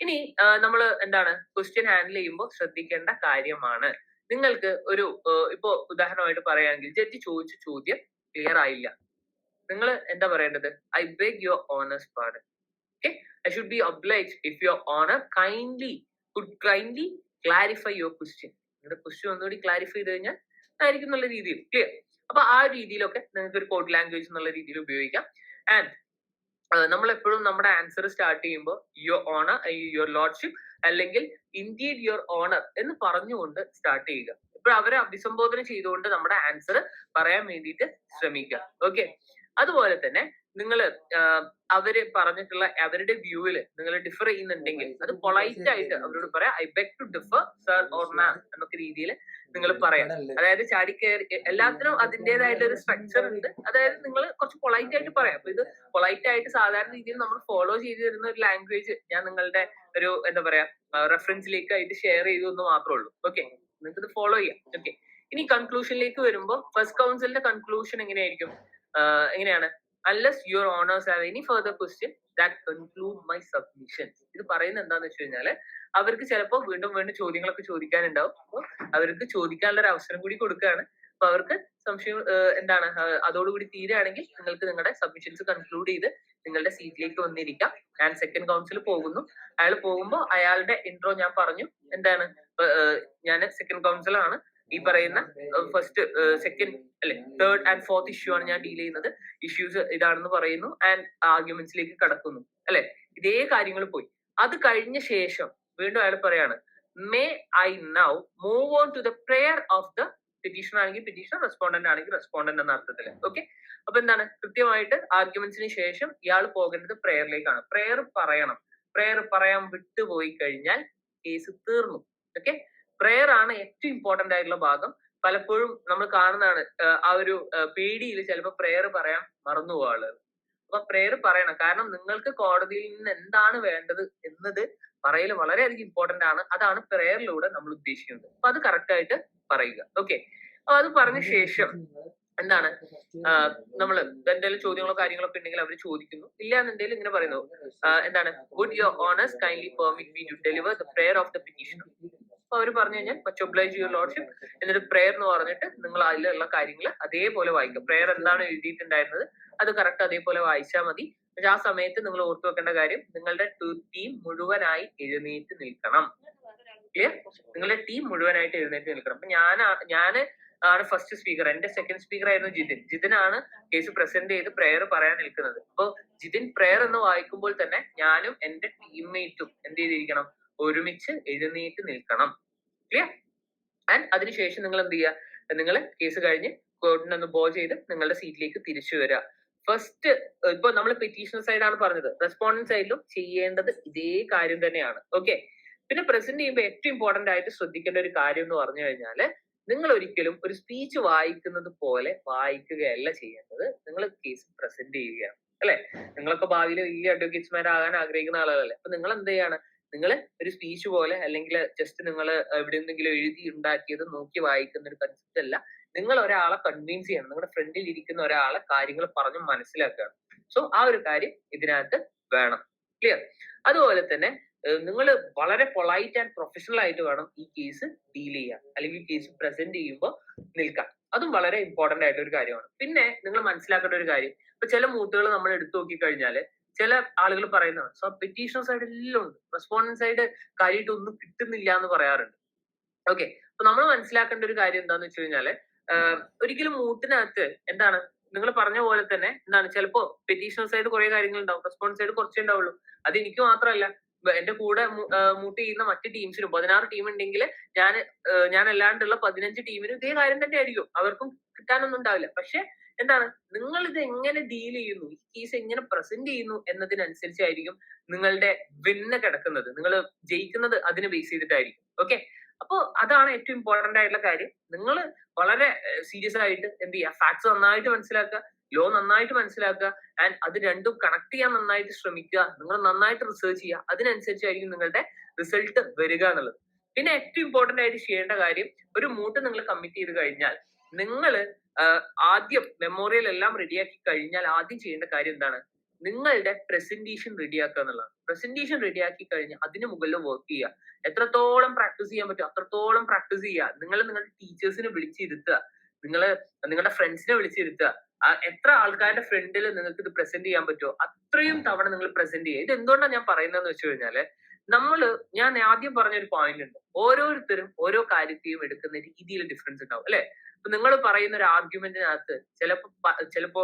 ഇനി നമ്മൾ എന്താണ് ക്വസ്റ്റ്യൻ ഹാൻഡിൽ ചെയ്യുമ്പോൾ ശ്രദ്ധിക്കേണ്ട കാര്യമാണ്, നിങ്ങൾക്ക് ഒരു ഇപ്പോ ഉദാഹരണമായിട്ട് പറയുകയാണെങ്കിൽ ജഡ്ജി ചോദിച്ച ചോദ്യം ക്ലിയർ ആയില്ല, നിങ്ങൾ എന്താ പറയേണ്ടത്, I beg your honour's pardon. Okay, I should be obliged if your honour could kindly clarify your question. നിങ്ങളുടെ ക്വസ്റ്റ്യൻ ഒന്നുകൂടി ക്ലാരിഫൈ ചെയ്ത് കഴിഞ്ഞാൽ ആയിരിക്കും എന്നുള്ള രീതിയിൽ. ക്ലിയർ? അപ്പൊ ആ രീതിയിലൊക്കെ നിങ്ങൾക്ക് ഒരു കോഡ് ലാംഗ്വേജ് എന്നുള്ള രീതിയിൽ ഉപയോഗിക്കാം. ആൻഡ് നമ്മൾ എപ്പോഴും നമ്മുടെ ആൻസർ സ്റ്റാർട്ട് ചെയ്യുമ്പോൾ യുവർ ഓണർ, യുവർ ലോർഡ്ഷിപ്പ് അല്ലെങ്കിൽ ഇൻഡീഡ് യുവർ ഓണർ എന്ന് പറഞ്ഞുകൊണ്ട് സ്റ്റാർട്ട് ചെയ്യുക. ഇപ്പോൾ അവരെ അഭിസംബോധന ചെയ്തുകൊണ്ട് നമ്മുടെ ആൻസർ പറയാൻ വേണ്ടിയിട്ട് ശ്രമിക്കുക. ഓക്കെ, അതുപോലെ തന്നെ നിങ്ങൾ അവര് പറഞ്ഞിട്ടുള്ള അവരുടെ വ്യൂവിൽ നിങ്ങൾ ഡിഫർ ചെയ്യുന്നുണ്ടെങ്കിൽ അത് പൊളൈറ്റ് ആയിട്ട് അവരോട് പറയാം, I beg to differ sir or ma'am എന്നൊക്കെ രീതിയിൽ നിങ്ങൾ പറയാം. അതായത് ചാടിക്കയറി, എല്ലാത്തിനും അതിൻ്റെതായിട്ടുള്ള ഒരു സ്ട്രക്ചർ ഉണ്ട്. അതായത് നിങ്ങൾ കുറച്ച് പൊളൈറ്റ് ആയിട്ട് പറയാം. അപ്പൊ ഇത് പൊളൈറ്റ് ആയിട്ട് സാധാരണ രീതിയിൽ നമ്മൾ ഫോളോ ചെയ്തു തരുന്ന ഒരു ലാംഗ്വേജ് ഞാൻ നിങ്ങളുടെ ഒരു എന്താ പറയാ റെഫറൻസിലേക്ക് ആയിട്ട് ഷെയർ ചെയ്തു എന്ന് മാത്രമേ ഉള്ളൂ. ഓക്കെ, നിങ്ങൾക്ക് ഇത് ഫോളോ ചെയ്യാം. ഓക്കെ, ഇനി കൺക്ലൂഷനിലേക്ക് വരുമ്പോൾ ഫസ്റ്റ് കൗൺസിലിന്റെ കൺക്ലൂഷൻ എങ്ങനെയായിരിക്കും, എങ്ങനെയാണ്, unless your honors have any further question that conclude my submissions. ഇത് പറയുന്നത് എന്താന്ന് വെച്ച് കഴിഞ്ഞാല് അവർക്ക് ചിലപ്പോൾ വീണ്ടും ചോദ്യങ്ങളൊക്കെ ചോദിക്കാനുണ്ടാവും. അപ്പോൾ അവർക്ക് ചോദിക്കാനുള്ള ഒരു അവസരം കൂടി കൊടുക്കുകയാണ്. അപ്പൊ അവർക്ക് സംശയം എന്താണ് അതോടുകൂടി തീരുകയാണെങ്കിൽ നിങ്ങൾക്ക് നിങ്ങളുടെ സബ്മിഷൻസ് കൺക്ലൂഡ് ചെയ്ത് നിങ്ങളുടെ സീറ്റിലേക്ക് വന്നിരിക്കാം. ഞാൻ സെക്കൻഡ് കൗൺസിൽ പോകുന്നു. അയാൾ പോകുമ്പോൾ അയാളുടെ ഇൻട്രോ ഞാൻ പറഞ്ഞു. എന്താണ്, ഞാൻ സെക്കൻഡ് കൗൺസിലാണ്. ഈ പറയുന്ന ഫസ്റ്റ് സെക്കൻഡ് അല്ലെ തേർഡ് ആൻഡ് ഫോർത്ത് ഇഷ്യൂ ആണ് ഞാൻ ഡീൽ ചെയ്യുന്നത്. ഇഷ്യൂസ് ഇതാണെന്ന് പറയുന്നു ആൻഡ് ആർഗ്യുമെന്റ്സിലേക്ക് കടക്കുന്നു അല്ലെ. ഇതേ കാര്യങ്ങൾ പോയി. അത് കഴിഞ്ഞ ശേഷം വീണ്ടും അയാൾ പറയാണ്, may I now move on to the prayer of the petitioner ആണെങ്കിൽ പെറ്റീഷണർ, റെസ്പോണ്ടന്റ് ആണെങ്കിൽ റെസ്പോണ്ടന്റ് എന്ന അർത്ഥത്തിൽ. ഓക്കെ, അപ്പൊ എന്താണ്, കൃത്യമായിട്ട് ആർഗ്യുമെന്റ്സിന് ശേഷം ഇയാൾ പോകേണ്ടത് പ്രെയറിലേക്കാണ്. പ്രെയർ പറയണം. പ്രെയർ പറയാൻ വിട്ടുപോയി കഴിഞ്ഞാൽ കേസ് തീർന്നു. ഓക്കെ, പ്രെയർ ആണ് ഏറ്റവും ഇമ്പോർട്ടന്റ് ആയിട്ടുള്ള ഭാഗം. പലപ്പോഴും നമ്മൾ കാണുന്നതാണ് ആ ഒരു പേടിയിൽ ചിലപ്പോൾ പ്രെയർ പറയാൻ മറന്നുപോകും ആളുകൾ. അപ്പൊ പ്രെയർ പറയണം. കാരണം നിങ്ങൾക്ക് കോടതിയിൽ നിന്ന് എന്താണ് വേണ്ടത് എന്നത് പറയൽ വളരെയധികം ഇമ്പോർട്ടന്റ് ആണ്. അതാണ് പ്രെയറിലൂടെ നമ്മൾ ഉദ്ദേശിക്കുന്നത്. അപ്പൊ അത് കറക്റ്റ് ആയിട്ട് പറയുക. ഓക്കെ, അപ്പൊ അത് പറഞ്ഞ ശേഷം എന്താണ്, നമ്മൾ എന്തെങ്കിലും ചോദ്യങ്ങളോ കാര്യങ്ങളൊക്കെ ഉണ്ടെങ്കിൽ അവർ ചോദിക്കുന്നു. ഇല്ല എന്നുണ്ടെങ്കിൽ ഇങ്ങനെ പറയുന്നു, എന്താണ്, would your honours kindly permit me to deliver the prayer of the petitioner. അപ്പൊ അവർ പറഞ്ഞു കഴിഞ്ഞാൽ മച്ച് ഒബ്ലൈജ് യുവർ ലോർഡ്ഷിപ്പ് എന്നിട്ട് പ്രെയർ എന്ന് പറഞ്ഞിട്ട് നിങ്ങൾ അതിലുള്ള കാര്യങ്ങൾ അതേപോലെ വായിക്കുക. പ്രെയർ എന്താണ് എഴുതിയിട്ടുണ്ടായിരുന്നത് അത് കറക്റ്റ് അതേപോലെ വായിച്ചാൽ മതി. പക്ഷെ ആ സമയത്ത് നിങ്ങൾ ഓർത്തു വെക്കേണ്ട കാര്യം, നിങ്ങളുടെ ടീം മുഴുവനായി എഴുന്നേറ്റ് നിൽക്കണം. ക്ലിയർ? നിങ്ങളുടെ ടീം മുഴുവനായിട്ട് എഴുന്നേറ്റ് നിൽക്കണം. അപ്പൊ ഞാന് ആണ് ഫസ്റ്റ് സ്പീക്കർ. എന്റെ സെക്കൻഡ് സ്പീക്കർ ആയിരുന്നു ജിതിൻ. ജിതിനാണ് കേസ് പ്രസന്റ് ചെയ്ത് പ്രെയർ പറയാൻ നിൽക്കുന്നത്. അപ്പൊ ജിതിൻ പ്രെയർ എന്ന് വായിക്കുമ്പോൾ തന്നെ ഞാനും എന്റെ ടീംമേറ്റും എന്ത് ചെയ്തിരിക്കണം, ഒരുമിച്ച് എഴുന്നേറ്റ് നിൽക്കണം. ക്ലിയർ? ആൻഡ് അതിനുശേഷം നിങ്ങൾ എന്ത് ചെയ്യുക, നിങ്ങൾ കേസ് കഴിഞ്ഞ് കോർട്ടിനൊന്ന് ബോ ചെയ്ത് നിങ്ങളുടെ സീറ്റിലേക്ക് തിരിച്ചു വരിക. ഫസ്റ്റ് ഇപ്പൊ നമ്മൾ പെറ്റീഷണർ സൈഡാണ് പറഞ്ഞത്, റെസ്പോണ്ടന്റ് സൈഡിലും ചെയ്യേണ്ടത് ഇതേ കാര്യം തന്നെയാണ്. ഓക്കെ, പിന്നെ പ്രസന്റ് ചെയ്യുമ്പോൾ ഏറ്റവും ഇമ്പോർട്ടന്റ് ആയിട്ട് ശ്രദ്ധിക്കേണ്ട ഒരു കാര്യം എന്ന് പറഞ്ഞു കഴിഞ്ഞാല്, നിങ്ങൾ ഒരിക്കലും ഒരു സ്പീച്ച് വായിക്കുന്നത് പോലെ വായിക്കുകയല്ല ചെയ്യേണ്ടത്. നിങ്ങൾ കേസ് പ്രസന്റ് ചെയ്യുകയാണ് അല്ലെ. നിങ്ങളൊക്കെ ഭാവിയിൽ വലിയ അഡ്വക്കേറ്റ്സ്മാരാകാൻ ആഗ്രഹിക്കുന്ന ആളുകളല്ലേ. അപ്പൊ നിങ്ങൾ എന്ത് ചെയ്യാണ്, നിങ്ങൾ ഒരു സ്പീച്ച് പോലെ അല്ലെങ്കിൽ ജസ്റ്റ് നിങ്ങൾ എവിടെ നിന്നെങ്കിലും എഴുതി ഉണ്ടാക്കിയത് നോക്കി വായിക്കുന്ന ഒരു കൺസെപ്റ്റ് അല്ല. നിങ്ങൾ ഒരാളെ കൺവിൻസ് ചെയ്യണം. നിങ്ങളുടെ ഫ്രണ്ടിൽ ഇരിക്കുന്ന ഒരാളെ കാര്യങ്ങൾ പറഞ്ഞ് മനസ്സിലാക്കുകയാണ്. സോ ആ ഒരു കാര്യം ഇതിനകത്ത് വേണം. ക്ലിയർ? അതുപോലെ തന്നെ നിങ്ങൾ വളരെ പൊളൈറ്റ് ആൻഡ് പ്രൊഫഷണൽ ആയിട്ട് വേണം ഈ കേസ് ഡീൽ ചെയ്യാൻ, അല്ലെങ്കിൽ കേസ് പ്രസന്റ് ചെയ്യുമ്പോൾ നിൽക്കാൻ. അതും വളരെ ഇമ്പോർട്ടന്റ് ആയിട്ടുള്ള ഒരു കാര്യമാണ്. പിന്നെ നിങ്ങൾ മനസ്സിലാക്കേണ്ട ഒരു കാര്യം, ഇപ്പൊ ചില മൂട്ടുകൾ നമ്മൾ എടുത്തു നോക്കിക്കഴിഞ്ഞാല് ചില ആളുകൾ പറയുന്നതാണ്, സോ പെറ്റീഷണർ സൈഡ് എല്ലാം ഉണ്ട്, റെസ്പോണ്ടന്റ് സൈഡ് കാര്യമായിട്ട് ഒന്നും കിട്ടുന്നില്ല എന്ന് പറയാറുണ്ട്. ഓക്കെ, അപ്പൊ നമ്മൾ മനസ്സിലാക്കേണ്ട ഒരു കാര്യം എന്താന്ന് വെച്ച് കഴിഞ്ഞാല്, ഒരിക്കലും മൂട്ടിനകത്ത് എന്താണ്, നിങ്ങൾ പറഞ്ഞ പോലെ തന്നെ എന്താണ്, ചിലപ്പോ പെറ്റീഷണർ സൈഡ് കുറെ കാര്യങ്ങൾ ഉണ്ടാവും, റെസ്പോൺസ് സൈഡ് കുറച്ചേ ഉണ്ടാവുള്ളൂ. അത് എനിക്ക് മാത്രമല്ല, എന്റെ കൂടെ മൂട്ട് ചെയ്യുന്ന മറ്റ് ടീംസിനും 16 ടീം ഉണ്ടെങ്കിൽ ഞാൻ അല്ലാണ്ടുള്ള 15 ടീമിനും ഇതേ കാര്യം തന്നെ ആയിരിക്കും. അവർക്കും കിട്ടാനൊന്നും ഉണ്ടാവില്ല. പക്ഷെ എന്താണ്, നിങ്ങൾ ഇത് എങ്ങനെ ഡീൽ ചെയ്യുന്നു, ഈ കേസ് എങ്ങനെ പ്രസന്റ് ചെയ്യുന്നു എന്നതിനനുസരിച്ചായിരിക്കും നിങ്ങളുടെ വിന്ന് കിടക്കുന്നത്. നിങ്ങൾ ജയിക്കുന്നത് അതിനെ ബേസ് ചെയ്തിട്ടായിരിക്കും. ഓക്കെ, അപ്പോ അതാണ് ഏറ്റവും ഇമ്പോർട്ടന്റ് ആയിട്ടുള്ള കാര്യം. നിങ്ങൾ വളരെ സീരിയസ് ആയിട്ട് എന്ത് ചെയ്യുക, ഫാക്ട്സ് നന്നായിട്ട് മനസ്സിലാക്കുക, ലോ നന്നായിട്ട് മനസ്സിലാക്കുക, ആൻഡ് അത് രണ്ടും കണക്ട് ചെയ്യാൻ നന്നായിട്ട് ശ്രമിക്കുക. നിങ്ങൾ നന്നായിട്ട് റിസർച്ച് ചെയ്യുക. അതിനനുസരിച്ചായിരിക്കും നിങ്ങളുടെ റിസൾട്ട് വരിക എന്നുള്ളത്. പിന്നെ ഏറ്റവും ഇമ്പോർട്ടന്റ് ആയിട്ട് ചെയ്യേണ്ട കാര്യം, ഒരു മൂട്ട് നിങ്ങൾ കമ്മിറ്റ് ചെയ്ത് കഴിഞ്ഞാൽ നിങ്ങൾ ആദ്യം മെമ്മോറിയൽ എല്ലാം റെഡിയാക്കി കഴിഞ്ഞാൽ ആദ്യം ചെയ്യേണ്ട കാര്യം എന്താണ്, നിങ്ങളുടെ പ്രസന്റേഷൻ റെഡിയാക്കുക എന്നുള്ളതാണ്. പ്രസന്റേഷൻ റെഡിയാക്കി കഴിഞ്ഞാൽ അതിന് മുകളിൽ വർക്ക് ചെയ്യുക. എത്രത്തോളം പ്രാക്ടീസ് ചെയ്യാൻ പറ്റും അത്രത്തോളം പ്രാക്ടീസ് ചെയ്യുക. നിങ്ങൾ നിങ്ങളുടെ ടീച്ചേഴ്സിനെ വിളിച്ചിരുത്തുക, നിങ്ങളുടെ ഫ്രണ്ട്സിനെ വിളിച്ചിരുത്തുക. എത്ര ആൾക്കാരുടെ ഫ്രണ്ടിൽ നിങ്ങൾക്ക് ഇത് പ്രസന്റ് ചെയ്യാൻ പറ്റുമോ അത്രയും തവണ നിങ്ങൾ പ്രസന്റ് ചെയ്യുക. ഇത് എന്തുകൊണ്ടാണ് ഞാൻ പറയുന്നതെന്ന് വെച്ച് കഴിഞ്ഞാല്, ഞാൻ ആദ്യം പറഞ്ഞൊരു പോയിന്റ് ഉണ്ട്, ഓരോരുത്തരും ഓരോ കാര്യത്തെയും എടുക്കുന്ന രീതിയിൽ ഡിഫറൻസ് ഉണ്ടാവും അല്ലെ. അപ്പൊ നിങ്ങൾ പറയുന്ന ഒരു ആർഗ്യുമെന്റിനകത്ത് ചിലപ്പോ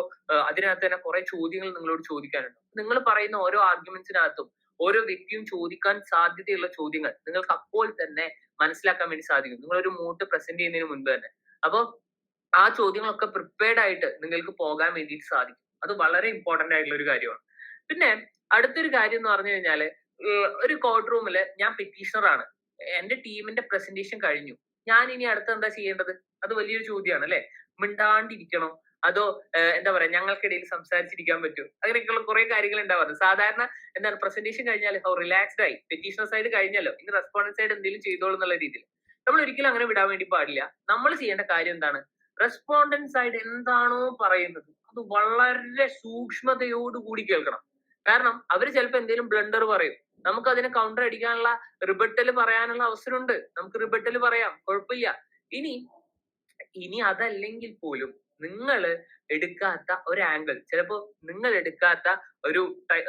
അതിനകത്ത് തന്നെ കുറെ ചോദ്യങ്ങൾ നിങ്ങളോട് ചോദിക്കാനുണ്ട്. നിങ്ങൾ പറയുന്ന ഓരോ ആർഗ്യുമെന്റ്സിനകത്തും ഓരോ വ്യക്തിയും ചോദിക്കാൻ സാധ്യതയുള്ള ചോദ്യങ്ങൾ നിങ്ങൾക്ക് അപ്പോൾ തന്നെ മനസ്സിലാക്കാൻ വേണ്ടി സാധിക്കും, നിങ്ങളൊരു മൂട്ട് പ്രസന്റ് ചെയ്യുന്നതിന് മുൻപ് തന്നെ. അപ്പൊ ആ ചോദ്യങ്ങളൊക്കെ പ്രിപ്പയർഡ് ആയിട്ട് നിങ്ങൾക്ക് പോകാൻ വേണ്ടിയിട്ട് സാധിക്കും. അത് വളരെ ഇമ്പോർട്ടന്റ് ആയിട്ടുള്ള ഒരു കാര്യമാണ്. പിന്നെ അടുത്തൊരു കാര്യം എന്ന് പറഞ്ഞു കഴിഞ്ഞാല്, ഒരു കോർട്ട് റൂമില് ഞാൻ പെറ്റീഷണർ ആണ്, എന്റെ ടീമിന്റെ പ്രസന്റേഷൻ കഴിഞ്ഞു, ഞാൻ ഇനി അടുത്ത എന്താ ചെയ്യേണ്ടത്? അത് വലിയൊരു ചോദ്യമാണ് അല്ലെ. മിണ്ടാണ്ടിരിക്കണോ, അതോ എന്താ പറയാ ഞങ്ങൾക്കിടയിൽ സംസാരിച്ചിരിക്കാൻ പറ്റുമോ? അങ്ങനെയൊക്കെയുള്ള കുറെ കാര്യങ്ങൾ ഉണ്ടാവാറ്. സാധാരണ എന്താണ്, പ്രസന്റേഷൻ കഴിഞ്ഞാൽ റിലാക്സ്ഡ് ആയി, പെറ്റീഷണർ സൈഡ് കഴിഞ്ഞല്ലോ, ഇനി റെസ്പോണ്ടന്റ് സൈഡ് എന്തെങ്കിലും ചെയ്തോളൂ എന്നുള്ള രീതിയിൽ. നമ്മൾ ഒരിക്കലും അങ്ങനെ വിടാൻ വേണ്ടി പാടില്ല. നമ്മൾ ചെയ്യേണ്ട കാര്യം എന്താണ്, റെസ്പോണ്ടന്റ് സൈഡ് എന്താണോ പറയുന്നത് അത് വളരെ സൂക്ഷ്മതയോടുകൂടി കേൾക്കണം. കാരണം അവര് ചിലപ്പോൾ എന്തെങ്കിലും ബ്ലണ്ടർ പറയും, നമുക്ക് അതിനെ കൗണ്ടർ അടിക്കാനുള്ള റിബട്ടൽ പറയാനുള്ള അവസരമുണ്ട്, നമുക്ക് റിബട്ടൽ പറയാം, കുഴപ്പമില്ല. ഇനി ഇനി അതല്ലെങ്കിൽ പോലും നിങ്ങൾ എടുക്കാത്ത ഒരു ആംഗിൾ, ചിലപ്പോ നിങ്ങൾ എടുക്കാത്ത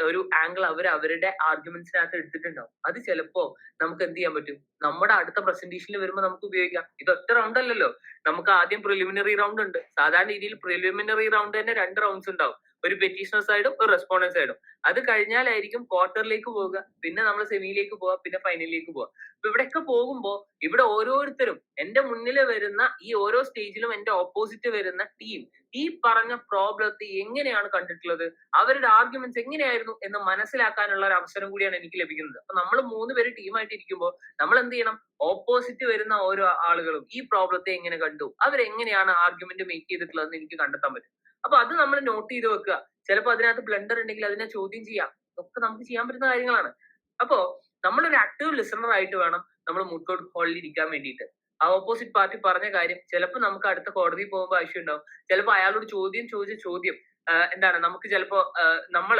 ഒരു ആംഗിൾ അവരുടെ ആർഗ്യുമെന്റ്സിനകത്ത് എടുത്തിട്ടുണ്ടാവും. അത് ചിലപ്പോ നമുക്ക് എന്ത് ചെയ്യാൻ പറ്റും, നമ്മുടെ അടുത്ത പ്രസന്റേഷനിൽ വരുമ്പോൾ നമുക്ക് ഉപയോഗിക്കാം. ഇത് ഒറ്റ റൗണ്ട് അല്ലല്ലോ, നമുക്ക് ആദ്യം പ്രിലിമിനറി റൗണ്ട് ഉണ്ട്. സാധാരണ രീതിയിൽ പ്രിലിമിനറി റൗണ്ട് തന്നെ 2 റൗണ്ട്സ് ഉണ്ടാവും, ഒരു പെറ്റീഷണർ സൈഡും ഒരു റെസ്പോണ്ടന്റ് സൈഡും. അത് കഴിഞ്ഞാലായിരിക്കും ക്വാർട്ടറിലേക്ക് പോവുക, പിന്നെ നമ്മൾ സെമിയിലേക്ക് പോവുക, പിന്നെ ഫൈനലിലേക്ക് പോവുക. അപ്പൊ ഇവിടെയൊക്കെ പോകുമ്പോൾ ഇവിടെ ഓരോരുത്തരും എന്റെ മുന്നിൽ വരുന്ന ഈ ഓരോ സ്റ്റേജിലും എന്റെ ഓപ്പോസിറ്റ് വരുന്ന ടീം ഈ പറഞ്ഞ പ്രോബ്ലത്തെ എങ്ങനെയാണ് കണ്ടിട്ടുള്ളത്, അവരുടെ ആർഗ്യുമെന്റ്സ് എങ്ങനെയായിരുന്നു എന്ന് മനസ്സിലാക്കാനുള്ള ഒരു അവസരം കൂടിയാണ് എനിക്ക് ലഭിക്കുന്നത്. അപ്പൊ നമ്മൾ 3 പേര് ടീമായിട്ട് ഇരിക്കുമ്പോൾ നമ്മൾ എന്ത് ചെയ്യണം, ഓപ്പോസിറ്റ് വരുന്ന ഓരോ ആളുകളും ഈ പ്രോബ്ലത്തെ എങ്ങനെ കണ്ടു, അവരെങ്ങനെയാണ് ആർഗ്യുമെന്റ് മേക്ക് ചെയ്തിട്ടുള്ളതെന്ന് എനിക്ക് കണ്ടെത്താൻ പറ്റും. അപ്പൊ അത് നമ്മൾ നോട്ട് ചെയ്ത് വെക്കുക. ചിലപ്പോൾ അതിനകത്ത് ബ്ലണ്ടർ ഉണ്ടെങ്കിൽ അതിനെ ചോദ്യം ചെയ്യാം. ഇതൊക്കെ നമുക്ക് ചെയ്യാൻ പറ്റുന്ന കാര്യങ്ങളാണ്. അപ്പോ നമ്മളൊരു ആക്റ്റീവ് ലിസണർ ആയിട്ട് വേണം നമ്മൾ മൂഡ് കോർട്ട് ഹാളിൽ ഇരിക്കാൻ വേണ്ടിയിട്ട്. ആ ഓപ്പോസിറ്റ് പാർട്ടി പറഞ്ഞ കാര്യം ചിലപ്പോൾ നമുക്ക് അടുത്ത കോടതി പോകുമ്പോൾ ആവശ്യം ഉണ്ടാവും. ചിലപ്പോൾ അയാളോട് ചോദിച്ച ചോദ്യം എന്താണ്, നമുക്ക് ചിലപ്പോ നമ്മൾ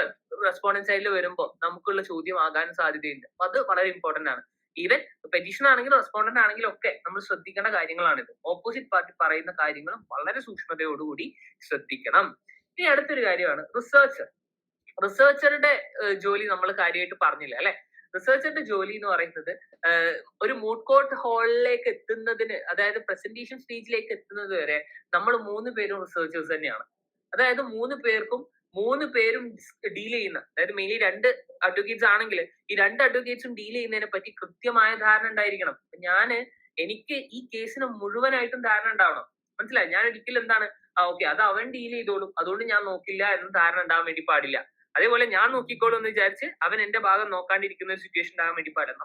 റെസ്പോണ്ടന്റ് സൈഡിൽ വരുമ്പോൾ നമുക്കുള്ള ചോദ്യം ആകാൻ സാധ്യതയുണ്ട്. അപ്പൊ അത് വളരെ ഇമ്പോർട്ടന്റ് ആണ്. ഈവൻ പെറ്റീഷൻ ആണെങ്കിലും റെസ്പോണ്ടന്റ് ആണെങ്കിലും ഒക്കെ നമ്മൾ ശ്രദ്ധിക്കേണ്ട കാര്യങ്ങളാണിത്. ഓപ്പോസിറ്റ് പാർട്ടി പറയുന്ന കാര്യങ്ങളും വളരെ സൂക്ഷ്മതയോടുകൂടി ശ്രദ്ധിക്കണം. ഇനി അടുത്തൊരു കാര്യമാണ് റിസർച്ചർ. റിസർച്ചറുടെ ജോലി നമ്മൾ കാര്യമായിട്ട് പറഞ്ഞില്ല അല്ലെ. റിസർച്ചറുടെ ജോലി എന്ന് പറയുന്നത് ഒരു മൂഡ് കോർട്ട് ഹാളിലേക്ക് എത്തുന്നതിന്, അതായത് പ്രസന്റേഷൻ സ്റ്റേജിലേക്ക് എത്തുന്നത് വരെ നമ്മൾ 3 പേരും റിസർച്ചേഴ്സ് തന്നെയാണ്. അതായത് 3 പേരും ഡീൽ ചെയ്യുന്ന, അതായത് മെയിൻലി 2 അഡ്വക്കേറ്റ്സ് ആണെങ്കിൽ ഈ 2 അഡ്വക്കേറ്റ്സും ഡീൽ ചെയ്യുന്നതിനെ പറ്റി കൃത്യമായ ധാരണ ഉണ്ടായിരിക്കണം. എനിക്ക് ഈ കേസിന് മുഴുവനായിട്ടും ധാരണ ഉണ്ടാവണം. മനസ്സിലായി? ഞാൻ ഒരിക്കലും എന്താണ് ഓക്കെ അത് അവൻ ഡീൽ ചെയ്തോളും അതുകൊണ്ട് ഞാൻ നോക്കില്ല എന്ന് ധാരണ ഉണ്ടാവാൻ വേണ്ടി പാടില്ല. അതേപോലെ ഞാൻ നോക്കിക്കോളും എന്ന് വിചാരിച്ച് അവൻ എന്റെ ഭാഗം നോക്കാണ്ടിരിക്കുന്ന ഒരു സിറ്റുവേഷൻ ഉണ്ടാകാൻ വേണ്ടി പാടില്ല.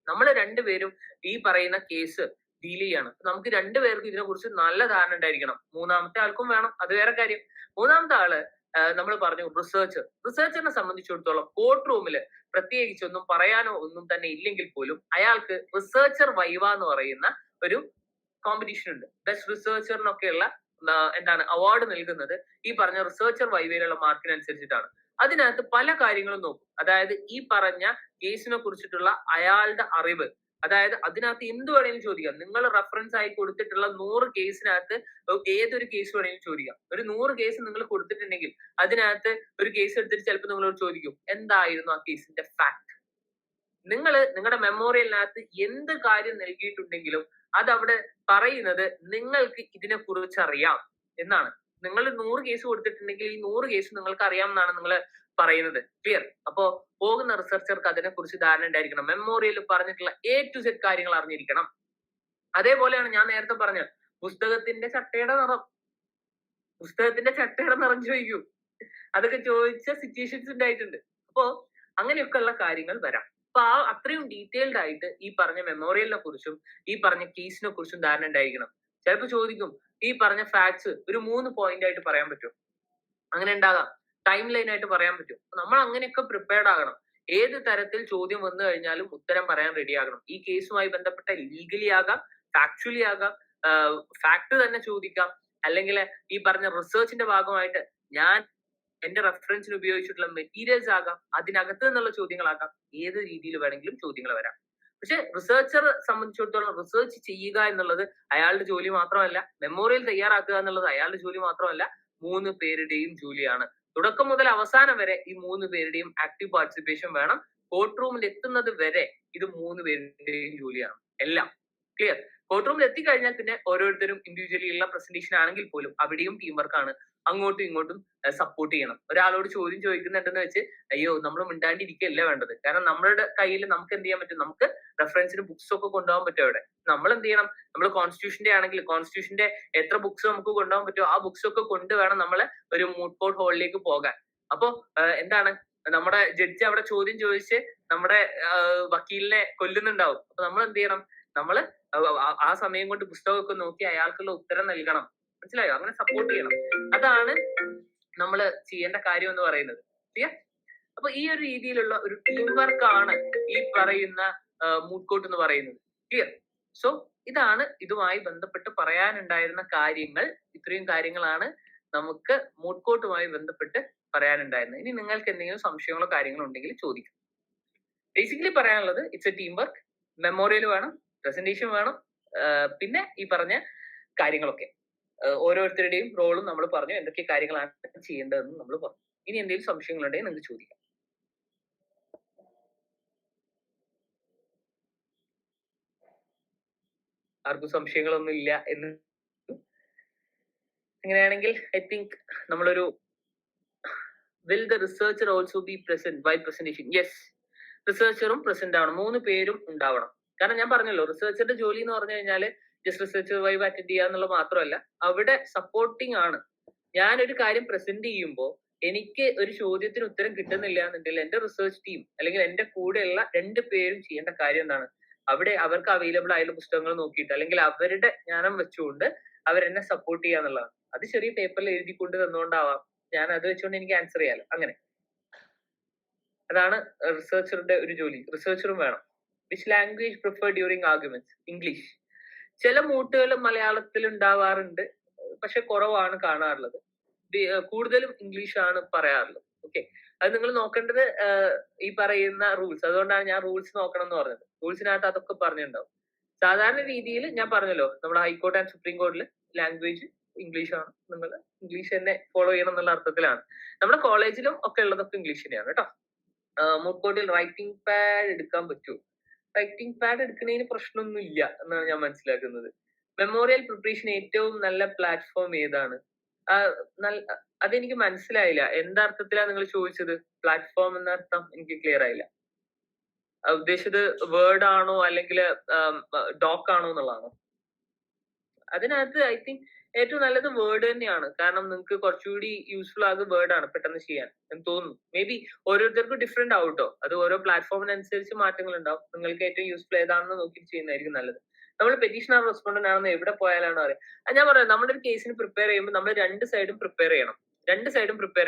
നമ്മള് 2 പേരും ഈ പറയുന്ന കേസ് ഡീൽ ചെയ്യാണ്. നമുക്ക് 2 പേർക്കും ഇതിനെ കുറിച്ച് നല്ല ധാരണ ഉണ്ടായിരിക്കണം. 3ാമത്തെ ആൾക്കും വേണം, അത് വേറെ കാര്യം. 3ാമത്തെ ആള് നമ്മൾ പറഞ്ഞു റിസർച്ചറിനെ സംബന്ധിച്ചിടത്തോളം കോർട്ട് റൂമില് പ്രത്യേകിച്ച് ഒന്നും പറയാനോ ഒന്നും തന്നെ ഇല്ലെങ്കിൽ പോലും അയാൾക്ക് റിസർച്ചർ വൈവ എന്ന് പറയുന്ന ഒരു കോമ്പറ്റീഷൻ ഉണ്ട്. ബെസ്റ്റ് റിസർച്ചറിനൊക്കെയുള്ള അവാർഡ് നൽകുന്നത് ഈ പറഞ്ഞ റിസർച്ചർ വൈവയിലുള്ള മാർക്കിനനുസരിച്ചിട്ടാണ്. അതിനകത്ത് പല കാര്യങ്ങളും നോക്കും. അതായത് ഈ പറഞ്ഞ കേസിനെ കുറിച്ചിട്ടുള്ള അയാളുടെ അറിവ്, അതായത് അതിനകത്ത് എന്ത് വേണമെങ്കിലും ചോദിക്കാം. നിങ്ങൾ റെഫറൻസ് ആയി കൊടുത്തിട്ടുള്ള 100 കേസിനകത്ത് ഏതൊരു കേസ് വേണമെങ്കിലും ചോദിക്കാം. ഒരു 100 കേസ് നിങ്ങൾ കൊടുത്തിട്ടുണ്ടെങ്കിൽ അതിനകത്ത് ഒരു കേസ് എടുത്തിട്ട് ചിലപ്പോൾ നിങ്ങളോട് ചോദിക്കും എന്തായിരുന്നു ആ കേസിന്റെ ഫാക്ട്. നിങ്ങളുടെ മെമ്മോറിയലിനകത്ത് എന്ത് കാര്യം നൽകിയിട്ടുണ്ടെങ്കിലും അതവിടെ പറയുന്നത് നിങ്ങൾക്ക് ഇതിനെ കുറിച്ച് അറിയാം എന്നാണ്. നിങ്ങൾ 100 കേസ് കൊടുത്തിട്ടുണ്ടെങ്കിൽ ഈ 100 കേസ് നിങ്ങൾക്ക് അറിയാമെന്നാണ് നിങ്ങൾ പറയുന്നത്. ക്ലിയർ? അപ്പോ പോകുന്ന റിസർച്ചർക്ക് അതിനെ കുറിച്ച് ധാരണ ഉണ്ടായിരിക്കണം. മെമ്മോറിയൽ പറഞ്ഞിട്ടുള്ള A to Z കാര്യങ്ങൾ അറിഞ്ഞിരിക്കണം. അതേപോലെയാണ് ഞാൻ നേരത്തെ പറഞ്ഞ പുസ്തകത്തിന്റെ ചട്ടയുടെ നിറം ചോദിക്കും. അതൊക്കെ ചോദിച്ച സിറ്റുവേഷൻസ് ഉണ്ടായിട്ടുണ്ട്. അപ്പോ അങ്ങനെയൊക്കെയുള്ള കാര്യങ്ങൾ വരാം. അപ്പൊ അത്രയും ഡീറ്റെയിൽഡ് ആയിട്ട് ഈ പറഞ്ഞ മെമ്മോറിയലിനെ കുറിച്ചും ഈ പറഞ്ഞ കേസിനെ കുറിച്ചും ധാരണ ഉണ്ടായിരിക്കണം. ചിലപ്പോൾ ചോദിക്കും ഈ പറഞ്ഞ ഫാക്ട്സ് ഒരു 3 പോയിന്റ് ആയിട്ട് പറയാൻ പറ്റും. അങ്ങനെ ഉണ്ടാകാം. ടൈം ലൈൻ ആയിട്ട് പറയാൻ പറ്റും. നമ്മൾ അങ്ങനെയൊക്കെ പ്രിപ്പയർഡ് ആകണം. ഏത് തരത്തിൽ ചോദ്യം വന്നു കഴിഞ്ഞാലും ഉത്തരം പറയാൻ റെഡി ആകണം. ഈ കേസുമായി ബന്ധപ്പെട്ട ലീഗലി ആകാം, ഫാക്ച്വലി ആകാം, ഫാക്ട് തന്നെ ചോദിക്കാം, അല്ലെങ്കിൽ ഈ പറഞ്ഞ റിസർച്ചിന്റെ ഭാഗമായിട്ട് ഞാൻ എന്റെ റെഫറൻസിന് ഉപയോഗിച്ചിട്ടുള്ള മെറ്റീരിയൽസ് ആകാം, അതിനകത്ത് നിന്നുള്ള ചോദ്യങ്ങളാകാം. ഏത് രീതിയിൽ വേണമെങ്കിലും ചോദ്യങ്ങൾ വരാം. പക്ഷെ റിസർച്ചർ സംബന്ധിച്ചിടത്തോളം റിസർച്ച് ചെയ്യുക എന്നുള്ളത് അയാളുടെ ജോലി മാത്രമല്ല, മെമ്മോറിയൽ തയ്യാറാക്കുക എന്നുള്ളത് അയാളുടെ ജോലി മാത്രമല്ല, 3 പേരുടെയും ജോലിയാണ്. തുടക്കം മുതൽ അവസാനം വരെ ഈ 3 പേരുടെയും ആക്റ്റീവ് പാർട്ടിസിപ്പേഷൻ വേണം. കോർട്ട് റൂമിൽ എത്തുന്നത് വരെ ഇത് 3 പേരുടെയും ജോലിയാണ് എല്ലാം. ക്ലിയർ? കോർട്ട് റൂമിൽ എത്തിക്കഴിഞ്ഞാൽ പിന്നെ ഓരോരുത്തരും ഇൻഡിവിജ്വലി ഉള്ള പ്രസന്റേഷൻ ആണെങ്കിൽ പോലും അവിടെയും ടീം വർക്കാണ്. അങ്ങോട്ടും ഇങ്ങോട്ടും സപ്പോർട്ട് ചെയ്യണം. ഒരാളോട് ചോദ്യം ചോദിക്കുന്നുണ്ടെന്ന് വെച്ച് അയ്യോ നമ്മൾ മിണ്ടാണ്ടിരിക്കുകയല്ല വേണ്ടത്. കാരണം നമ്മളുടെ കയ്യിൽ നമുക്ക് എന്ത് ചെയ്യാൻ പറ്റും, നമുക്ക് റെഫറൻസിന് ബുക്സ് ഒക്കെ കൊണ്ടുപോകാൻ പറ്റും. അവിടെ നമ്മൾ എന്ത് ചെയ്യണം, നമ്മൾ കോൺസ്റ്റിറ്റ്യൂഷന്റെ ആണെങ്കിൽ കോൺസ്റ്റിറ്റ്യൂഷന്റെ എത്ര ബുക്സ് നമുക്ക് കൊണ്ടുപോകാൻ പറ്റുമോ ആ ബുക്സ് ഒക്കെ കൊണ്ടുവേണം നമ്മൾ ഒരു മൂഡ് കോർട്ട് ഹാളിലേക്ക് പോകാൻ. അപ്പോ നമ്മുടെ ജഡ്ജി അവിടെ ചോദ്യം ചോദിച്ച് നമ്മുടെ വക്കീലിനെ കൊല്ലുന്നുണ്ടാവും. അപ്പൊ നമ്മൾ എന്ത് ചെയ്യണം, നമ്മള് ആ സമയം കൊണ്ട് പുസ്തകമൊക്കെ നോക്കി അയാൾക്കുള്ള ഉത്തരം നൽകണം. മനസ്സിലായോ? അങ്ങനെ സപ്പോർട്ട് ചെയ്യണം. അതാണ് നമ്മൾ ചെയ്യേണ്ട കാര്യം എന്ന് പറയുന്നത്. ക്ലിയർ? അപ്പൊ ഈ ഒരു രീതിയിലുള്ള ഒരു ടീം വർക്കാണ് ഈ പറയുന്ന മൂഡ് കോർട്ട് എന്ന് പറയുന്നത്. ക്ലിയർ? സോ ഇതാണ് ഇതുമായി ബന്ധപ്പെട്ട് പറയാനുണ്ടായിരുന്ന കാര്യങ്ങൾ. ഇത്രയും കാര്യങ്ങളാണ് നമുക്ക് മൂഡ് കോർട്ടുമായി ബന്ധപ്പെട്ട് പറയാനുണ്ടായിരുന്നത്. ഇനി നിങ്ങൾക്ക് എന്തെങ്കിലും സംശയങ്ങളോ കാര്യങ്ങളോ ഉണ്ടെങ്കിൽ ചോദിക്കാം. ബേസിക്കലി പറയാനുള്ളത് it's A team work. Memorial വേണം, പ്രസന്റേഷൻ വേണം, പിന്നെ ഈ പറഞ്ഞ കാര്യങ്ങളൊക്കെ. ഓരോരുത്തരുടെയും റോളും നമ്മൾ പറഞ്ഞു, എന്തൊക്കെ കാര്യങ്ങളാണ് ചെയ്യേണ്ടതെന്ന് നമ്മൾ പറഞ്ഞു. ഇനി എന്തെങ്കിലും സംശയങ്ങളുണ്ടെങ്കിൽ നിങ്ങൾക്ക് ചോദിക്കാം. ആർക്കും സംശയങ്ങളൊന്നും ഇല്ല എന്ന്. അങ്ങനെയാണെങ്കിൽ ഐ തിങ്ക് നമ്മളൊരു will the researcher also be present by presentation? Yes, റിസർച്ചറും പ്രസന്റ് ആവണം, 3 പേരും ഉണ്ടാവണം. കാരണം ഞാൻ പറഞ്ഞല്ലോ, റിസർച്ചറുടെ ജോലി എന്ന് പറഞ്ഞു കഴിഞ്ഞാല് ജസ്റ്റ് റിസർച്ചർ വൈബ് അറ്റൻഡ് ചെയ്യുക എന്നുള്ളത് മാത്രമല്ല, അവിടെ സപ്പോർട്ടിങ് ആണ്. ഞാനൊരു കാര്യം പ്രസന്റ് ചെയ്യുമ്പോൾ എനിക്ക് ഒരു ചോദ്യത്തിന് ഉത്തരം കിട്ടുന്നില്ല എന്നുണ്ടെങ്കിൽ എന്റെ റിസർച്ച് ടീം അല്ലെങ്കിൽ എന്റെ കൂടെയുള്ള 2 പേരും ചെയ്യേണ്ട കാര്യം എന്താണ്? അവിടെ അവർക്ക് അവൈലബിൾ ആയുള്ള പുസ്തകങ്ങൾ നോക്കിയിട്ട് അല്ലെങ്കിൽ അവരുടെ ജ്ഞാനം വെച്ചുകൊണ്ട് അവരെന്നെ സപ്പോർട്ട് ചെയ്യുക എന്നുള്ളതാണ്. അത് ചെറിയ പേപ്പറിൽ എഴുതിക്കൊണ്ട് തന്നുകൊണ്ടാവാം, ഞാൻ അത് വെച്ചുകൊണ്ട് എനിക്ക് ആൻസർ ചെയ്യാലോ. അങ്ങനെ അതാണ് റിസർച്ചറുടെ ഒരു ജോലി. റിസർച്ചറും വേണം. Which language prefer during arguments? English. ചില മൂട്ടുകൾ മലയാളത്തിൽ ഉണ്ടാവാറുണ്ട്, പക്ഷെ കുറവാണ് കാണാറുള്ളത്. കൂടുതലും ഇംഗ്ലീഷ് ആണ് പറയാറുള്ളത്. ഓക്കെ, അത് നിങ്ങൾ നോക്കേണ്ടത് ഈ പറയുന്ന റൂൾസ്. അതുകൊണ്ടാണ് ഞാൻ റൂൾസ് നോക്കണം എന്ന് പറഞ്ഞത്. റൂൾസിനകത്ത് അതൊക്കെ പറഞ്ഞിട്ടുണ്ടാവും. സാധാരണ രീതിയിൽ ഞാൻ പറഞ്ഞല്ലോ, നമ്മുടെ ഹൈക്കോർട്ട് ആൻഡ് സുപ്രീം കോർട്ടിൽ ലാംഗ്വേജ് ഇംഗ്ലീഷ് ആണ്. നിങ്ങൾ ഇംഗ്ലീഷ് തന്നെ ഫോളോ ചെയ്യണം എന്നുള്ള അർത്ഥത്തിലാണ്. നമ്മുടെ കോളേജിലും ഒക്കെ ഉള്ളതൊക്കെ ഇംഗ്ലീഷ് തന്നെയാണ് കേട്ടോ. മൂട്ട് കോർട്ടിൽ റൈറ്റിംഗ് പാഡ് എടുക്കാൻ പറ്റുമോ? റൈറ്റിംഗ് പാഡ് എടുക്കുന്നതിന് പ്രശ്നമൊന്നും ഇല്ല എന്നാണ് ഞാൻ മനസ്സിലാക്കുന്നത്. മെമ്മോറിയൽ പ്രിപ്പറേഷൻ ഏറ്റവും നല്ല പ്ലാറ്റ്ഫോം ഏതാണ്? അതെനിക്ക് മനസ്സിലായില്ല. എന്താർത്ഥത്തിലാണ് നിങ്ങൾ ചോദിച്ചത്? പ്ലാറ്റ്ഫോം എന്ന അർത്ഥം എനിക്ക് ക്ലിയർ ആയില്ല. ഉദ്ദേശിച്ചത് വേർഡ് ആണോ അല്ലെങ്കിൽ ഡോക്ക് ആണോ എന്നുള്ളതാണോ? അതിനകത്ത് ഐ തിങ്ക് ഏറ്റവും നല്ലത് വേർഡ് തന്നെയാണ്. കാരണം നിങ്ങൾക്ക് കുറച്ചുകൂടി യൂസ്ഫുൾ ആകുക വേർഡ് ആണ് പെട്ടെന്ന് ചെയ്യാൻ എന്ന് തോന്നുന്നു. മേ ബി ഓരോരുത്തർക്കും ഡിഫറെന്റ് ആവും കേട്ടോ. അത് ഓരോ പ്ലാറ്റ്ഫോമിനനുസരിച്ച് മാറ്റങ്ങൾ ഉണ്ടാവും. നിങ്ങൾക്ക് ഏറ്റവും യൂസ്ഫുൾ ഏതാണെന്ന് നോക്കി ചെയ്യുന്നതായിരിക്കും നല്ലത്. നമ്മൾ പെറ്റീഷണർ റെസ്പോണ്ടന്റ് ആണെന്ന് എവിടെ പോയാലാണോ അറിയാം. ഞാൻ പറയാം, നമ്മുടെ ഒരു കേസിന് പ്രിപ്പയർ ചെയ്യുമ്പോൾ നമ്മൾ 2 സൈഡും പ്രിപ്പയർ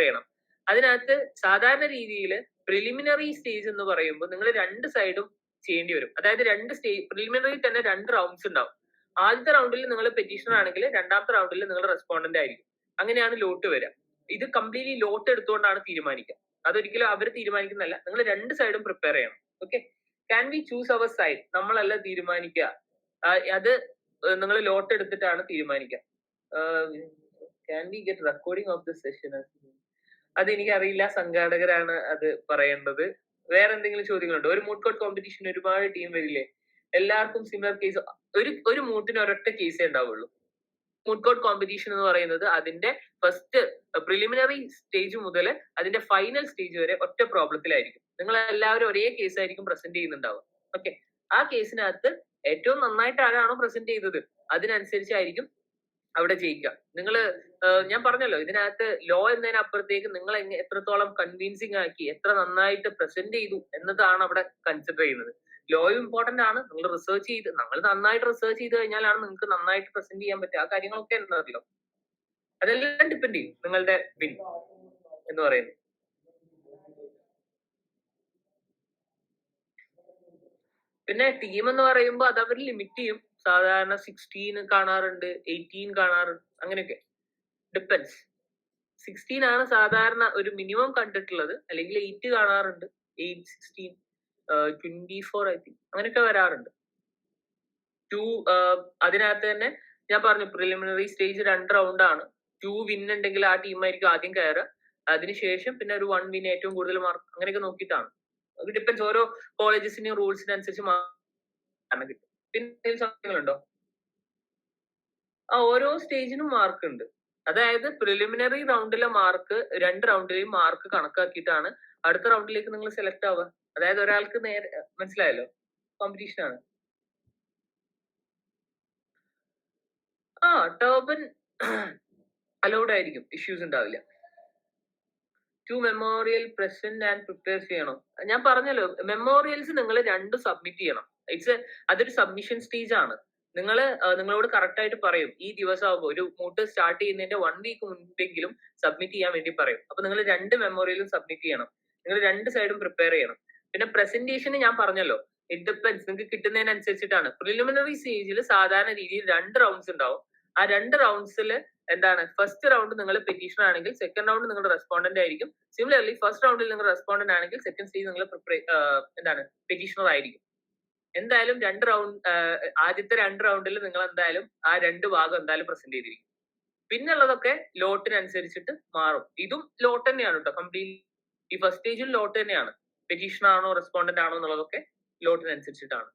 ചെയ്യണം. അതിനകത്ത് സാധാരണ രീതിയിൽ പ്രിലിമിനറി സ്റ്റേജ് എന്ന് പറയുമ്പോൾ നിങ്ങൾ 2 സൈഡും ചെയ്യേണ്ടി വരും. അതായത് 2 സ്റ്റേജ് പ്രിലിമിനറി തന്നെ 2 റൗണ്ട്സ് ഉണ്ടാവും. ആദ്യത്തെ റൗണ്ടിൽ നിങ്ങൾ പെറ്റീഷണർ ആണെങ്കിൽ രണ്ടാമത്തെ റൗണ്ടിൽ നിങ്ങൾ റെസ്പോണ്ടന്റ് ആയിരിക്കും. അങ്ങനെയാണ് ലോട്ട് വരിക. ഇത് കംപ്ലീറ്റ്ലി ലോട്ട് എടുത്തുകൊണ്ടാണ് തീരുമാനിക്കുക. അതൊരിക്കലും അവർ തീരുമാനിക്കുന്നതല്ല. നിങ്ങൾ 2 സൈഡും പ്രിപ്പയർ ചെയ്യണം. Okay, can we choose our side? നമ്മളല്ല തീരുമാനിക്കുക. അത് നിങ്ങൾ ലോട്ട് എടുത്തിട്ടാണ് തീരുമാനിക്കുക. Can we get recording of the session? അത് എനിക്കറിയില്ല, സംഘാടകരാണ് അത് പറയേണ്ടത്. വേറെ എന്തെങ്കിലും ചോദ്യങ്ങളുണ്ടോ? ഒരു മൂട്ട് കോർട്ട് കോമ്പറ്റീഷൻ ഒരുപാട് ടീം വരില്ലേ? എല്ലാവർക്കും സിമിലർ കേസ്? ഒരു മൂട്ടിന് ഒരൊറ്റ കേസേ ഉണ്ടാവുള്ളൂ. മൂട്ട് കോർട്ട് കോമ്പറ്റീഷൻ എന്ന് പറയുന്നത് അതിന്റെ ഫസ്റ്റ് പ്രിലിമിനറി സ്റ്റേജ് മുതൽ അതിന്റെ ഫൈനൽ സ്റ്റേജ് വരെ ഒറ്റ പ്രോബ്ലത്തിലായിരിക്കും. നിങ്ങൾ എല്ലാവരും ഒരേ കേസ് ആയിരിക്കും പ്രസന്റ് ചെയ്യുന്നുണ്ടാവുക. ഓക്കെ, ആ കേസിനകത്ത് ഏറ്റവും നന്നായിട്ട് ആരാണോ പ്രസന്റ് ചെയ്തത് അതിനനുസരിച്ചായിരിക്കും അവിടെ ജയിക്കുക. ഞാൻ പറഞ്ഞല്ലോ, ഇതിനകത്ത് ലോ എന്നതിനപ്പുറത്തേക്ക് നിങ്ങൾ എത്രത്തോളം കൺവിൻസിങ് ആക്കി, എത്ര നന്നായിട്ട് പ്രസന്റ് ചെയ്തു എന്നതാണ് അവിടെ കൺസിഡർ ചെയ്യുന്നത്. ലോയും ഇമ്പോർട്ടന്റ് ആണ്. നിങ്ങൾ നന്നായിട്ട് റിസർച്ച് ചെയ്ത് കഴിഞ്ഞാലാണ് നിങ്ങൾക്ക് നന്നായിട്ട് പ്രസന്റ് ചെയ്യാൻ പറ്റുക. ആ കാര്യങ്ങളൊക്കെ ഉണ്ടല്ലോ, അതെല്ലാം ഡിപ്പെൻഡ് ചെയ്യും നിങ്ങളുടെ വിൻ എന്ന് പറയുന്നത്. പിന്നെ ടീം എന്ന് പറയുമ്പോൾ അത് അവർ ലിമിറ്റ് ചെയ്യും. സാധാരണ 16 കാണാറുണ്ട്, 18 കാണാറുണ്ട്, അങ്ങനെയൊക്കെ ഡിപ്പെൻസ്. 16 ആണ് സാധാരണ ഒരു മിനിമം കണ്ടിട്ടുള്ളത്, അല്ലെങ്കിൽ 8 കാണാറുണ്ട്, 8, 16, 24 ഐ തിങ്ക് അങ്ങനെയൊക്കെ വരാറുണ്ട്. 2 അതിനകത്ത് തന്നെ ഞാൻ പറഞ്ഞു പ്രിലിമിനറി സ്റ്റേജ് 2 റൗണ്ട് ആണ്. 2 വിൻ ഉണ്ടെങ്കിൽ ആ ടീമായിരിക്കും ആദ്യം കയറുക. അതിനുശേഷം പിന്നെ ഒരു 1 വിൻ ഏറ്റവും കൂടുതൽ മാർക്ക് അങ്ങനെയൊക്കെ നോക്കിയിട്ടാണ്. അത് ഡിപ്പെൻസ്, ഓരോ കോളേജസിന്റെയും റൂൾസിനനുസരിച്ച് കിട്ടും. പിന്നെ സംശയങ്ങളുണ്ടോ? ഓരോ സ്റ്റേജിനും മാർക്ക് ഉണ്ട്. അതായത് പ്രിലിമിനറി റൗണ്ടിലെ മാർക്ക് 2 റൗണ്ടിലെയും മാർക്ക് കണക്കാക്കിയിട്ടാണ് അടുത്ത റൗണ്ടിലേക്ക് നിങ്ങൾ സെലക്ട് ആവുക. അതായത് ഒരാൾക്ക് നേരെ, മനസ്സിലായല്ലോ, കോമ്പറ്റീഷൻ ആണ്. ടർബൻ അലൗഡ് ആയിരിക്കും, ഇഷ്യൂസ് ഉണ്ടാവില്ല. 2 മെമ്മോറിയൽ പ്രസന്റ് ആൻഡ് പ്രിപ്പയർ ചെയ്യണം. ഞാൻ പറഞ്ഞല്ലോ, മെമ്മോറിയൽസ് നിങ്ങൾ 2 സബ്മിറ്റ് ചെയ്യണം. അതൊരു സബ്മിഷൻ സ്റ്റേജ് ആണ്. നിങ്ങളോട് കറക്റ്റ് ആയിട്ട് പറയും, ഈ ദിവസം ആകുമ്പോൾ ഒരു മൂട്ട് സ്റ്റാർട്ട് ചെയ്യുന്നതിന്റെ 1 വീക്ക് മുൻപെങ്കിലും സബ്മിറ്റ് ചെയ്യാൻ വേണ്ടി പറയും. അപ്പൊ നിങ്ങൾ 2 മെമ്മോറിയലും സബ്മിറ്റ് ചെയ്യണം. നിങ്ങൾ 2 സൈഡും പ്രിപ്പയർ ചെയ്യണം. പിന്നെ പ്രസന്റേഷന് ഞാൻ പറഞ്ഞല്ലോ, ഇറ്റ് ഡിപ്പെൻസ്, നിങ്ങൾക്ക് കിട്ടുന്നതിനനുസരിച്ചിട്ടാണ്. പ്രിലിമിനറി സ്റ്റേജിൽ സാധാരണ രീതിയിൽ 2 റൗണ്ട്സ് ഉണ്ടാവും. ആ 2 റൗണ്ട്സിൽ എന്താണ്, ഫസ്റ്റ് റൗണ്ട് നിങ്ങൾ പെറ്റീഷണർ ആണെങ്കിൽ സെക്കൻഡ് റൗണ്ട് നിങ്ങൾ റെസ്പോണ്ടന്റ് ആയിരിക്കും. സിമിലർലി ഫസ്റ്റ് റൗണ്ടിൽ നിങ്ങൾ റെസ്പോണ്ടന്റ് ആണെങ്കിൽ സെക്കൻഡ് സ്റ്റേജ് നിങ്ങൾ പെറ്റീഷണർ ആയിരിക്കും. എന്തായാലും ആദ്യത്തെ 2 റൗണ്ടിൽ നിങ്ങൾ എന്തായാലും ആ 2 ഭാഗം എന്തായാലും പ്രസന്റ് ചെയ്തിരിക്കും. പിന്നുള്ളതൊക്കെ ലോട്ടിനനുസരിച്ചിട്ട് മാറും. ഇതും ലോട്ട് തന്നെയാണ് കേട്ടോ കംപ്ലീറ്റ്. ഈ ഫസ്റ്റ് സ്റ്റേജും ലോട്ട് തന്നെയാണ്. പെറ്റീഷൻ ആണോ റെസ്പോണ്ടന്റ് ആണോ എന്നുള്ളതൊക്കെ ലോട്ടിനനുസരിച്ചിട്ടാണ്.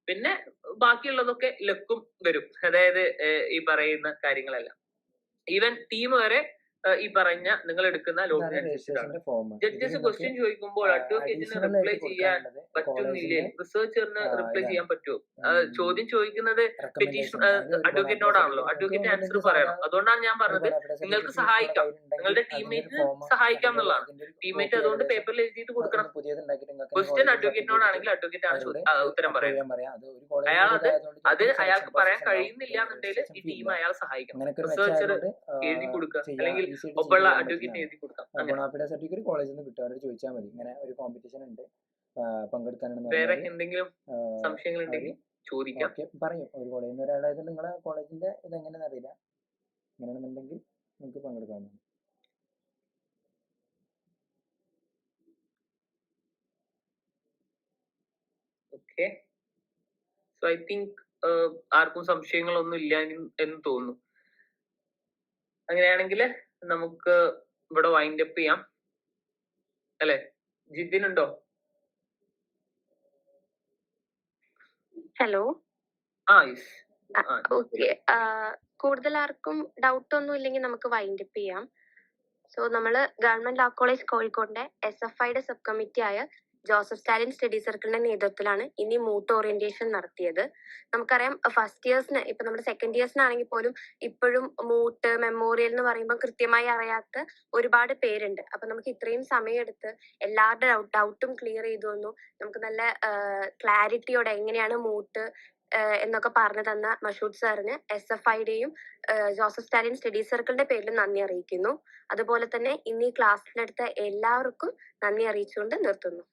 പിന്നെ ബാക്കിയുള്ളതൊക്കെ ലക്കും വരും. അതായത് ഈ പറയുന്ന കാര്യങ്ങളെല്ലാം ഈവൻ ടീം വരെ ഈ പറഞ്ഞ നിങ്ങൾ എടുക്കുന്ന ലോട്ടിനനുസരിച്ചിട്ടാണ്. ജഡ്ജസ് ക്വസ്റ്റ്യൻ ചോദിക്കുമ്പോൾ അഡ്വക്കേറ്റിന് റിപ്ലൈ ചെയ്യാൻ പറ്റുന്നില്ലേ, റിസർച്ചറിന് റിപ്ലൈ ചെയ്യാൻ പറ്റുമോ? ചോദ്യം ചോദിക്കുന്നത് പെറ്റീഷൻ അഡ്വക്കേറ്റിനോടാണല്ലോ, അഡ്വക്കേറ്റ് ആൻസർ പറയണം. അതുകൊണ്ടാണ് ഞാൻ പറഞ്ഞത് നിങ്ങൾക്ക് സഹായിക്കാം, നിങ്ങളുടെ ടീംമേറ്റിന് സഹായിക്കാം എന്നുള്ളതാണ്. ടീംമേറ്റ് അതുകൊണ്ട് പേപ്പറിൽ എഴുതിയിട്ട് കൊടുക്കണം. ക്വസ്റ്റ്യൻ അഡ്വക്കേറ്റിനോടാണെങ്കിൽ അഡ്വക്കേറ്റ് ആണ് ഉത്തരം പറയുന്നത്. അയാൾക്ക് പറയാൻ കഴിയുന്നില്ല എന്നുണ്ടെങ്കിൽ ഈ ടീം അയാളെ സഹായിക്കണം. റിസർച്ചർ എഴുതി കൊടുക്കുക, അല്ലെങ്കിൽ ഒപ്പമുള്ള അഡ്വക്കേറ്റ് എഴുതി കൊടുക്കാം. സർട്ടിഫിക്കറ്റ് കോളേജിൽ നിന്ന് കിട്ടും, അവരോട് ചോദിച്ചാൽ മതി. ഇങ്ങനെ ഒരു കോമ്പറ്റീഷൻ ഉണ്ട്, പങ്കെടുക്കാനാണ്. വേറെ എന്തെങ്കിലും സംശയങ്ങൾ ഉണ്ടെങ്കിൽ ചോദിക്കാം. പറയും. ഒരു കോളേജിൽ നിന്ന് ഒരാളായത് നിങ്ങളെ കോളേജിന്റെ ഇതെങ്ങനെയാണെന്ന് അറിയില്ല, അങ്ങനെയാണെന്നുണ്ടെങ്കിൽ നിങ്ങൾക്ക് പങ്കെടുക്കാവുന്നതാണ്. ഓക്കെ, സോ ഐ തിങ്ക് ആർക്കും സംശയങ്ങളൊന്നും ഇല്ല എന്ന് തോന്നുന്നു. അങ്ങനെയാണെങ്കിൽ നമുക്ക് ഇവിടെ വൈൻഡ് അപ്പ് ചെയ്യാം അല്ലെ? ജിതിനുണ്ടോ? ഹലോ. യെസ്. ഓക്കെ, കൂടുതൽ ആർക്കും ഡൗട്ട് ഒന്നും ഇല്ലെങ്കിൽ നമുക്ക് വൈൻഡ് അപ്പ് ചെയ്യാം. സോ നമ്മള് ഗവൺമെന്റ് ലോ കോളേജ് കോഴിക്കോടിന്റെ SFIയുടെ സബ് കമ്മിറ്റി ആയ ജോസഫ് സ്റ്റാലിൻ സ്റ്റഡി സർക്കിളിന്റെ നേതൃത്വത്തിലാണ് ഇനി മൂട്ട് ഓറിയന്റേഷൻ നടത്തിയത്. നമുക്കറിയാം ഫസ്റ്റ് ഇയേഴ്സിന്, ഇപ്പൊ നമ്മുടെ സെക്കൻഡ് ഇയേഴ്സിനാണെങ്കിൽ പോലും ഇപ്പോഴും മൂട്ട് മെമ്മോറിയൽ എന്ന് പറയുമ്പോൾ കൃത്യമായി അറിയാത്ത ഒരുപാട് പേരുണ്ട്. അപ്പൊ നമുക്ക് ഇത്രയും സമയമെടുത്ത് എല്ലാവരുടെ ഡൗട്ടും ക്ലിയർ ചെയ്തു തന്നു. നമുക്ക് നല്ല ക്ലാരിറ്റിയോടെ എങ്ങനെയാണ് മൂട്ട് എന്നൊക്കെ പറഞ്ഞു തന്ന മഷൂദ് സാറിന് SFIയുടെയും ജോസഫ് സ്റ്റാലിൻ സ്റ്റഡി സർക്കിളിന്റെ പേരിൽ നന്ദി അറിയിക്കുന്നു. അതുപോലെ തന്നെ ഇന്ന് ഈ ക്ലാസ്സിലെടുത്ത എല്ലാവർക്കും നന്ദി അറിയിച്ചുകൊണ്ട് നിർത്തുന്നു.